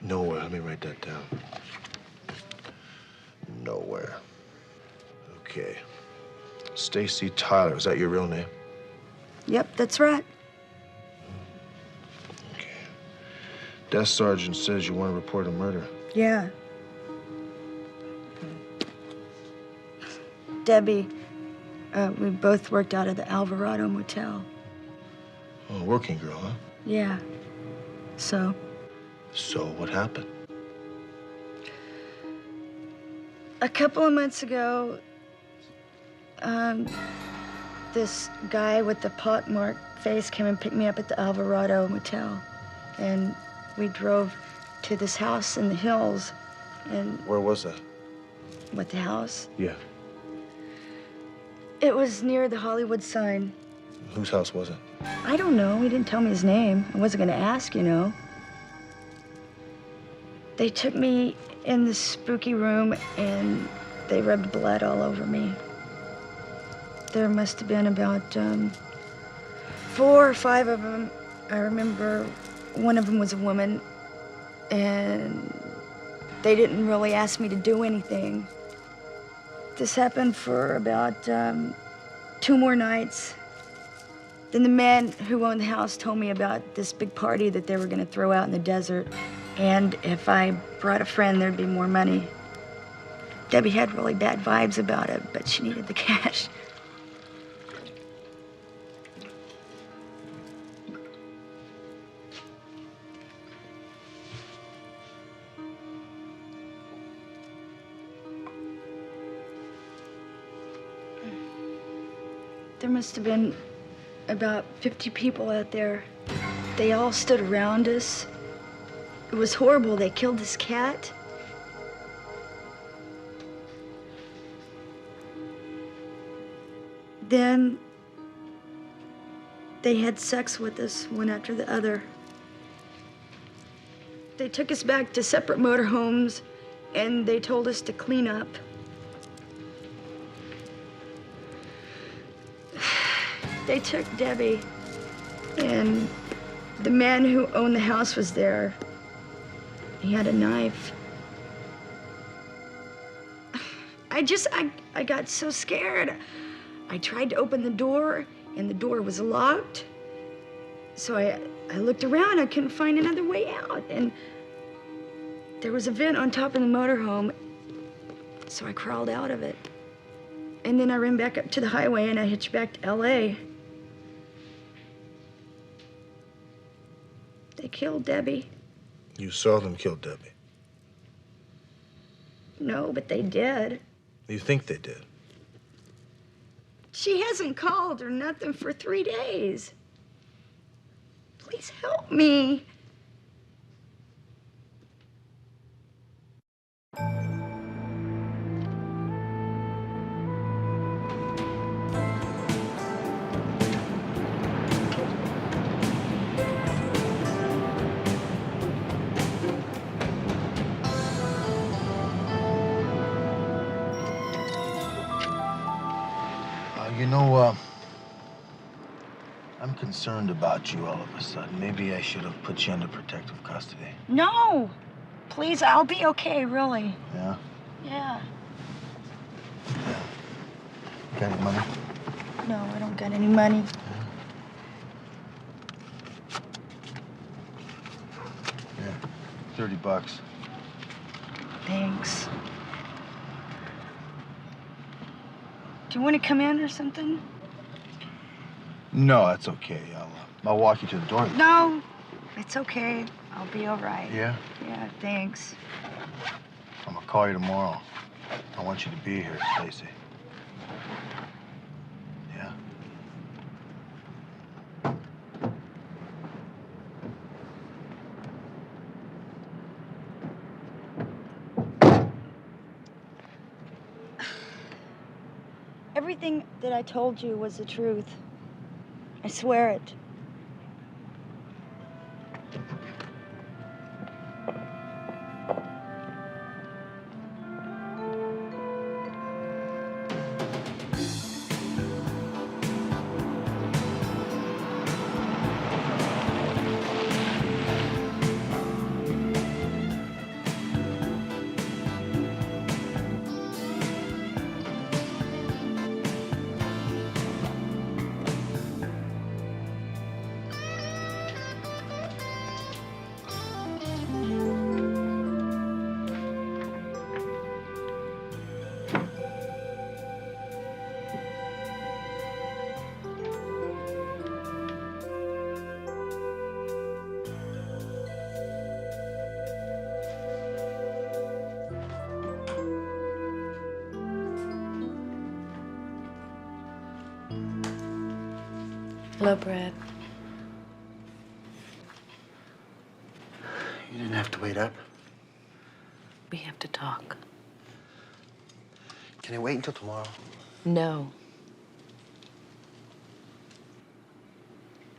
Nowhere. Let me write that down. Nowhere. Okay. Stacy Tyler. Is that your real name? Yep, that's right. Desk sergeant says you want to report a murder. Yeah. Debbie, we both worked out of the Alvarado Motel. Oh, working girl, huh? Yeah. So? So what happened? A couple of months ago, this guy with the pockmarked face came and picked me up at the Alvarado Motel. And we drove to this house in the hills. And Where was that? what, the house? Yeah. It was near the Hollywood sign. Whose house was it? I don't know. He didn't tell me his name. I wasn't going to ask, you know. They took me in this spooky room and they rubbed blood all over me. There must have been about 4 or 5 of them. I remember one of them was a woman, and they didn't really ask me to do anything. This happened for about 2 more nights. Then the man who owned the house told me about this big party that they were going to throw out in the desert, and if I brought a friend, there'd be more money. Debbie had really bad vibes about it, but she needed the cash. There must have been about 50 people out there. They all stood around us. It was horrible. They killed this cat. Then they had sex with us one after the other. They took us back to separate motorhomes and they told us to clean up. They took Debbie, and the man who owned the house was there. He had a knife. I got so scared. I tried to open the door, and the door was locked. So I looked around, I couldn't find another way out, and there was a vent on top of the motorhome, so I crawled out of it. And then I ran back up to the highway, and I hitched back to LA. They killed Debbie. You saw them kill Debbie. No, but they did. You think they did? She hasn't called or nothing for 3 days. Please help me. You know, I'm concerned about you all of a sudden. Maybe I should have put you under protective custody. No, please, I'll be okay, really. Yeah? Yeah. Got any money? No, I don't got any money. Yeah, $30. Thanks. Do you want to come in or something? No, that's okay. I'll walk you to the door. No, it's okay. I'll be all right. Yeah? Yeah, thanks. I'm gonna call you tomorrow. I want you to be here, Stacy. Yeah? Everything that I told you was the truth. I swear it. Hello, Brad. You didn't have to wait up. We have to talk. Can I wait until tomorrow? No.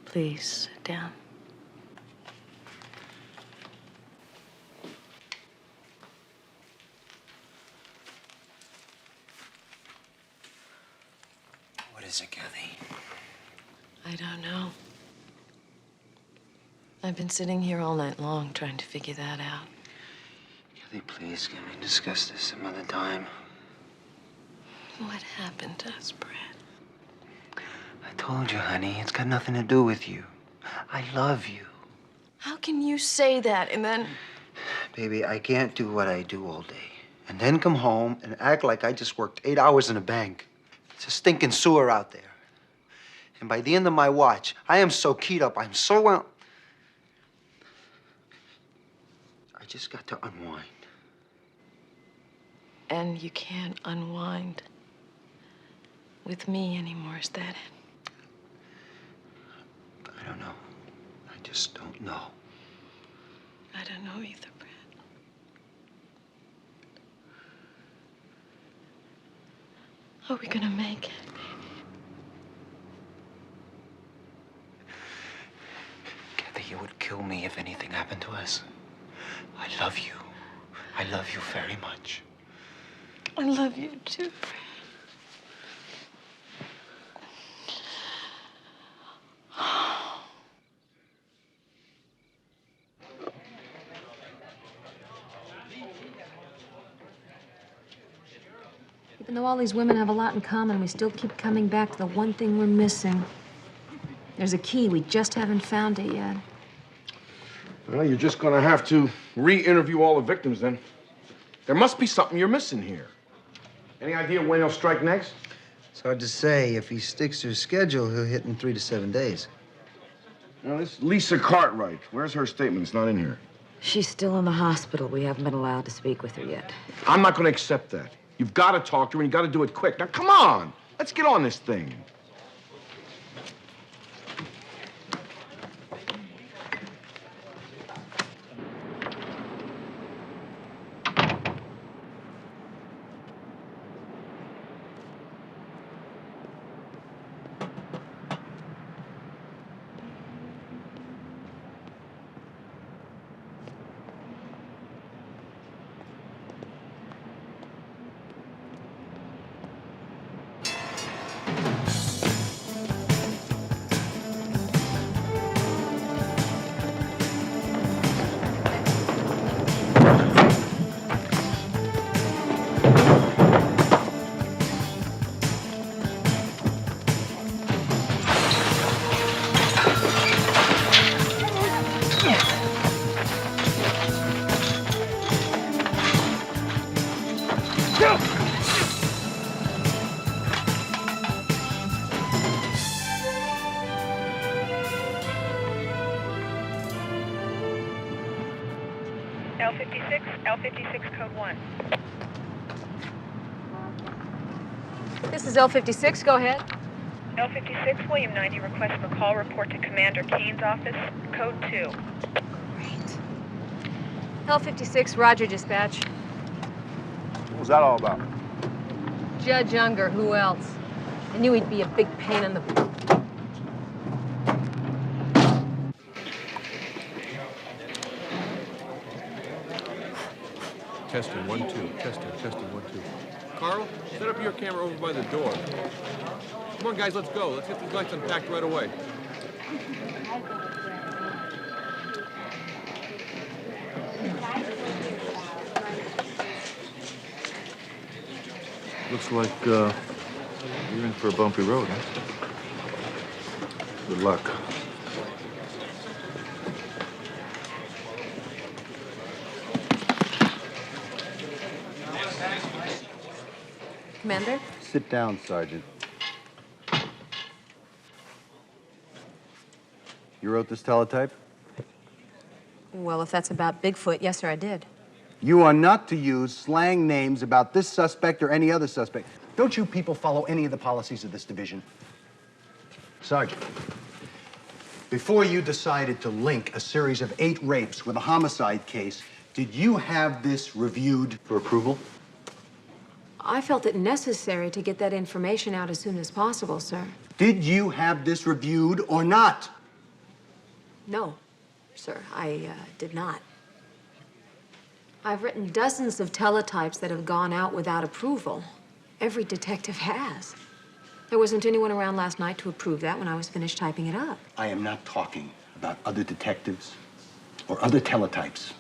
Please, sit down. What is it, Kathy? I don't know. I've been sitting here all night long trying to figure that out. Kathy, please, can we discuss this some other time? What happened to us, Brad? I told you, honey, it's got nothing to do with you. I love you. How can you say that and then... Baby, I can't do what I do all day and then come home and act like I just worked 8 hours in a bank. It's a stinking sewer out there. And by the end of my watch, I am so keyed up, I'm so well. I just got to unwind. And you can't unwind with me anymore, is that it? I don't know. I just don't know. I don't know either, Brad. Are we gonna make it? Kathy, you would kill me if anything happened to us. I love you. I love you very much. I love you too, Brad. Even though all these women have a lot in common, we still keep coming back to the one thing we're missing. There's a key. We just haven't found it yet. Well, you're just gonna have to re-interview all the victims then. There must be something you're missing here. Any idea when he'll strike next? It's hard to say. If he sticks to his schedule, he'll hit in 3 to 7 days. Now, this Lisa Cartwright, where's her statement? It's not in here. She's still in the hospital. We haven't been allowed to speak with her yet. I'm not gonna accept that. You've got to talk to her, and you got to do it quick. Now, come on. Let's get on this thing. L56, L56 code 1. This is L56. Go ahead. L56, William 90 requests for call report to Commander Kane's office, code 2. L56, Roger, dispatch. What was that all about? Judge Unger, who else? I knew he'd be a big pain in the... Testing, 1, 2. Testing, 1, 2. Carl, set up your camera over by the door. Come on, guys, let's go. Let's get these lights unpacked right away. Looks like you're in for a bumpy road, huh? Good luck. Commander? Sit down, Sergeant. You wrote this teletype? Well, if that's about Bigfoot, yes, sir, I did. You are not to use slang names about this suspect or any other suspect. Don't you people follow any of the policies of this division? Sergeant, before you decided to link a series of 8 rapes with a homicide case, did you have this reviewed for approval? I felt it necessary to get that information out as soon as possible, sir. Did you have this reviewed or not? No, sir, I did not. I've written dozens of teletypes that have gone out without approval. Every detective has. There wasn't anyone around last night to approve that when I was finished typing it up. I am not talking about other detectives or other teletypes.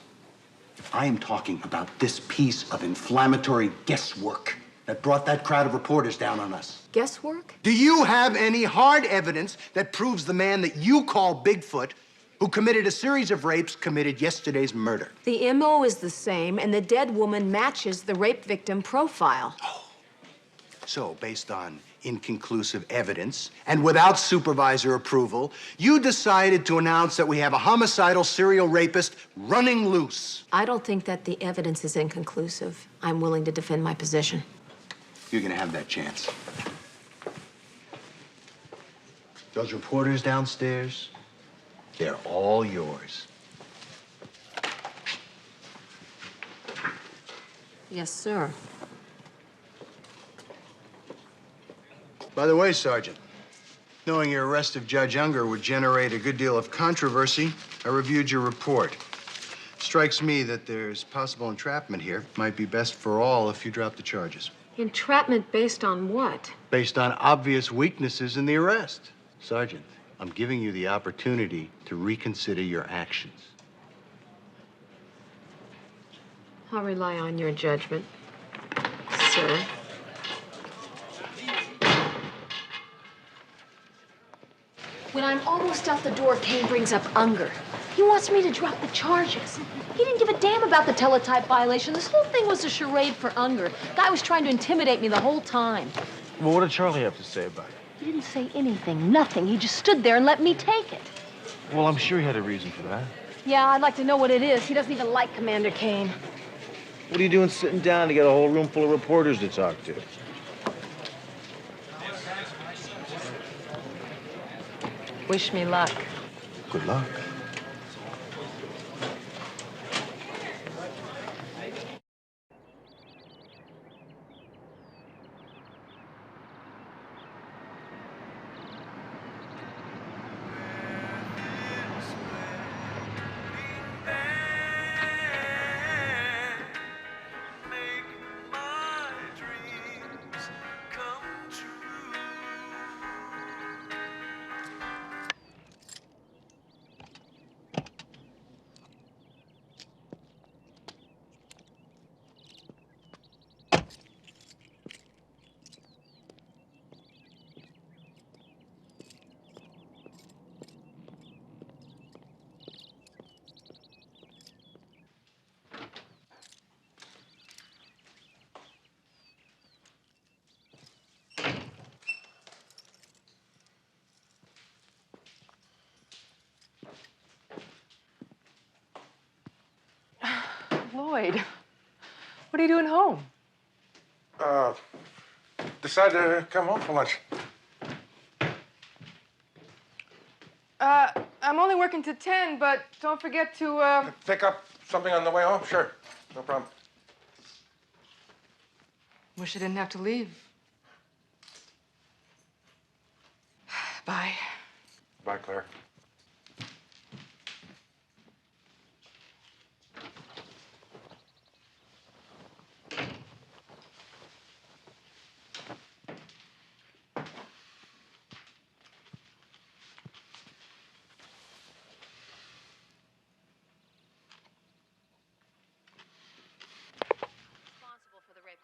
I am talking about this piece of inflammatory guesswork that brought that crowd of reporters down on us. Guesswork? Do you have any hard evidence that proves the man that you call Bigfoot, who committed a series of rapes, committed yesterday's murder? The MO is the same, and the dead woman matches the rape victim profile. So, based on inconclusive evidence and without supervisor approval, you decided to announce that we have a homicidal serial rapist running loose. I don't think that the evidence is inconclusive. I'm willing to defend my position. You're gonna have that chance. Those reporters downstairs, they're all yours. Yes, sir. By the way, Sergeant, knowing your arrest of Judge Unger would generate a good deal of controversy, I reviewed your report. Strikes me that there's possible entrapment here. Might be best for all if you drop the charges. Entrapment based on what? Based on obvious weaknesses in the arrest. Sergeant, I'm giving you the opportunity to reconsider your actions. I'll rely on your judgment, sir. When I'm almost out the door, Kane brings up Unger. He wants me to drop the charges. He didn't give a damn about the teletype violation. This whole thing was a charade for Unger. Guy was trying to intimidate me the whole time. Well, what did Charlie have to say about it? He didn't say anything, nothing. He just stood there and let me take it. Well, I'm sure he had a reason for that. Yeah, I'd like to know what it is. He doesn't even like Commander Kane. What are you doing sitting down to get a whole room full of reporters to talk to? Wish me luck. Good luck. Lloyd, what are you doing home? decide to come home for lunch? I'm only working to 10, but don't forget to, Pick up something on the way home? Sure. No problem. Wish I didn't have to leave. Bye. Bye, Claire.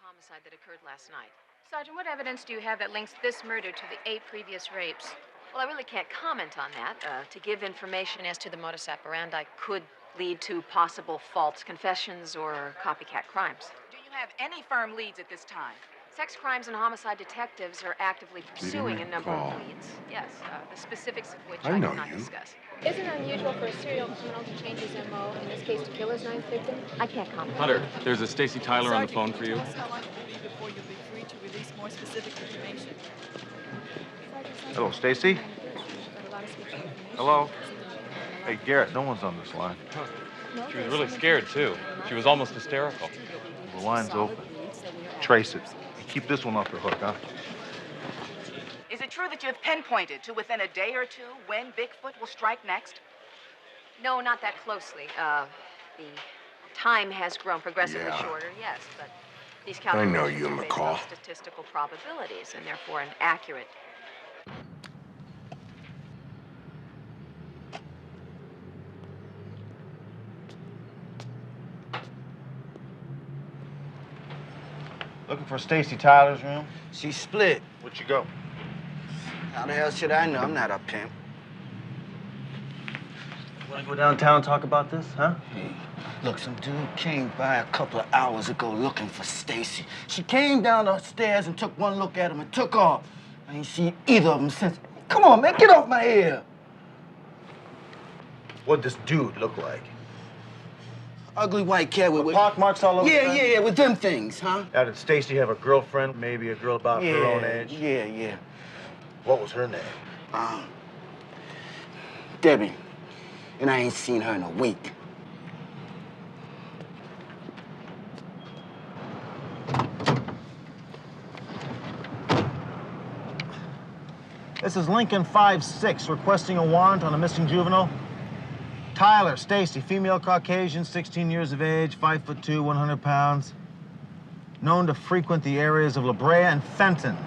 Homicide that occurred last night. Sergeant, what evidence do you have that links this murder to the 8 previous rapes? Well, I really can't comment on that. To give information as to the modus operandi could lead to possible false confessions or copycat crimes. Do you have any firm leads at this time? Sex crimes and homicide detectives are actively pursuing a number of leads. Yes, the specifics of which I cannot discuss. Isn't it unusual for a serial criminal to change his MO, in this case to kill his 9th victim? I can't comment. Hunter, there's a Stacy Tyler on the phone for you. How long it will be before you'll be free to release more specific information? Hello, Stacy? Hello? Hey, Garrett, no one's on this line. She was really scared, too. She was almost hysterical. The line's open. Trace it. And keep this one off the hook, huh? Is it true that you have pinpointed to within a day or two when Bigfoot will strike next? No, not that closely. The time has grown progressively Yeah. shorter, yes, but these I know calculations you, are based on McCall. statistical probabilities and therefore an accurate. Looking for Stacy Tyler's room? She split. Where'd you go? How the hell should I know? I'm not a pimp. Want to go downtown and talk about this, huh? Hey, look, some dude came by a couple of hours ago looking for Stacy. She came down the stairs and took one look at him and took off. I ain't seen either of them since. Come on, man, get off my ear. What'd this dude look like? Ugly white cat with pock marks all over. Yeah, with them things, huh? Now, did Stacy have a girlfriend? Maybe a girl about her own age? Yeah. What was her name? Debbie. And I ain't seen her in a week. This is Lincoln 5-6, requesting a warrant on a missing juvenile. Tyler, Stacy, female Caucasian, 16 years of age, 5'2", 100 pounds. Known to frequent the areas of La Brea and Fenton.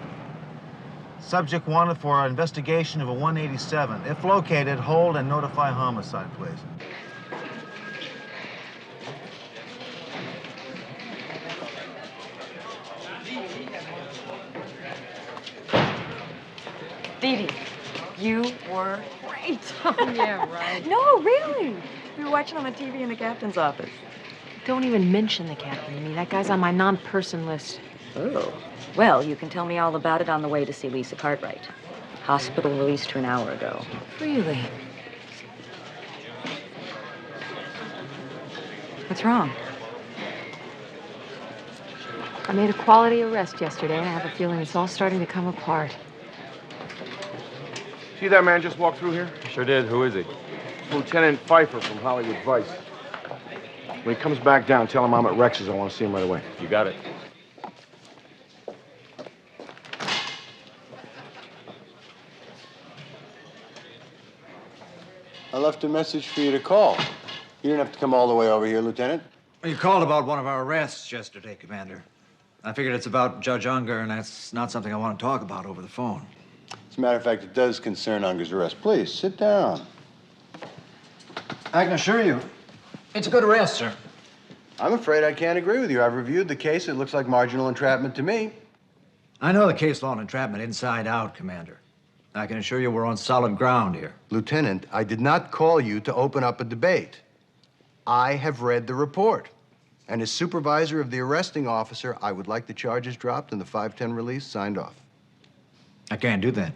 Subject wanted for an investigation of a 187. If located, hold and notify homicide, please. Dee Dee, you were great. Yeah, right. No, really. We were watching on the TV in the captain's office. Don't even mention the captain to me. That guy's on my non-person list. Oh. Well, you can tell me all about it on the way to see Lisa Cartwright. Hospital released her an hour ago. Really? What's wrong? I made a quality arrest yesterday, and I have a feeling it's all starting to come apart. See that man just walked through here? Sure did. Who is he? Lieutenant Pfeiffer from Hollywood Vice. When he comes back down, tell him I'm at Rex's. I want to see him right away. You got it. I left a message for you to call. You didn't have to come all the way over here, Lieutenant. You called about one of our arrests yesterday, Commander. I figured it's about Judge Unger, and that's not something I want to talk about over the phone. As a matter of fact, it does concern Unger's arrest. Please, sit down. I can assure you, it's a good arrest, sir. I'm afraid I can't agree with you. I've reviewed the case. It looks like marginal entrapment to me. I know the case law on entrapment inside out, Commander. I can assure you we're on solid ground here. Lieutenant, I did not call you to open up a debate. I have read the report. And as supervisor of the arresting officer, I would like the charges dropped and the 510 release signed off. I can't do that.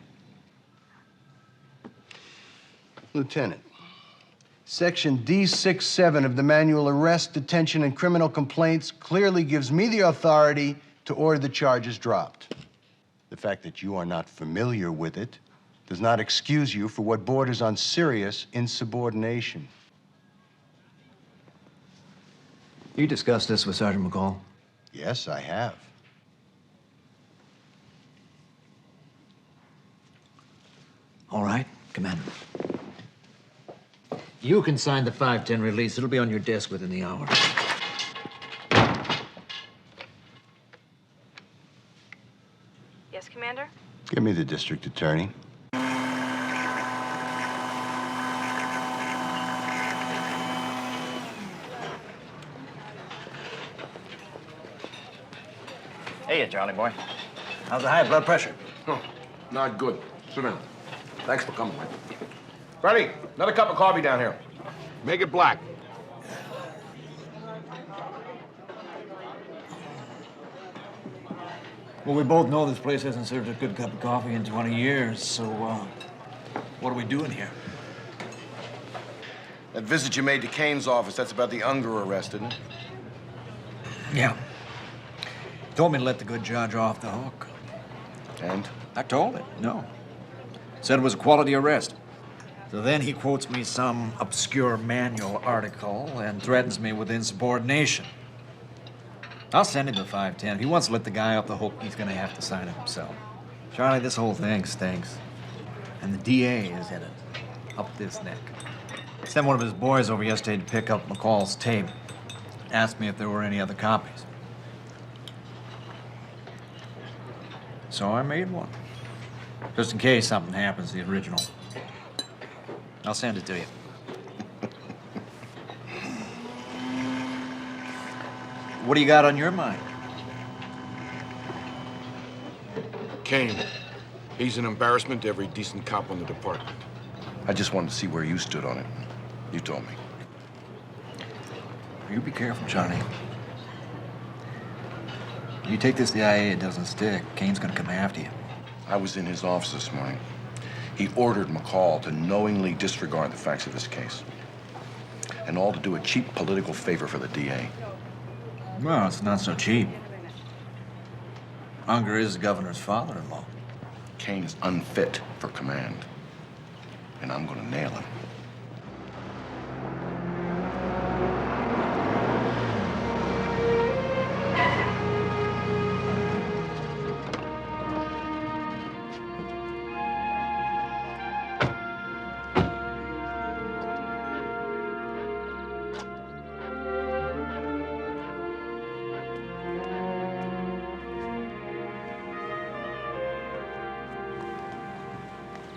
Lieutenant, Section D67 of the Manual Arrest, Detention, and Criminal Complaints clearly gives me the authority to order the charges dropped. The fact that you are not familiar with it does not excuse you for what borders on serious insubordination. You discussed this with Sergeant McCall? Yes, I have. All right, Commander. You can sign the 510 release. It'll be on your desk within the hour. Yes, Commander? Give me the district attorney. Hey, Charlie boy. How's the high blood pressure? Oh, not good. Sit down. Thanks for coming, Mike. Freddie, another cup of coffee down here. Make it black. Well, we both know this place hasn't served a good cup of coffee in 20 years, so, what are we doing here? That visit you made to Kane's office, that's about the Unger arrest, isn't it? Yeah. He told me to let the good judge off the hook. And? I told him, no. Said it was a quality arrest. So then he quotes me some obscure manual article and threatens me with insubordination. I'll send him the 510. If he wants to let the guy off the hook, he's gonna have to sign it himself. Charlie, this whole thing stinks. And the DA is in it, up this neck. Sent one of his boys over yesterday to pick up McCall's tape. Asked me if there were any other copies. So I made one. Just in case something happens to the original. I'll send it to you. What do you got on your mind? Kane. He's an embarrassment to every decent cop in the department. I just wanted to see where you stood on it. You told me. You be careful, Johnny. You take this to the IA, it doesn't stick. Kane's gonna come after you. I was in his office this morning. He ordered McCall to knowingly disregard the facts of this case. And all to do a cheap political favor for the DA. Well, it's not so cheap. Unger is the governor's father-in-law. Kane is unfit for command. And I'm gonna nail him.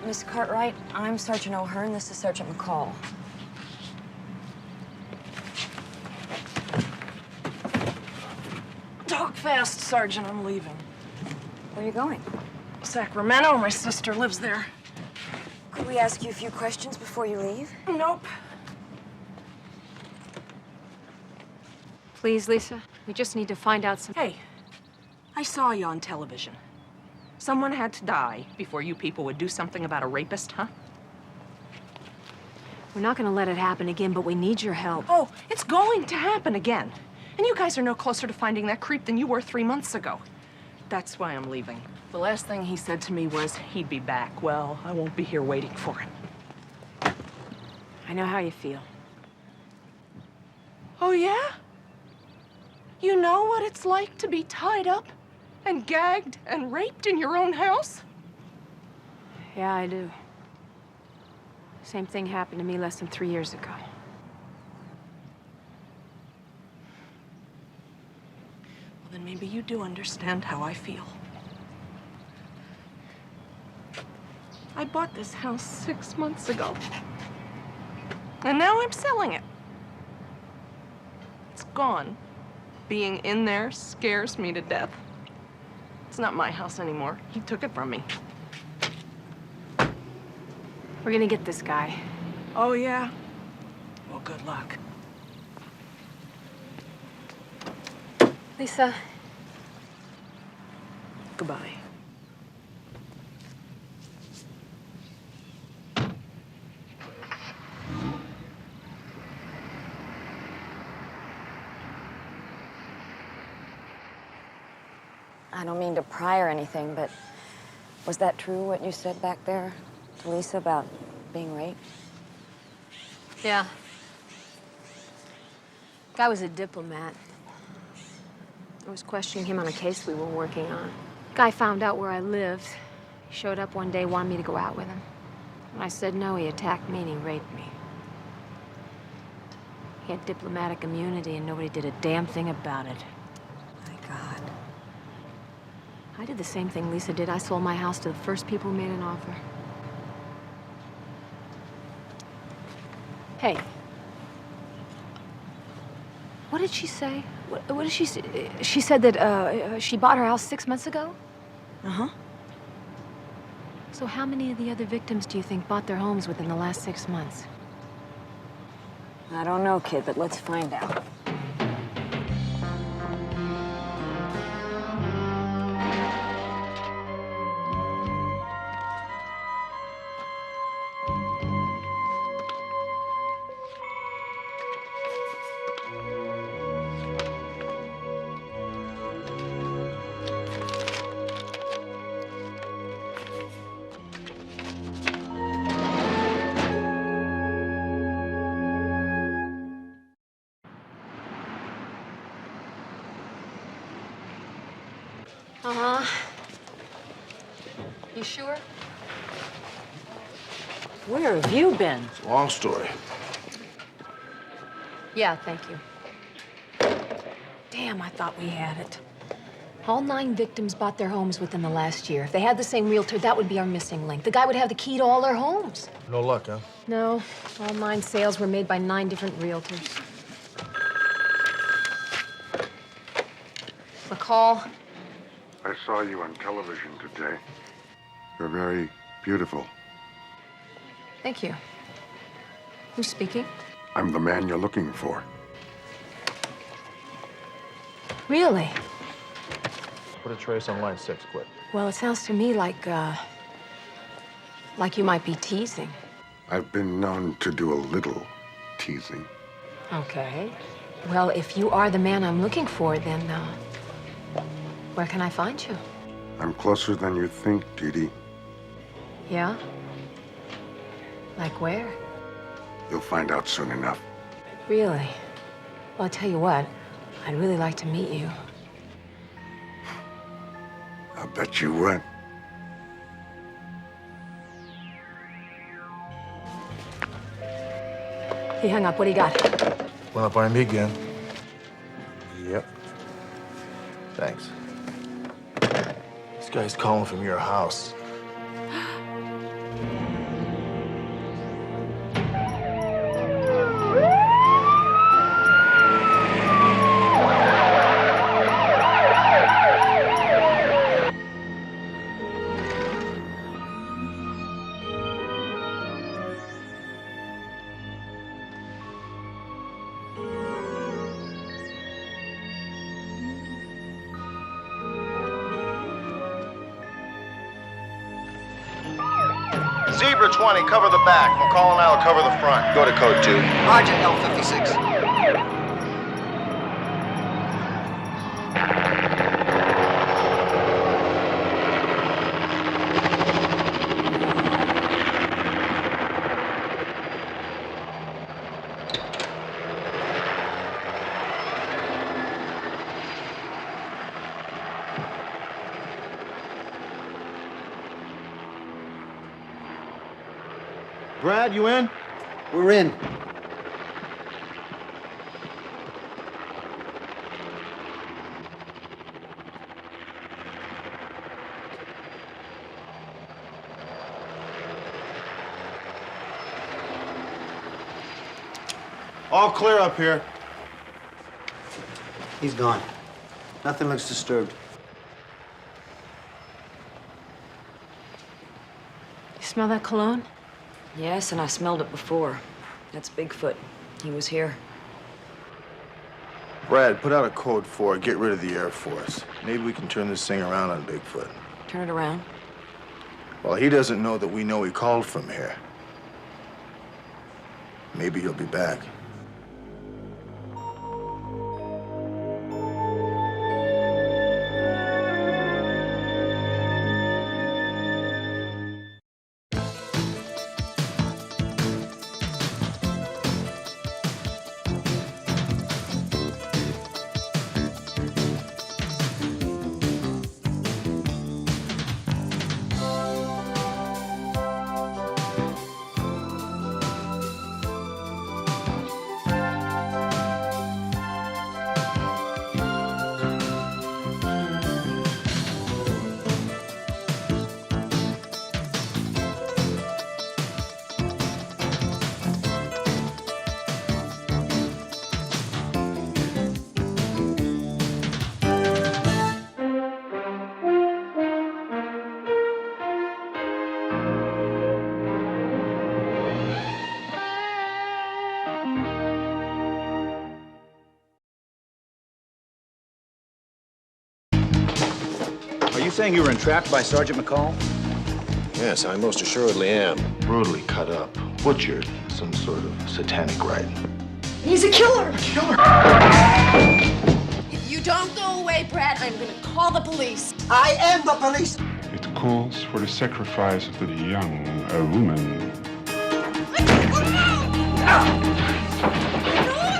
Miss Cartwright, I'm Sergeant O'Hearn. This is Sergeant McCall. Talk fast, Sergeant. I'm leaving. Where are you going? Sacramento. My sister lives there. Could we ask you a few questions before you leave? Nope. Please, Lisa. We just need to find out some... Hey, I saw you on television. Someone had to die before you people would do something about a rapist, huh? We're not gonna let it happen again, but we need your help. Oh, it's going to happen again. And you guys are no closer to finding that creep than you were 3 months ago. That's why I'm leaving. The last thing he said to me was he'd be back. Well, I won't be here waiting for him. I know how you feel. Oh, yeah? You know what it's like to be tied up and gagged and raped in your own house? Yeah, I do. Same thing happened to me less than 3 years ago. Well, then maybe you do understand how I feel. I bought this house 6 months ago. And now I'm selling it. It's gone. Being in there scares me to death. It's not my house anymore. He took it from me. We're gonna get this guy. Oh, yeah? Well, good luck. Lisa. Goodbye. I don't mean to pry or anything, but Was that true, what you said back there to Lisa about being raped? Yeah. Guy was a diplomat. I was questioning him on a case we were working on. Guy found out where I lived. He showed up one day, wanted me to go out with him. When I said no, he attacked me and he raped me. He had diplomatic immunity and nobody did a damn thing about it. My God. I did the same thing Lisa did. I sold my house to the first people who made an offer. Hey. What did she say? What did she say? She said that she bought her house 6 months ago? Uh-huh. So how many of the other victims do you think bought their homes within the last 6 months? I don't know, kid, but let's find out. Uh-huh. You sure? Where have you been? It's a long story. Yeah, thank you. Damn, I thought we had it. All 9 victims bought their homes within the last year. If they had the same realtor, that would be our missing link. The guy would have the key to all their homes. No luck, huh? No, all 9 sales were made by 9 different realtors. McCall? I saw you on television today. You're very beautiful. Thank you. Who's speaking? I'm the man you're looking for. Really? Put a trace on line 6, quick. Well, it sounds to me like you might be teasing. I've been known to do a little teasing. Okay. Well, if you are the man I'm looking for, then, where can I find you? I'm closer than you think, Dee Dee. Yeah? Like where? You'll find out soon enough. Really? Well, I'll tell you what. I'd really like to meet you. I'll bet you would. He hung up. What do you got? Run up on me again. Yep. Thanks. This guy's calling from your house. Zebra 20, cover the back. McCall and I will cover the front. Go to code 2. Roger, L56. Brad, you in? We're in. All clear up here. He's gone. Nothing looks disturbed. You smell that cologne? Yes, and I smelled it before. That's Bigfoot. He was here. Brad, put out a code 4. Get rid of the Air Force. Maybe we can turn this thing around on Bigfoot. Turn it around. Well, he doesn't know that we know he called from here. Maybe he'll be back. saying you were entrapped by Sergeant McCall? Yes, I most assuredly am. Brutally cut up, butchered, some sort of satanic rite. He's a killer! A killer? If you don't go away, Brad, I'm gonna call the police. I am the police! It calls for the sacrifice of the young, a woman.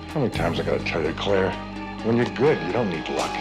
How many times I gotta tell you, Claire? When you're good, you don't need luck.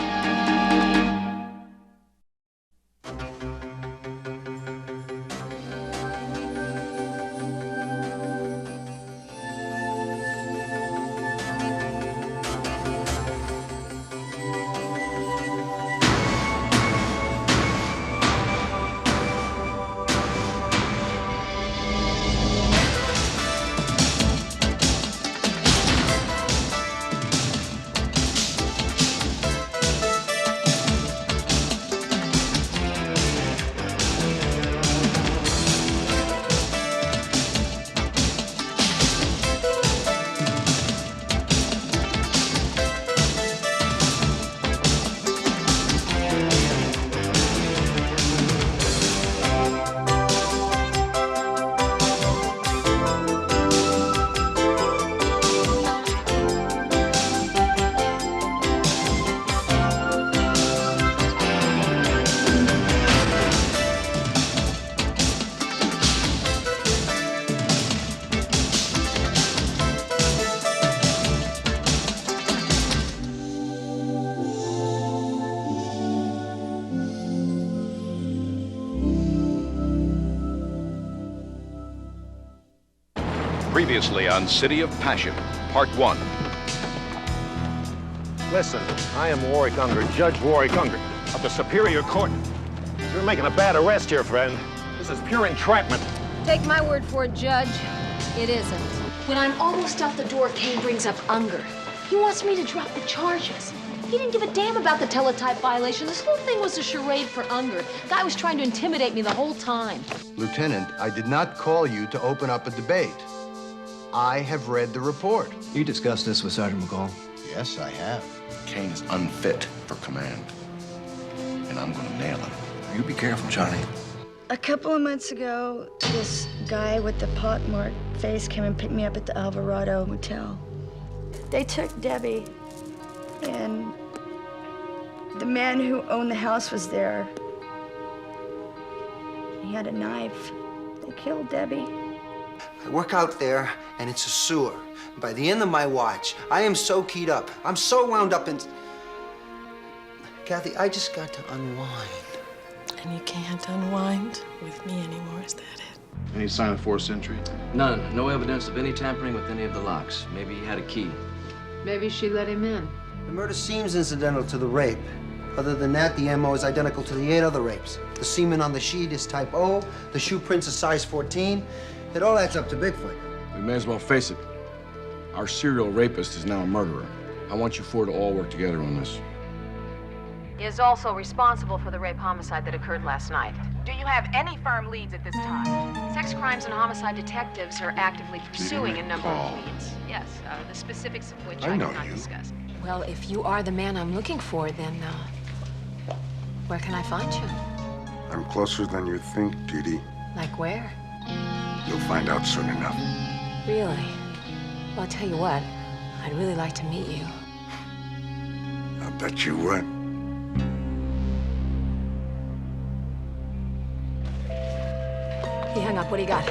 Previously on City of Passion, Part 1. Listen, I am Warwick Unger, Judge Warwick Unger of the Superior Court. You're making a bad arrest here, friend. This is pure entrapment. Take my word for it, Judge. It isn't. When I'm almost out the door, Kane brings up Unger. He wants me to drop the charges. He didn't give a damn about the teletype violation. This whole thing was a charade for Unger. Guy was trying to intimidate me the whole time. Lieutenant, I did not call you to open up a debate. I have read the report. You discussed this with Sergeant McCall? Yes, I have. Kane is unfit for command, and I'm gonna nail him. You be careful, Johnny. A couple of months ago, this guy with the pockmarked face came and picked me up at the Alvarado Motel. They took Debbie, and the man who owned the house was there. He had a knife. They killed Debbie. I work out there, and it's a sewer. By the end of my watch, I am so keyed up. I'm so wound up in... Kathy, I just got to unwind. And you can't unwind with me anymore, is that it? Any sign of forced entry? None. No evidence of any tampering with any of the locks. Maybe he had a key. Maybe she let him in. The murder seems incidental to the rape. Other than that, the MO is identical to the 8 other rapes. The semen on the sheet is type O, the shoe prints are size 14. It all adds up to Bigfoot. We may as well face it. Our serial rapist is now a murderer. I want you four to all work together on this. He is also responsible for the rape homicide that occurred last night. Do you have any firm leads at this time? Sex crimes and homicide detectives are actively pursuing a number of leads. Yes, the specifics of which I cannot discuss. Well, if you are the man I'm looking for, then where can I find you? I'm closer than you think, Dee Dee. Like where? You'll find out soon enough. Really? Well, I'll tell you what, I'd really like to meet you. I bet you would. He hung up. What do you got?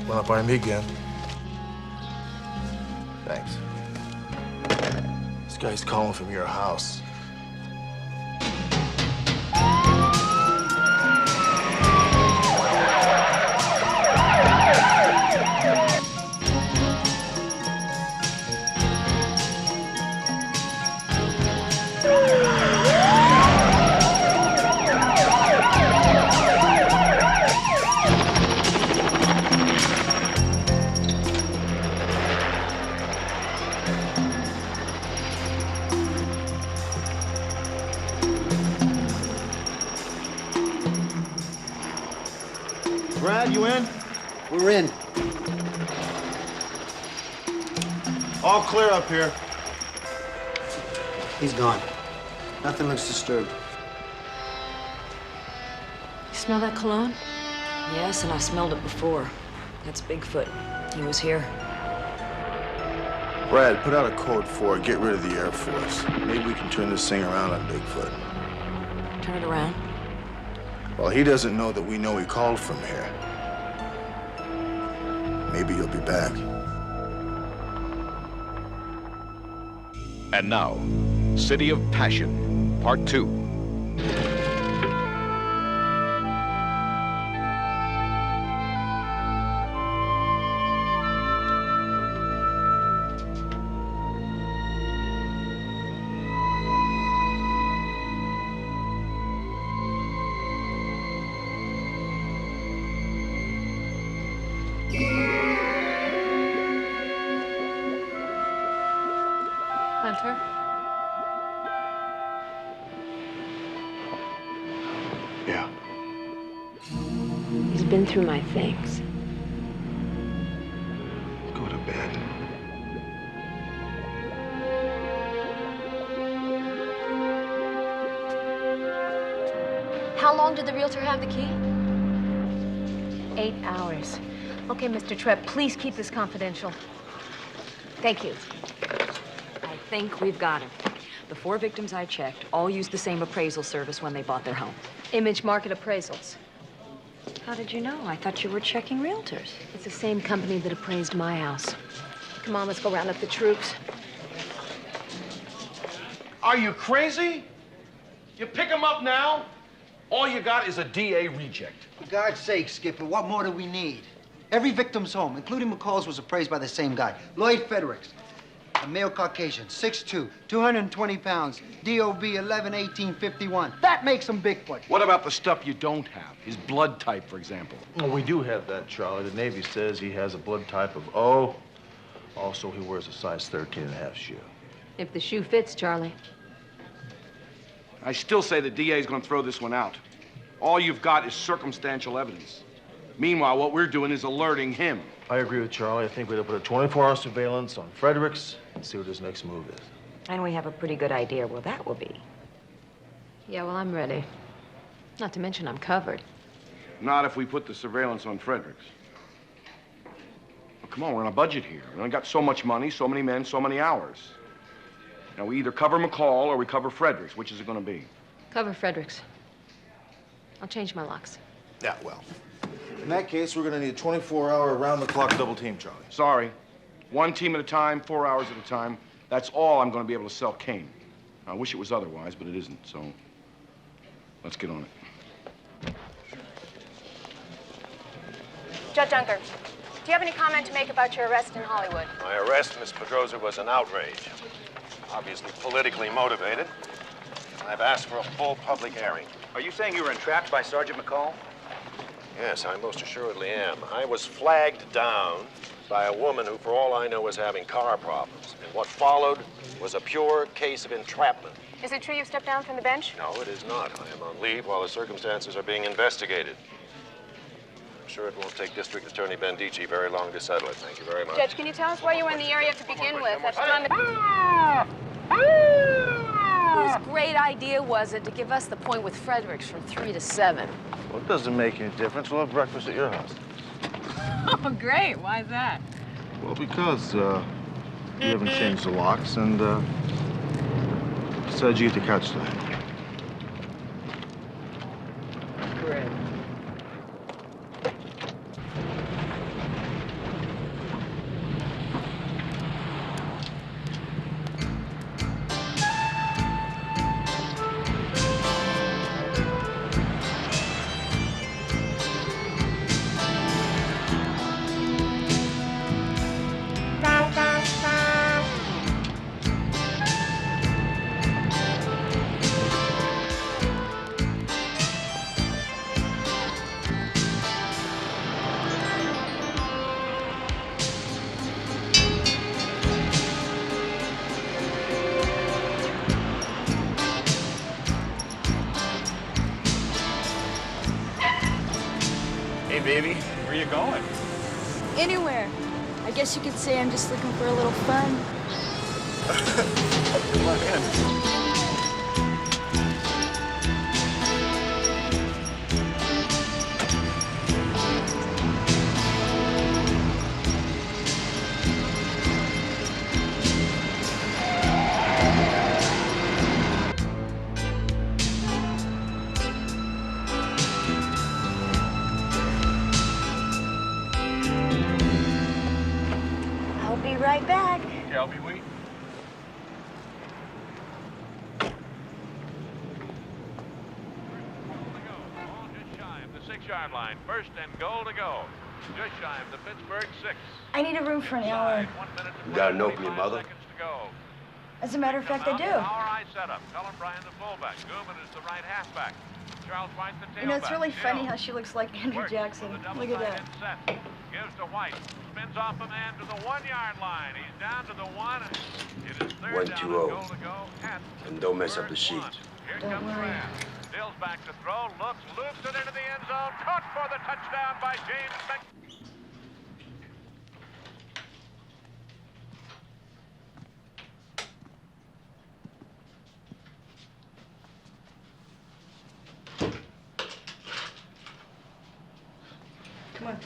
Run up on me again. Thanks. This guy's calling from your house. Brad, you in? We're in. All clear up here. He's gone. Nothing looks disturbed. smell that cologne? Yes, and I smelled it before. That's Bigfoot. He was here. Brad, put out a code for it. Get rid of the Air Force. Maybe we can turn this thing around on Bigfoot. Turn it around. Well, he doesn't know that we know he called from here. Maybe he'll be back. And now, City of Passion, Part 2. Hunter? Yeah. He's been through my things. Go to bed. How long did the realtor have the key? 8 hours. Okay, Mr. Trepp, please keep this confidential. Thank you. I think we've got him. The 4 victims I checked all used the same appraisal service when they bought their home. Image Market Appraisals. How did you know? I thought you were checking realtors. It's the same company that appraised my house. Come on, let's go round up the troops. Are you crazy? You pick him up now? All you got is a DA reject. For God's sake, Skipper, what more do we need? Every victim's home, including McCall's, was appraised by the same guy, Lloyd Fredericks. A male Caucasian, 6'2", 220 pounds, DOB 11-1851. That makes him Bigfoot. What about the stuff you don't have? His blood type, for example. Well, we do have that, Charlie. The Navy says he has a blood type of O. Also, he wears a size 13.5 shoe. If the shoe fits, Charlie. I still say the DA is going to throw this one out. All you've got is circumstantial evidence. Meanwhile, what we're doing is alerting him. I agree with Charlie. I think we ought to put a 24-hour surveillance on Fredericks and see what his next move is. And we have a pretty good idea what that will be. Yeah, well, I'm ready. Not to mention I'm covered. Not if we put the surveillance on Fredericks. Well, come on, we're on a budget here. We only got so much money, so many men, so many hours. Now, we either cover McCall or we cover Fredericks. Which is it going to be? Cover Fredericks. I'll change my locks. Yeah, well. In that case, we're going to need a 24-hour, around-the-clock double team, Charlie. Sorry. 1 team at a time, 4 hours at a time. That's all I'm going to be able to sell Kane. I wish it was otherwise, but it isn't, so let's get on it. Judge Unger, do you have any comment to make about your arrest in Hollywood? My arrest, Miss Pedrosa, was an outrage. Obviously politically motivated. I've asked for a full public airing. Are you saying you were entrapped by Sergeant McCall? Yes, I most assuredly am. I was flagged down by a woman who, for all I know, was having car problems. And what followed was a pure case of entrapment. Is it true you stepped down from the bench? No, it is not. I am on leave while the circumstances are being investigated. I'm sure it won't take District Attorney Bendici very long to settle it. Thank you very much. Judge, can you tell us why you were in the area to begin with? Whose great idea was it to give us the point with Fredericks from 3 to 7? Well, it doesn't make any difference. We'll have breakfast at your house. Oh, great. Why is that? Well, because you haven't changed the locks, and besides, you get the couch tonight. Great. Hey, baby, where are you going? Anywhere. I guess you could say I'm just looking for a little fun. Come on in. 6-yard line. First and goal to go. Just shy of the Pittsburgh 6. I need a room for an hour. You got a note from your mother? As a matter of fact, I do. Power I setup. Cullen Bryan the fullback. Gooman is the right halfback. Charles White the tailback. You know, it's really funny how she looks like Andrew Jackson. Look at that. Set. Gives to White. Spins off a man to the 1-yard line. He's down to the 1. It is third down and goal to go at And don't mess up the sheets. Here comes Graham. Stills back to throw. Looks, loops it into the end zone. Caught for the touchdown by James Mc... Come on.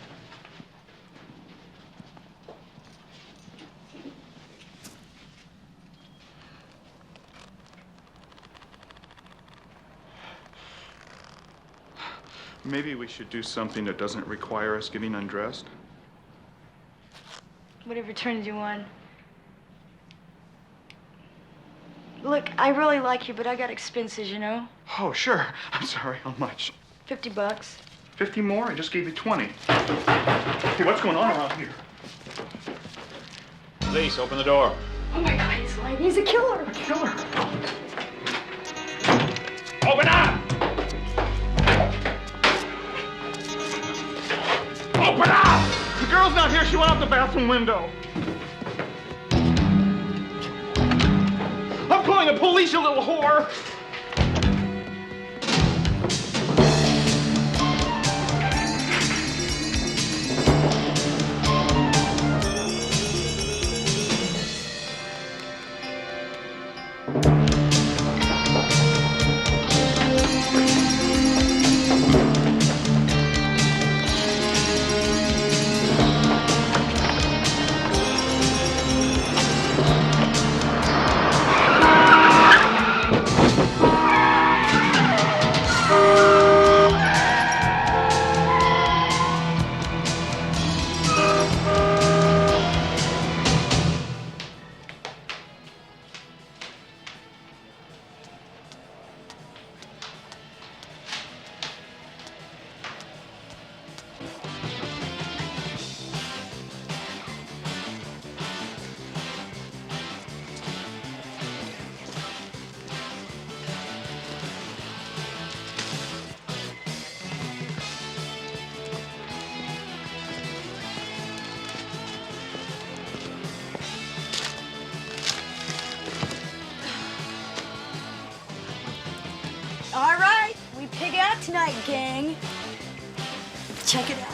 Maybe we should do something that doesn't require us getting undressed. Whatever turns you on. Look, I really like you, but I got expenses, you know? Oh, sure. I'm sorry, how much? $50. 50 more? I just gave you 20. Hey, what's going on around here? Police, open the door. Oh my God, he's lying. He's a killer. A killer? Open up! Open up! The girl's not here. She went out the bathroom window. I'm calling the police, you little whore! All right, we pig out tonight, gang. Check it out.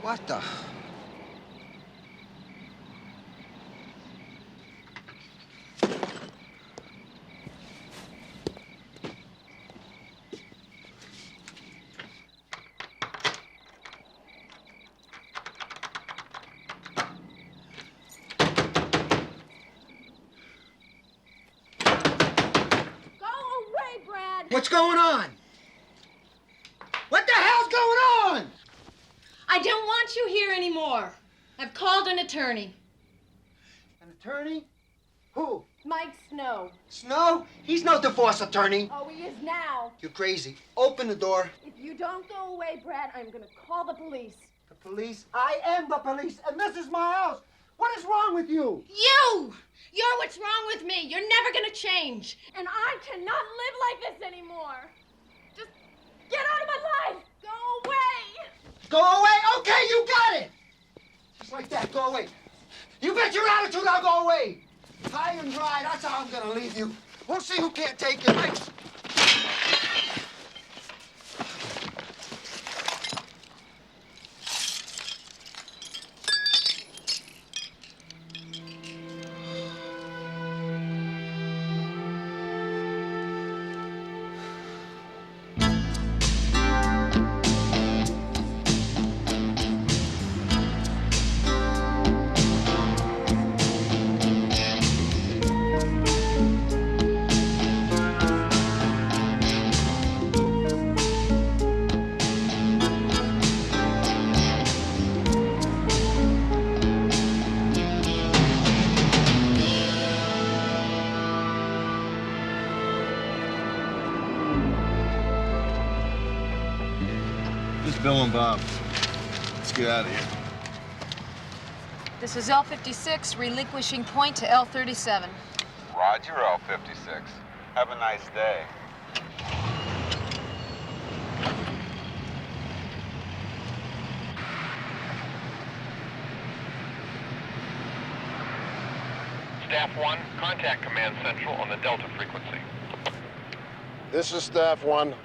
What the? What's going on? What the hell's going on? I don't want you here anymore. I've called an attorney. An attorney? Who? Mike Snow. Snow? He's no divorce attorney. Oh, he is now. You're crazy. Open the door. If you don't go away, Brad, I'm gonna call the police. The police? I am the police, and this is my house. What is wrong with you? You! You're what's wrong with me. You're never gonna change. And I cannot live like this anymore. Just get out of my life. Go away. Go away? Okay, you got it. Just like that, go away. You bet your attitude I'll go away. High and dry, that's how I'm gonna leave you. We'll see who can't take it. Bill and Bob. Let's get out of here. This is L56 relinquishing point to L37. Roger, L56. Have a nice day. Staff 1, contact Command Central on the Delta frequency. This is Staff 1. This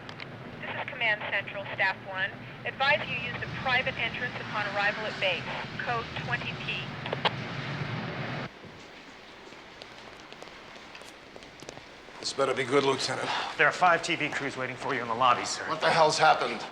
is Command Central, Staff 1. Advise you use the private entrance upon arrival at base. Code 20P. This better be good, Lieutenant. There are 5 TV crews waiting for you in the lobby, sir. What the hell's happened?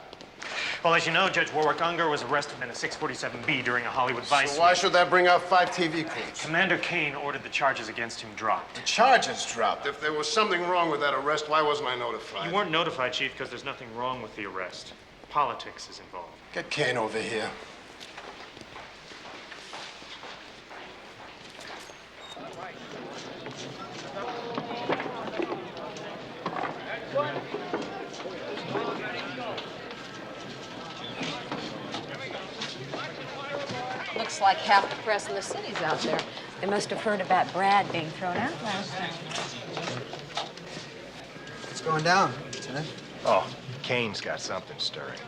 Well, as you know, Judge Warwick Unger was arrested in a 647B during a Hollywood Vice. So why should that bring out 5 TV crews? Commander Kane ordered the charges against him dropped. The charges dropped? If there was something wrong with that arrest, why wasn't I notified? You weren't notified, Chief, because there's nothing wrong with the arrest. Politics is involved. Get Kane over here. Looks like half the press in the city's out there. They must have heard about Brad being thrown out last time. What's going down, Lieutenant? Oh, Kane's got something stirring.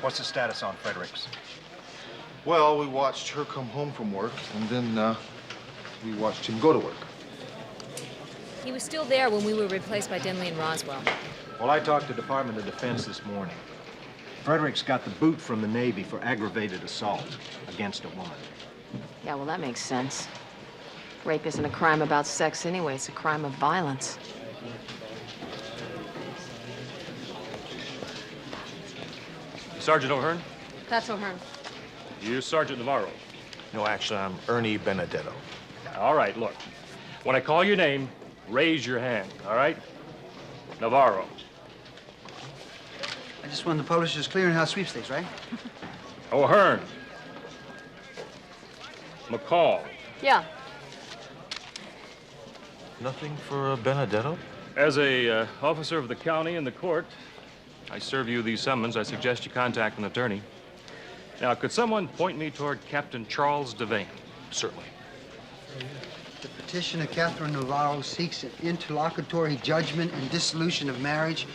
What's the status on Fredericks? Well, we watched her come home from work, and then we watched him go to work. He was still there when we were replaced by Denley and Roswell. Well, I talked to Department of Defense this morning. Fredericks got the boot from the Navy for aggravated assault against a woman. Yeah, well, that makes sense. Rape isn't a crime about sex anyway. It's a crime of violence. Sergeant O'Hearn? That's O'Hearn. You Sergeant Navarro. No, actually, I'm Ernie Benedetto. All right, look. When I call your name, raise your hand, all right? Navarro. I just won the Publishers Clearinghouse sweepstakes, right? O'Hearn. McCall. Yeah. Nothing for Benedetto? As a officer of the county and the court, I serve you these summons. I suggest you contact an attorney. Now, could someone point me toward Captain Charles Devane? Certainly. The petitioner, Catherine Navarro, seeks an interlocutory judgment and dissolution of marriage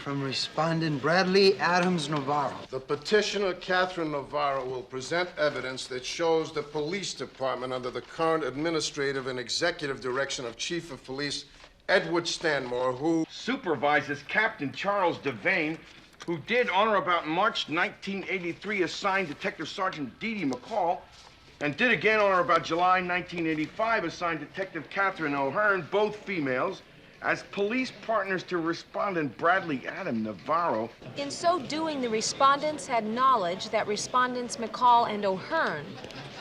from respondent Bradley Adams Navarro. The petitioner, Catherine Navarro, will present evidence that shows the police department, under the current administrative and executive direction of Chief of Police Edward Stanmore, who supervises Captain Charles Devane, who did, on or about March 1983, assign Detective Sergeant Dee Dee McCall, and did again on or about July 1985, assign Detective Catherine O'Hearn, both females, as police partners to respondent Bradley Adam Navarro. In so doing, the respondents had knowledge that respondents McCall and O'Hearn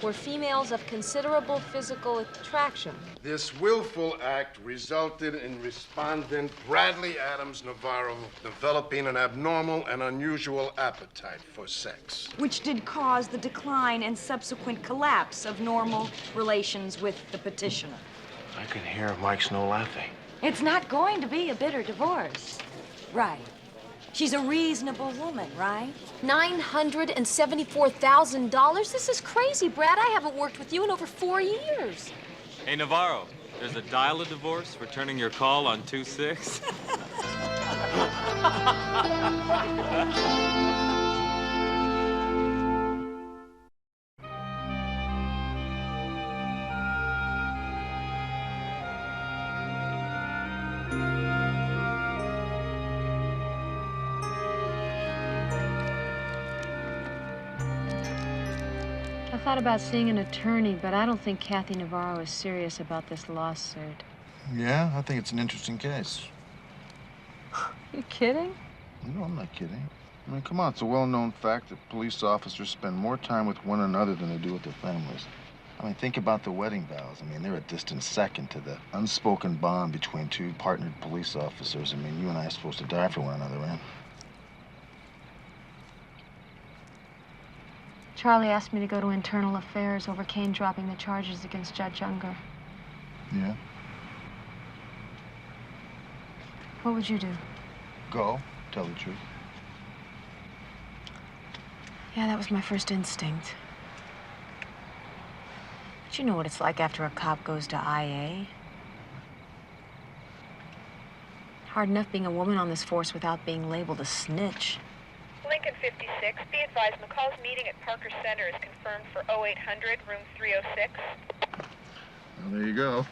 were females of considerable physical attraction. this willful act resulted in respondent Bradley Adams Navarro developing an abnormal and unusual appetite for sex. Which did cause the decline and subsequent collapse of normal relations with the petitioner. I can hear Mike Snow laughing. It's not going to be a bitter divorce. Right. She's a reasonable woman, right? $974,000? This is crazy, Brad. I haven't worked with you in over 4 years. Hey, Navarro, there's a dial-a-divorce for turning your call on 2-6. I thought about seeing an attorney, but I don't think Kathy Navarro is serious about this lawsuit. Yeah, I think it's an interesting case. You kidding? No, I'm not kidding. I mean, come on, it's a well-known fact that police officers spend more time with one another than they do with their families. I mean, think about the wedding vows. I mean, they're a distant second to the unspoken bond between two partnered police officers. I mean, you and I are supposed to die for one another, right? Charlie asked me to go to Internal Affairs over Kane dropping the charges against Judge Unger. Yeah? What would you do? Go. Tell the truth. Yeah, that was my first instinct. But you know what it's like after a cop goes to IA. Hard enough being a woman on this force without being labeled a snitch. Lincoln 56, be advised McCall's meeting at Parker Center is confirmed for 0800, room 306. Well, there you go.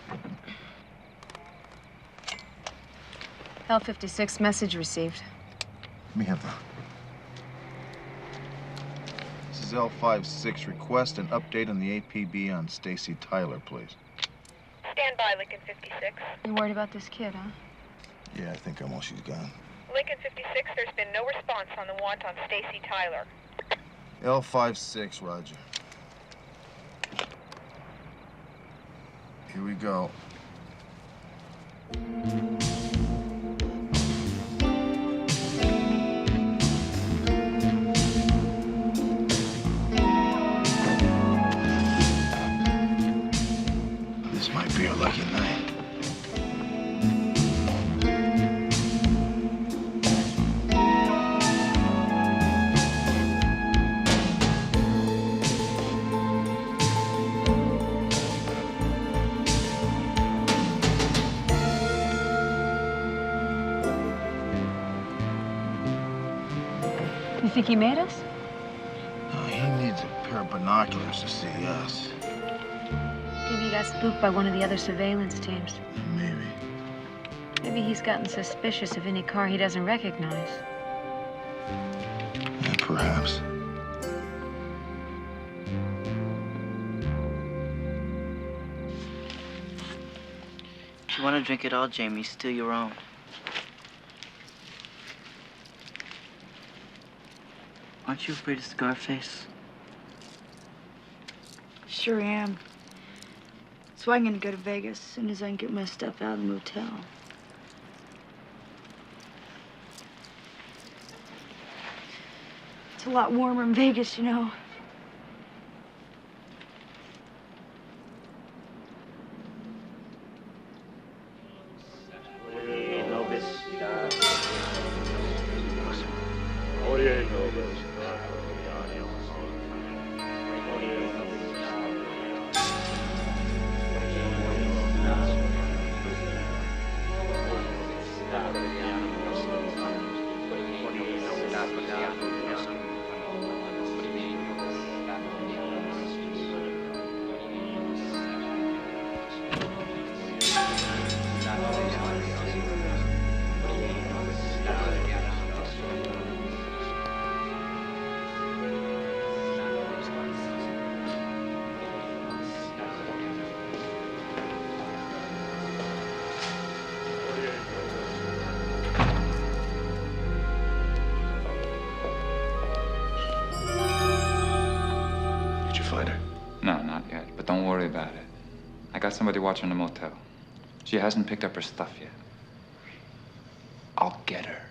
L56, message received. Let me have that. This is L56. Request an update on the APB on Stacy Tyler, please. Stand by, Lincoln 56. You worried about this kid, huh? Yeah, I think almost she's gone. Lincoln 56, there's been no response on the want on Stacy Tyler. L56, roger. Here we go. This might be our lucky night. You think he made us? No, he needs a pair of binoculars to see us. Maybe he got spooked by one of the other surveillance teams. Maybe. Maybe he's gotten suspicious of any car he doesn't recognize. Yeah, perhaps. If you want to drink it all, Jamie, still your own. Aren't you afraid of Scarface? Sure am. So I'm gonna go to Vegas as soon as I can get my stuff out of the motel. It's a lot warmer in Vegas, you know. No, not yet, but don't worry about it. I got somebody watching the motel. She hasn't picked up her stuff yet. I'll get her.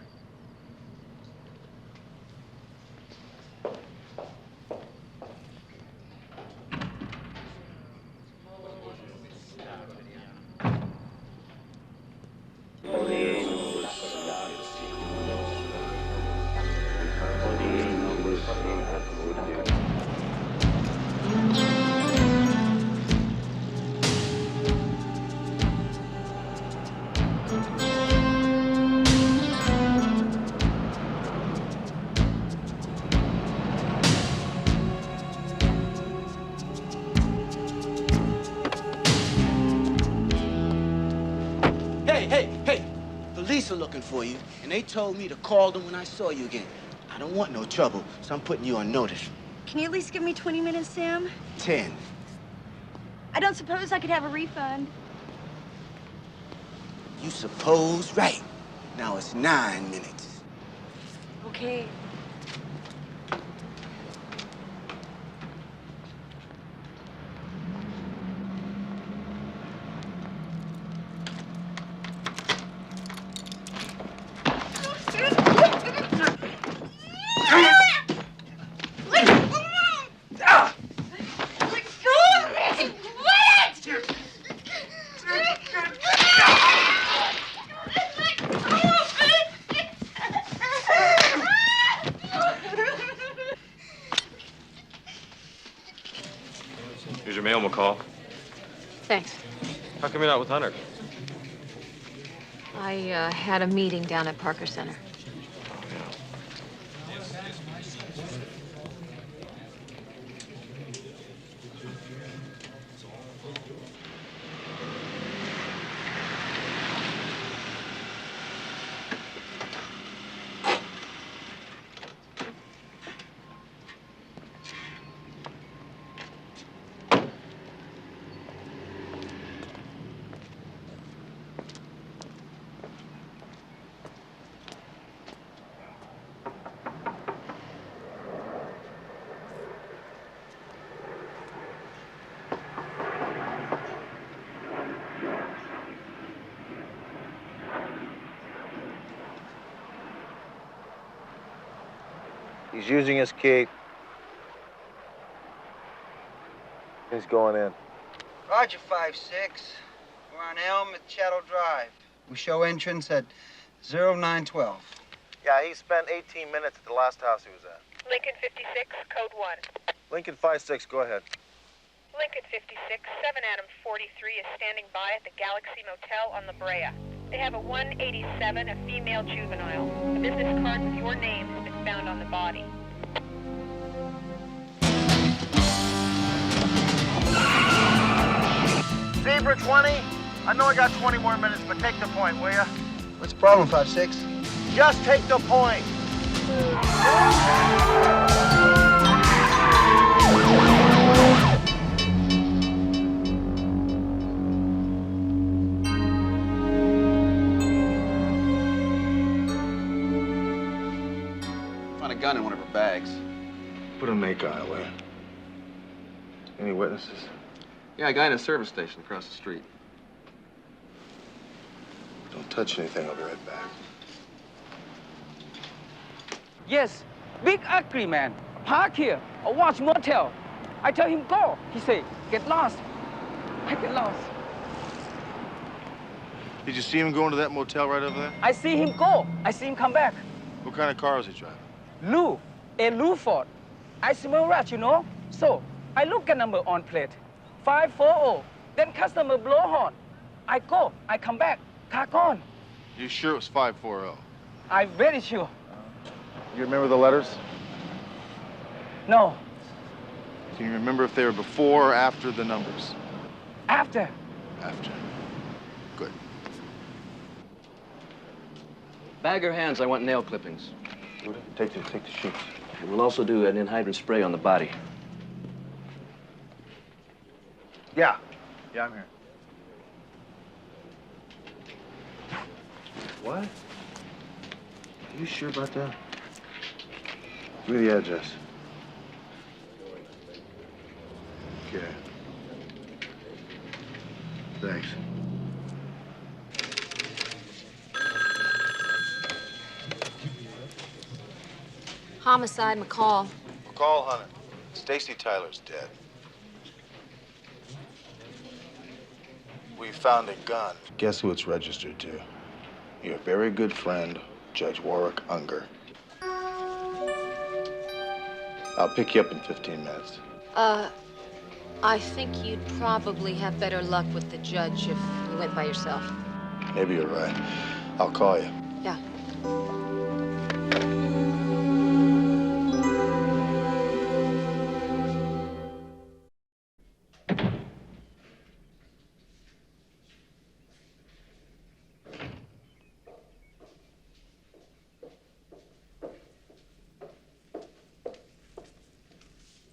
Hey, police are looking for you, and they told me to call them when I saw you again. I don't want no trouble, so I'm putting you on notice. Can you at least give me 20 minutes, Sam? 10. I don't suppose I could have a refund. You suppose? Right. Now it's 9 minutes. Okay. Hunter? I had a meeting down at Parker Center. He's using his key. He's going in. Roger, 5-6. We're on Elm at Shadow Drive. We show entrance at 0912. Yeah, he spent 18 minutes at the last house he was at. Lincoln 56, code 1. Lincoln 5-6, go ahead. Lincoln 56, 7 Adam 43 is standing by at the Galaxy Motel on La Brea. They have a 187, a female juvenile. A business card with your name has been found on the body. Zebra 20, I know I got 20 more minutes, but take the point, will ya? What's the problem, 5-6? Just take the point. Found a gun in one of her bags. Put a make eye away. Any witnesses? Yeah, a guy in a service station across the street. Don't touch anything, I'll be right back. Yes, big ugly man. Park here, or watch motel. I tell him go. He say, get lost. I get lost. Did you see him go into that motel right over there? I see him go. I see him come back. What kind of car was he driving? Lou, a Lou Ford. I smell rat, you know? So, I look at number on plate. 540. Then customer blow horn. I go, I come back. Car gone. You sure it was 540? I'm very sure. You remember the letters? No. Can you remember if they were before or after the numbers? After. After. Good. Bag her hands, I want nail clippings. Take the sheets. And we'll also do an anhydrous spray on the body. Yeah. Yeah, I'm here. What? Are you sure about that? Give me the address. Okay. Thanks. Homicide, McCall. McCall Hunter. Stacy Tyler's dead. We found a gun. Guess who it's registered to? Your very good friend, Judge Warwick Unger. I'll pick you up in 15 minutes. I think you'd probably have better luck with the judge if you went by yourself. Maybe you're right. I'll call you. Yeah.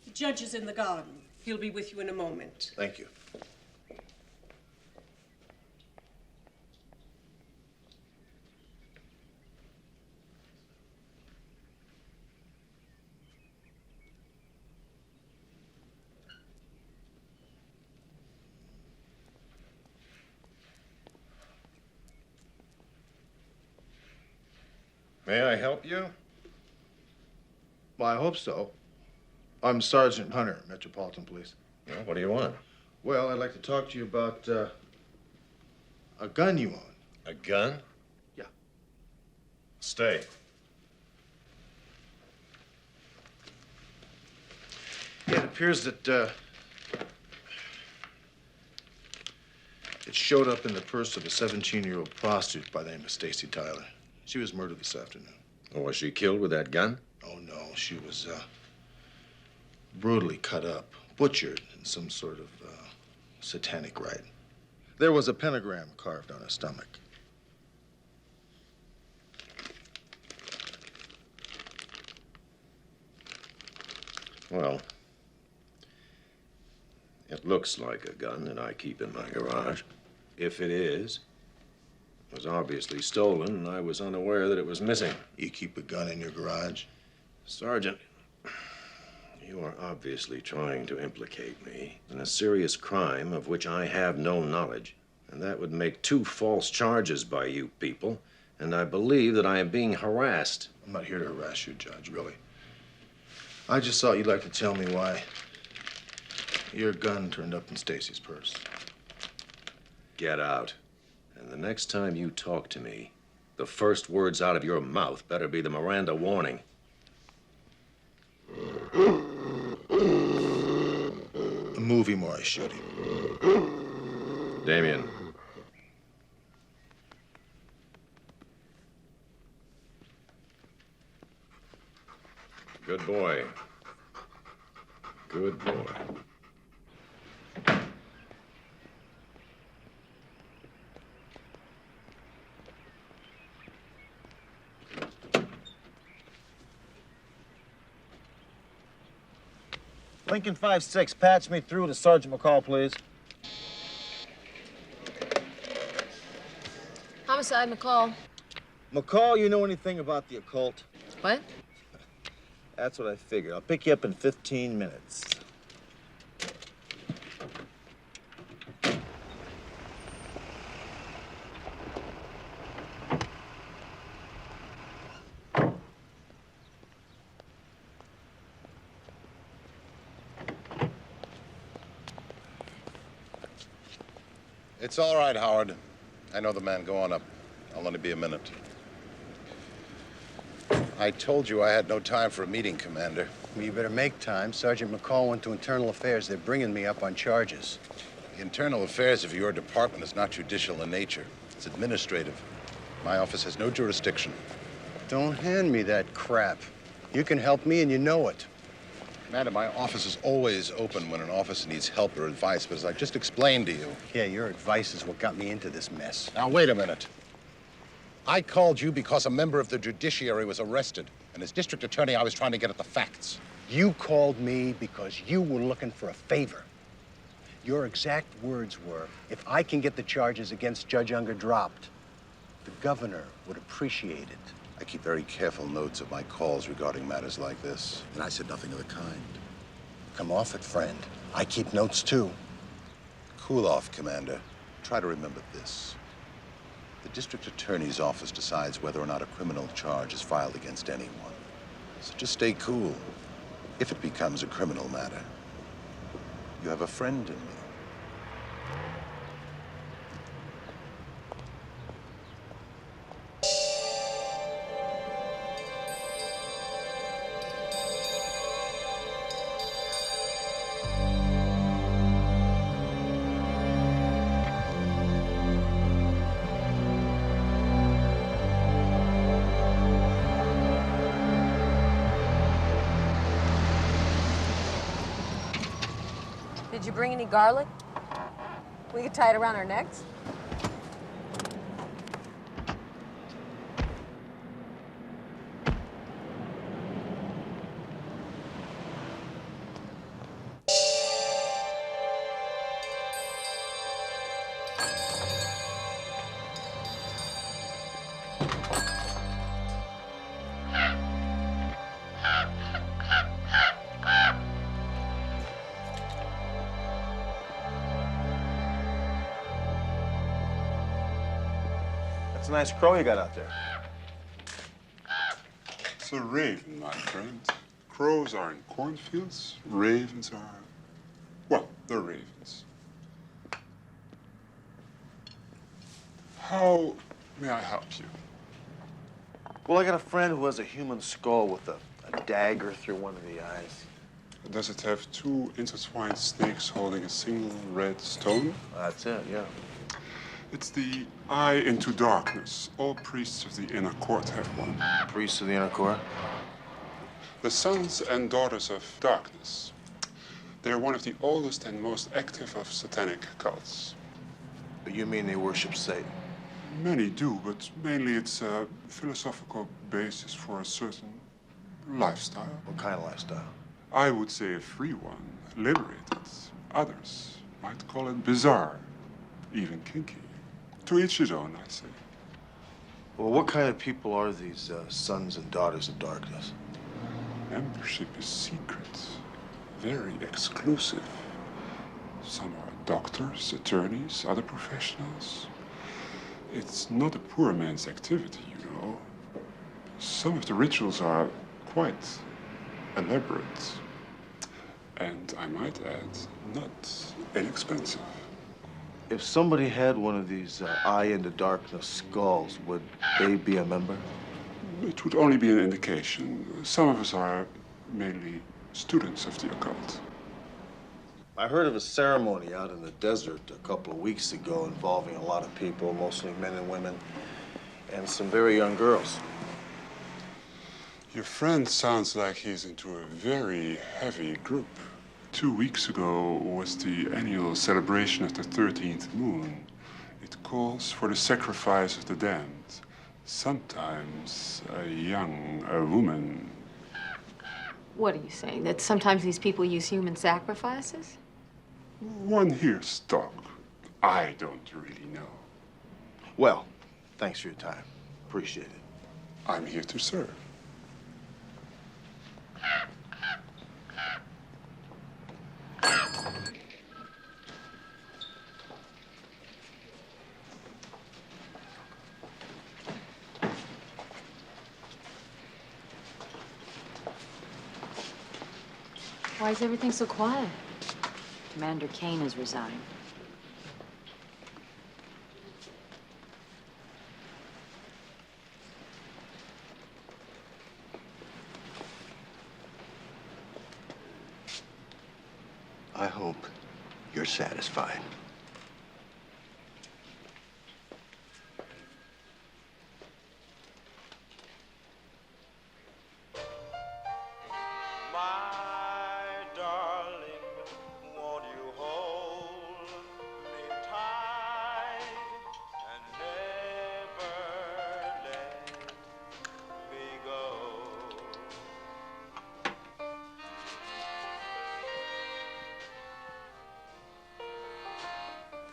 The judge is in the garden. He'll be with you in a moment. Thank you. May I help you? Well, I hope so. I'm Sergeant Hunter, Metropolitan Police. Well, what do you want? Well, I'd like to talk to you about a gun you own. A gun? Yeah. Stay. Yeah, it appears that It showed up in the purse of a 17-year-old prostitute by the name of Stacy Tyler. She was murdered this afternoon. Oh, was she killed with that gun? Oh, no. She was brutally cut up, butchered in some sort of satanic rite. There was a pentagram carved on her stomach. Well, it looks like a gun that I keep in my garage. If it is, it was obviously stolen, and I was unaware that it was missing. You keep a gun in your garage? Sergeant, you are obviously trying to implicate me in a serious crime of which I have no knowledge. And that would make 2 false charges by you people, and I believe that I am being harassed. I'm not here to harass you, Judge, really. I just thought you'd like to tell me why your gun turned up in Stacy's purse. Get out. And the next time you talk to me, the first words out of your mouth better be the Miranda warning. A movie more I shoot him. Damien. Good boy. Good boy. Lincoln 5-6, patch me through to Sergeant McCall, please. Homicide, McCall. McCall, you know anything about the occult? What? That's what I figured. I'll pick you up in 15 minutes. It's all right, Howard. I know the man. Go on up. I'll only be a minute. I told you I had no time for a meeting, Commander. Well, you better make time. Sergeant McCall went to Internal Affairs. They're bringing me up on charges. The internal affairs of your department is not judicial in nature. It's administrative. My office has no jurisdiction. Don't hand me that crap. You can help me, and you know it. Commander, my office is always open when an officer needs help or advice, but as I just explained to you... Yeah, your advice is what got me into this mess. Now, wait a minute. I called you because a member of the judiciary was arrested, and as district attorney, I was trying to get at the facts. You called me because you were looking for a favor. Your exact words were, if I can get the charges against Judge Unger dropped, the governor would appreciate it. I keep very careful notes of my calls regarding matters like this, and I said nothing of the kind. Come off it, friend. I keep notes, too. Cool off, Commander. Try to remember this. The district attorney's office decides whether or not a criminal charge is filed against anyone. So just stay cool. If it becomes a criminal matter, you have a friend in me. Did you bring any garlic? We could tie it around our necks. That's a nice crow you got out there. It's a raven, my friend. Crows are in cornfields. Ravens are, well, they're ravens. How may I help you? Well, I got a friend who has a human skull with a dagger through one of the eyes. Does it have two intertwined snakes holding a single red stone? That's it, yeah. It's the eye into darkness. All priests of the inner court have one. Priests of the inner court? The sons and daughters of darkness. They are one of the oldest and most active of satanic cults. But you mean they worship Satan? Many do, but mainly it's a philosophical basis for a certain lifestyle. What kind of lifestyle? I would say a free one, liberated. Others might call it bizarre, even kinky. To each his own, I say. Well, what kind of people are these sons and daughters of darkness? Membership is secret, very exclusive. Some are doctors, attorneys, other professionals. It's not a poor man's activity, you know. Some of the rituals are quite elaborate. And I might add, not inexpensive. If somebody had one of these eye into darkness skulls, would they be a member? It would only be an indication. Some of us are mainly students of the occult. I heard of a ceremony out in the desert a couple of weeks ago involving a lot of people, mostly men and women, and some very young girls. Your friend sounds like he's into a very heavy group. 2 weeks ago was the annual celebration of the 13th moon. It calls for the sacrifice of the damned. Sometimes a woman. What are you saying? That sometimes these people use human sacrifices? One hears talk. I don't really know. Well, thanks for your time. Appreciate it. I'm here to serve. Why is everything so quiet? Commander Kane has resigned. I hope you're satisfied.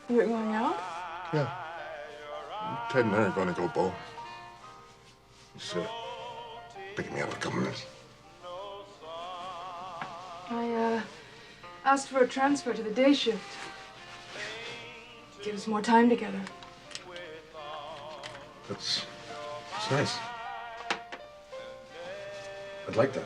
You're going out? Yeah. Ted and I are going to go bowling. He's picking me up in a couple minutes. I asked for a transfer to the day shift. Give us more time together. That's nice. I'd like that.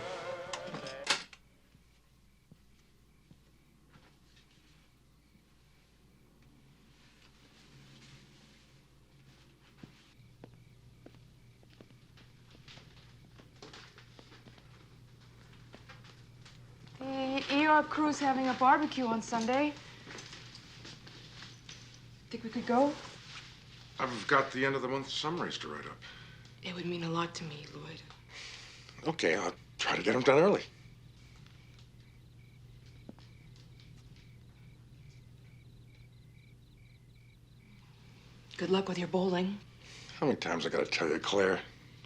The ER crew's having a barbecue on Sunday. Think we could go? I've got the end of the month summaries to write up. It would mean a lot to me, Lloyd. Okay, I'll try to get them done early. Good luck with your bowling. How many times I gotta tell you, Claire?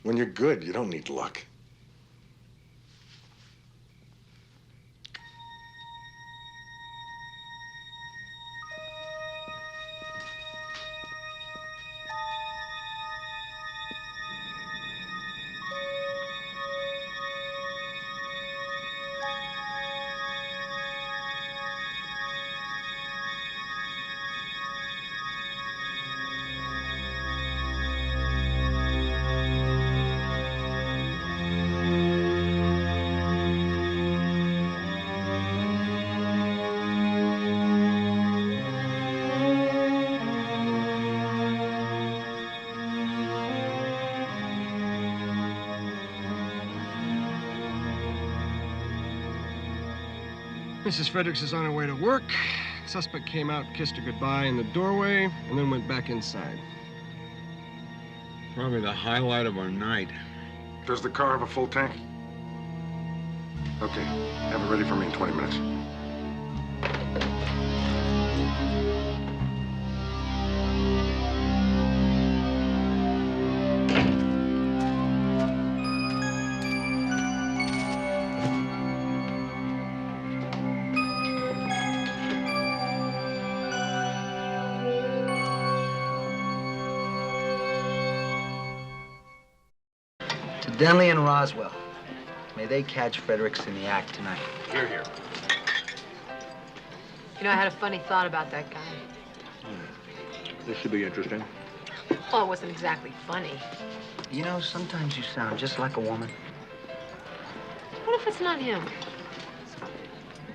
When you're good, you don't need luck. Mrs. Fredericks is on her way to work. Suspect came out, kissed her goodbye in the doorway, and then went back inside. Probably the highlight of our night. Does the car have a full tank? Okay, have it ready for me in 20 minutes. To Denley and Roswell, may they catch Fredericks in the act tonight. Here, here. You know, I had a funny thought about that guy. This should be interesting. Well, it wasn't exactly funny. You know, sometimes you sound just like a woman. What if it's not him?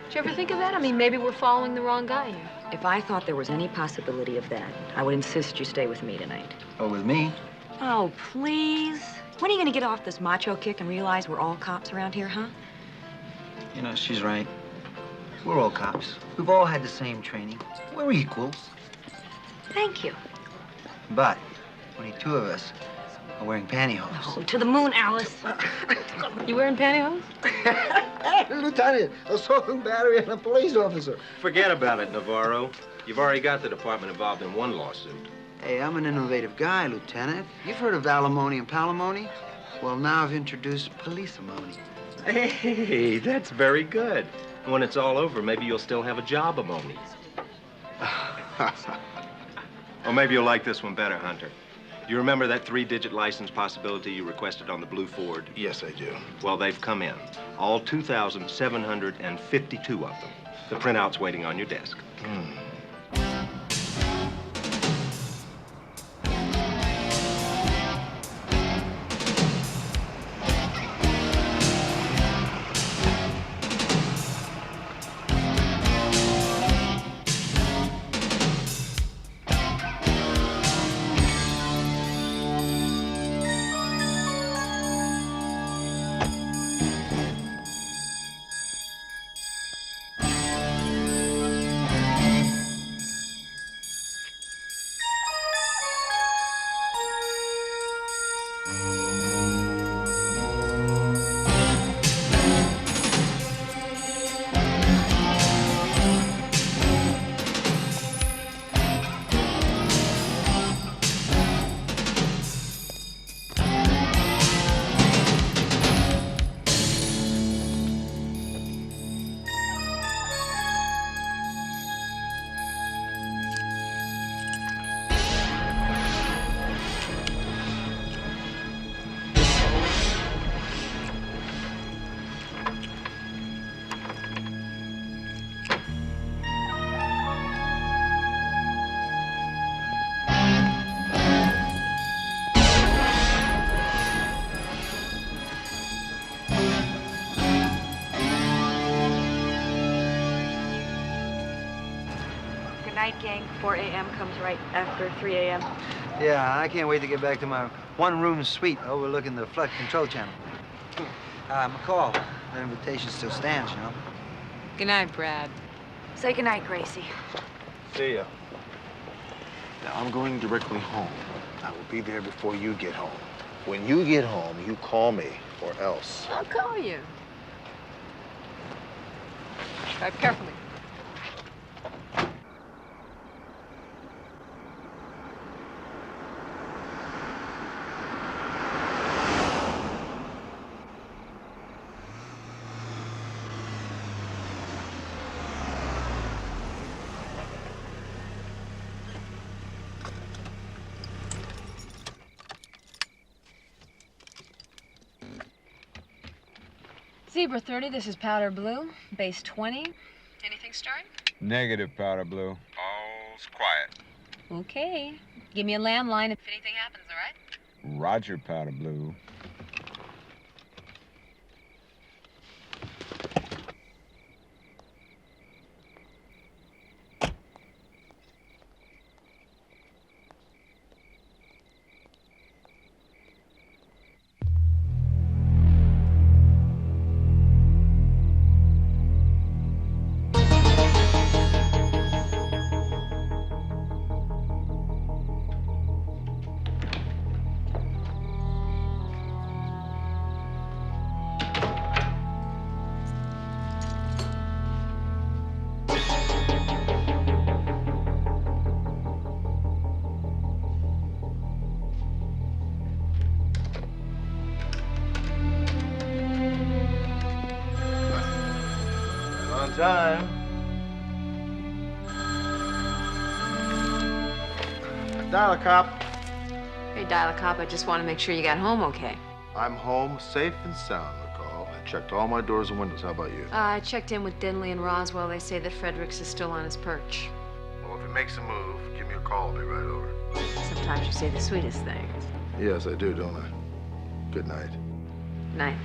Did you ever think of that? I mean, maybe we're following the wrong guy here. If I thought there was any possibility of that, I would insist you stay with me tonight. Oh, with me? Oh, please. When are you going to get off this macho kick and realize we're all cops around here, huh? You know, she's right. We're all cops. We've all had the same training. We're equals. Thank you. But only two of us are wearing pantyhose. Oh, to the moon, Alice. You wearing pantyhose? Lieutenant, assault battery and a police officer. Forget about it, Navarro. You've already got the department involved in one lawsuit. Hey, I'm an innovative guy, Lieutenant. You've heard of alimony and palimony? Well, now I've introduced police-amony. Hey, that's very good. When it's all over, maybe you'll still have a job among me. Or maybe you'll like this one better, Hunter. You remember that 3-digit license possibility you requested on the blue Ford? Yes, I do. Well, they've come in. All 2,752 of them. The printout's waiting on your desk. Night gang, 4 a.m. comes right after 3 a.m. Yeah, I can't wait to get back to my one-room suite overlooking the flood control channel. McCall, that invitation still stands, you know. Good night, Brad. Say goodnight, Gracie. See ya. Now, I'm going directly home. I will be there before you get home. When you get home, you call me, or else. I'll call you. Drive carefully. Zebra 30, this is Powder Blue. Base 20. Anything stirring? Negative, Powder Blue. All's quiet. Okay. Give me a landline if anything happens, all right? Roger, Powder Blue. Anytime. Dial a cop. Hey, dial a cop. I just want to make sure you got home okay. I'm home safe and sound, McCall. I checked all my doors and windows. How about you? I checked in with Denley and Roswell. They say that Fredericks is still on his perch. Well, if he makes a move, give me a call. I'll be right over. Sometimes you say the sweetest things. Yes, I do, don't I? Good night. Night.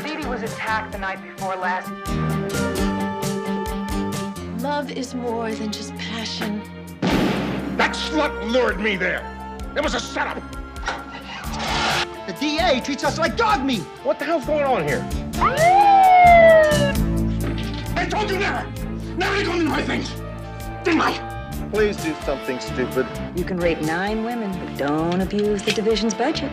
Dee Dee was attacked the night before last. Love is more than just passion. That slut lured me there. It was a setup. The DA treats us like dog meat. What the hell's going on here? I told you never to go into my things, didn't I? Please do something stupid. You can rape 9 women, but don't abuse the division's budget.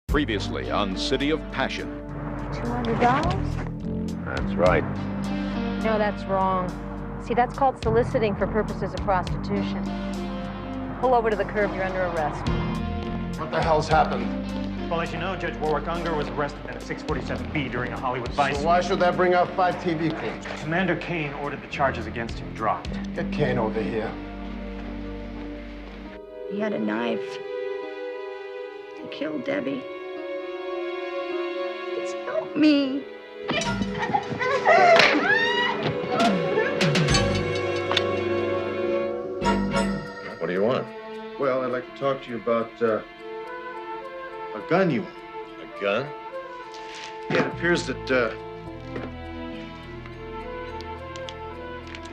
Previously on City of Passion. $200? That's right. No, that's wrong. See, that's called soliciting for purposes of prostitution. Pull over to the curb. You're under arrest. What the hell's happened? Well, as you know, Judge Warwick Unger was arrested in a 647B during a Hollywood Vice. So why should that bring out 5 TV clips? Commander Kane ordered the charges against him dropped. Get Kane over here. He had a knife. He killed Debbie. Please help me. What do you want? Well, I'd like to talk to you about a gun you own. A gun? Yeah, it appears that it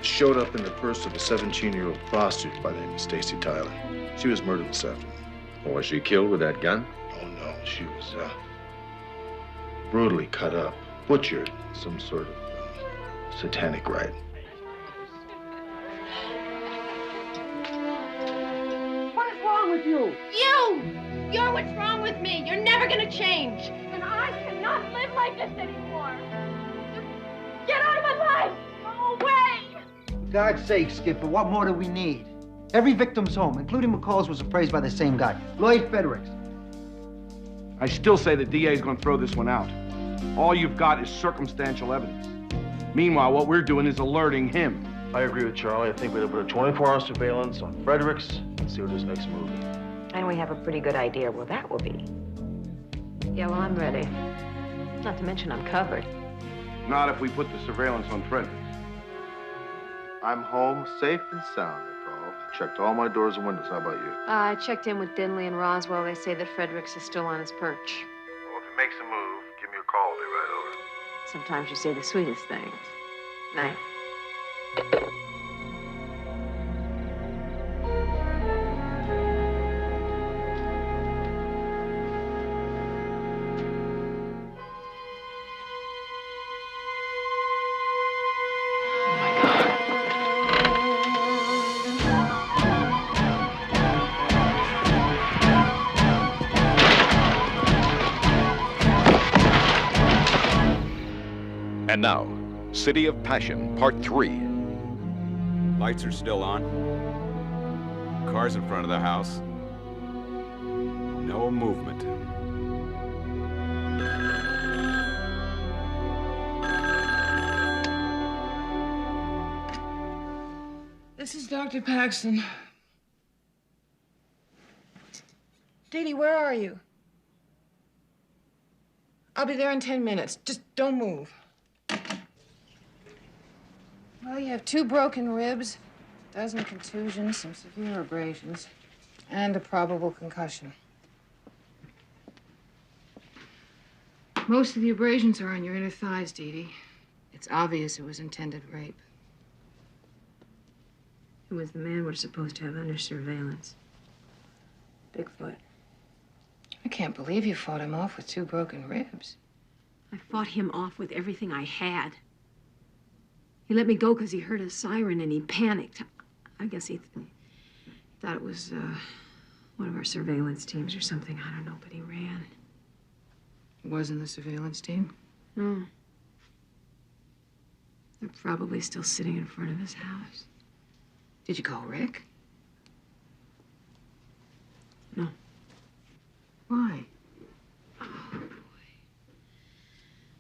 showed up in the purse of a 17-year-old prostitute by the name of Stacy Tyler. She was murdered this afternoon. Oh, was she killed with that gun? Oh, no. She was brutally cut up, butchered, some sort of satanic rite. What is wrong with you? You! You're what's wrong with me. You're never gonna change. And I cannot live like this anymore. Just get out of my life. Go away. For God's sake, Skipper, what more do we need? Every victim's home, including McCall's, was appraised by the same guy, Lloyd Fredericks. I still say the DA's gonna throw this one out. All you've got is circumstantial evidence. Meanwhile, what we're doing is alerting him. I agree with Charlie. I think we ought to put a 24-hour surveillance on Fredericks and see what his next move is. And we have a pretty good idea where that will be. Yeah, well, I'm ready. Not to mention I'm covered. Not if we put the surveillance on Fredericks. I'm home safe and sound, Nicole. Checked all my doors and windows. How about you? I checked in with Dinley and Roswell. They say that Fredericks is still on his perch. Well, if he makes a move, give me a call. I'll be right over. Sometimes you say the sweetest things. Night. And now, City of Passion, Part 3. Lights are still on. Cars in front of the house. No movement. This is Dr. Paxton. Dee Dee, where are you? I'll be there in 10 minutes. Just don't move. Well, you have 2 broken ribs, a dozen contusions, some severe abrasions, and a probable concussion. Most of the abrasions are on your inner thighs, Dee Dee. It's obvious it was intended rape. Who was the man we're supposed to have under surveillance? Bigfoot. I can't believe you fought him off with 2 broken ribs. I fought him off with everything I had. He let me go because he heard a siren and he panicked. I guess he thought it was one of our surveillance teams or something. I don't know, but he ran. Wasn't the surveillance team? No. They're probably still sitting in front of his house. Did you call Rick? No. Why? Oh, boy.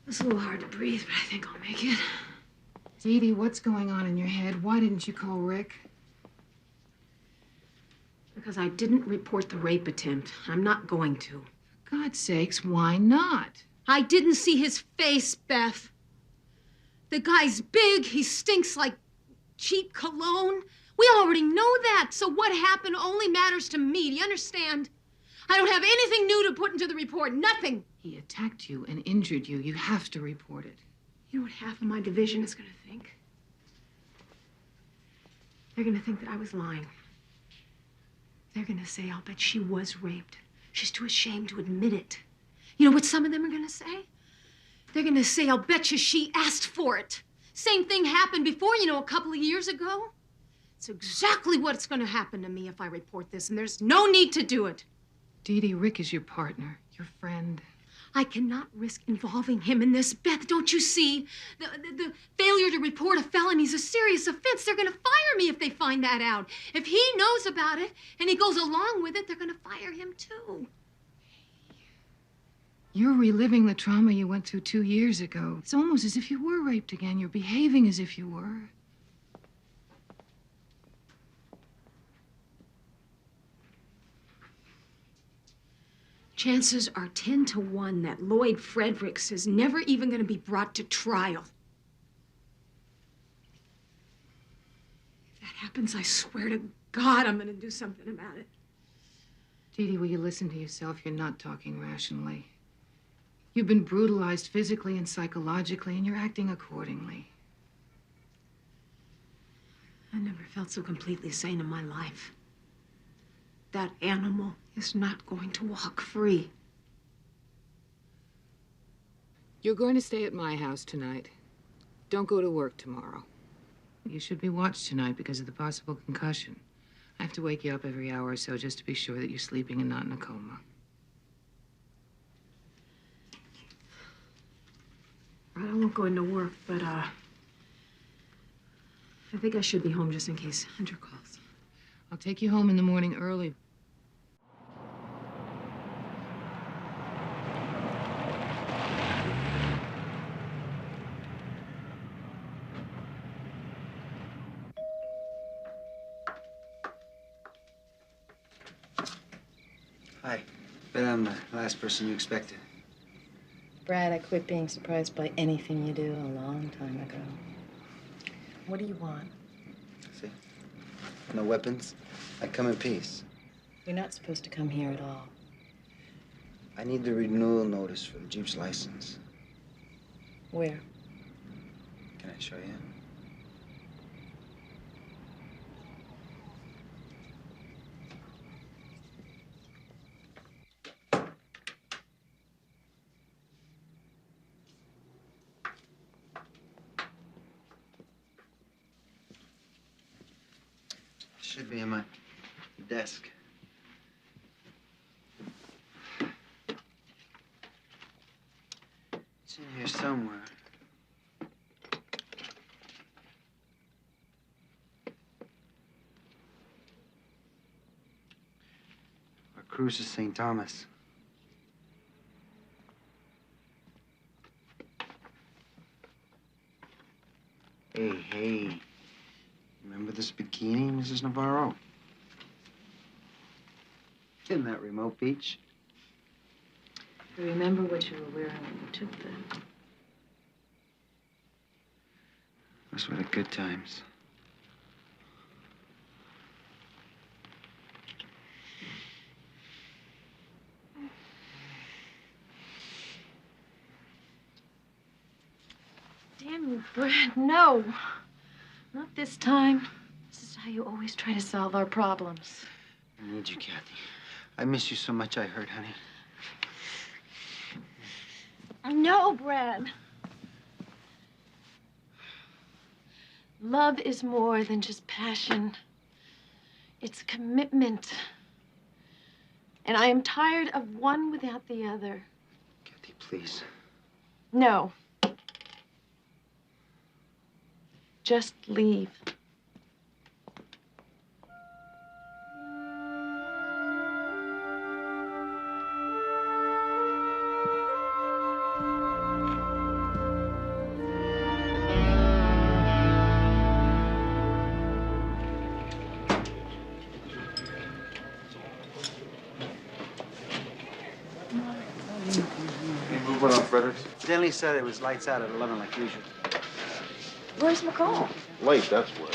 It's a little hard to breathe, but I think I'll make it. Dee Dee, what's going on in your head? Why didn't you call Rick? Because I didn't report the rape attempt. I'm not going to. For God's sakes, why not? I didn't see his face, Beth. The guy's big. He stinks like cheap cologne. We already know that. So what happened only matters to me. Do you understand? I don't have anything new to put into the report. Nothing. He attacked you and injured you. You have to report it. You know what half of my division is going to think? They're going to think that I was lying. They're going to say, I'll bet she was raped. She's too ashamed to admit it. You know what some of them are going to say? They're going to say, I'll bet you she asked for it. Same thing happened before, you know, a couple of years ago. It's exactly what's going to happen to me if I report this, and there's no need to do it. Dee Dee, Rick is your partner, your friend. I cannot risk involving him in this, Beth. Don't you see? The failure to report a felony is a serious offense. They're going to fire me if they find that out. If he knows about it and he goes along with it, they're going to fire him too. You're reliving the trauma you went through 2 years ago. It's almost as if you were raped again. You're behaving as if you were. Chances are 10 to 1 that Lloyd Fredericks is never even going to be brought to trial. If that happens, I swear to God I'm going to do something about it. Dee Dee, will you listen to yourself? You're not talking rationally. You've been brutalized physically and psychologically, and you're acting accordingly. I never felt so completely sane in my life. That animal is not going to walk free. You're going to stay at my house tonight. Don't go to work tomorrow. You should be watched tonight because of the possible concussion. I have to wake you up every hour or so just to be sure that you're sleeping and not in a coma. won't go into work, but, I think I should be home just in case Hunter calls. I'll take you home in the morning early. Hi. Bet I'm the last person you expected. Brad, I quit being surprised by anything you do a long time ago. What do you want? See? No weapons. I come in peace. You're not supposed to come here at all. I need the renewal notice for the Jeep's license. Where? Can I show you? Should be in my desk. It's in here somewhere. Our cruise is St. Thomas. Hey. Remember this bikini, Mrs. Navarro? In that remote beach? I remember what you were wearing when you took that. Those were the good times. Damn you, Brad, no. Not this time. This is how you always try to solve our problems. I need you, Kathy. I miss you so much, I hurt, honey. No, Brad. Love is more than just passion. It's commitment. And I am tired of one without the other. Kathy, please. No. Just leave. Any movement on Fredericks? Stanley said it was lights out at 11 like usual. Where's McCall? Late, that's where.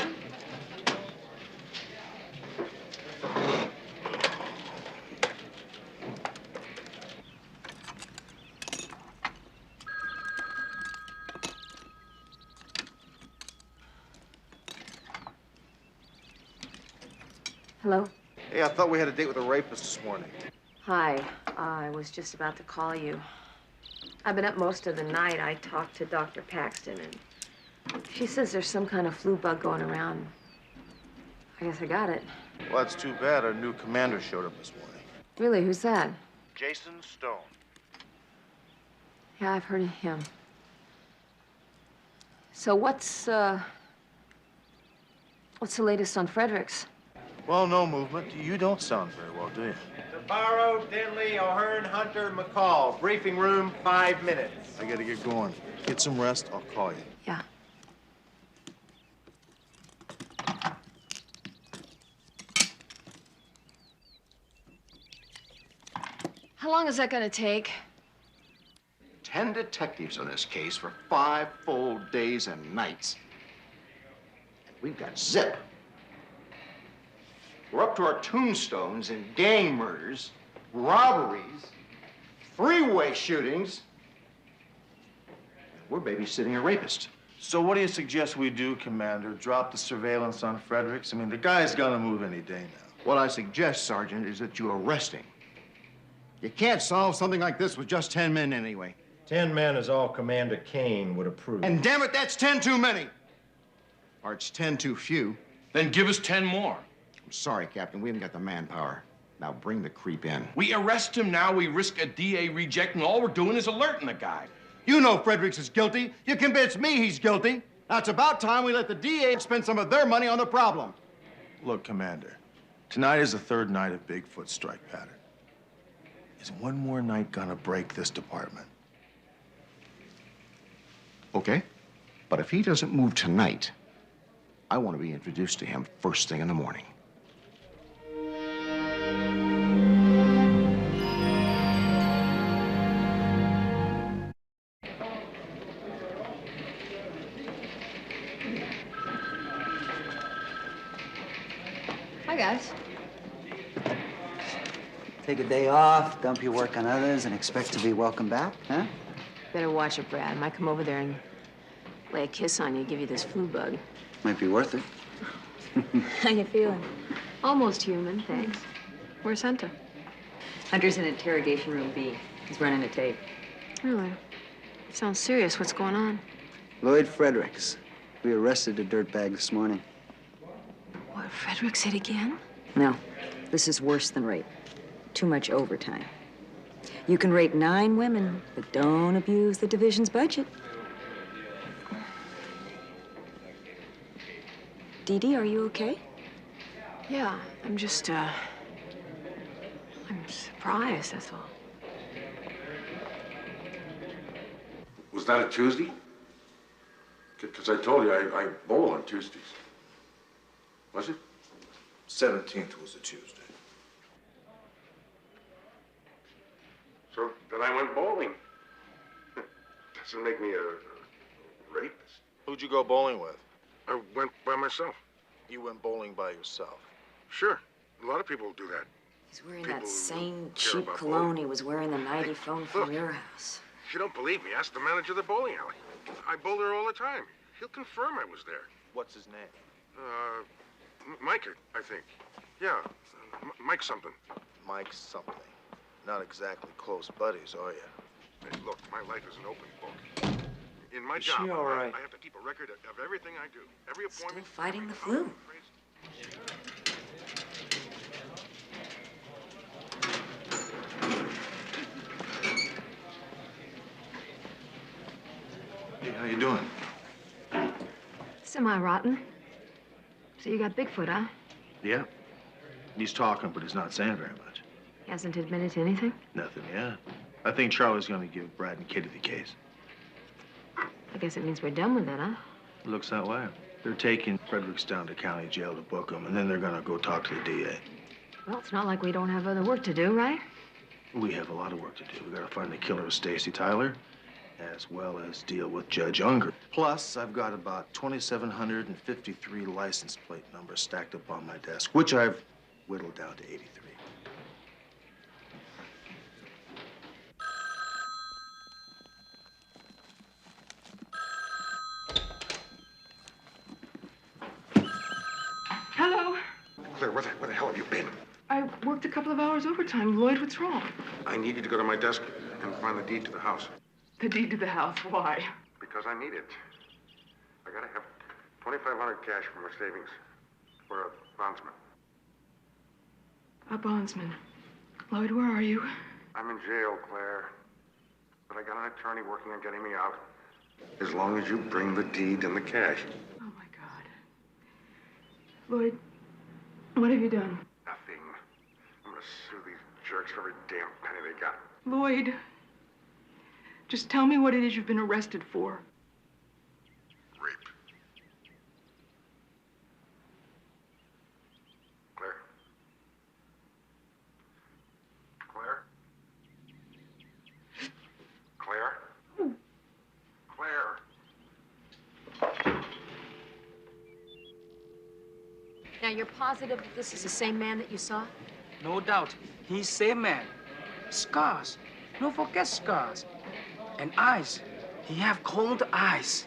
Hello? Hey, I thought we had a date with a rapist this morning. Hi. I was just about to call you. I've been up most of the night. I talked to Dr. Paxton, and she says there's some kind of flu bug going around. I guess I got it. Well, that's too bad. Our new commander showed up this morning. Really? Who's that? Jason Stone. Yeah, I've heard of him. So what's the latest on Fredericks? Well, no movement. You don't sound very well, do you? Navarro, Denley, O'Hearn, Hunter, McCall. Briefing room, 5 minutes. I gotta get going. Get some rest. I'll call you. Yeah. How long is that gonna take? 10 detectives on this case for 5 full days and nights. And we've got zip. We're up to our tombstones in gang murders, robberies, freeway shootings. And we're babysitting a rapist. So what do you suggest we do, Commander? Drop the surveillance on Fredericks? I mean, the guy's gonna move any day now. What I suggest, Sergeant, is that you arrest him. You can't solve something like this with just 10 men anyway. 10 men is all Commander Kane would approve. And damn it, that's 10 too many. Or it's 10 too few. Then give us 10 more. I'm sorry, Captain, we haven't got the manpower. Now bring the creep in. We arrest him now, we risk a DA rejecting. All we're doing is alerting the guy. You know Fredericks is guilty. You convinced me he's guilty. Now, it's about time we let the DA spend some of their money on the problem. Look, Commander, tonight is the third night of Bigfoot's strike pattern. Is one more night gonna break this department? Okay, but if he doesn't move tonight, I want to be introduced to him first thing in the morning. Hi, guys. Take a day off, dump your work on others, and expect to be welcome back, huh? Better watch it, Brad. I might come over there and lay a kiss on you, give you this flu bug. Might be worth it. How you feeling? Almost human, thanks. Where's Hunter? Hunter's in interrogation room B. He's running a tape. Really? Sounds serious. What's going on? Lloyd Fredericks. We arrested the dirtbag this morning. What, Fredericks hit again? No, this is worse than rape. Too much overtime. You can rape 9 women, but don't abuse the division's budget. Dee Dee, are you okay? Yeah, I'm just, I'm surprised, that's all. Was that a Tuesday? Because I told you I bowl on Tuesdays. Was it? 17th was a Tuesday. So then I went bowling. Doesn't make me a rapist. Who'd you go bowling with? I went by myself. You went bowling by yourself. Sure. A lot of people do that. He's wearing that same cheap cologne he was wearing the night he phoned from your house. If you don't believe me, ask the manager of the bowling alley. I bowl there all the time. He'll confirm I was there. What's his name? Mike, I think. Yeah, Mike something. Mike something. Not exactly close buddies, are you? Hey, look, my life is an open book. In my job, she all right? I have to keep a record of everything I do. Every appointment. Still fighting the flu. Hey, how you doing? Semi-rotten. So you got Bigfoot, huh? Yeah. He's talking, but he's not saying very much. He hasn't admitted to anything? Nothing yet. I think Charlie's going to give Brad and Kitty the case. I guess it means we're done with it, huh? Looks that way. They're taking Fredericks down to county jail to book him, and then they're going to go talk to the DA. Well, it's not like we don't have other work to do, right? We have a lot of work to do. We got to find the killer of Stacy Tyler, as well as deal with Judge Unger. Plus, I've got about 2,753 license plate numbers stacked up on my desk, which I've whittled down to 83. Hello. Claire, where the hell have you been? I worked a couple of hours overtime. Lloyd, what's wrong? I need you to go to my desk and find the deed to the house. The deed to the house. Why? Because I need it. I gotta have $2,500 cash from my savings for a bondsman. A bondsman. Lloyd, where are you? I'm in jail, Claire. But I got an attorney working on getting me out. As long as you bring the deed and the cash. Oh, my God. Lloyd, what have you done? Nothing. I'm gonna sue these jerks for every damn penny they got. Lloyd, just tell me what it is you've been arrested for. Rape. Claire? Claire? Claire? Claire? Now, you're positive that this is the same man that you saw? No doubt. He's same man. Scars. No forget scars. And eyes. He have cold eyes.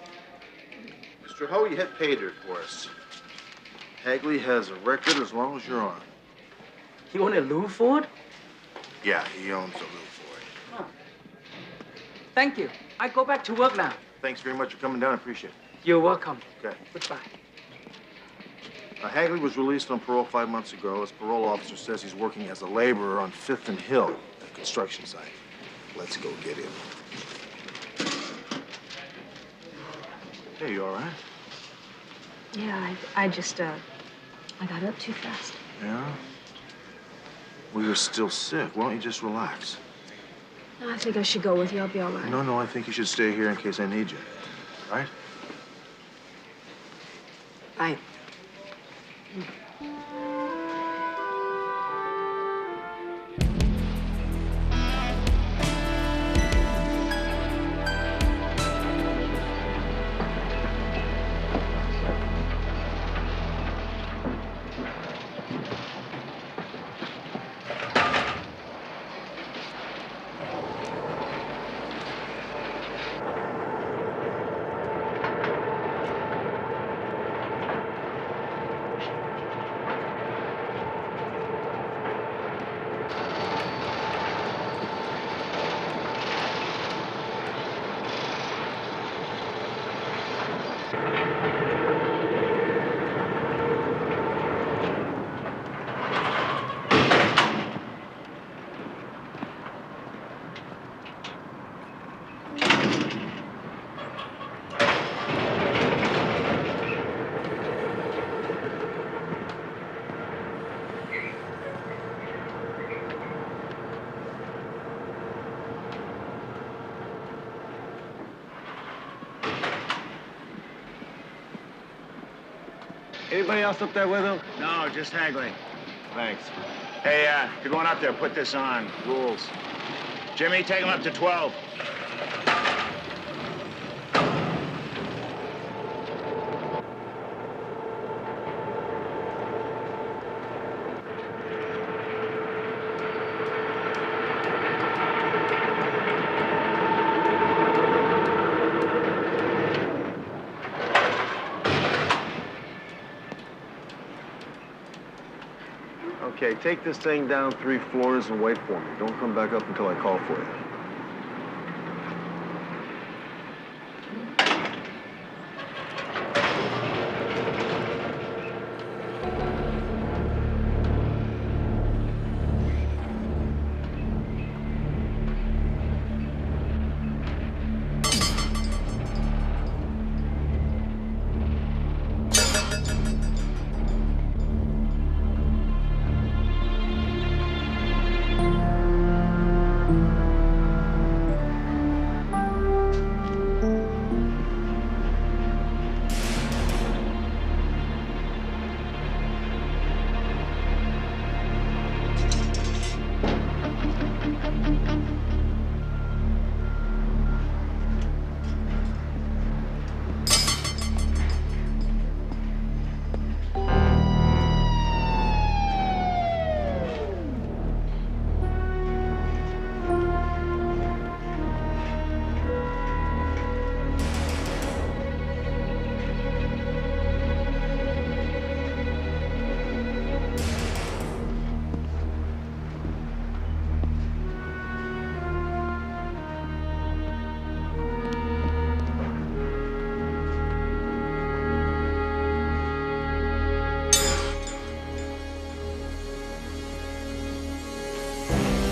Mr. Ho, you hit pay dirt for us. Hagley has a record as long as you're on. He own a Lou Ford? Yeah, he owns a Lou Ford. Oh. Thank you. I go back to work now. Thanks very much for coming down. I appreciate it. You're welcome. Okay. Goodbye. Hagley was released on parole 5 months ago. His parole officer says he's working as a laborer on 5th and Hill, a construction site. Let's go get him. Hey, you all right? Yeah, I just, I got up too fast. Yeah? Well, you're still sick. Why don't you just relax? I think I should go with you. I'll be all right. No, I think you should stay here in case I need you. Right? Right. Anybody else up there with him? No, just Hagley. Thanks. Hey, if you're going up there, put this on. Rules. Jimmy, take him up to 12. Okay, take this thing down 3 floors and wait for me. Don't come back up until I call for you.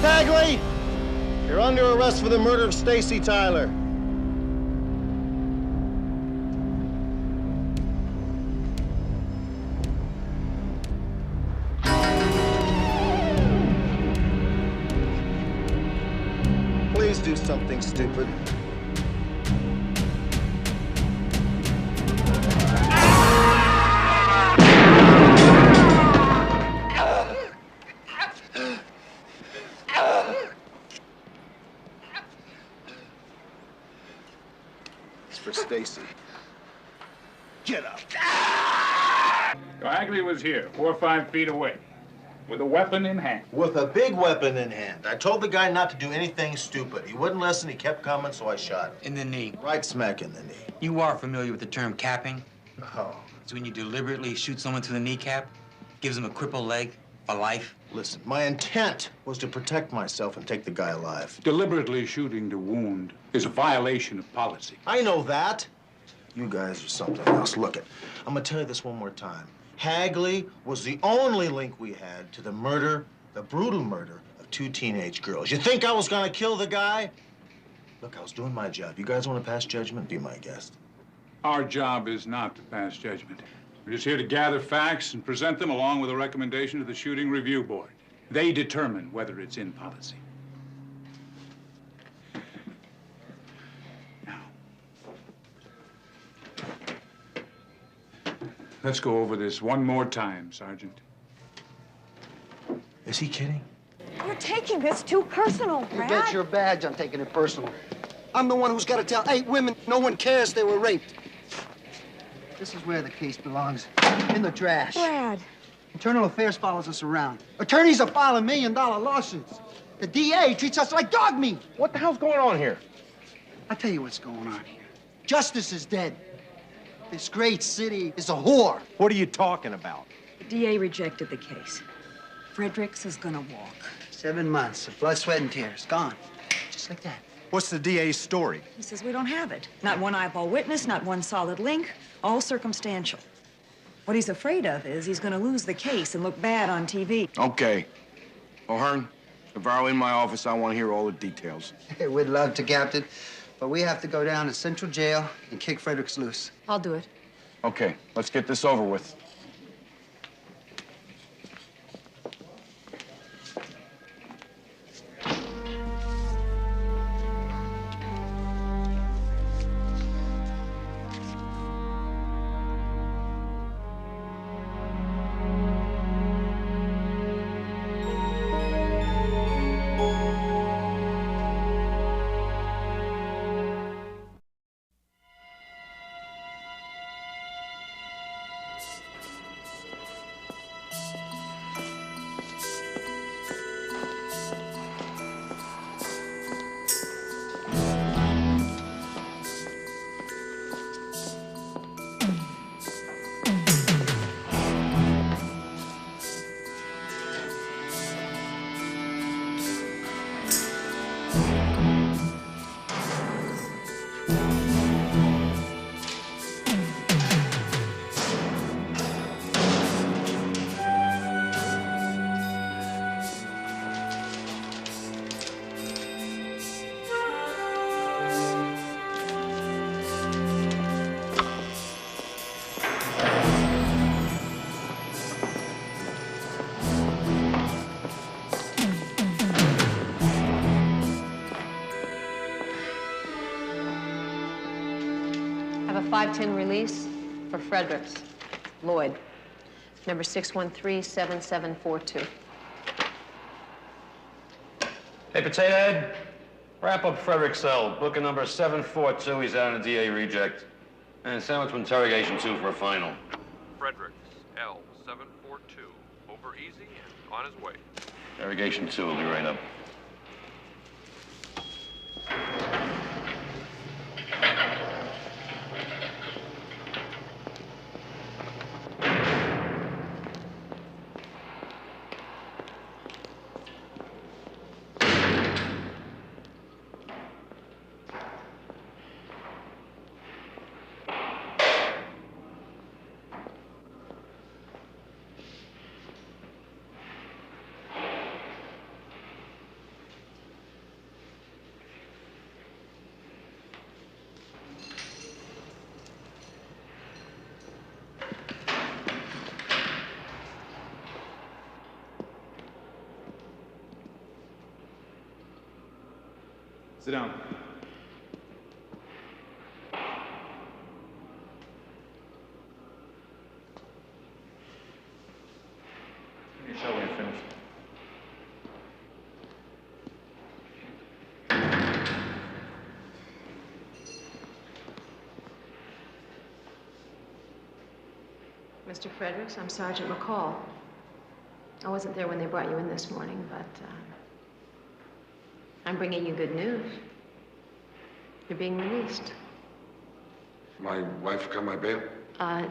Hagley! You're under arrest for the murder of Stacy Tyler. Please do something stupid. For Stacy. Get up. Hagley was here, 4 or 5 feet away, with a weapon in hand. With a big weapon in hand. I told the guy not to do anything stupid. He wouldn't listen, he kept coming, so I shot him. In the knee. Right smack in the knee. You are familiar with the term capping? Oh. It's when you deliberately shoot someone through the kneecap, gives them a crippled leg for life. Listen, my intent was to protect myself and take the guy alive. Deliberately shooting to wound is a violation of policy. I know that. You guys are something else. Look it. I'm gonna tell you this one more time. Hagley was the only link we had to the murder, the brutal murder of 2 teenage girls. You think I was gonna kill the guy? Look, I was doing my job. You guys want to pass judgment? Be my guest. Our job is not to pass judgment. We're just here to gather facts and present them along with a recommendation to the Shooting Review Board. They determine whether it's in policy. Now, let's go over this one more time, Sergeant. Is he kidding? You're taking this too personal, You Brad. bet your badge I'm taking it personal. I'm the one who's got to tell 8 women no one cares they were raped. This is where the case belongs, in the trash. Brad. Internal Affairs follows us around. Attorneys are filing million-dollar lawsuits. The DA treats us like dog meat. What the hell's going on here? I'll tell you what's going on here. Justice is dead. This great city is a whore. What are you talking about? The DA rejected the case. Fredericks is gonna walk. 7 months of blood, sweat, and tears. Gone. Just like that. What's the DA's story? He says we don't have it. Not one eyeball witness, not one solid link, all circumstantial. What he's afraid of is he's gonna lose the case and look bad on TV. Okay. O'Hearn, if I were in my office, I want to hear all the details. We'd love to, Captain. But we have to go down to Central Jail and kick Fredericks loose. I'll do it. Okay, let's get this over with. Have a 510 release for Fredericks. Lloyd. Number 613-7742. Hey, Potato Head, wrap up Frederick's cell. Booking number 742, he's out on a DA reject. And send him to interrogation 2 for a final. Fredericks, L742. Over easy and on his way. Interrogation 2 will be right up. Sit down. Give me a show when you're finished. Mr. Fredericks, I'm Sergeant McCall. I wasn't there when they brought you in this morning, but I'm bringing you good news. You're being released. My wife got my bail?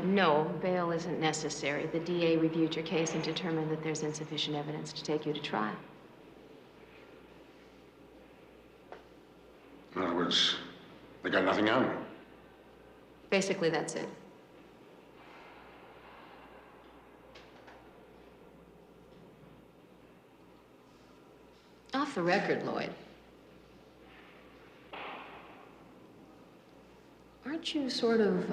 No, bail isn't necessary. The DA reviewed your case and determined that there's insufficient evidence to take you to trial. In other words, they got nothing on me. Basically, that's it. Off the record, Lloyd. Aren't Aren't you sort of,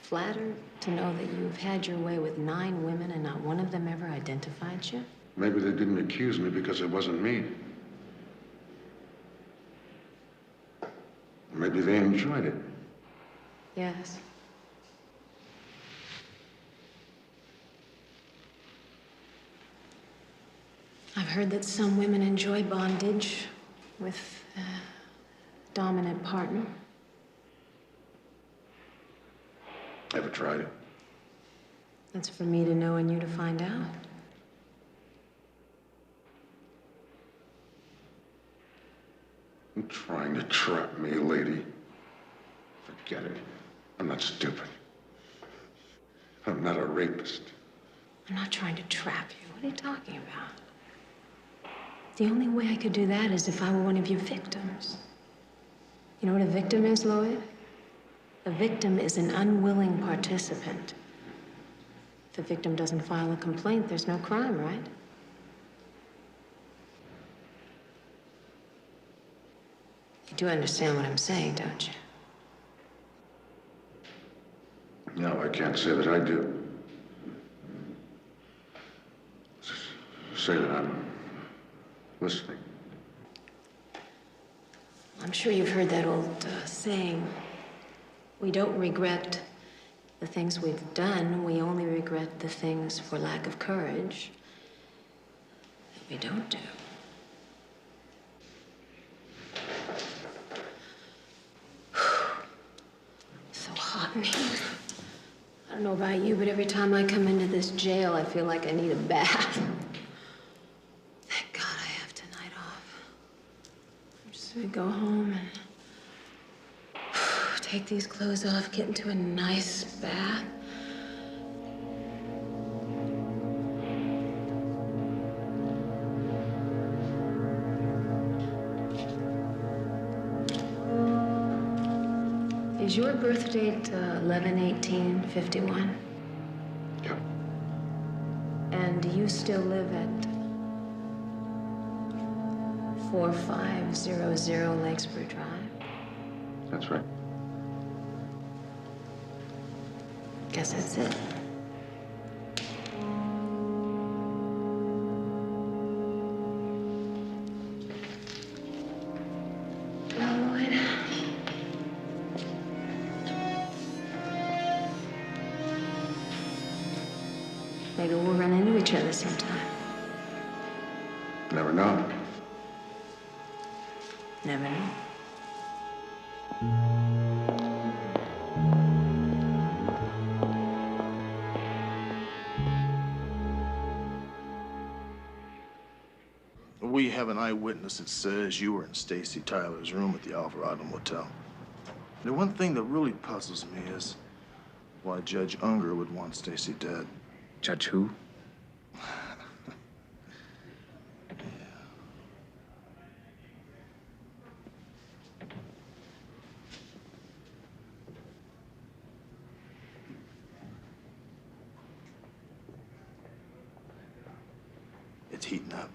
flattered to know that you've had your way with 9 women and not one of them ever identified you? Maybe they didn't accuse me because it wasn't me. Maybe they enjoyed it. Yes. I've heard that some women enjoy bondage with a dominant partner. Ever tried it? That's for me to know and you to find out. You're trying to trap me, lady. Forget it. I'm not stupid. I'm not a rapist. I'm not trying to trap you. What are you talking about? The only way I could do that is if I were one of your victims. You know what a victim is, Lloyd? A victim is an unwilling participant. If a victim doesn't file a complaint, there's no crime, right? You do understand what I'm saying, don't you? No, I can't say that I do. Say that I'm listening. I'm sure you've heard that old saying, we don't regret the things we've done, we only regret the things for lack of courage that we don't do. So hot in here. I don't know about you, but every time I come into this jail, I feel like I need a bath. Thank God I have tonight off. I'm just gonna go home and take these clothes off, get into a nice bath. Is your birth date 11/18/51? Yeah. And do you still live at 4500 Lakespur Drive? That's right. Guess that's it. Lloyd. Maybe we'll run into each other sometime. Never know. Never know. We have an eyewitness that says you were in Stacy Tyler's room at the Alvarado Motel. The one thing that really puzzles me is why Judge Unger would want Stacy dead. Judge who? It's heating up.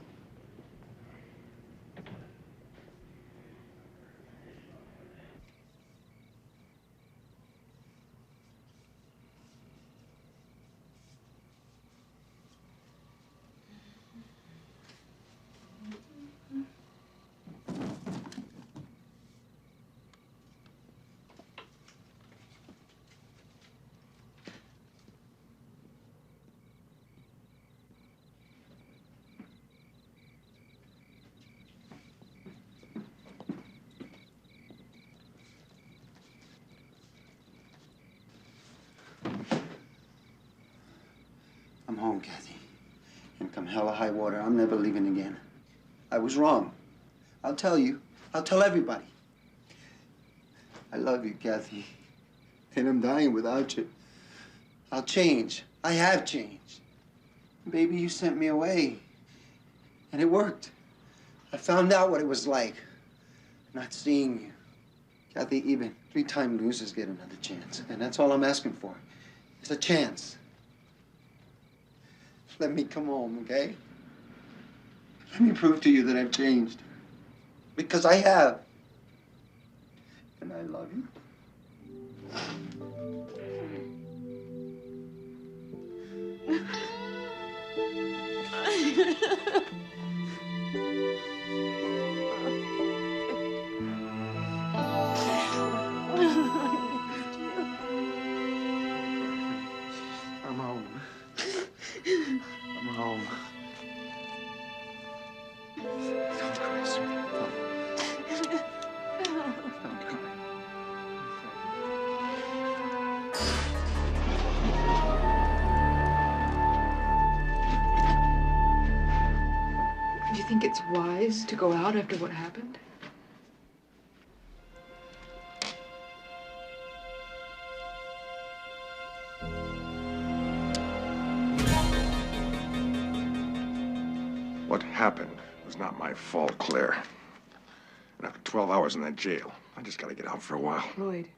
I'm home, Kathy. And come hell or high water, I'm never leaving again. I was wrong. I'll tell you. I'll tell everybody. I love you, Kathy. And I'm dying without you. I'll change. I have changed. Baby, you sent me away. And it worked. I found out what it was like, not seeing you. Kathy, even 3-time losers get another chance. And that's all I'm asking for. It's a chance. Let me come home, okay? Let me prove to you that I've changed. Because I have. And I love you. I'm home. I'm home. Don't cry, sweetie. Don't cry. Do you think it's wise to go out after what happened? What happened was not my fault, Claire. And after 12 hours in that jail, I just gotta get out for a while. Lloyd,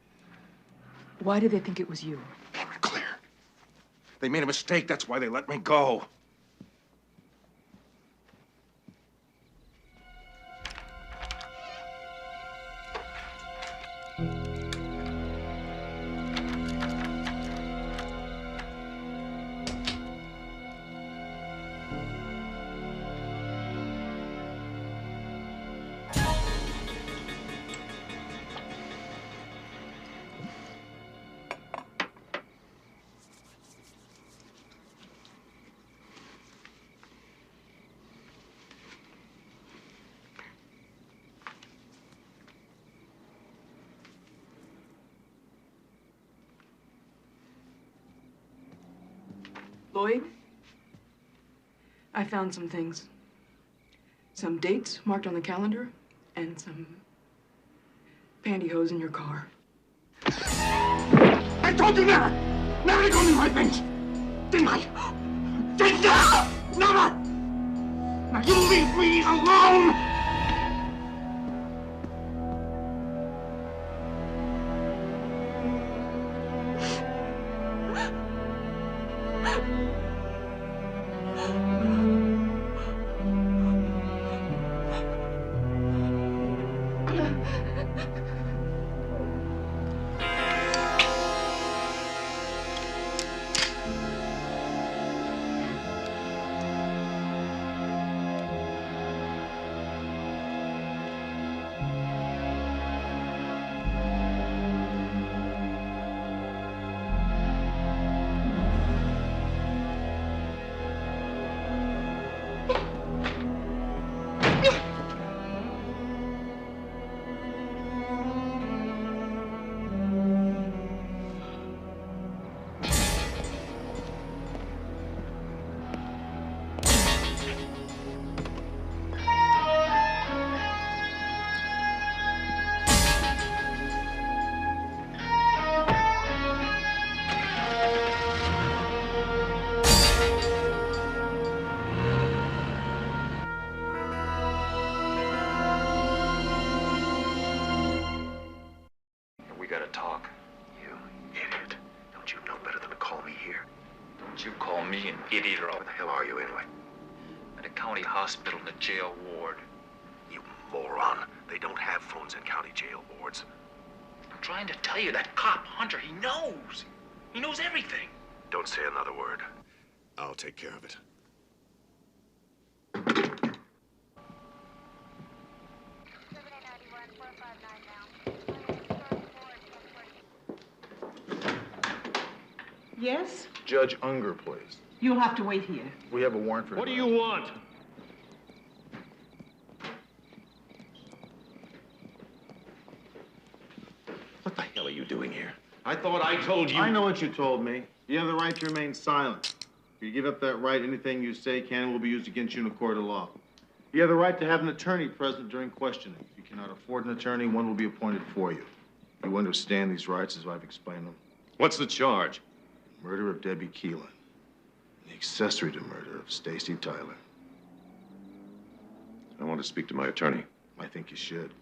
why did they think it was you? Damn it, Claire. They made a mistake. That's why they let me go. Lloyd, I found some things. Some dates marked on the calendar and some pantyhose in your car. I told you never! Never to go near my things! Didn't I? Didn't I? Never! Now you leave me alone! We gotta talk. You idiot. Don't you know better than to call me here? Don't you call me an idiot or Where the hell are you anyway? at a county hospital in the jail ward. You moron. They don't have phones in county jail wards. I'm trying to tell you, that cop Hunter, he knows. He knows everything. Don't say another word. I'll take care of it. Yes? Judge Unger, please. You'll have to wait here. We have a warrant for... What do you want? What the hell are you doing here? I thought I told you. I know what you told me. You have the right to remain silent. If you give up that right, anything you say can and will be used against you in a court of law. You have the right to have an attorney present during questioning. If you cannot afford an attorney, one will be appointed for you. You understand these rights as I've explained them? What's the charge? Murder of Debbie Keelan. The accessory to murder of Stacy Tyler. I want to speak to my attorney. I think you should.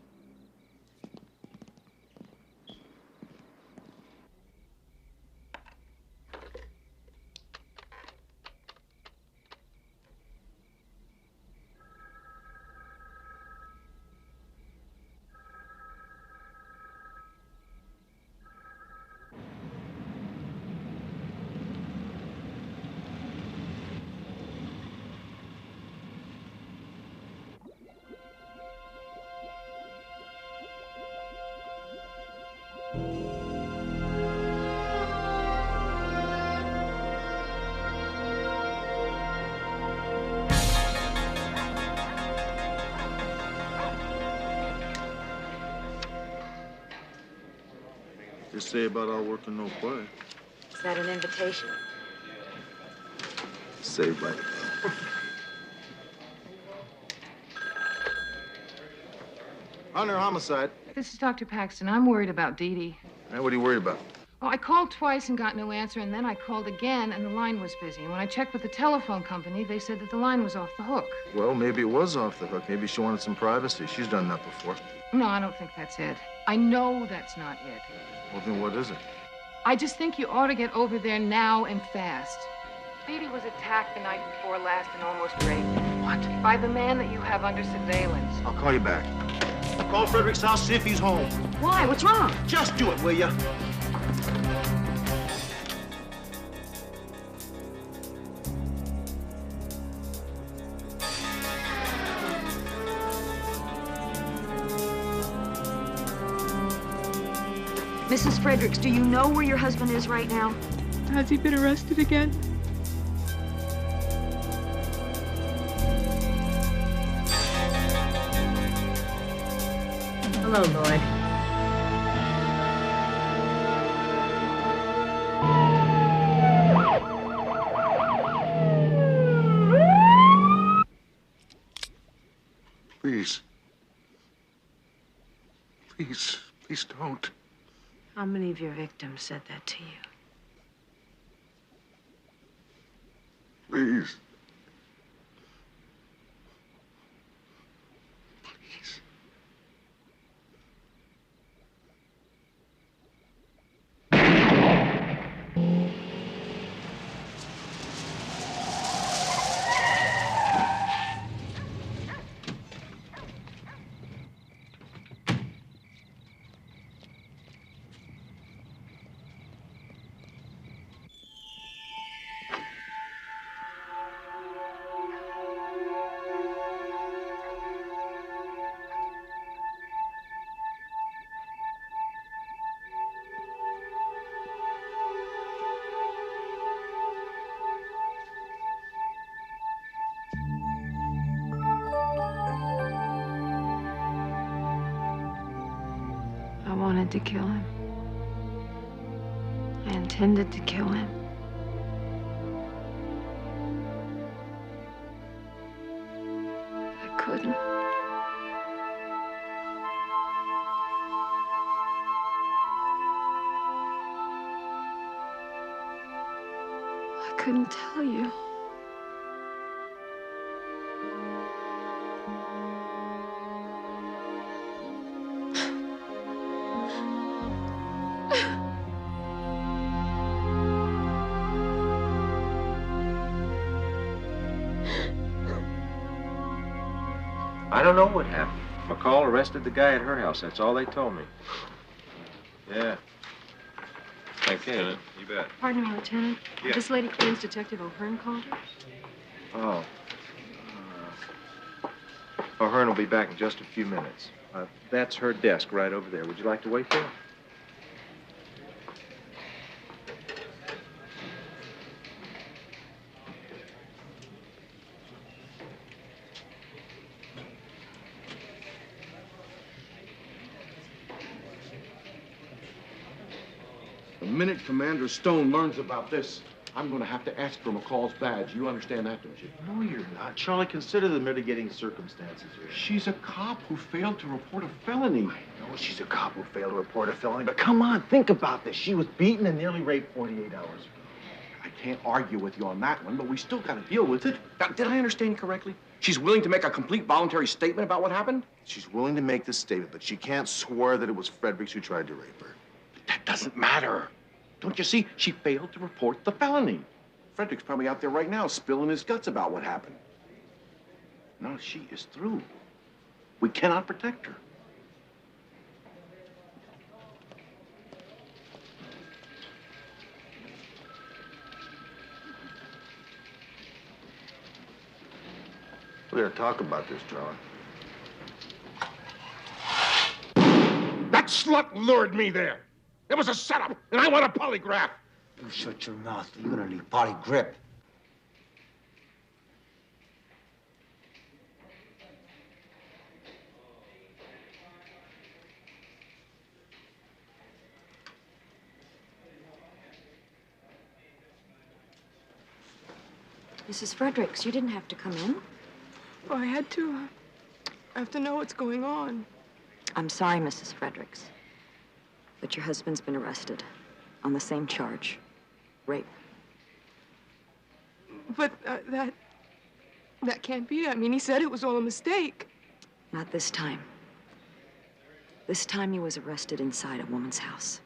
say about all work and no play. Is that an invitation? Saved by Hunter, homicide. This is Dr. Paxton. I'm worried about Dee Dee. Hey, what are you worried about? Well, I called twice and got no answer, and then I called again, and the line was busy. And when I checked with the telephone company, they said that the line was off the hook. Well, maybe it was off the hook. Maybe she wanted some privacy. She's done that before. No, I don't think that's it. I know that's not it. Well, then what is it? I just think you ought to get over there now and fast. Dee Dee was attacked the night before last and almost raped. What? By the man that you have under surveillance. I'll call you back. Call Frederick's house, see if he's home. Why? What's wrong? Just do it, will ya? Mrs. Fredericks, do you know where your husband is right now? Has he been arrested again? Hello, Lloyd. Please. Please. Please don't. How many of your victims said that to you? Please. I wanted to kill him. I intended to kill him. I couldn't. I couldn't tell you. I don't know what happened. McCall arrested the guy at her house. That's all they told me. Yeah. Thanks, Lieutenant. You bet. Pardon me, Lieutenant. Yeah. This lady claims Detective O'Hearn called her. Oh. O'Hearn will be back in just a few minutes. That's her desk right over there. Would you like to wait there? The minute Commander Stone learns about this, I'm going to have to ask for McCall's badge. You understand that, don't you? No, you're not. Charlie, consider the mitigating circumstances here. She's a cop who failed to report a felony. I know she's a cop who failed to report a felony, but come on, think about this. She was beaten and nearly raped 48 hours ago. I can't argue with you on that one, but we still got to deal with it. Now, did I understand you correctly? She's willing to make a complete voluntary statement about what happened? She's willing to make this statement, but she can't swear that it was Fredericks who tried to rape her. That doesn't matter. Don't you see? She failed to report the felony. Frederick's probably out there right now spilling his guts about what happened. No, she is through. We cannot protect her. We gotta talk about this, Charlie. That slut lured me there. It was a setup, and I want a polygraph. You shut your mouth. You're gonna need poly grip. Mrs. Fredericks, you didn't have to come in. Well, I had to. I have to know what's going on. I'm sorry, Mrs. Fredericks, but your husband's been arrested on the same charge, rape. But that can't be. I mean, he said it was all a mistake. Not this time. This time he was arrested inside a woman's house.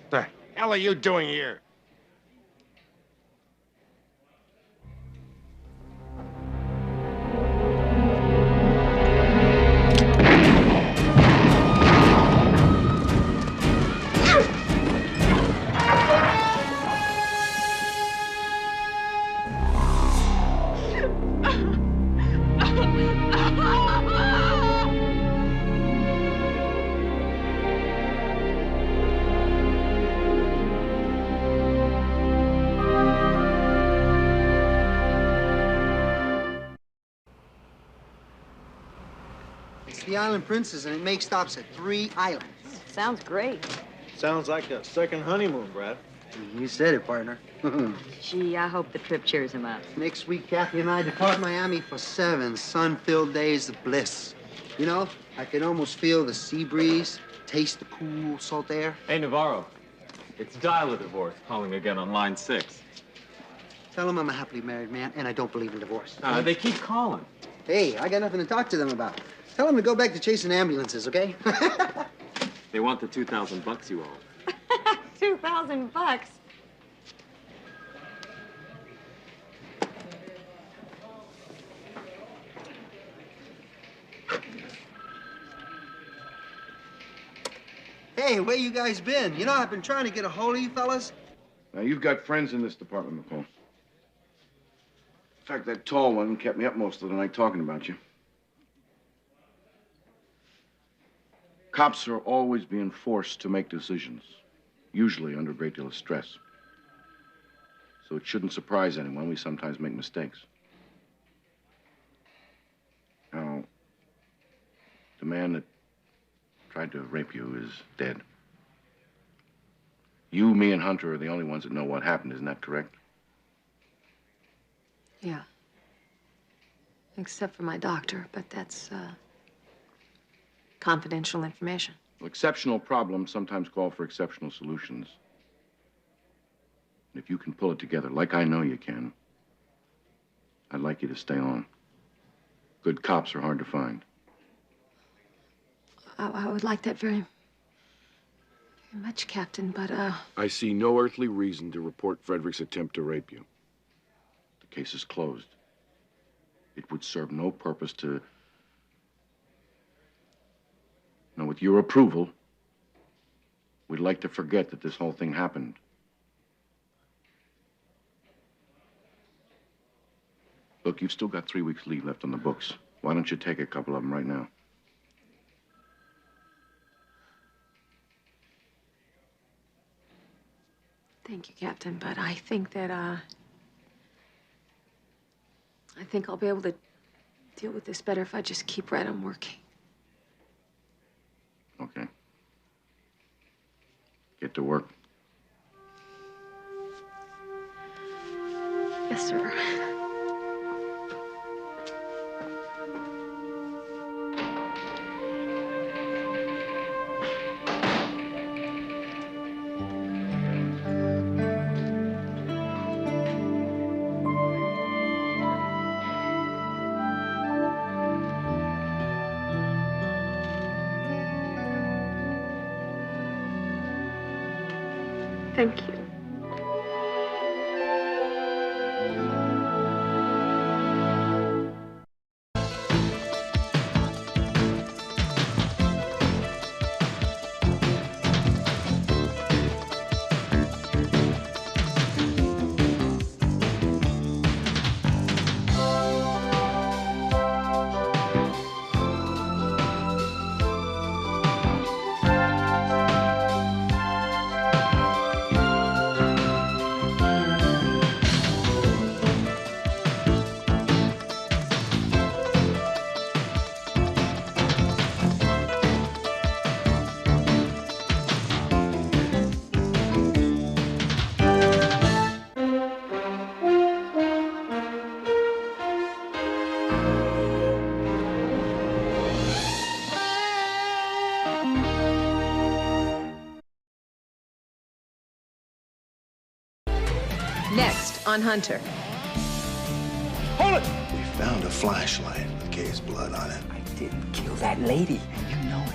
What the hell are you doing here? It's the Island Princess, and it makes stops at 3 islands. Sounds great. Sounds like a second honeymoon, Brad. You said it, partner. Gee, I hope the trip cheers him up. Next week, Kathy and I depart Miami for 7 sun-filled days of bliss. You know, I can almost feel the sea breeze, taste the cool salt air. Hey, Navarro. It's Dial a Divorce calling again on line 6. Tell them I'm a happily married man, and I don't believe in divorce. They keep calling. Hey, I got nothing to talk to them about. Tell them to go back to chasing ambulances, okay? They want the $2,000 you owe. $2,000. Hey, where you guys been? You know, I've been trying to get a hold of you fellas. Now, you've got friends in this department, McCall. In fact, that tall one kept me up most of the night talking about you. Cops are always being forced to make decisions, usually under a great deal of stress. So it shouldn't surprise anyone we sometimes make mistakes. Now, the man that tried to rape you is dead. You, me, and Hunter are the only ones that know what happened, isn't that correct? Yeah. Except for my doctor, but that's, confidential information. Well, exceptional problems sometimes call for exceptional solutions. And if you can pull it together, like I know you can, I'd like you to stay on. Good cops are hard to find. I would like that very much, Captain, but, I see no earthly reason to report Frederick's attempt to rape you. The case is closed. It would serve no purpose to... Now, with your approval, we'd like to forget that this whole thing happened. Look, you've still got 3 weeks leave left on the books. Why don't you take a couple of them right now? thank you, Captain, but I think that, I think I'll be able to deal with this better if I just keep right on working. Okay. Get to work. Yes, sir. Thank you. Next on Hunter. Hold it! We found a flashlight with Kay's blood on it. I didn't kill that lady, and you know it.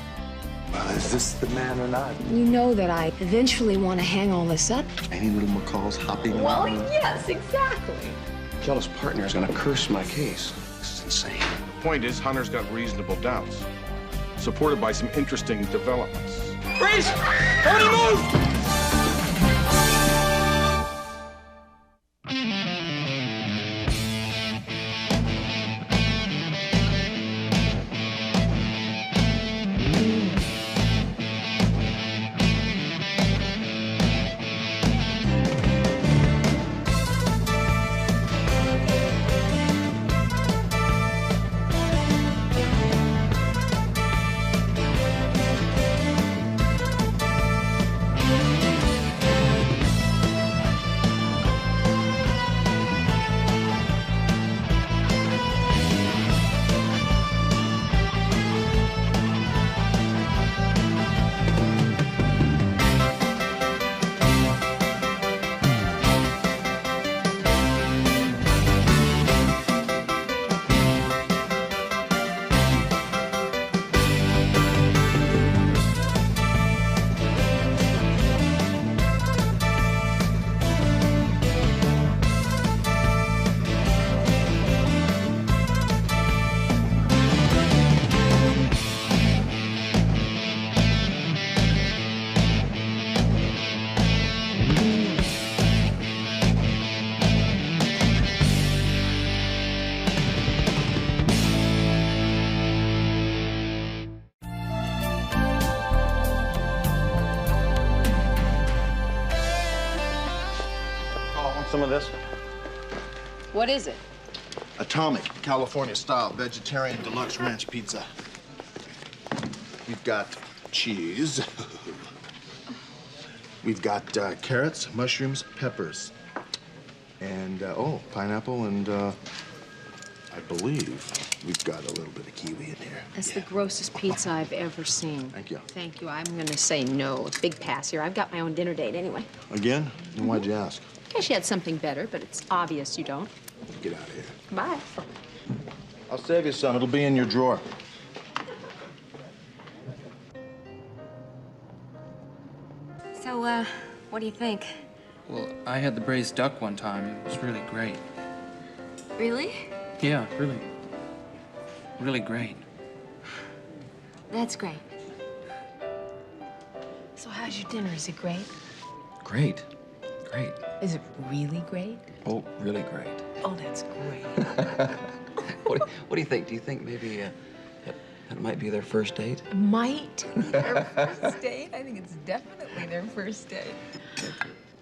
Well, is this the man or not? You know that I eventually want to hang all this up. Any little McCalls hopping Well, around? yes, exactly. Jealous partner is gonna curse my case. This is insane. The point is, Hunter's got reasonable doubts, supported by some interesting developments. Freeze! Nobody move! Some of this? What is it? Atomic, California style, vegetarian deluxe ranch pizza. We've got cheese. We've got carrots, mushrooms, peppers. And, oh, pineapple, and I believe we've got a little bit of kiwi in here. That's the grossest pizza I've ever seen. Thank you. Thank you. I'm gonna say no. A big pass here. I've got my own dinner date anyway. Again? Then why'd you ask? Guess you had something better, but it's obvious you don't. Get out of here. Bye. I'll save you some. It'll be in your drawer. So, what do you think? Well, I had the braised duck one time. It was really great. Really? Yeah, really. Really great. That's great. So how's your dinner? Is it great? Great. Great. Is it really great? Oh, really great. Oh, that's great. What do you think? Do you think maybe that might be their first date? Might be their first date? I think it's definitely their first date.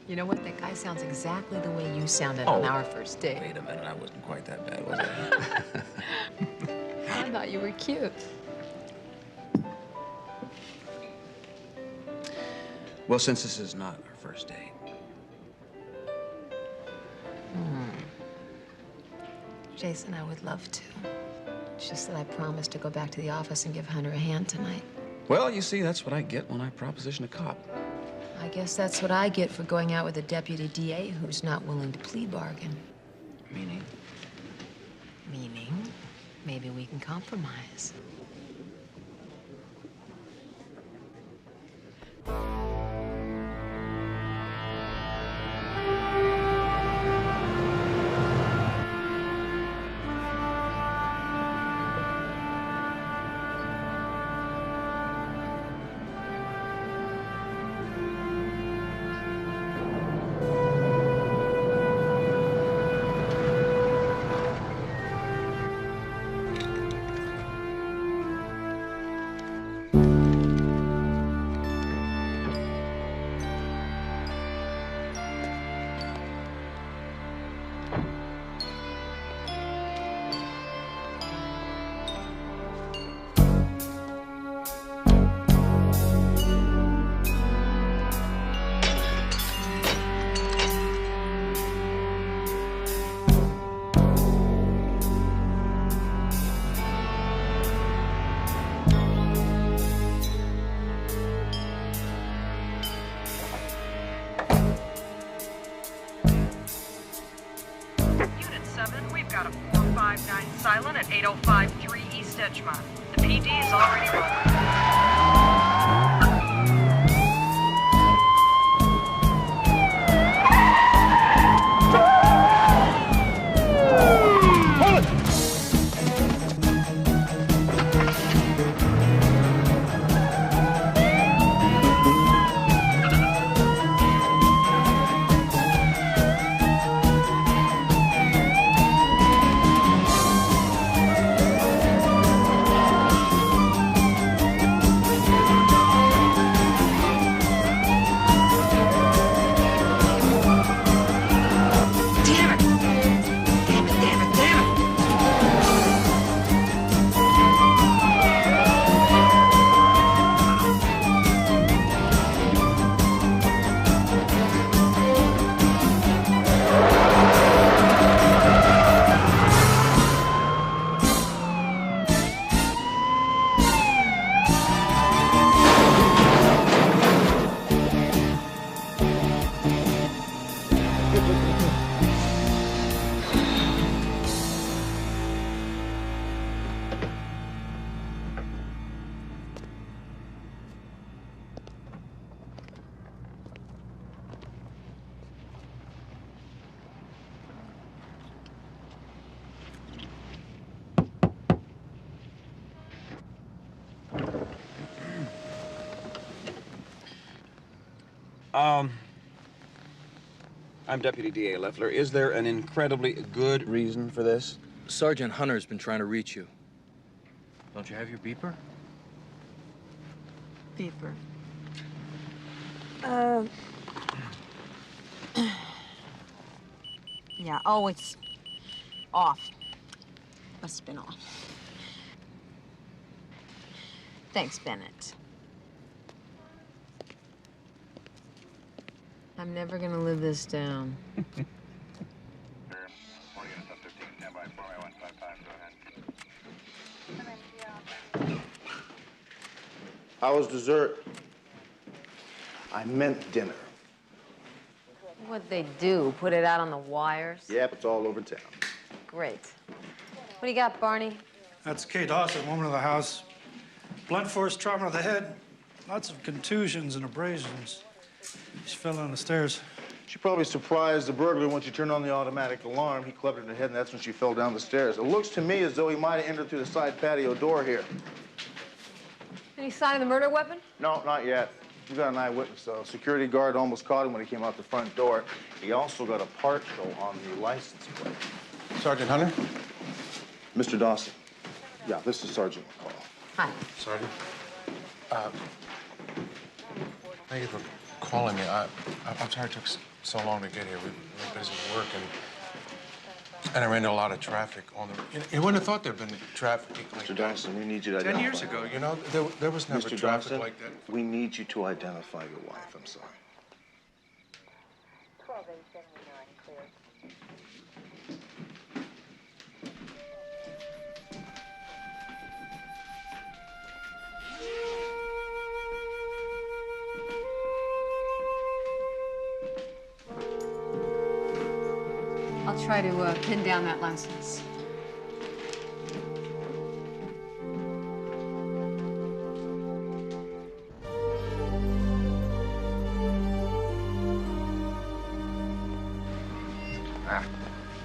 You know what? That guy sounds exactly the way you sounded on our first date. Wait a minute. I wasn't quite that bad, was I? I thought you were cute. Well, since this is not our first date. Jason, I would love to. It's just that I promised to go back to the office and give Hunter a hand tonight. Well, you see, that's what I get when I proposition a cop. I guess that's what I get for going out with a deputy DA who's not willing to plea bargain. Meaning? Meaning, maybe we can compromise. silent at 8053 East Edgemont. The PD is already running. I'm Deputy DA Leffler. Is there an incredibly good reason for this? Sergeant Hunter's been trying to reach you. Don't you have your beeper? Beeper. Yeah, oh, it's off. Must have been off. Thanks, Bennett. I'm never gonna live this down. How was dessert? I meant dinner. What'd they do? Put it out on the wires? Yep, it's all over town. Great. What do you got, Barney? That's Kay Dawson, woman of the house. Blunt force trauma to the head. Lots of contusions and abrasions. She fell down the stairs. She probably surprised the burglar when she turned on the automatic alarm. He clubbed her in the head, and that's when she fell down the stairs. It looks to me as though he might have entered through the side patio door here. Any sign of the murder weapon? No, not yet. We got an eyewitness, though. Security guard almost caught him when he came out the front door. He also got a part, though, on the license plate. Sergeant Hunter? Mr. Dawson. Yeah, this is Sergeant McCall. Hi. Sergeant? Thank you for calling me. I'm sorry it took so long to get here. We were busy with work, and I ran into a lot of traffic on the... You wouldn't have thought there'd been traffic like Mr. Dawson, we need you to 10 identify. years ago, you know, there was never Mr. traffic Dawson, like that. we need you to identify your wife. I'm sorry. 12879 clear. I'll try to pin down that license.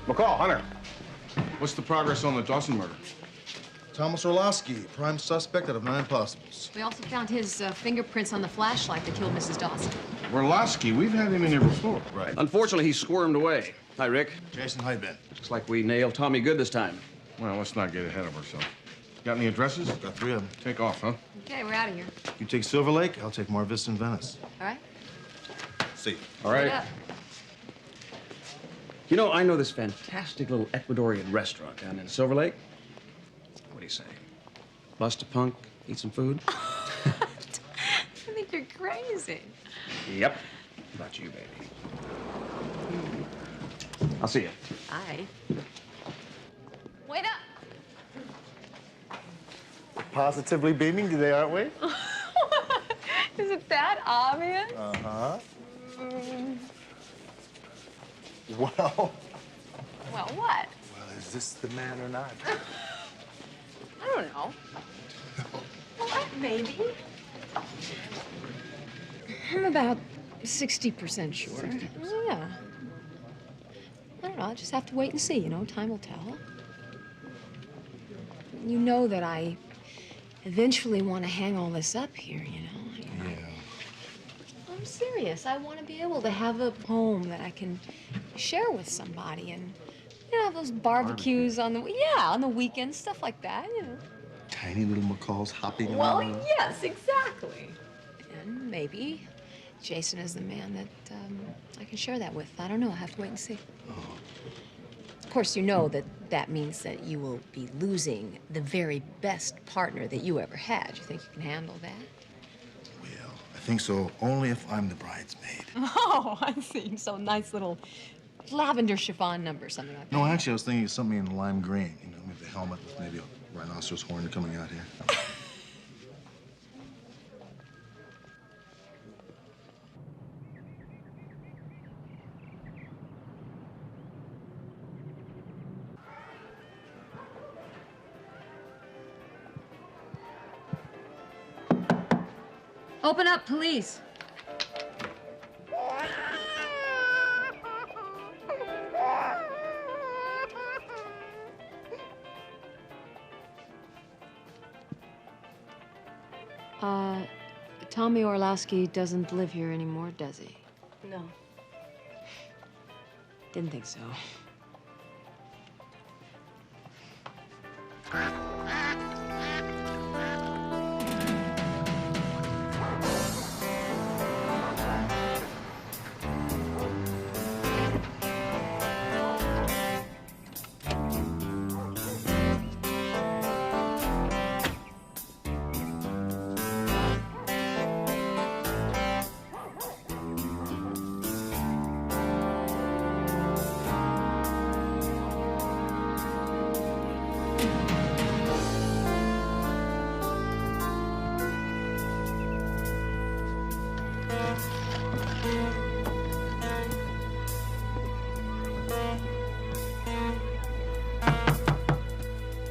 McCall, Hunter. What's the progress on the Dawson murder? Thomas Orlowski, prime suspect out of 9 possibles. We also found his fingerprints on the flashlight that killed Mrs. Dawson. Orlowski, we've had him in here before. Right. Unfortunately, he squirmed away. Hi, Rick. Jason, hi, Ben. Looks like we nailed Tommy good this time. Well, let's not get ahead of ourselves. Got any addresses? Got 3 of them. Take off, huh? Okay, we're out of here. You take Silver Lake, I'll take Mar Vista and Venice. All right? See you. All right. You know, I know this fantastic little Ecuadorian restaurant down in Silver Lake. What do you say? Bust a punk, eat some food? I think you're crazy. Yep. How about you, baby? I'll see you. Hi. Wait up. Positively beaming today, aren't we? Is it that obvious? Uh-huh. Well, Well, what? well, is this the man or not? I don't know. What, maybe? I'm about 60% sure. 60%? Yeah. I don't know. I'll just have to wait and see, you know. Time will tell. You know that I eventually want to hang all this up here, you know. Yeah. I'm serious. I want to be able to have a home that I can share with somebody and, you know, have those barbecues on the weekends, stuff like that, you know. Tiny little McCalls hopping Well, around. yes, exactly. And maybe Jason is the man that I can share that with. I don't know. I'll have to wait and see. Of course, you know that that means that you will be losing the very best partner that you ever had. You think you can handle that? I think so, only if I'm the bridesmaid. Oh, I see. So nice little lavender chiffon number, something like that. No, actually, I was thinking of something in lime green. You know, maybe a helmet with maybe a rhinoceros horn coming out here. Open up, police. Tommy Orlowski doesn't live here anymore, does he? No. Didn't think so.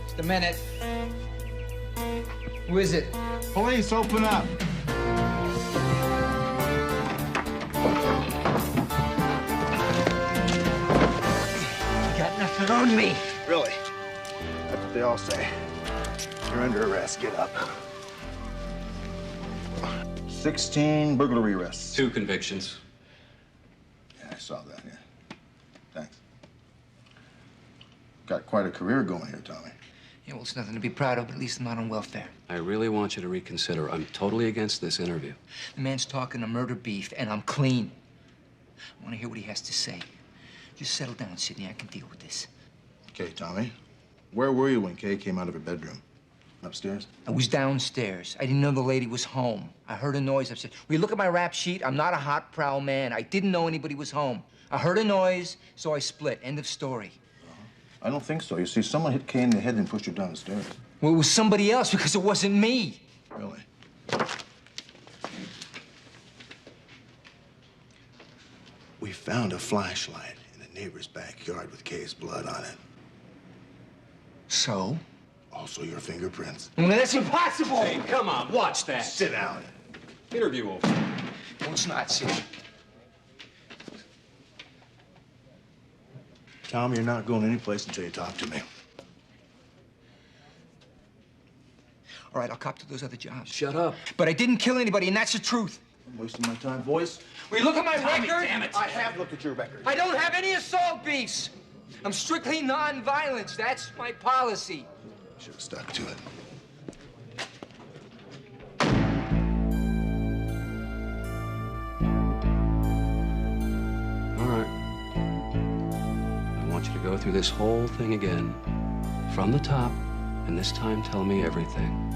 Just a minute. Who is it? Police, open up. You got nothing on me. Really? That's what they all say. You're under arrest. Get up. 16 burglary arrests. 2 convictions. Yeah, I saw that, yeah. Thanks. Got quite a career going here, Tommy. Yeah, well, it's nothing to be proud of, but at least I'm not on welfare. I really want you to reconsider. I'm totally against this interview. The man's talking a murder beef, and I'm clean. I want to hear what he has to say. Just settle down, Sidney. I can deal with this. Okay, Tommy. Where were you when Kay came out of her bedroom? Upstairs? I was downstairs. I didn't know the lady was home. I heard a noise upstairs. Will you look at my rap sheet? I'm not a hot, prowl man. I didn't know anybody was home. I heard a noise, so I split. End of story. I don't think so. You see, someone hit Kay in the head and pushed her down the stairs. Well, it was somebody else because it wasn't me. Really? We found a flashlight in a neighbor's backyard with Kay's blood on it. So? Also your fingerprints. Well, that's impossible! Hey, come on, watch that. Sit down. Interview over. No, it's not, Sidney. Tom, you're not going anyplace until you talk to me. All right, I'll cop to those other jobs. Shut up. But I didn't kill anybody, and that's the truth. I'm wasting my time, boys. Will you look at my Tommy, record? damn it. I have looked at your record. I don't have any assault beefs. I'm strictly non-violence. That's my policy. Should have stuck to it. All right. I want you to go through this whole thing again, from the top, and this time tell me everything.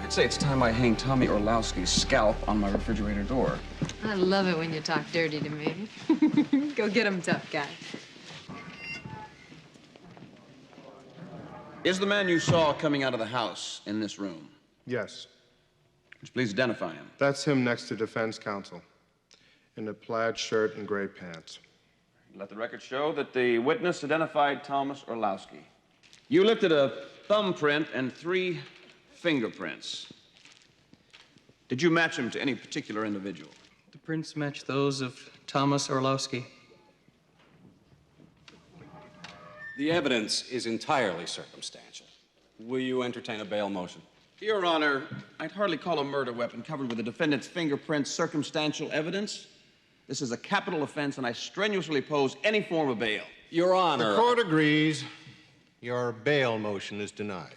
I'd say it's time I hang Tommy Orlowski's scalp on my refrigerator door. I love it when you talk dirty to me. Go get him, tough guy. Is the man you saw coming out of the house in this room? Yes. Please identify him. That's him next to defense counsel, in a plaid shirt and gray pants. Let the record show that the witness identified Thomas Orlowski. You lifted a thumbprint and 3 fingerprints. Did you match them to any particular individual? The prints match those of Thomas Orlowski. The evidence is entirely circumstantial. Will you entertain a bail motion? Your Honor, I'd hardly call a murder weapon covered with the defendant's fingerprints circumstantial evidence. This is a capital offense, and I strenuously oppose any form of bail. Your Honor. The court agrees. Your bail motion is denied.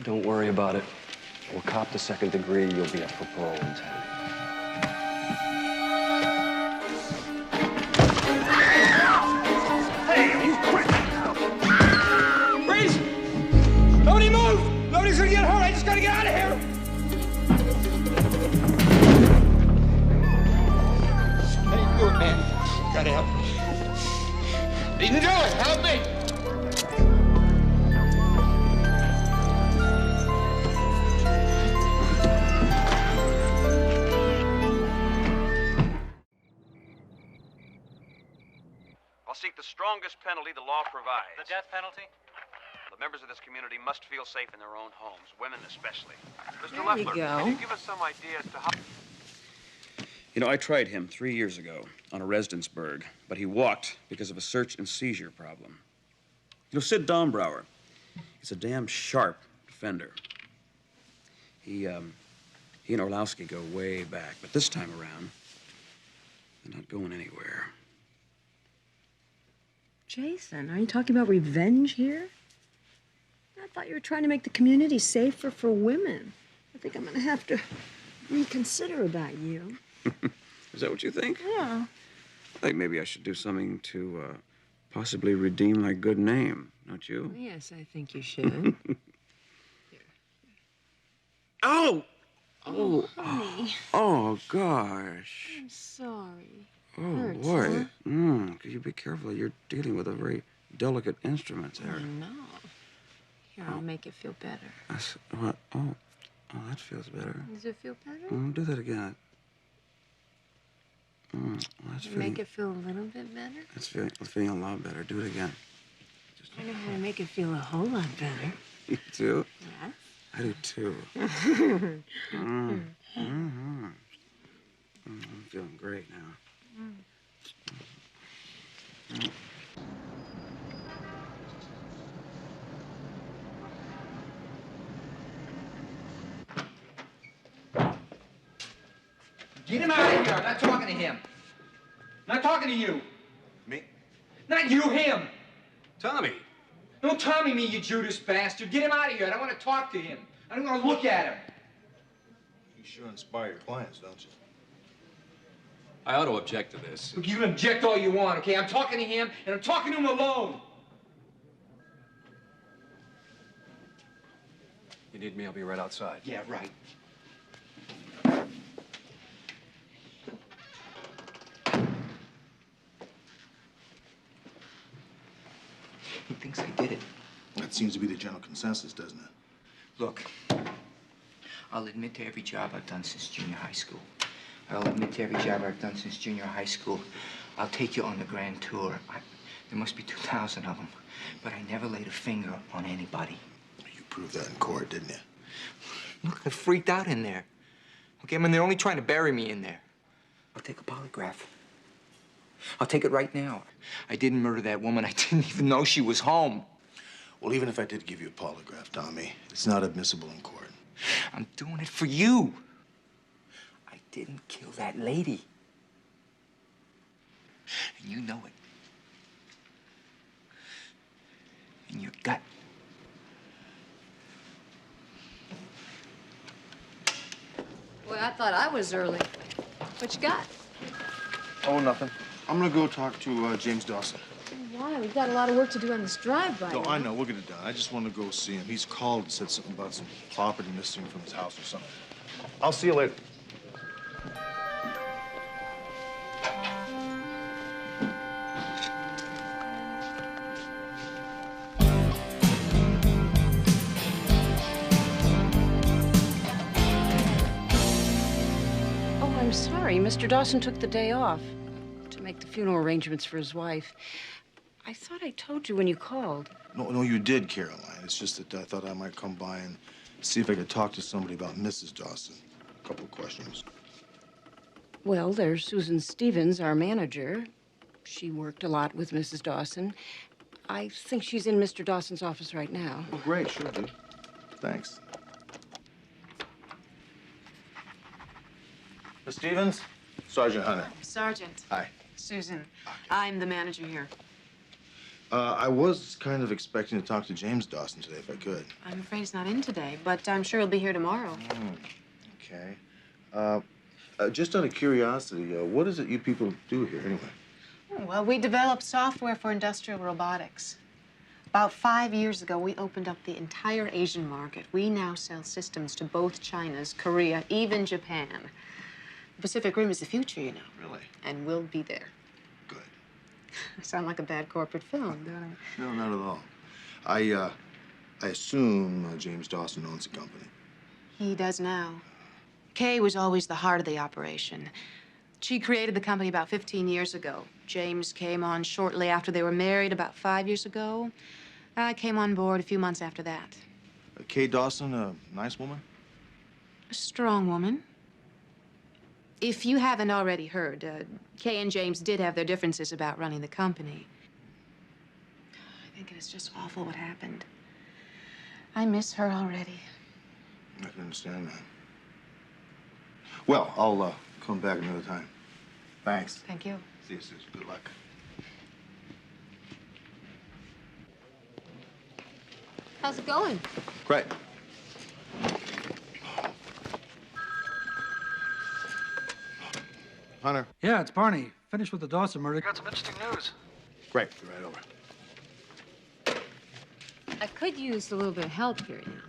Don't worry about it. We'll cop the second degree. You'll be up for parole in 10. Freeze! Nobody move! Nobody's gonna get hurt. I just gotta get out of here. How do you do it, man? Gotta help me. You can do it. Help me. I'll seek the strongest penalty the law provides. The death penalty? The members of this community must feel safe in their own homes, women especially. Mr. There you go. Can you give us some idea as to how... You know, I tried him 3 years ago on a Resdensburg, but he walked because of a search and seizure problem. You know, Sid Dombrower, he's a damn sharp defender. He and Orlowski go way back, but this time around, they're not going anywhere. Jason, are you talking about revenge here? I thought you were trying to make the community safer for women. I think I'm gonna have to reconsider about you. Is that what you think? Yeah. I think maybe I should do something to possibly redeem my good name, don't you? Yes, I think you should. Oh! Oh, honey. Oh, gosh. I'm sorry. Oh, Hurts, boy. huh? Could you be careful? You're dealing with a very delicate instrument there. I know. Here, I'll make it feel better. What? Oh, that feels better. Does it feel better? Do that again. That's feeling... Make it feel a little bit better? It's feeling a lot better. Do it again. I know how to make it feel a whole lot better. You do? Yes. I do too. I'm feeling great now. Get him out of here. I'm not talking to him. Not talking to you. Me? Not you, him. Tommy. Don't Tommy me, you Judas bastard. Get him out of here. I don't want to talk to him. I don't want to look at him. You sure inspire your clients, don't you? I ought to object to this. Look, you can object all you want, okay? I'm talking to him, and I'm talking to him alone. You need me, I'll be right outside. Yeah, right. He thinks I did it. That seems to be the general consensus, doesn't it? Look, I'll admit to every job I've done since junior high school. I'll admit to every job I've done since junior high school. I'll take you on the grand tour. There must be 2,000 of them. But I never laid a finger on anybody. You proved that in court, didn't you? Look, I freaked out in there. Okay, I mean, they're only trying to bury me in there. I'll take a polygraph. I'll take it right now. I didn't murder that woman. I didn't even know she was home. Well, even if I did give you a polygraph, Tommy, it's not admissible in court. I'm doing it for you. I didn't kill that lady. And you know it. In your gut. Boy, I thought I was early. What you got? Oh, nothing. I'm gonna go talk to James Dawson. Why? We've got a lot of work to do on this drive-by. No, I know. We'll get it done. I just want to go see him. He's called and said something about some property missing from his house or something. I'll see you later. Mr. Dawson took the day off to make the funeral arrangements for his wife. I thought I told you when you called. No, you did, Caroline. It's just that I thought I might come by and see if I could talk to somebody about Mrs. Dawson. A couple of questions. Well, there's Susan Stevens, our manager. She worked a lot with Mrs. Dawson. I think she's in Mr. Dawson's office right now. Oh, great. Sure, dude. Thanks. Miss Stevens? Sergeant Hunter. Sergeant. Hi. Susan. I'm the manager here. I was kind of expecting to talk to James Dawson today, if I could. I'm afraid he's not in today, but I'm sure he'll be here tomorrow. Okay. Just out of curiosity, what is it you people do here, anyway? Well, we developed software for industrial robotics. About 5 years ago, we opened up the entire Asian market. We now sell systems to both China's, Korea, even Japan. The Pacific Rim is the future, you know. Really? And we'll be there. Good. I sound like a bad corporate film, don't I? No, not at all. I assume James Dawson owns the company. He does now. Kay was always the heart of the operation. She created the company about 15 years ago. James came on shortly after they were married, about 5 years ago. I came on board a few months after that. Kay Dawson, a nice woman? A strong woman. If you haven't already heard, Kay and James did have their differences about running the company. I think it is just awful what happened. I miss her already. I can understand that. Well, I'll come back another time. Thanks. Thank you. See you, Susan. Good luck. How's it going? Great. Hunter. Yeah, it's Barney. Finished with the Dawson murder. Got some interesting news. Great. Be right over. I could use a little bit of help here, you know.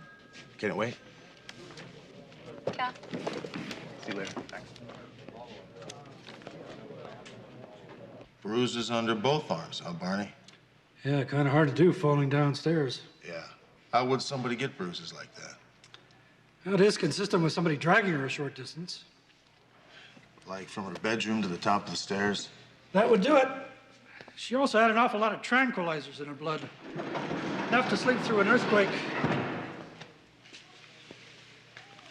Can it wait? Yeah. See you later. Thanks. Bruises under both arms, huh, Barney? Yeah, kind of hard to do falling downstairs. Yeah. How would somebody get bruises like that? It is consistent with somebody dragging her a short distance. Like from her bedroom to the top of the stairs? That would do it. She also had an awful lot of tranquilizers in her blood. Enough to sleep through an earthquake.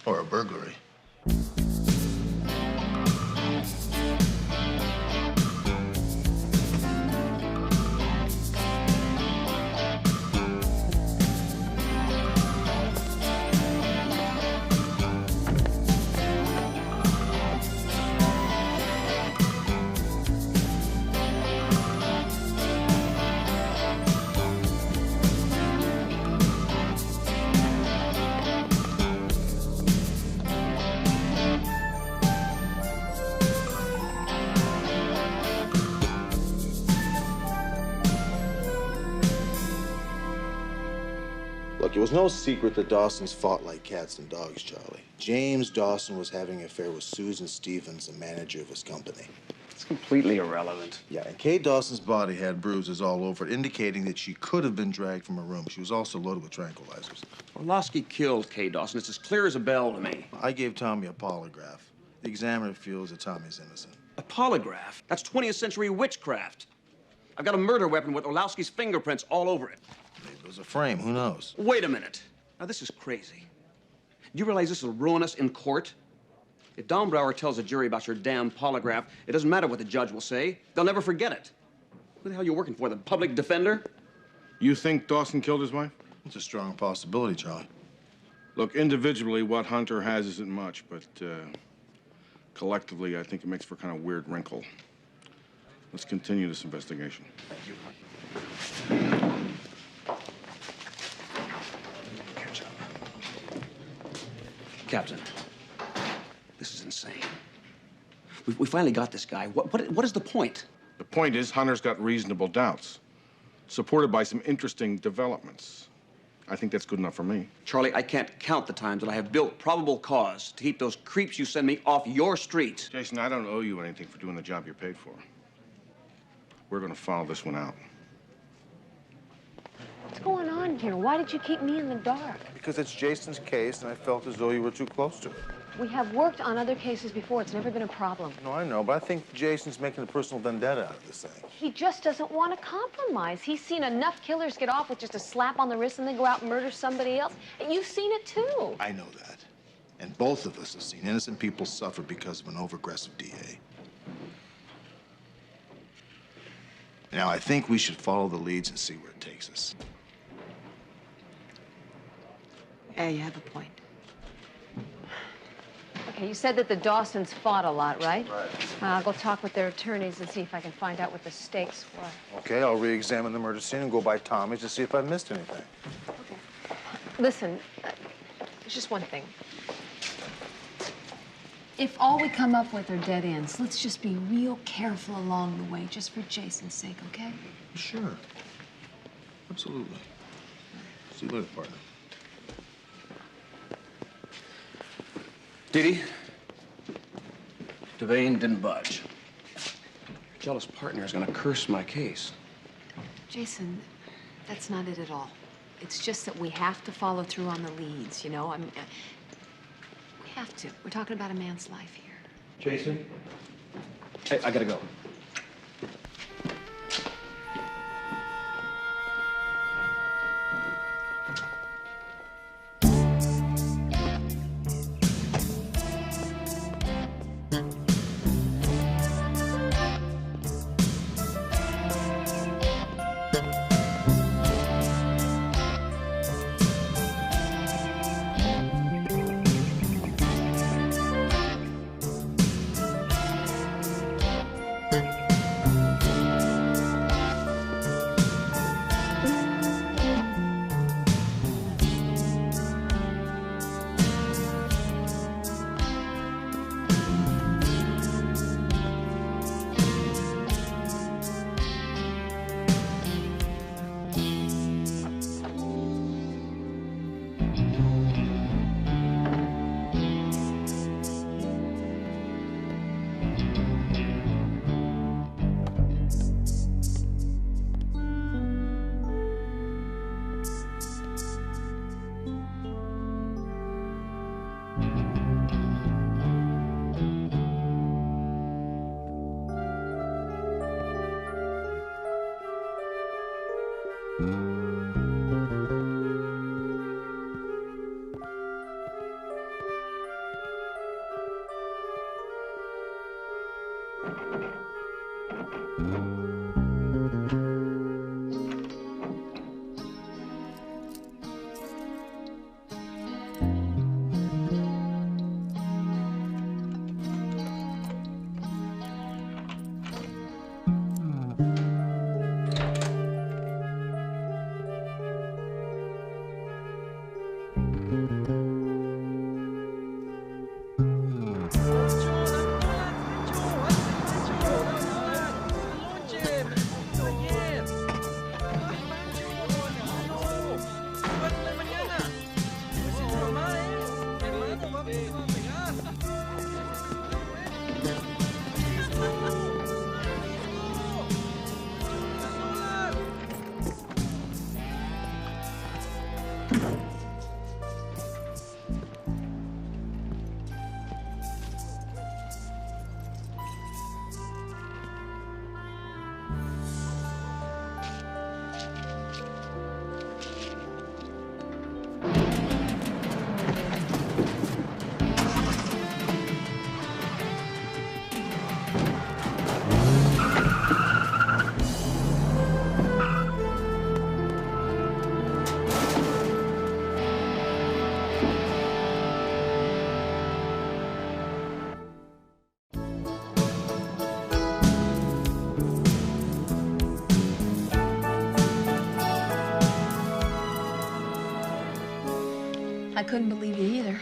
Or a burglary. Look, it was no secret that Dawsons fought like cats and dogs, Charlie. James Dawson was having an affair with Susan Stevens, the manager of his company. It's completely irrelevant. Yeah, and Kay Dawson's body had bruises all over it, indicating that she could have been dragged from her room. She was also loaded with tranquilizers. Orlowski killed Kay Dawson. It's as clear as a bell to me. I gave Tommy a polygraph. The examiner feels that Tommy's innocent. A polygraph? That's 20th century witchcraft. I've got a murder weapon with Orlowski's fingerprints all over it. Maybe it was a frame, who knows? Wait a minute. Now, this is crazy. Do you realize this will ruin us in court? If Dombrower tells a jury about your damn polygraph, it doesn't matter what the judge will say. They'll never forget it. Who the hell are you working for, the public defender? You think Dawson killed his wife? It's a strong possibility, Charlie. Look, individually, what Hunter has isn't much, but collectively, I think it makes for a kind of weird wrinkle. Let's continue this investigation. Thank you. Captain, this is insane. We finally got this guy. What is the point? The point is Hunter's got reasonable doubts, supported by some interesting developments. I think that's good enough for me. Charlie, I can't count the times that I have built probable cause to keep those creeps you send me off your street. Jason, I don't owe you anything for doing the job you're paid for. We're gonna follow this one out. What's going on here? Why did you keep me in the dark? Because it's Jason's case, and I felt as though you were too close to it. We have worked on other cases before. It's never been a problem. No, I know, but I think Jason's making a personal vendetta out of this thing. He just doesn't want to compromise. He's seen enough killers get off with just a slap on the wrist and then go out and murder somebody else. You've seen it too. I know that. And both of us have seen innocent people suffer because of an over-aggressive DA. Now, I think we should follow the leads and see where it takes us. Yeah, you have a point. Okay, you said that the Dawsons fought a lot, right? Right. I'll go talk with their attorneys and see if I can find out what the stakes were. Okay, I'll re-examine the murder scene and go by Tommy's to see if I missed anything. Listen, there's just one thing. If all we come up with are dead ends, let's just be real careful along the way, just for Jason's sake, okay? Sure. Absolutely. See you later, partner. Dee Dee, Devane didn't budge. Your jealous partner is going to curse my case. Jason, that's not it at all. It's just that we have to follow through on the leads, you know? We have to. We're talking about a man's life here. Jason? Hey, I gotta go. I couldn't believe it either.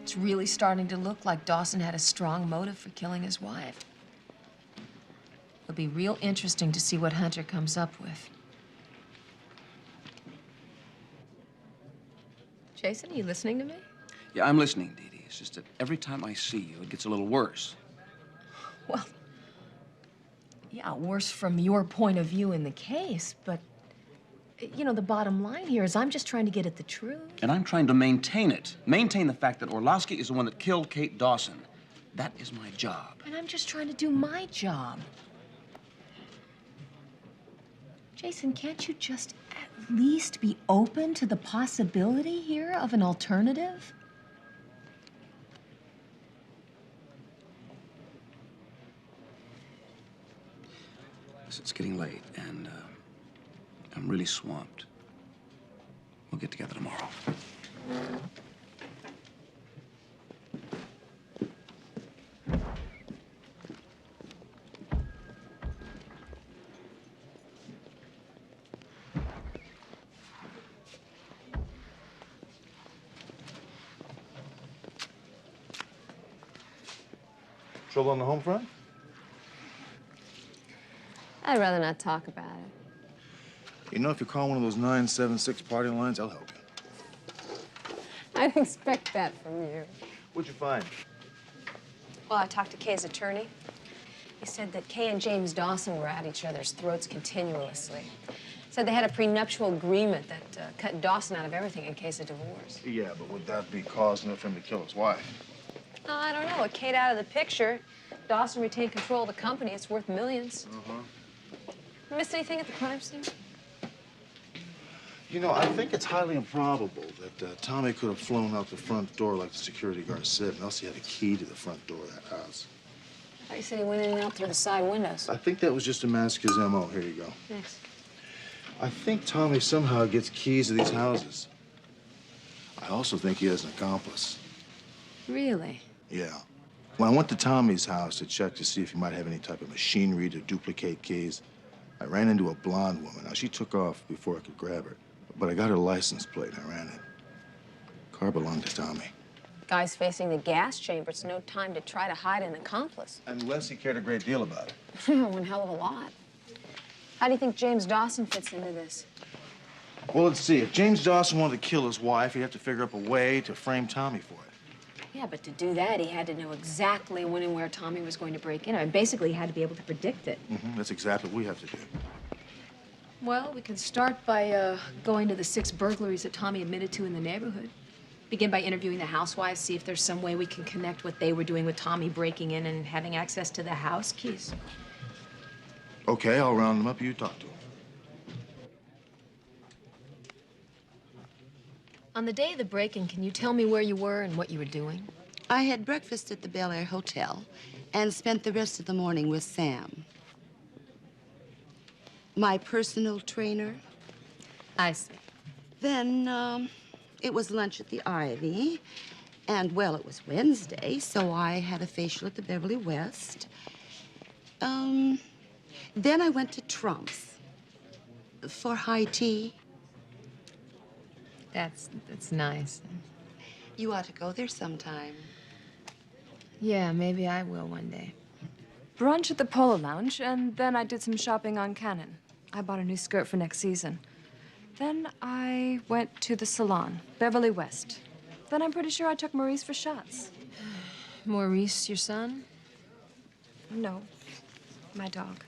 It's really starting to look like Dawson had a strong motive for killing his wife. It'll be real interesting to see what Hunter comes up with. Jason, are you listening to me? Yeah, I'm listening, Dee Dee. It's just that every time I see you, it gets a little worse. Well, yeah, worse from your point of view in the case, but You know, the bottom line here is I'm just trying to get at the truth. And I'm trying to maintain it. Maintain the fact that Orlowski is the one that killed Kate Dawson. That is my job. And I'm just trying to do my job. Jason, can't you just at least be open to the possibility here of an alternative? It's getting late, and I'm really swamped. We'll get together tomorrow. Trouble on the home front? I'd rather not talk about it. You know, if you call one of those 976 party lines, I'll help you. I'd expect that from you. What'd you find? Well, I talked to Kay's attorney. He said that Kay and James Dawson were at each other's throats continuously. Said they had a prenuptial agreement that cut Dawson out of everything in case of divorce. Yeah, but would that be cause enough for him to kill his wife? I don't know. With Kate out of the picture, Dawson retained control of the company. It's worth millions. Missed anything at the crime scene? You know, I think it's highly improbable that Tommy could have flown out the front door like the security guard said, unless he had a key to the front door of that house. I thought you said he went in and out through the side windows. I think that was just to mask his M.O. Here you go. Thanks. I think Tommy somehow gets keys to these houses. I also think he has an accomplice. Really? Yeah. When I went to Tommy's house to check to see if he might have any type of machinery to duplicate keys, I ran into a blonde woman. Now, she took off before I could grab her, but I got her license plate and I ran it. Car belonged to Tommy. Guy's facing the gas chamber. It's no time to try to hide an accomplice. Unless he cared a great deal about it. One hell of a lot. How do you think James Dawson fits into this? Well, let's see. If James Dawson wanted to kill his wife, he'd have to figure up a way to frame Tommy for it. Yeah, but to do that, he had to know exactly when and where Tommy was going to break in. I mean, basically, he had to be able to predict it. That's exactly what we have to do. Well, we can start by going to the 6 burglaries that Tommy admitted to in the neighborhood. Begin by interviewing the housewives, see if there's some way we can connect what they were doing with Tommy breaking in and having access to the house keys. Okay, I'll round them up. You talk to them. On the day of the break-in, can you tell me where you were and what you were doing? I had breakfast at the Bel Air Hotel and spent the rest of the morning with Sam, my personal trainer. I see. Then, it was lunch at the Ivy, and, well, it was Wednesday, so I had a facial at the Beverly West. Then I went to Trump's for high tea. That's nice. You ought to go there sometime. Yeah, maybe I will one day. Brunch at the Polo Lounge, and then I did some shopping on Canon. I bought a new skirt for next season. Then I went to the salon, Beverly West. Then I'm pretty sure I took Maurice for shots. Maurice, your son? No, my dog.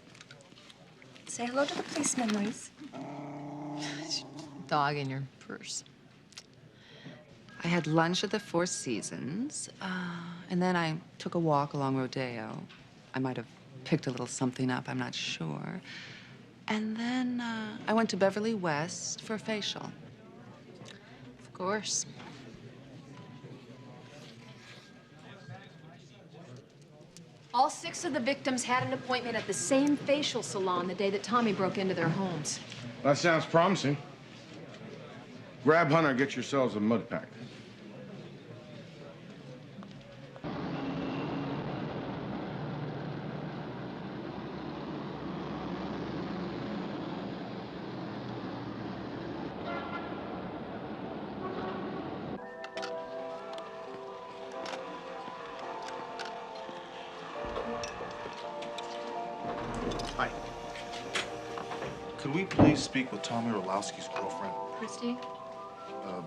Say hello to the policeman, Maurice. Dog in your purse. I had lunch at the Four Seasons, and then I took a walk along Rodeo. I might have picked a little something up, I'm not sure. And then I went to Beverly West for a facial. Of course. All 6 of the victims had an appointment at the same facial salon the day that Tommy broke into their homes. That sounds promising. Grab Hunter, get yourselves a mud pack. Hi. Could we please speak with Tommy Orlowski's girlfriend? Christy?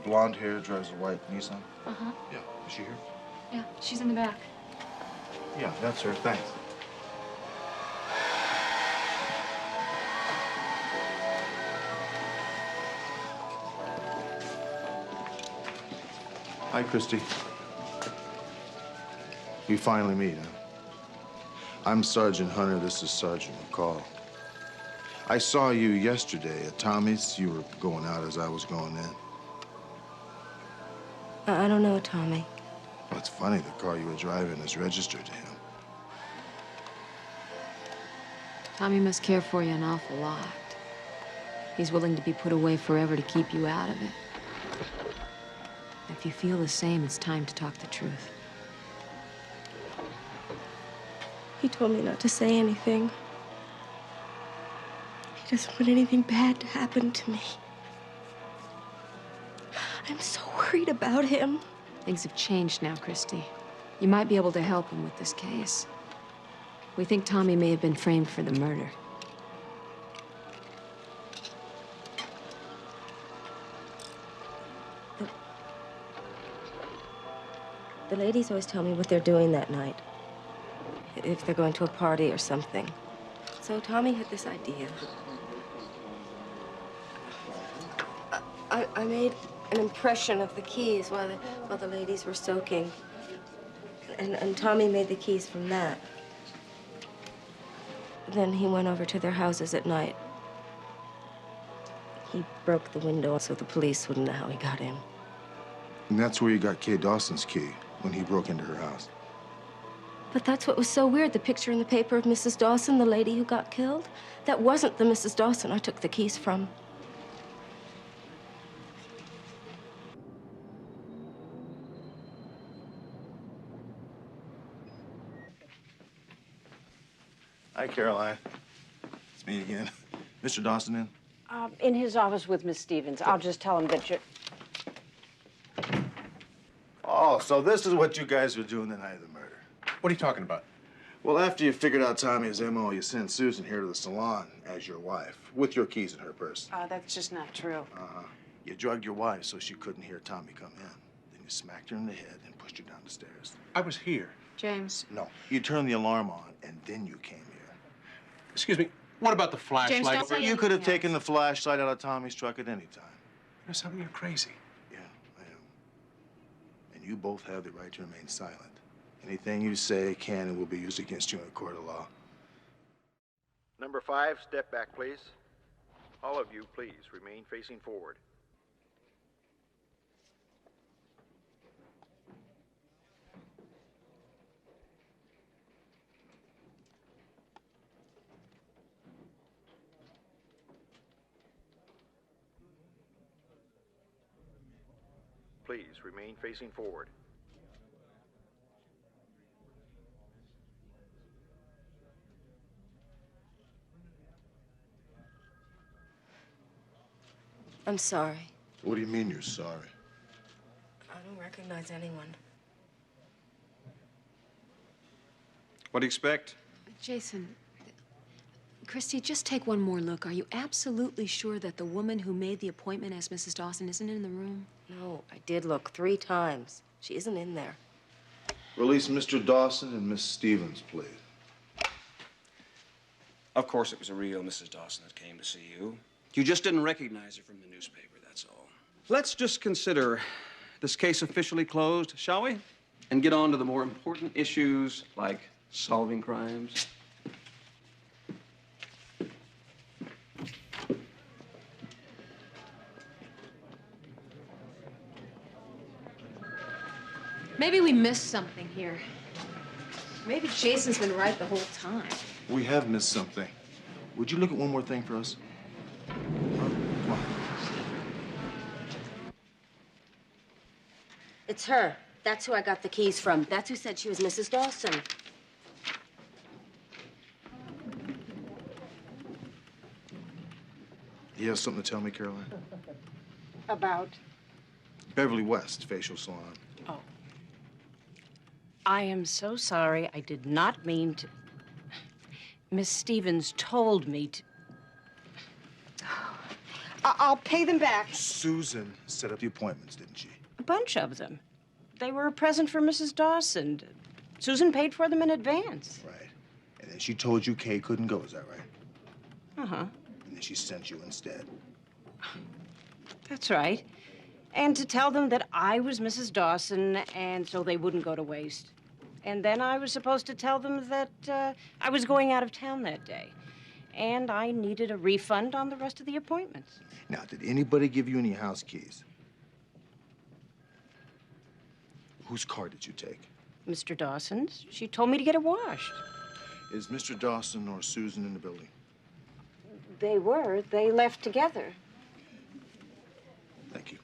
Blonde hair, drives a white Nissan. Uh-huh. Yeah, is she here? Yeah, she's in the back. Yeah, that's her. Thanks. Hi, Christy. We finally meet, huh? I'm Sergeant Hunter. This is Sergeant McCall. I saw you yesterday at Tommy's. You were going out as I was going in. I don't know, Tommy. Well, it's funny. The car you were driving is registered to him. Tommy must care for you an awful lot. He's willing to be put away forever to keep you out of it. If you feel the same, it's time to talk the truth. He told me not to say anything. He doesn't want anything bad to happen to me. I'm so worried about him. Things have changed now, Christy. You might be able to help him with this case. We think Tommy may have been framed for the murder. The ladies always tell me what they're doing that night. If they're going to a party or something. So Tommy had this idea. I made an impression of the keys while the ladies were soaking. And Tommy made the keys from that. Then he went over to their houses at night. He broke the window so the police wouldn't know how he got in. And that's where you got Kay Dawson's key, when he broke into her house. But that's what was so weird. The picture in the paper of Mrs. Dawson, the lady who got killed, that wasn't the Mrs. Dawson I took the keys from. Hi, Caroline. It's me again. Mr. Dawson in? In his office with Miss Stevens. I'll just tell him that you're... Oh, so this is what you guys were doing the night of the murder. What are you talking about? Well, after you figured out Tommy's MO, you sent Susan here to the salon as your wife, with your keys in her purse. That's just not true. Uh-huh. You drugged your wife so she couldn't hear Tommy come in. Then you smacked her in the head and pushed her down the stairs. I was here. James. No, you turned the alarm on, and then you came here. Excuse me, what about the flashlight? James, don't say You could have anything taken the flashlight out of Tommy's truck at any time. You know something, you're crazy. Yeah, I am. And you both have the right to remain silent. Anything you say can and will be used against you in a court of law. Number 5, step back, please. All of you, please, remain facing forward. Please, remain facing forward. I'm sorry. What do you mean you're sorry? I don't recognize anyone. What do you expect? Jason, Christy, just take one more look. Are you absolutely sure that the woman who made the appointment as Mrs. Dawson isn't in the room? No, I did look 3 times. She isn't in there. Release Mr. Dawson and Miss Stevens, please. Of course it was a real Mrs. Dawson that came to see you. You just didn't recognize her from the newspaper, that's all. Let's just consider this case officially closed, shall we? And get on to the more important issues like solving crimes. Maybe we missed something here. Maybe Jason's been right the whole time. We have missed something. Would you look at one more thing for us? Come on. It's her. That's who I got the keys from. That's who said she was Mrs. Dawson. You have something to tell me, Caroline? About? Beverly West Facial Salon. Oh. I am so sorry. I did not mean to... Miss Stevens told me to... I'll pay them back. Susan set up the appointments, didn't she? A bunch of them. They were a present for Mrs. Dawson. Susan paid for them in advance. Right. And then she told you Kay couldn't go, is that right? Uh-huh. And then she sent you instead. That's right. And to tell them that I was Mrs. Dawson, and so they wouldn't go to waste. And then I was supposed to tell them that I was going out of town that day. And I needed a refund on the rest of the appointments. Now, did anybody give you any house keys? Whose car did you take? Mr. Dawson's. She told me to get it washed. Is Mr. Dawson or Susan in the building? They were. They left together. Thank you.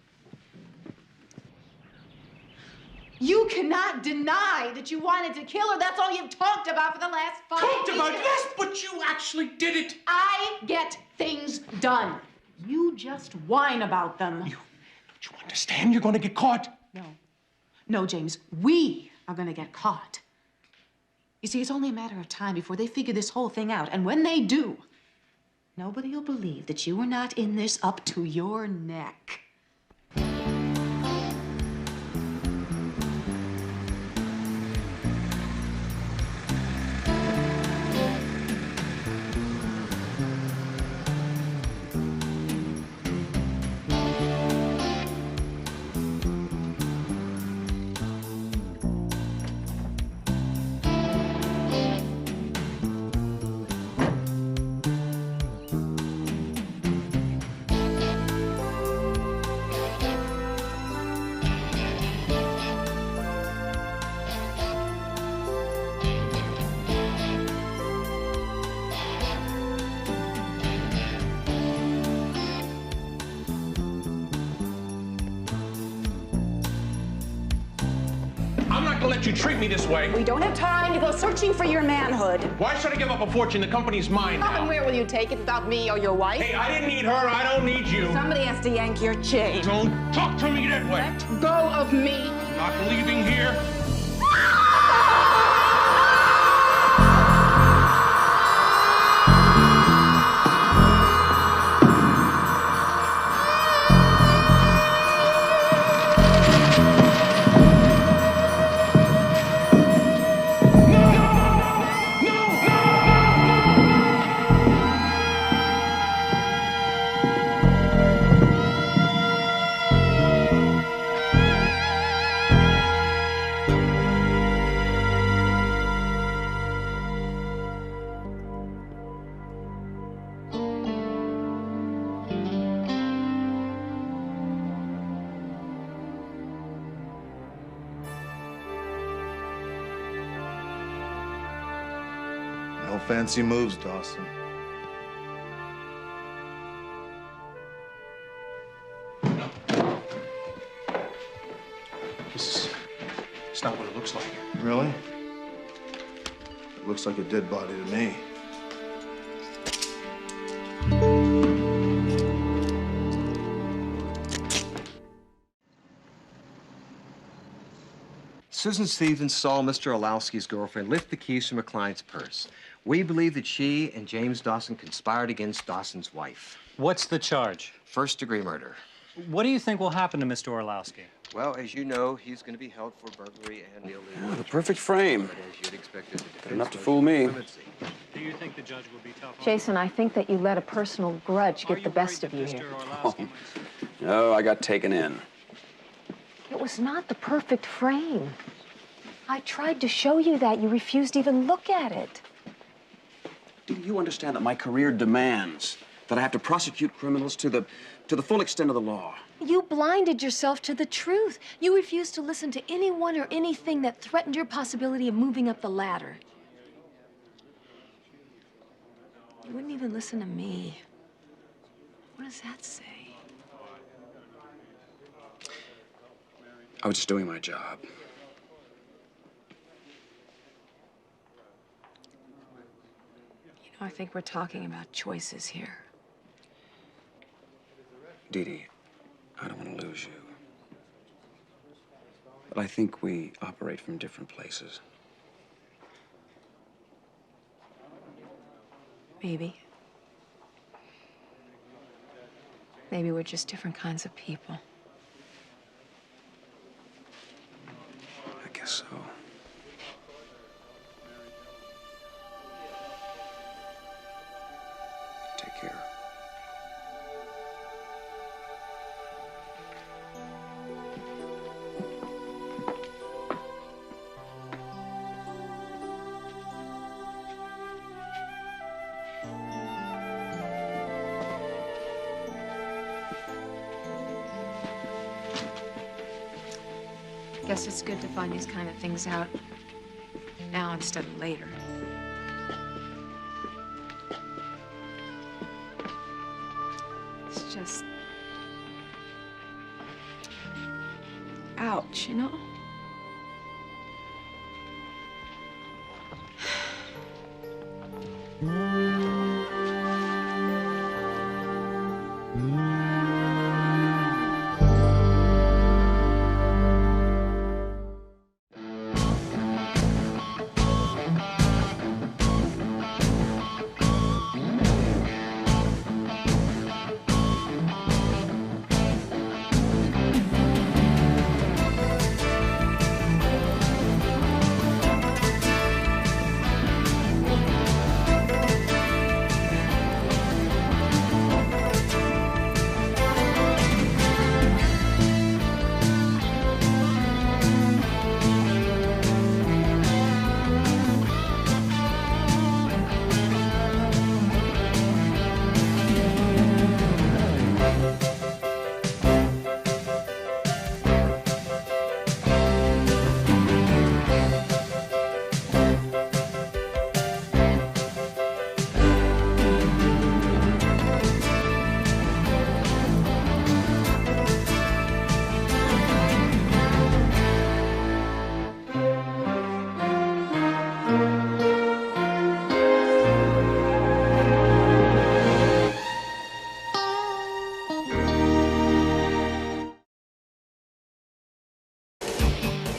You cannot deny that you wanted to kill her. That's all you've talked about for the last 5 years. Yes, but you actually did it. I get things done. You just whine about them. You understand? You're going to get caught. No. No, James. We are going to get caught. You see, it's only a matter of time before they figure this whole thing out. And when they do, nobody will believe that you were not in this up to your neck. You treat me this way. We don't have time to go searching for your manhood. Why should I give up a fortune? The company's mine now. And where will you take it without me or your wife? Hey, I didn't need her. I don't need you. Somebody has to yank your chain. Don't talk to me that way. Let go of me. Not leaving here. No fancy moves, Dawson. It's not what it looks like. Really? It looks like a dead body to me. Susan Stevens saw Mr. Orlowski's girlfriend lift the keys from a client's purse. We believe that she and James Dawson conspired against Dawson's wife. What's the charge? First-degree murder. What do you think will happen to Mr. Orlowski? Well, as you know, he's going to be held for burglary and illegal. Oh, the perfect frame. But as you'd expect, Good enough to fool me. Do you think the judge will be tough on Jason, I think that you let a personal grudge get the best of you here. Oh, no, I got taken in. It was not the perfect frame. I tried to show you that. You refused to even look at it. Do you understand that my career demands that I have to prosecute criminals to the full extent of the law? You blinded yourself to the truth. You refused to listen to anyone or anything that threatened your possibility of moving up the ladder. You wouldn't even listen to me. What does that say? I was just doing my job. You know, I think we're talking about choices here. Dee Dee, I don't want to lose you. But I think we operate from different places. Maybe. Maybe we're just different kinds of people. I guess so. Take care. guess it's good to find these kind of things out now instead of later. It's just... ouch, you know?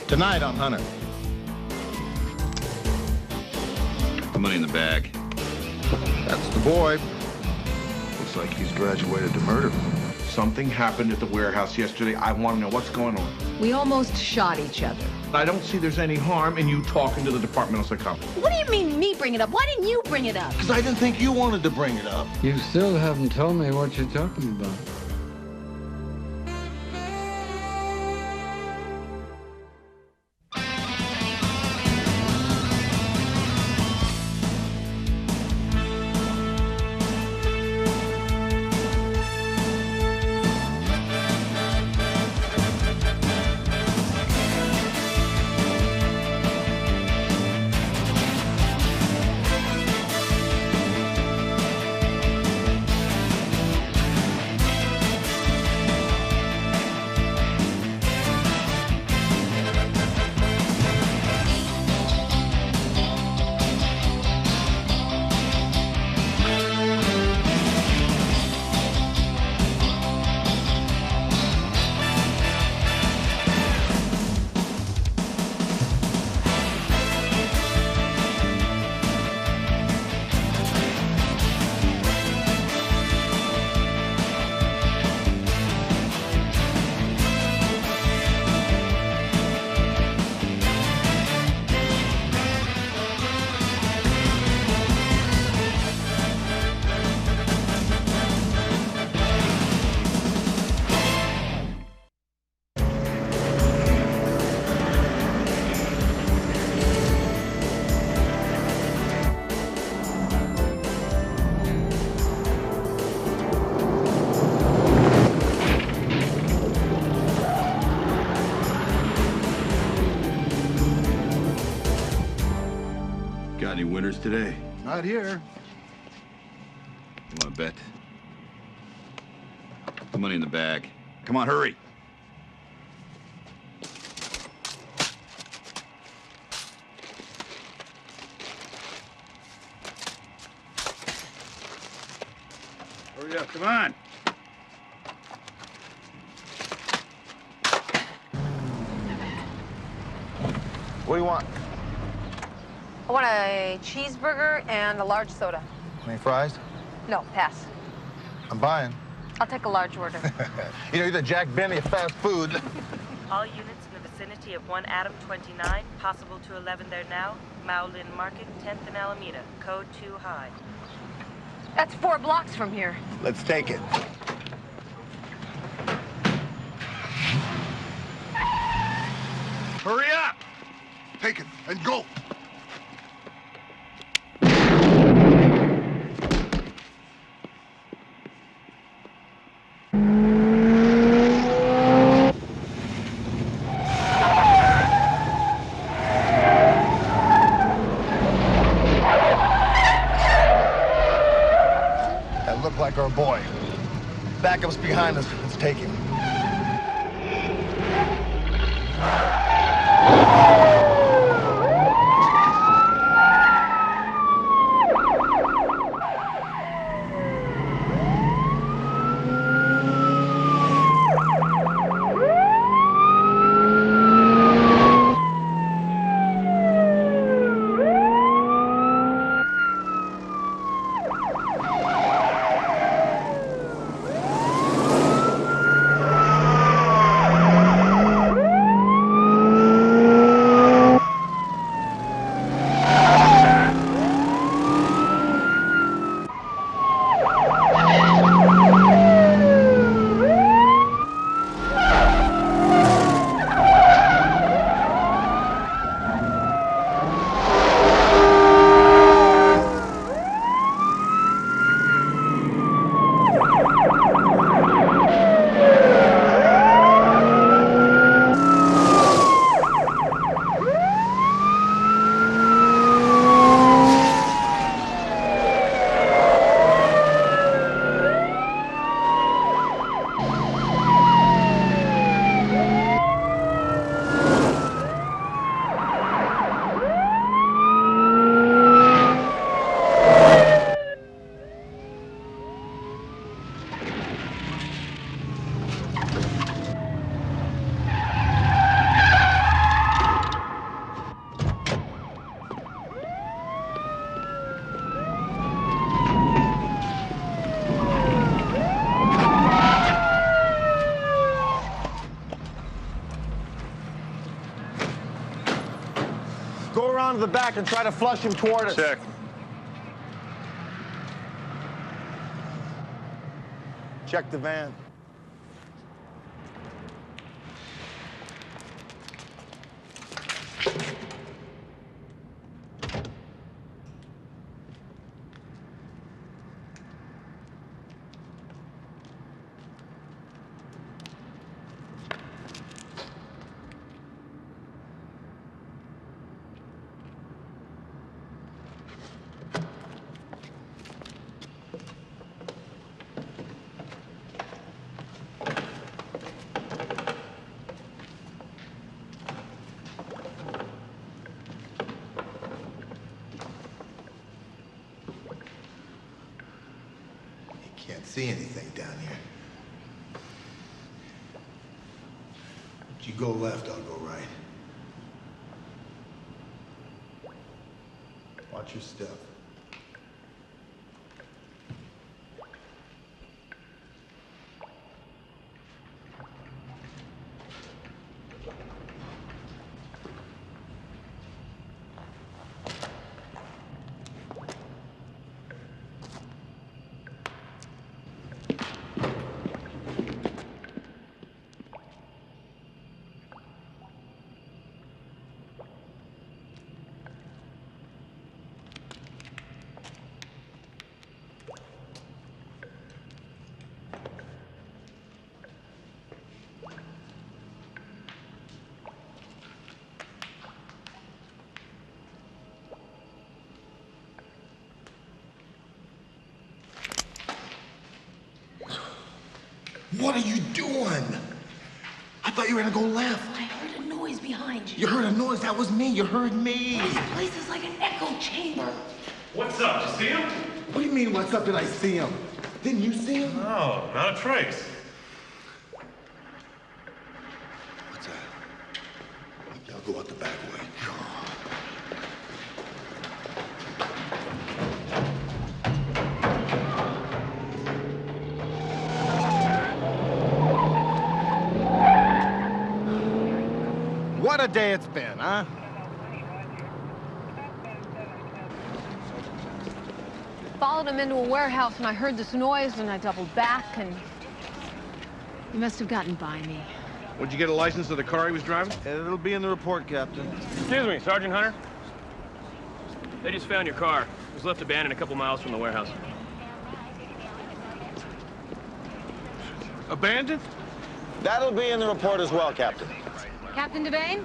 Tonight on Hunter. The money in the bag. That's the boy. Looks like he's graduated to murder. Something happened at the warehouse yesterday. I want to know what's going on. We almost shot each other. I don't see there's any harm in you talking to the departmental psychologist. What do you mean me bring it up? Why didn't you bring it up? Because I didn't think you wanted to bring it up. You still haven't told me what you're talking about. Got any winners today? Not here. You want to bet? The money in the bag. Come on, hurry. Hurry up, come on. What do you want? I want a cheeseburger and a large soda. Any fries? No, pass. I'm buying. I'll take a large order. You know, you're the Jack Benny of fast food. All units in the vicinity of 1 Adam 29, possible to 11 there now. Maolin Market, 10th and Alameda, code 2 high. That's 4 blocks from here. Let's take it. Hurry up! Take it and go. behind us. Let's take him. Go around to the back and try to flush him toward us. Check. Check the van. Can't see anything down here. If you go left, I'll go right. Watch your step. What are you doing? I thought you were gonna go left. I heard a noise behind you. You heard a noise. That was me. You heard me. This place is like an echo chamber. What's up? Did you see him? What do you mean, what's up? Did I see him? Didn't you see him? No, not a trace. What's that? I'll go out the back way. What a day it's been, huh? Followed him into a warehouse and I heard this noise and I doubled back and he must have gotten by me. Would you get a license of the car he was driving? It'll be in the report, Captain. Excuse me, Sergeant Hunter. They just found your car. It was left abandoned a couple miles from the warehouse. Abandoned? That'll be in the report as well, Captain. Captain Devane?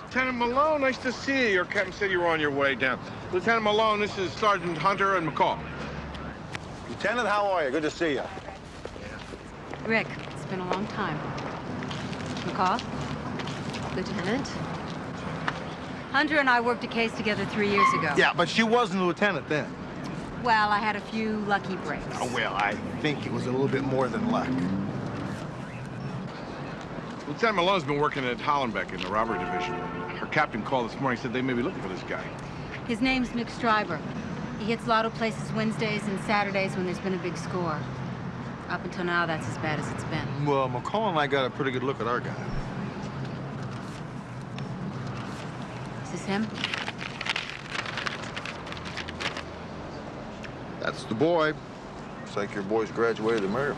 Lieutenant Malone, nice to see you. Your captain said you were on your way down. Lieutenant Malone, this is Sergeant Hunter and McCall. Lieutenant, how are you? Good to see you. Rick, it's been a long time. McCall? Lieutenant? Hunter and I worked a case together 3 years ago. Yeah, but she wasn't a lieutenant then. Well, I had a few lucky breaks. Oh, well, I think it was a little bit more than luck. Lieutenant Malone's been working at Hollenbeck in the robbery division. Her captain called this morning, said they may be looking for this guy. His name's Mick Stryber. He hits lotto places Wednesdays and Saturdays when there's been a big score. Up until now, that's as bad as it's been. Well, McCall and I got a pretty good look at our guy. Is this him? That's the boy. Looks like your boy's graduated to murder.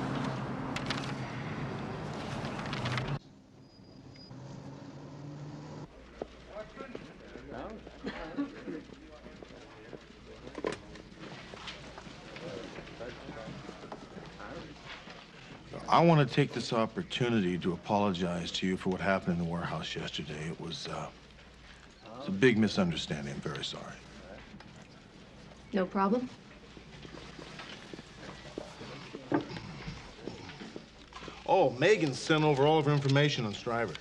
I want to take this opportunity to apologize to you for what happened in the warehouse yesterday. It was a big misunderstanding. I'm very sorry. No problem. Oh, Megan sent over all of her information on Stryber.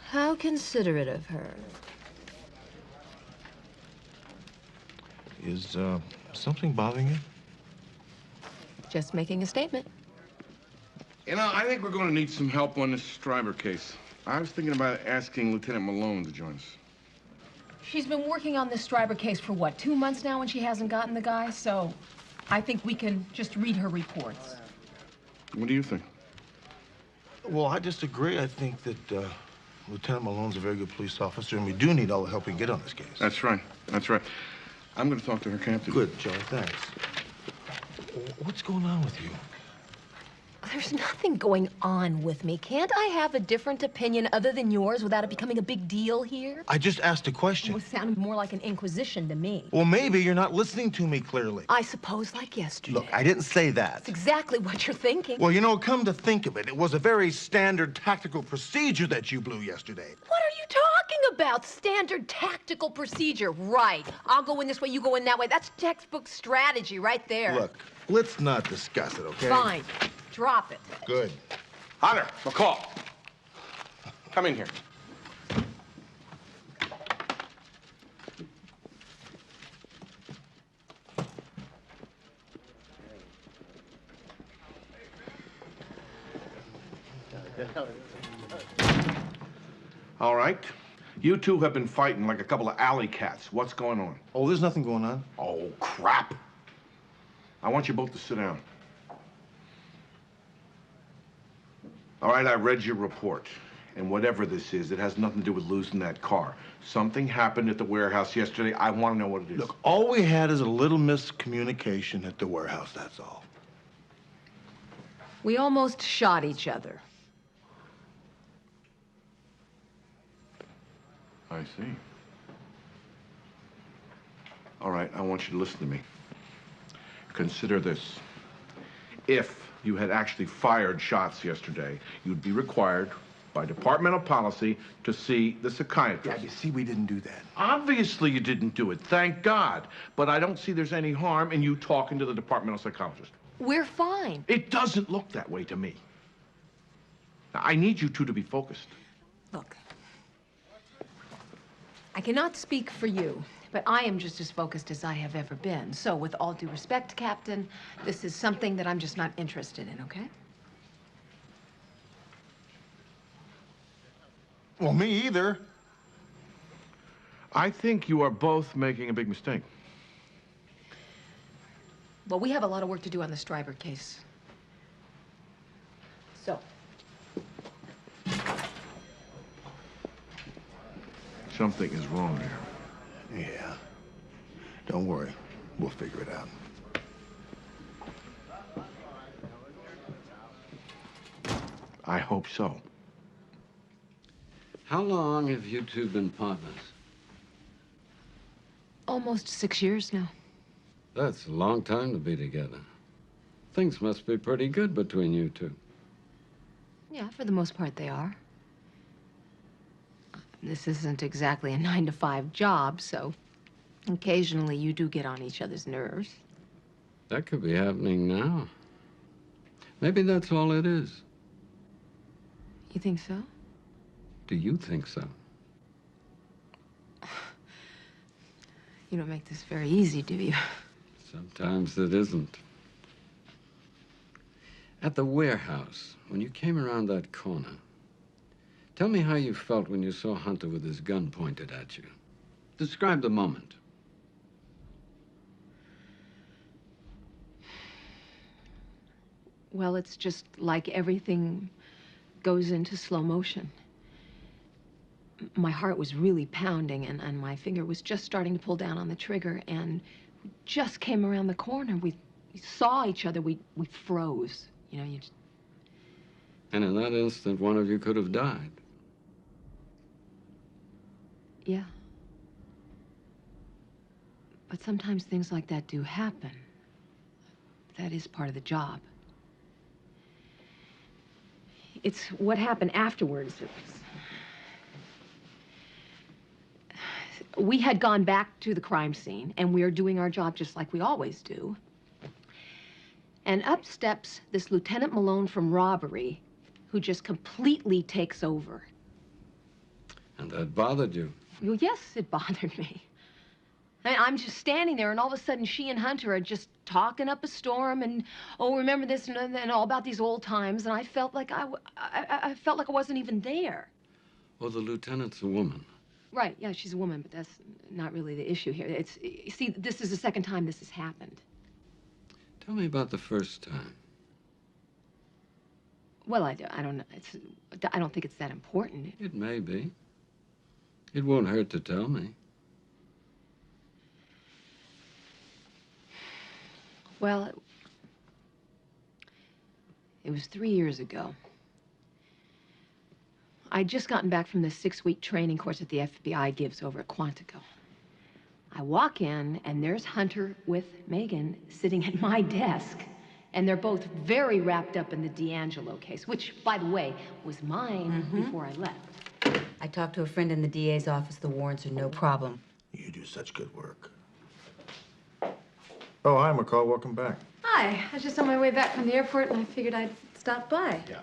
How considerate of her. Is something bothering you? Just making a statement. You know, I think we're going to need some help on this Stryber case. I was thinking about asking Lieutenant Malone to join us. She's been working on this Stryber case for, what, 2 months now and she hasn't gotten the guy? So I think we can just read her reports. What do you think? Well, I disagree. I think that Lieutenant Malone's a very good police officer, and we do need all the help we can get on this case. That's right. That's right. I'm going to talk to her captain. Good, Joe. Thanks. What's going on with you? There's nothing going on with me. Can't I have a different opinion other than yours without it becoming a big deal here? I just asked a question. It sounded more like an inquisition to me. Well, maybe you're not listening to me clearly. I suppose like yesterday. Look, I didn't say that. That's exactly what you're thinking. Well, you know, come to think of it, it was a very standard tactical procedure that you blew yesterday. What are you talking about? Standard tactical procedure. Right. I'll go in this way, you go in that way. That's textbook strategy right there. Look, let's not discuss it, okay? Fine. Drop it. Good. Hunter, McCall. Come in here. All right. You two have been fighting like a couple of alley cats. What's going on? Oh, there's nothing going on. Oh, crap. I want you both to sit down. All right, I read your report. And whatever this is, it has nothing to do with losing that car. Something happened at the warehouse yesterday. I want to know what it is. Look, all we had is a little miscommunication at the warehouse, that's all. We almost shot each other. I see. All right, I want you to listen to me. Consider this. If you had actually fired shots yesterday, you'd be required by departmental policy to see the psychiatrist. Yeah, you see, we didn't do that. Obviously you didn't do it, thank God. But I don't see there's any harm in you talking to the departmental psychologist. We're fine. It doesn't look that way to me. Now, I need you two to be focused. Look, I cannot speak for you, but I am just as focused as I have ever been. So with all due respect, Captain, this is something that I'm just not interested in, okay? Well, me either. I think you are both making a big mistake. Well, we have a lot of work to do on the Stryber case. So. Something is wrong here. Yeah. Don't worry. We'll figure it out. I hope so. How long have you two been partners? Almost 6 years now. That's a long time to be together. Things must be pretty good between you two. Yeah, for the most part, they are. This isn't exactly a 9-to-5 job, so occasionally you do get on each other's nerves. That could be happening now. Maybe that's all it is. You think so? Do you think so? You don't make this very easy, do you? Sometimes it isn't. At the warehouse, when you came around that corner, tell me how you felt when you saw Hunter with his gun pointed at you. Describe the moment. Well, it's just like everything goes into slow motion. My heart was really pounding, and my finger was just starting to pull down on the trigger, and we just came around the corner. We saw each other. We froze. You know, you just... And in that instant, one of you could have died. Yeah. But sometimes things like that do happen. That is part of the job. It's what happened afterwards. We had gone back to the crime scene, and we are doing our job just like we always do. And up steps this Lieutenant Malone from robbery, who just completely takes over. And that bothered you. Well, yes, it bothered me. I'm just standing there, and all of a sudden, she and Hunter are just talking up a storm, and oh, remember this, and all about these old times, and I felt like I felt like I wasn't even there. Well, the lieutenant's a woman. Right? Yeah, she's a woman, but that's not really the issue here. It's, you see, this is the second time this has happened. Tell me about the first time. Well, I don't know. I don't think it's that important. It may be. It won't hurt to tell me. Well, it was 3 years ago. I'd just gotten back from the 6-week training course that the FBI gives over at Quantico. I walk in, and there's Hunter with Megan sitting at my desk. And they're both very wrapped up in the D'Angelo case, which, by the way, was mine before I left. I talked to a friend in the DA's office. The warrants are no problem. You do such good work. Oh, hi, McCall. Welcome back. Hi. I was just on my way back from the airport, and I figured I'd stop by. Yeah.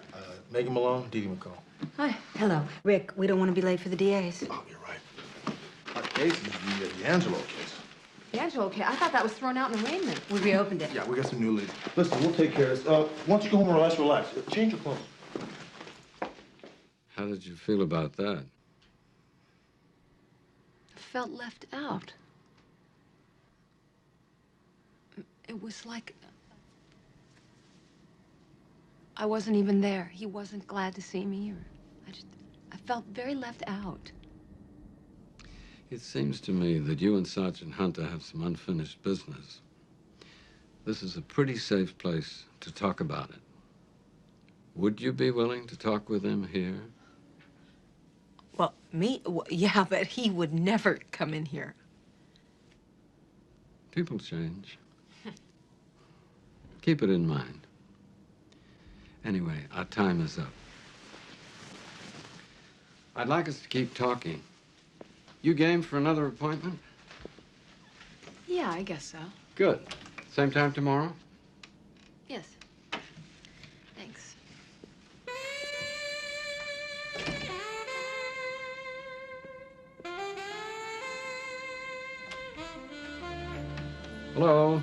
Megan Malone, Dee Dee McCall. Hi. Hello. Rick, we don't want to be late for the DA's. Oh, you're right. Our case is the D'Angelo case. D'Angelo case? I thought that was thrown out in arraignment. We reopened it. Yeah, we got some new leads. Listen, we'll take care of this. Why don't you go home and relax? Change your clothes. How did you feel about that? I felt left out. It was like I wasn't even there. He wasn't glad to see me, or I felt very left out. It seems to me that you and Sergeant Hunter have some unfinished business. This is a pretty safe place to talk about it. Would you be willing to talk with him here? Well, me? Yeah, but he would never come in here. People change. Keep it in mind. Anyway, our time is up. I'd like us to keep talking. You game for another appointment? Yeah, I guess so. Good. Same time tomorrow? Yes. Thanks. Hello,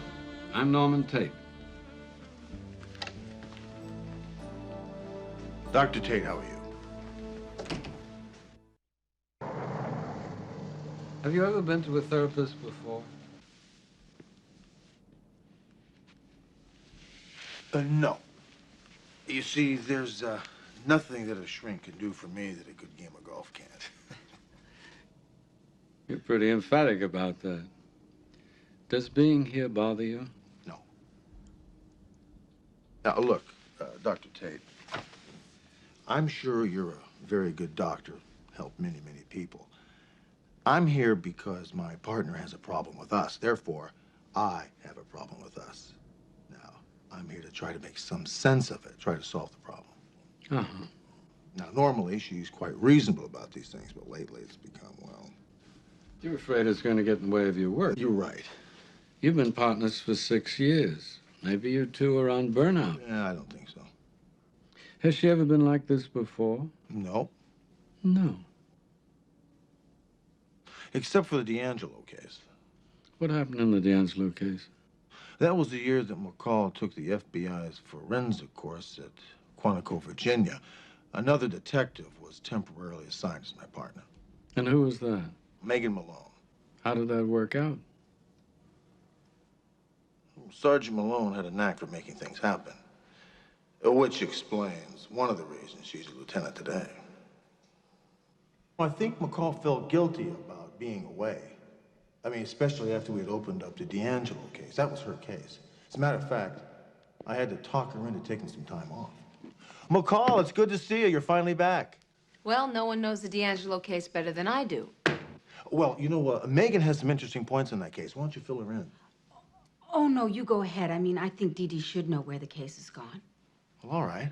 I'm Norman Tate. Dr. Tate, how are you? Have you ever been to a therapist before? No. You see, there's nothing that a shrink can do for me that a good game of golf can't. You're pretty emphatic about that. Does being here bother you? No. Now, look, Dr. Tate, I'm sure you're a very good doctor, helped many, many people. I'm here because my partner has a problem with us. Therefore, I have a problem with us. Now, I'm here to try to make some sense of it, try to solve the problem. Uh-huh. Now, normally, she's quite reasonable about these things, but lately it's become, well... You're afraid it's going to get in the way of your work. You're right. You've been partners for 6 years. Maybe you two are on burnout. Yeah, I don't think so. Has she ever been like this before? No. No. Except for the D'Angelo case. What happened in the D'Angelo case? That was the year that McCall took the FBI's forensic course at Quantico, Virginia. Another detective was temporarily assigned as my partner. And who was that? Megan Malone. How did that work out? Sergeant Malone had a knack for making things happen, which explains one of the reasons she's a lieutenant today. I think McCall felt guilty about being away. I mean, especially after we had opened up the D'Angelo case. That was her case. As a matter of fact, I had to talk her into taking some time off. McCall, it's good to see you. You're finally back. Well, no one knows the D'Angelo case better than I do. Well, you know what? Megan has some interesting points in that case. Why don't you fill her in? Oh, no, you go ahead. I mean, I think Dee Dee should know where the case has gone. Well, all right.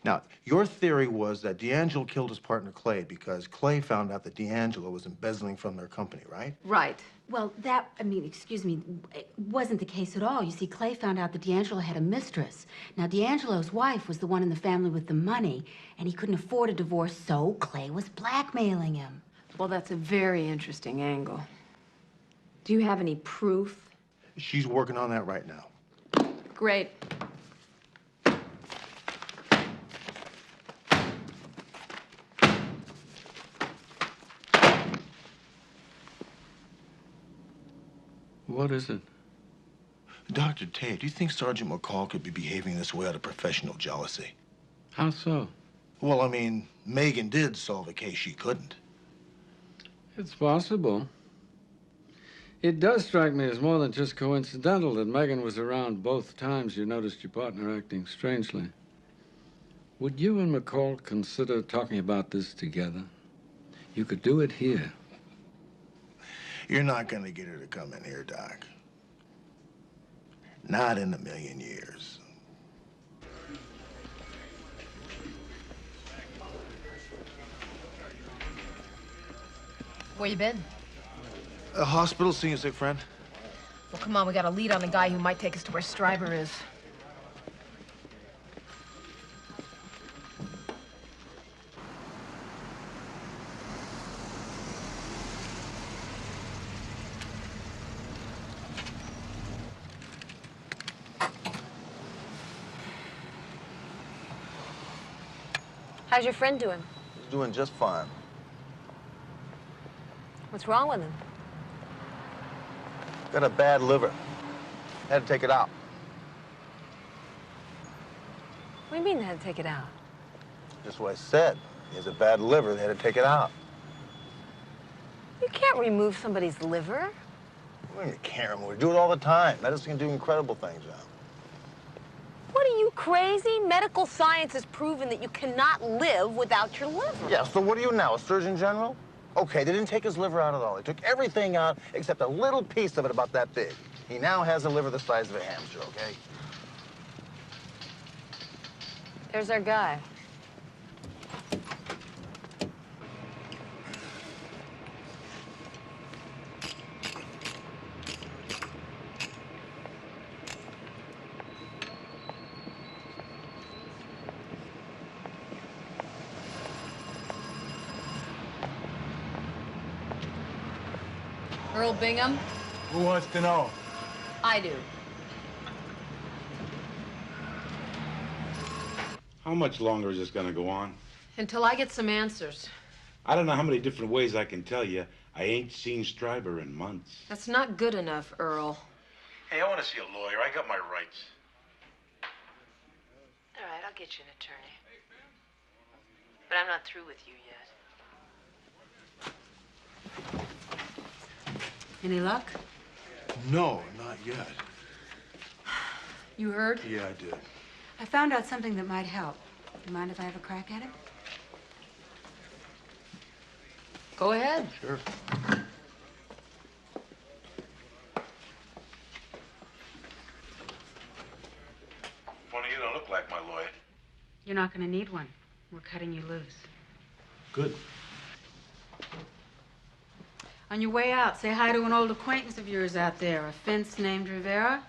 Now, your theory was that D'Angelo killed his partner, Clay, because Clay found out that D'Angelo was embezzling from their company, right? Right. Well, excuse me, it wasn't the case at all. You see, Clay found out that D'Angelo had a mistress. Now, D'Angelo's wife was the one in the family with the money, and he couldn't afford a divorce, so Clay was blackmailing him. Well, that's a very interesting angle. Do you have any proof? She's working on that right now. Great. What is it? Dr. Tate, do you think Sergeant McCall could be behaving this way out of professional jealousy? How so? Well, I mean, Megan did solve a case she couldn't. It's possible. It does strike me as more than just coincidental that Megan was around both times you noticed your partner acting strangely. Would you and McCall consider talking about this together? You could do it here. You're not going to get her to come in here, Doc. Not in a million years. Where you been? A hospital, seeing a sick friend. Well, come on, we got a lead on a guy who might take us to where Stryber is. How's your friend doing? He's doing just fine. What's wrong with him? Got a bad liver. Had to take it out. What do you mean they had to take it out? Just what I said. He has a bad liver. They had to take it out. You can't remove somebody's liver. What do you mean you can't remove it? We do it all the time. Medicine can do incredible things now. What are you, crazy? Medical science has proven that you cannot live without your liver. Yeah, so what are you now, a surgeon general? Okay, they didn't take his liver out at all. They took everything out except a little piece of it about that big. He now has a liver the size of a hamster, okay? There's our guy. Earl Bingham? Who wants to know? I do. How much longer is this gonna go on? Until I get some answers. I don't know how many different ways I can tell you. I ain't seen Stryber in months. That's not good enough, Earl. Hey, I want to see a lawyer. I got my rights. All right, I'll get you an attorney. But I'm not through with you yet. Any luck? No, not yet. You heard? Yeah, I did. I found out something that might help. You mind if I have a crack at it? Go ahead. Sure. Funny, you don't look like my lawyer. You're not going to need one. We're cutting you loose. Good. On your way out, say hi to an old acquaintance of yours out there, a fence named Rivera.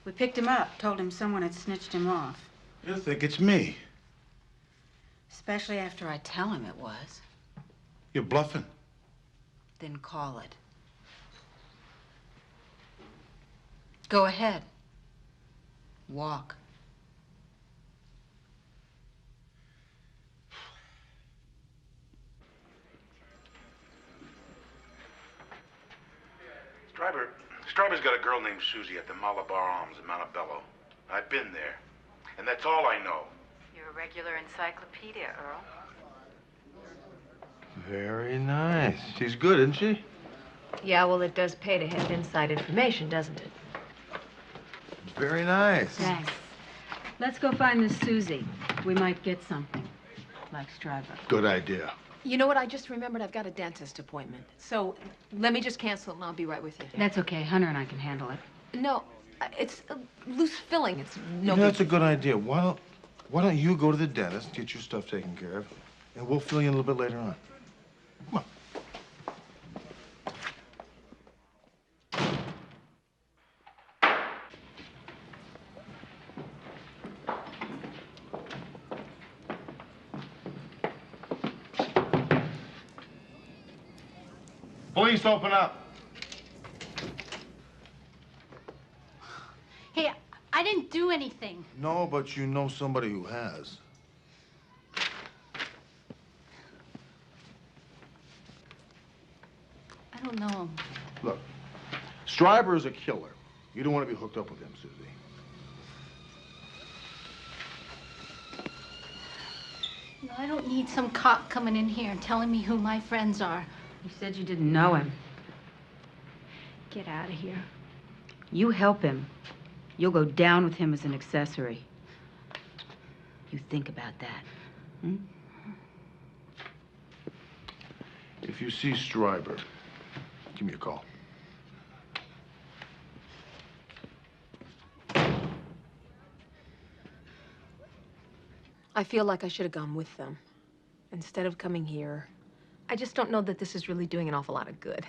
We picked him up, told him someone had snitched him off. He'll think it's me. Especially after I tell him it was. You're bluffing. Then call it. Go ahead. Walk. Stryber's got a girl named Susie at the Malabar Arms in Montebello. I've been there, and that's all I know. You're a regular encyclopedia, Earl. Very nice. She's good, isn't she? Yeah, well, it does pay to have inside information, doesn't it? Very nice. Thanks. Let's go find this Susie. We might get something. Like Stryber. Good idea. You know what? I just remembered I've got a dentist appointment. So let me just cancel it and I'll be right with you. That's okay. Hunter and I can handle it. No, it's a loose filling. It's no You know, that's a big- good idea. Why don't you go to the dentist, get your stuff taken care of, and we'll fill you in a little bit later on. Come on. Police, open up. Hey, I didn't do anything. No, but you know somebody who has. I don't know him. Look, Stryber is a killer. You don't want to be hooked up with him, Susie. No, I don't need some cop coming in here and telling me who my friends are. You said you didn't know him. Get out of here. You help him. You'll go down with him as an accessory. You think about that. Hmm? If you see Stryber, give me a call. I feel like I should have gone with them instead of coming here. I just don't know that this is really doing an awful lot of good.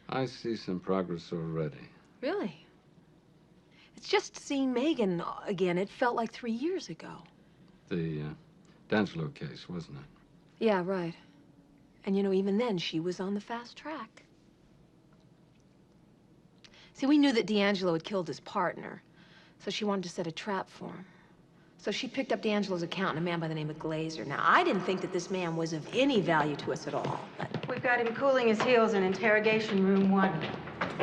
I see some progress already. Really? It's just seeing Megan again. It felt like 3 years ago. The D'Angelo case, wasn't it? Yeah, right. And you know, even then, she was on the fast track. See, we knew that D'Angelo had killed his partner, so she wanted to set a trap for him. So she picked up D'Angelo's account, and a man by the name of Glazer. Now, I didn't think that this man was of any value to us at all. But We've got him cooling his heels in interrogation room 1.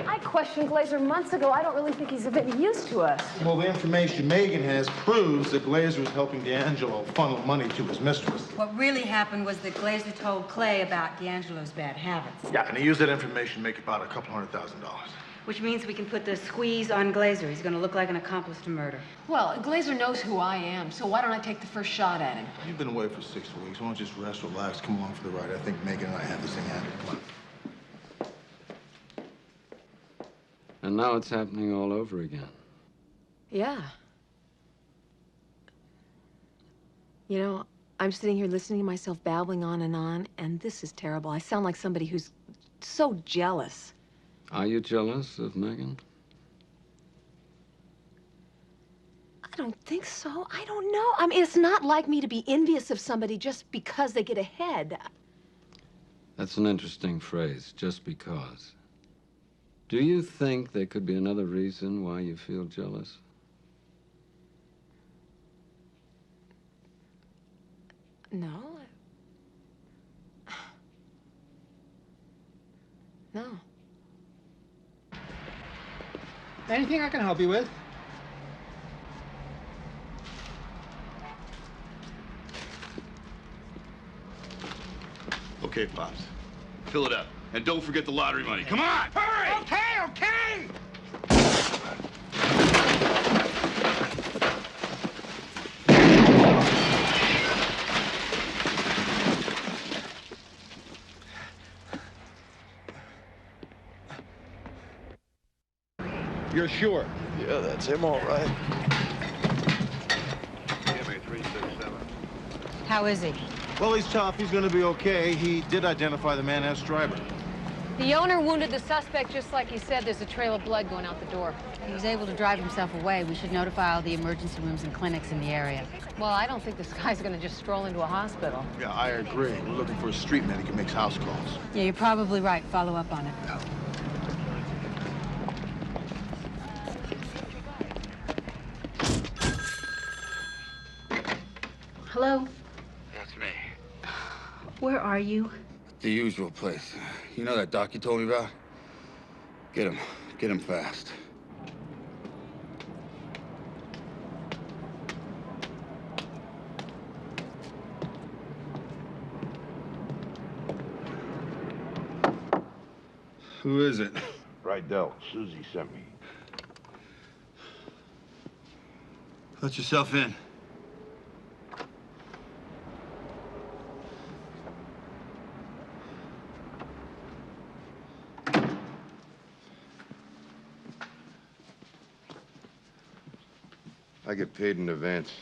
I questioned Glazer months ago. I don't really think he's of any use to us. Well, the information Megan has proves that Glazer was helping D'Angelo funnel money to his mistress. What really happened was that Glazer told Clay about D'Angelo's bad habits. Yeah, and he used that information to make about $200,000. Which means we can put the squeeze on Glazer. He's gonna look like an accomplice to murder. well, Glazer knows who I am, so why don't I take the first shot at him? You've been away for 6 weeks. Why don't you just rest, relax, come along for the ride? I think Megan and I have this thing handled. Come on. And now it's happening all over again. Yeah. You know, I'm sitting here listening to myself babbling on, and this is terrible. I sound like somebody who's so jealous. Are you jealous of Megan? I don't think so. I don't know. I mean, it's not like me to be envious of somebody just because they get ahead. That's an interesting phrase, just because. Do you think there could be another reason why you feel jealous? No. No. Anything I can help you with? Okay, Pops. Fill it up. And don't forget the lottery money. Come on! Hurry! Okay. You're sure? Yeah, that's him, all right. Give me 367. How is he? Well, he's tough. He's going to be okay. He did identify the man as Stryber. The owner wounded the suspect just like he said. There's a trail of blood going out the door. He was able to drive himself away. We should notify all the emergency rooms and clinics in the area. Well, I don't think this guy's gonna just stroll into a hospital. Yeah, I agree. We're looking for a street medic who makes house calls. Yeah, you're probably right. Follow up on it. Hello? That's me. Where are you? The usual place. You know that doc you told me about? Get him. Get him fast. Who is it? Rydell. Susie sent me. Let yourself in. I get paid in advance.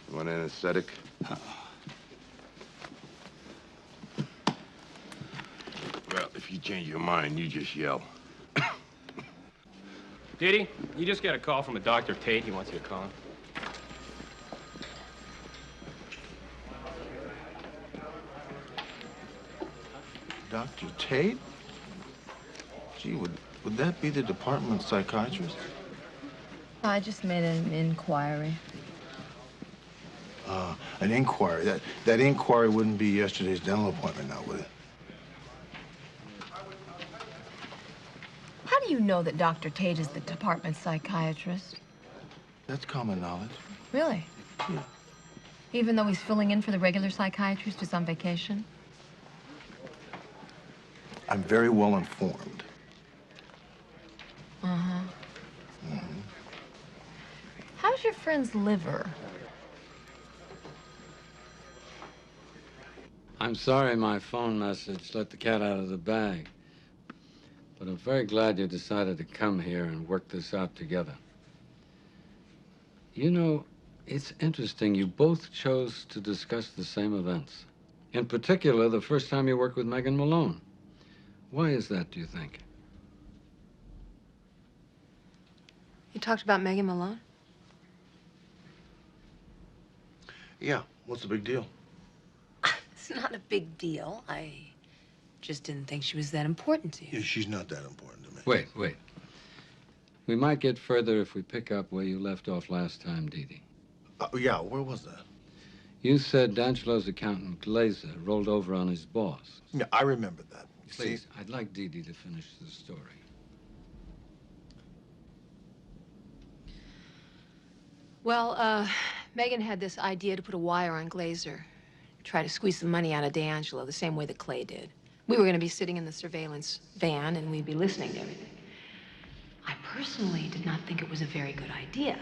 You want an anesthetic? Well, if you change your mind, you just yell. Did he? You just got a call from a Dr. Tate. He wants you to call him. Dr. Tate? Gee, would that be the department psychiatrist? I just made an inquiry. An inquiry. That inquiry wouldn't be yesterday's dental appointment now, would it? How do you know that Dr. Tate is the department psychiatrist? That's common knowledge. Really? Yeah. Even though he's filling in for the regular psychiatrist who's on vacation? I'm very well informed. Uh-huh. How's your friend's liver? I'm sorry my phone message let the cat out of the bag. But I'm very glad you decided to come here and work this out together. You know, it's interesting. You both chose to discuss the same events. In particular, the first time you worked with Megan Malone. Why is that, do you think? You talked about Megan Malone? Yeah, what's the big deal? It's not a big deal. I just didn't think she was that important to you. Yeah, she's not that important to me. Wait. We might get further if we pick up where you left off last time, Dee Dee. Yeah, where was that? You said D'Angelo's accountant, Glazer, rolled over on his boss. Yeah, I remember that. Please, I'd like Dee Dee to finish the story. Well, Megan had this idea to put a wire on Glazer. Try to squeeze some money out of D'Angelo the same way that Clay did. We were going to be sitting in the surveillance van and we'd be listening to everything. I personally did not think it was a very good idea,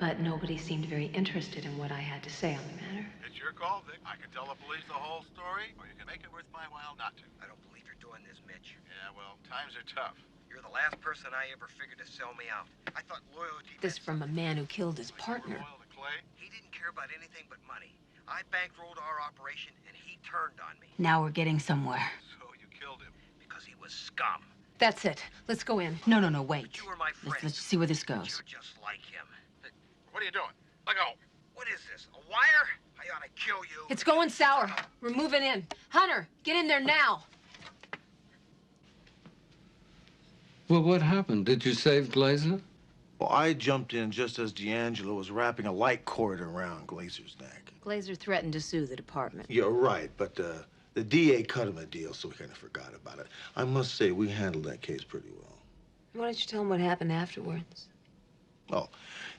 but nobody seemed very interested in what I had to say on the matter. It's your call, Vic. I can tell the police the whole story, or you can make it worth my while not to. I don't believe you're doing this, Mitch. Yeah, well, times are tough. You're the last person I ever figured to sell me out. I thought loyalty... This from a man who killed his partner. He didn't care about anything but money. I bankrolled our operation, and he turned on me. Now we're getting somewhere. So you killed him because he was scum. That's it. Let's go in. No, wait. But you were my friend. Let's see where this goes. You're just like him. What are you doing? Let go. What is this, a wire? I ought to kill you. It's going sour. We're moving in. Hunter, get in there now. Well, what happened? Did you save Glazer? Well, I jumped in just as D'Angelo was wrapping a light cord around Glazer's neck. Glazer threatened to sue the department. You're right, but the DA cut him a deal, so we kind of forgot about it. I must say, we handled that case pretty well. Why don't you tell him what happened afterwards? Oh,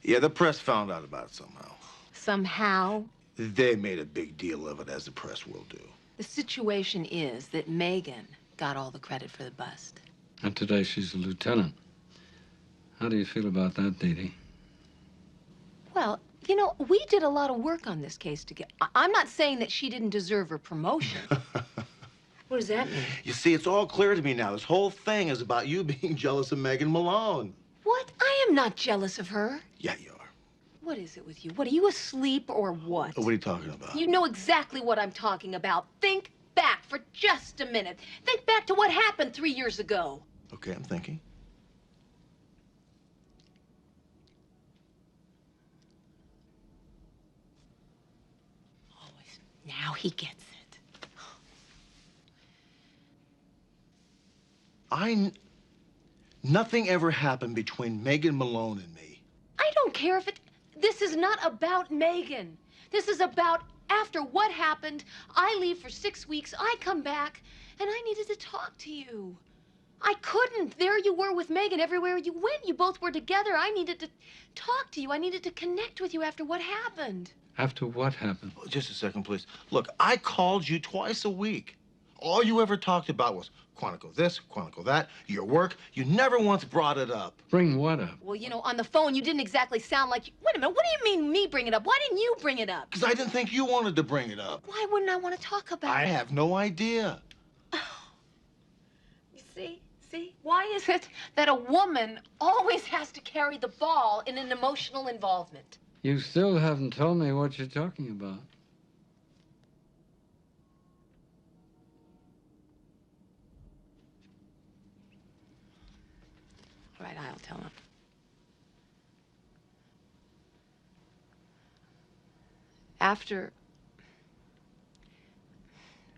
yeah, the press found out about it somehow. Somehow? They made a big deal of it, as the press will do. The situation is that Megan got all the credit for the bust. And today she's a lieutenant. How do you feel about that, Dee Dee? Well, you know, we did a lot of work on this case together. I'm not saying that she didn't deserve her promotion. What does that mean? You see, it's all clear to me now. This whole thing is about you being jealous of Megan Malone. What? I am not jealous of her. Yeah, you are. What is it with you? What, are you asleep or what? What are you talking about? You know exactly what I'm talking about. Think back for just a minute. Think back to what happened 3 years ago. Okay, I'm thinking. Now he gets it. Nothing ever happened between Megan Malone and me. I don't care if it... This is not about Megan. This is about after what happened. I leave for 6 weeks, I come back, and I needed to talk to you. I couldn't. There you were with Megan everywhere you went. You both were together. I needed to talk to you. I needed to connect with you after what happened. After what happened? Oh, just a second, please. Look, I called you twice a week. All you ever talked about was Quantico this, Quantico that, your work. You never once brought it up. Bring what up? Well, you know, on the phone, you didn't exactly sound like... Wait a minute, what do you mean me bring it up? Why didn't you bring it up? Because I didn't think you wanted to bring it up. Why wouldn't I want to talk about it? I have no idea. You see? See? Why is it that a woman always has to carry the ball in an emotional involvement? You still haven't told me what you're talking about. All right, I'll tell him.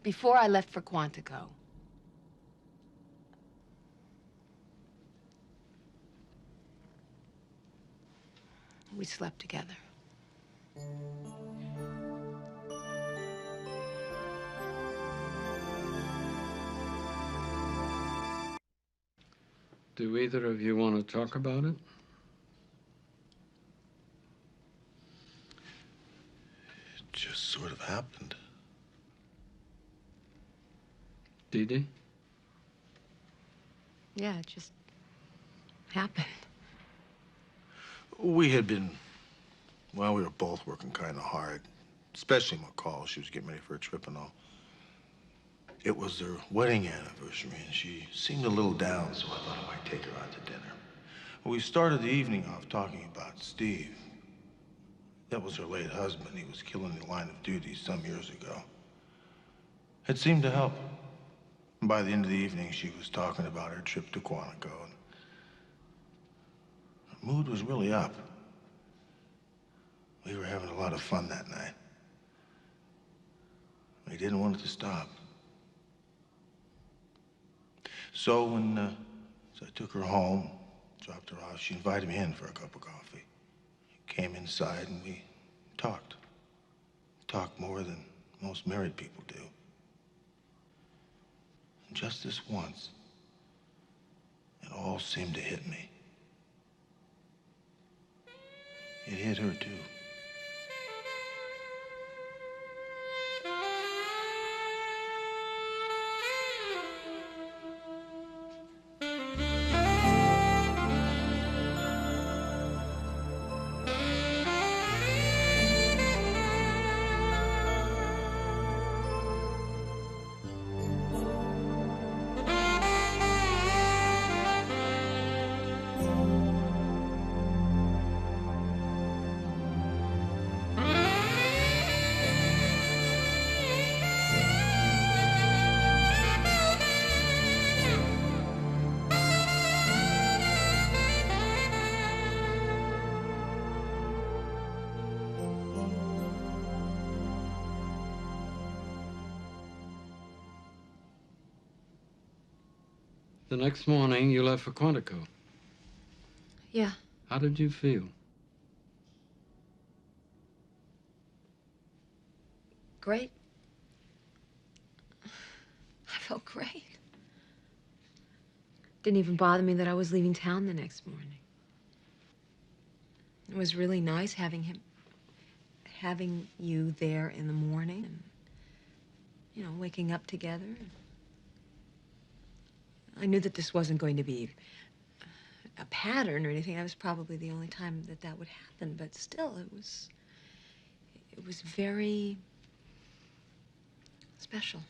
Before I left for Quantico, we slept together. Do either of you want to talk about it? It just sort of happened. Dee Dee? Yeah, it just happened. We had been, well, we were both working kind of hard, especially McCall. She was getting ready for a trip and all. It was their wedding anniversary, and she seemed a little down, so I thought I might take her out to dinner. We started the evening off talking about Steve. That was her late husband. He was killed in the line of duty some years ago. It seemed to help. And by the end of the evening, she was talking about her trip to Quantico. And her mood was really up. We were having a lot of fun that night. We didn't want it to stop. So when I took her home, dropped her off, she invited me in for a cup of coffee. Came inside and we talked. Talked more than most married people do. And just this once, it all seemed to hit me. It hit her too. The next morning, you left for Quantico. Yeah. How did you feel? Great. I felt great. Didn't even bother me that I was leaving town the next morning. It was really nice having you there in the morning and, you know, waking up together. I knew that this wasn't going to be a pattern or anything. That was probably the only time that that would happen, but still, it was very special.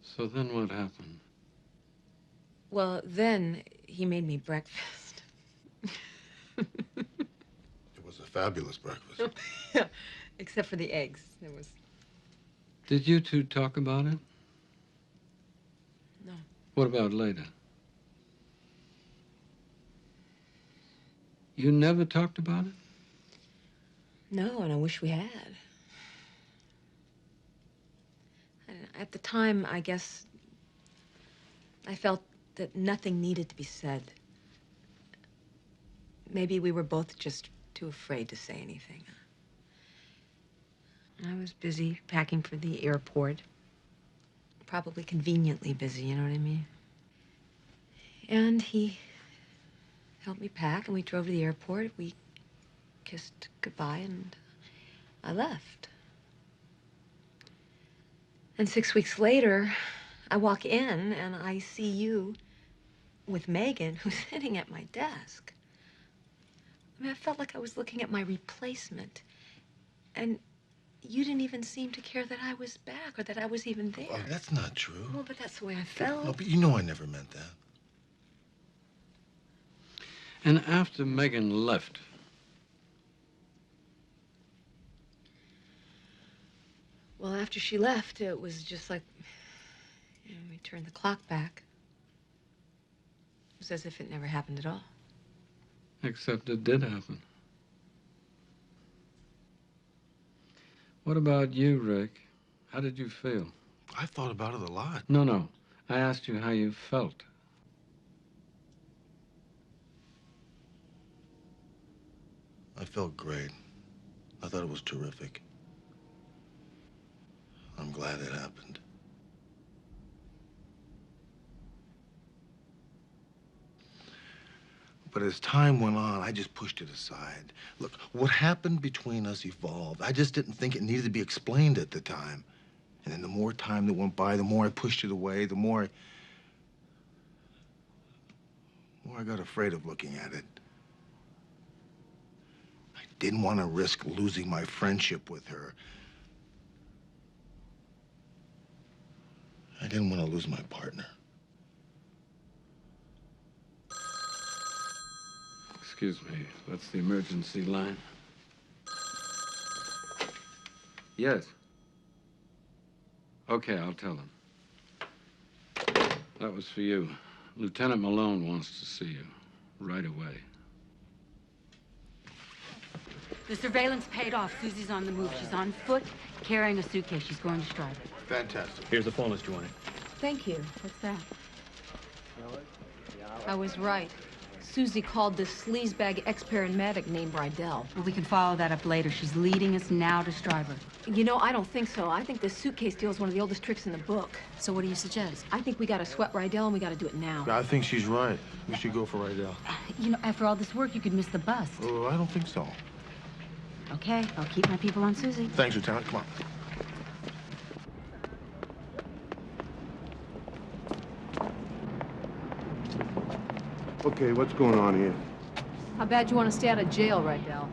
So then what happened? Well, then he made me breakfast. It was a fabulous breakfast. Yeah, except for the eggs. There was... Did you two talk about it? No. What about later? You never talked about it? No, and I wish we had. At the time, I guess, I felt that nothing needed to be said. Maybe we were both just too afraid to say anything. I was busy packing for the airport. Probably conveniently busy, you know what I mean? And he helped me pack, and we drove to the airport. We kissed goodbye, and I left. And 6 weeks later, I walk in, and I see you with Megan, who's sitting at my desk. I mean, I felt like I was looking at my replacement. And you didn't even seem to care that I was back or that I was even there. Oh, that's not true. Well, but that's the way I felt. No, but you know I never meant that. And after Megan left, well, after she left, it was just like, you know, we turned the clock back. It was as if it never happened at all. except it did happen. What about you, Rick? How did you feel? I thought about it a lot. No. I asked you how you felt. I felt great. I thought it was terrific. I'm glad it happened. But as time went on, I just pushed it aside. Look, what happened between us evolved. I just didn't think it needed to be explained at the time. And then the more time that went by, the more I pushed it away, the more I got afraid of looking at it. I didn't want to risk losing my friendship with her. I didn't want to lose my partner. Excuse me, that's the emergency line. Yes. Okay, I'll tell him. That was for you. Lieutenant Malone wants to see you right away. The surveillance paid off. Susie's on the move. She's on foot, carrying a suitcase. She's going to Stryver. Fantastic. Here's the phone list you wanted. Thank you. What's that? I was right. Susie called this sleazebag ex-paramedic named Rydell. Well, we can follow that up later. She's leading us now to Stryver. You know, I don't think so. I think this suitcase deal is one of the oldest tricks in the book. So what do you suggest? I think we gotta sweat Rydell and we gotta do it now. I think she's right. We should go for Rydell. You know, after all this work, you could miss the bus. Oh, I don't think so. Okay, I'll keep my people on Susie. Thanks, Lieutenant. Come on. Okay, what's going on here? How bad you want to stay out of jail, Rydell?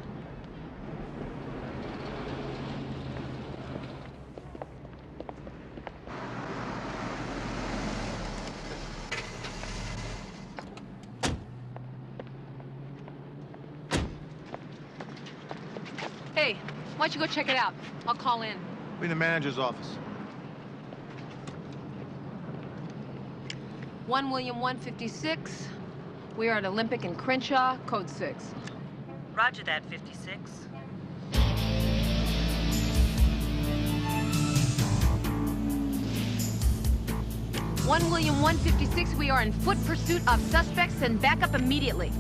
Hey, why don't you go check it out? I'll call in. We're in the manager's office. 1 William 156. We are at Olympic and Crenshaw, code 6. Roger that, 56. One William 156, we are in foot pursuit of suspects and back up immediately.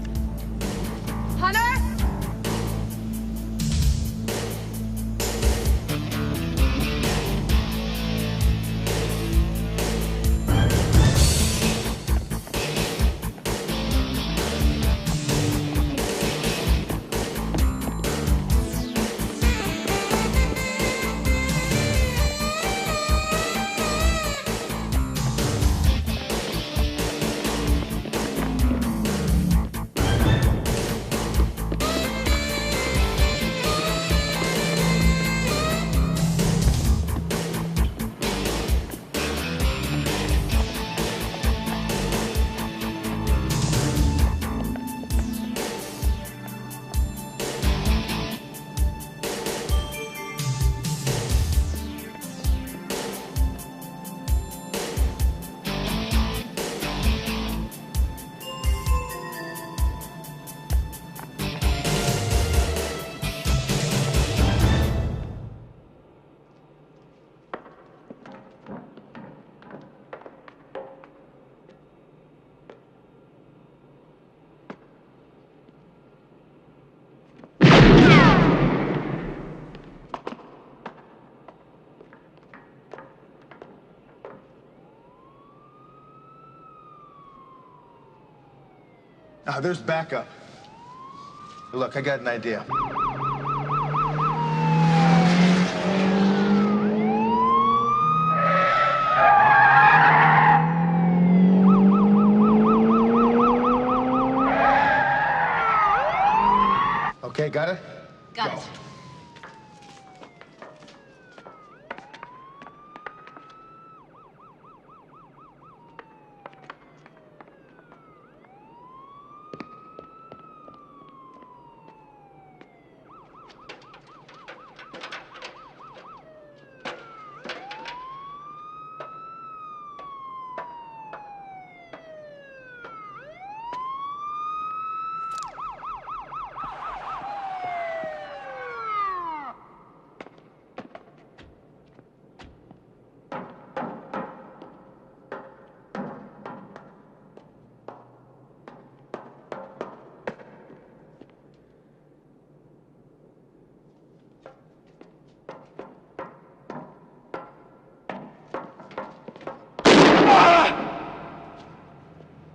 Hunter! There's backup. Look, I got an idea. Okay, got it? Got it.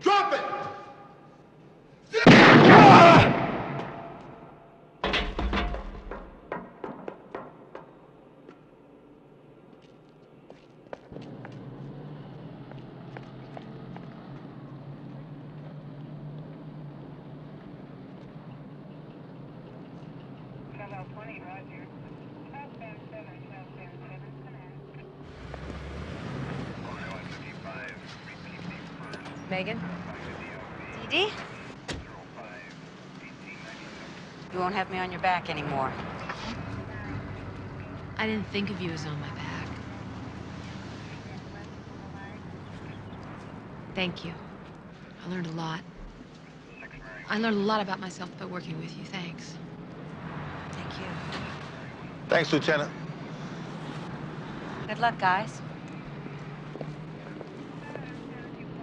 Drop it! Megan? Dee Dee? You won't have me on your back anymore. I didn't think of you as on my back. Thank you. I learned a lot. I learned a lot about myself by working with you. Thanks. Thank you. Thanks, Lieutenant. Good luck, guys.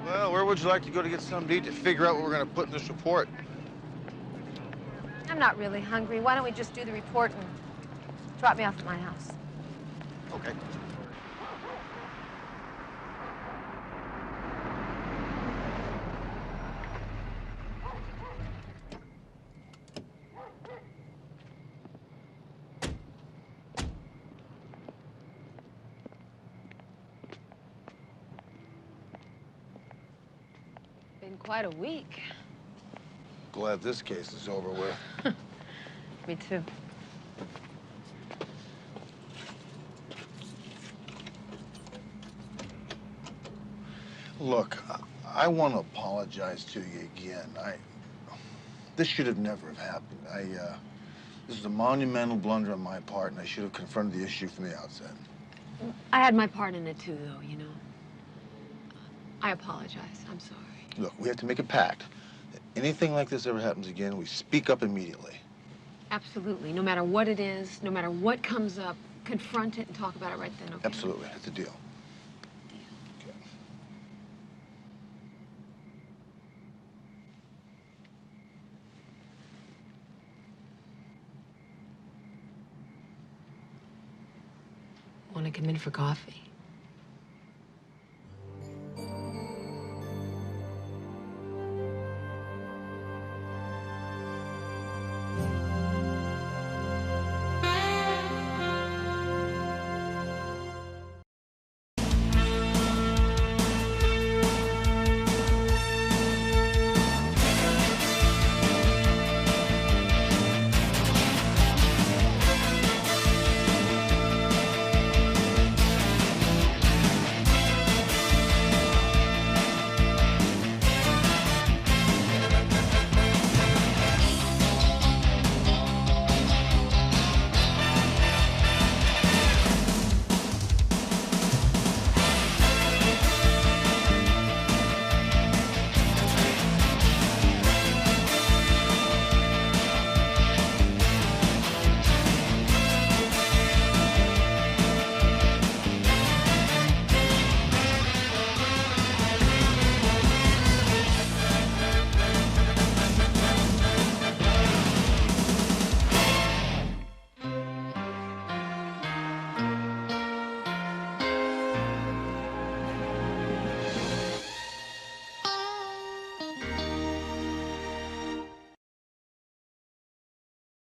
Well, where would you like to go to get something to eat to figure out what we're going to put in this report? I'm not really hungry. Why don't we just do the report and drop me off at my house? Okay. Been quite a week. Glad this case is over with. Me too. Look, I want to apologize to you again. This should have never have happened. This is a monumental blunder on my part, and I should have confronted the issue from the outset. I had my part in it too, though, you know. I apologize. I'm sorry. Look, we have to make a pact. If anything like this ever happens again, we speak up immediately. Absolutely. No matter what it is, no matter what comes up, confront it and talk about it right then, okay? Absolutely. That's a deal. Okay. Want to come in for coffee?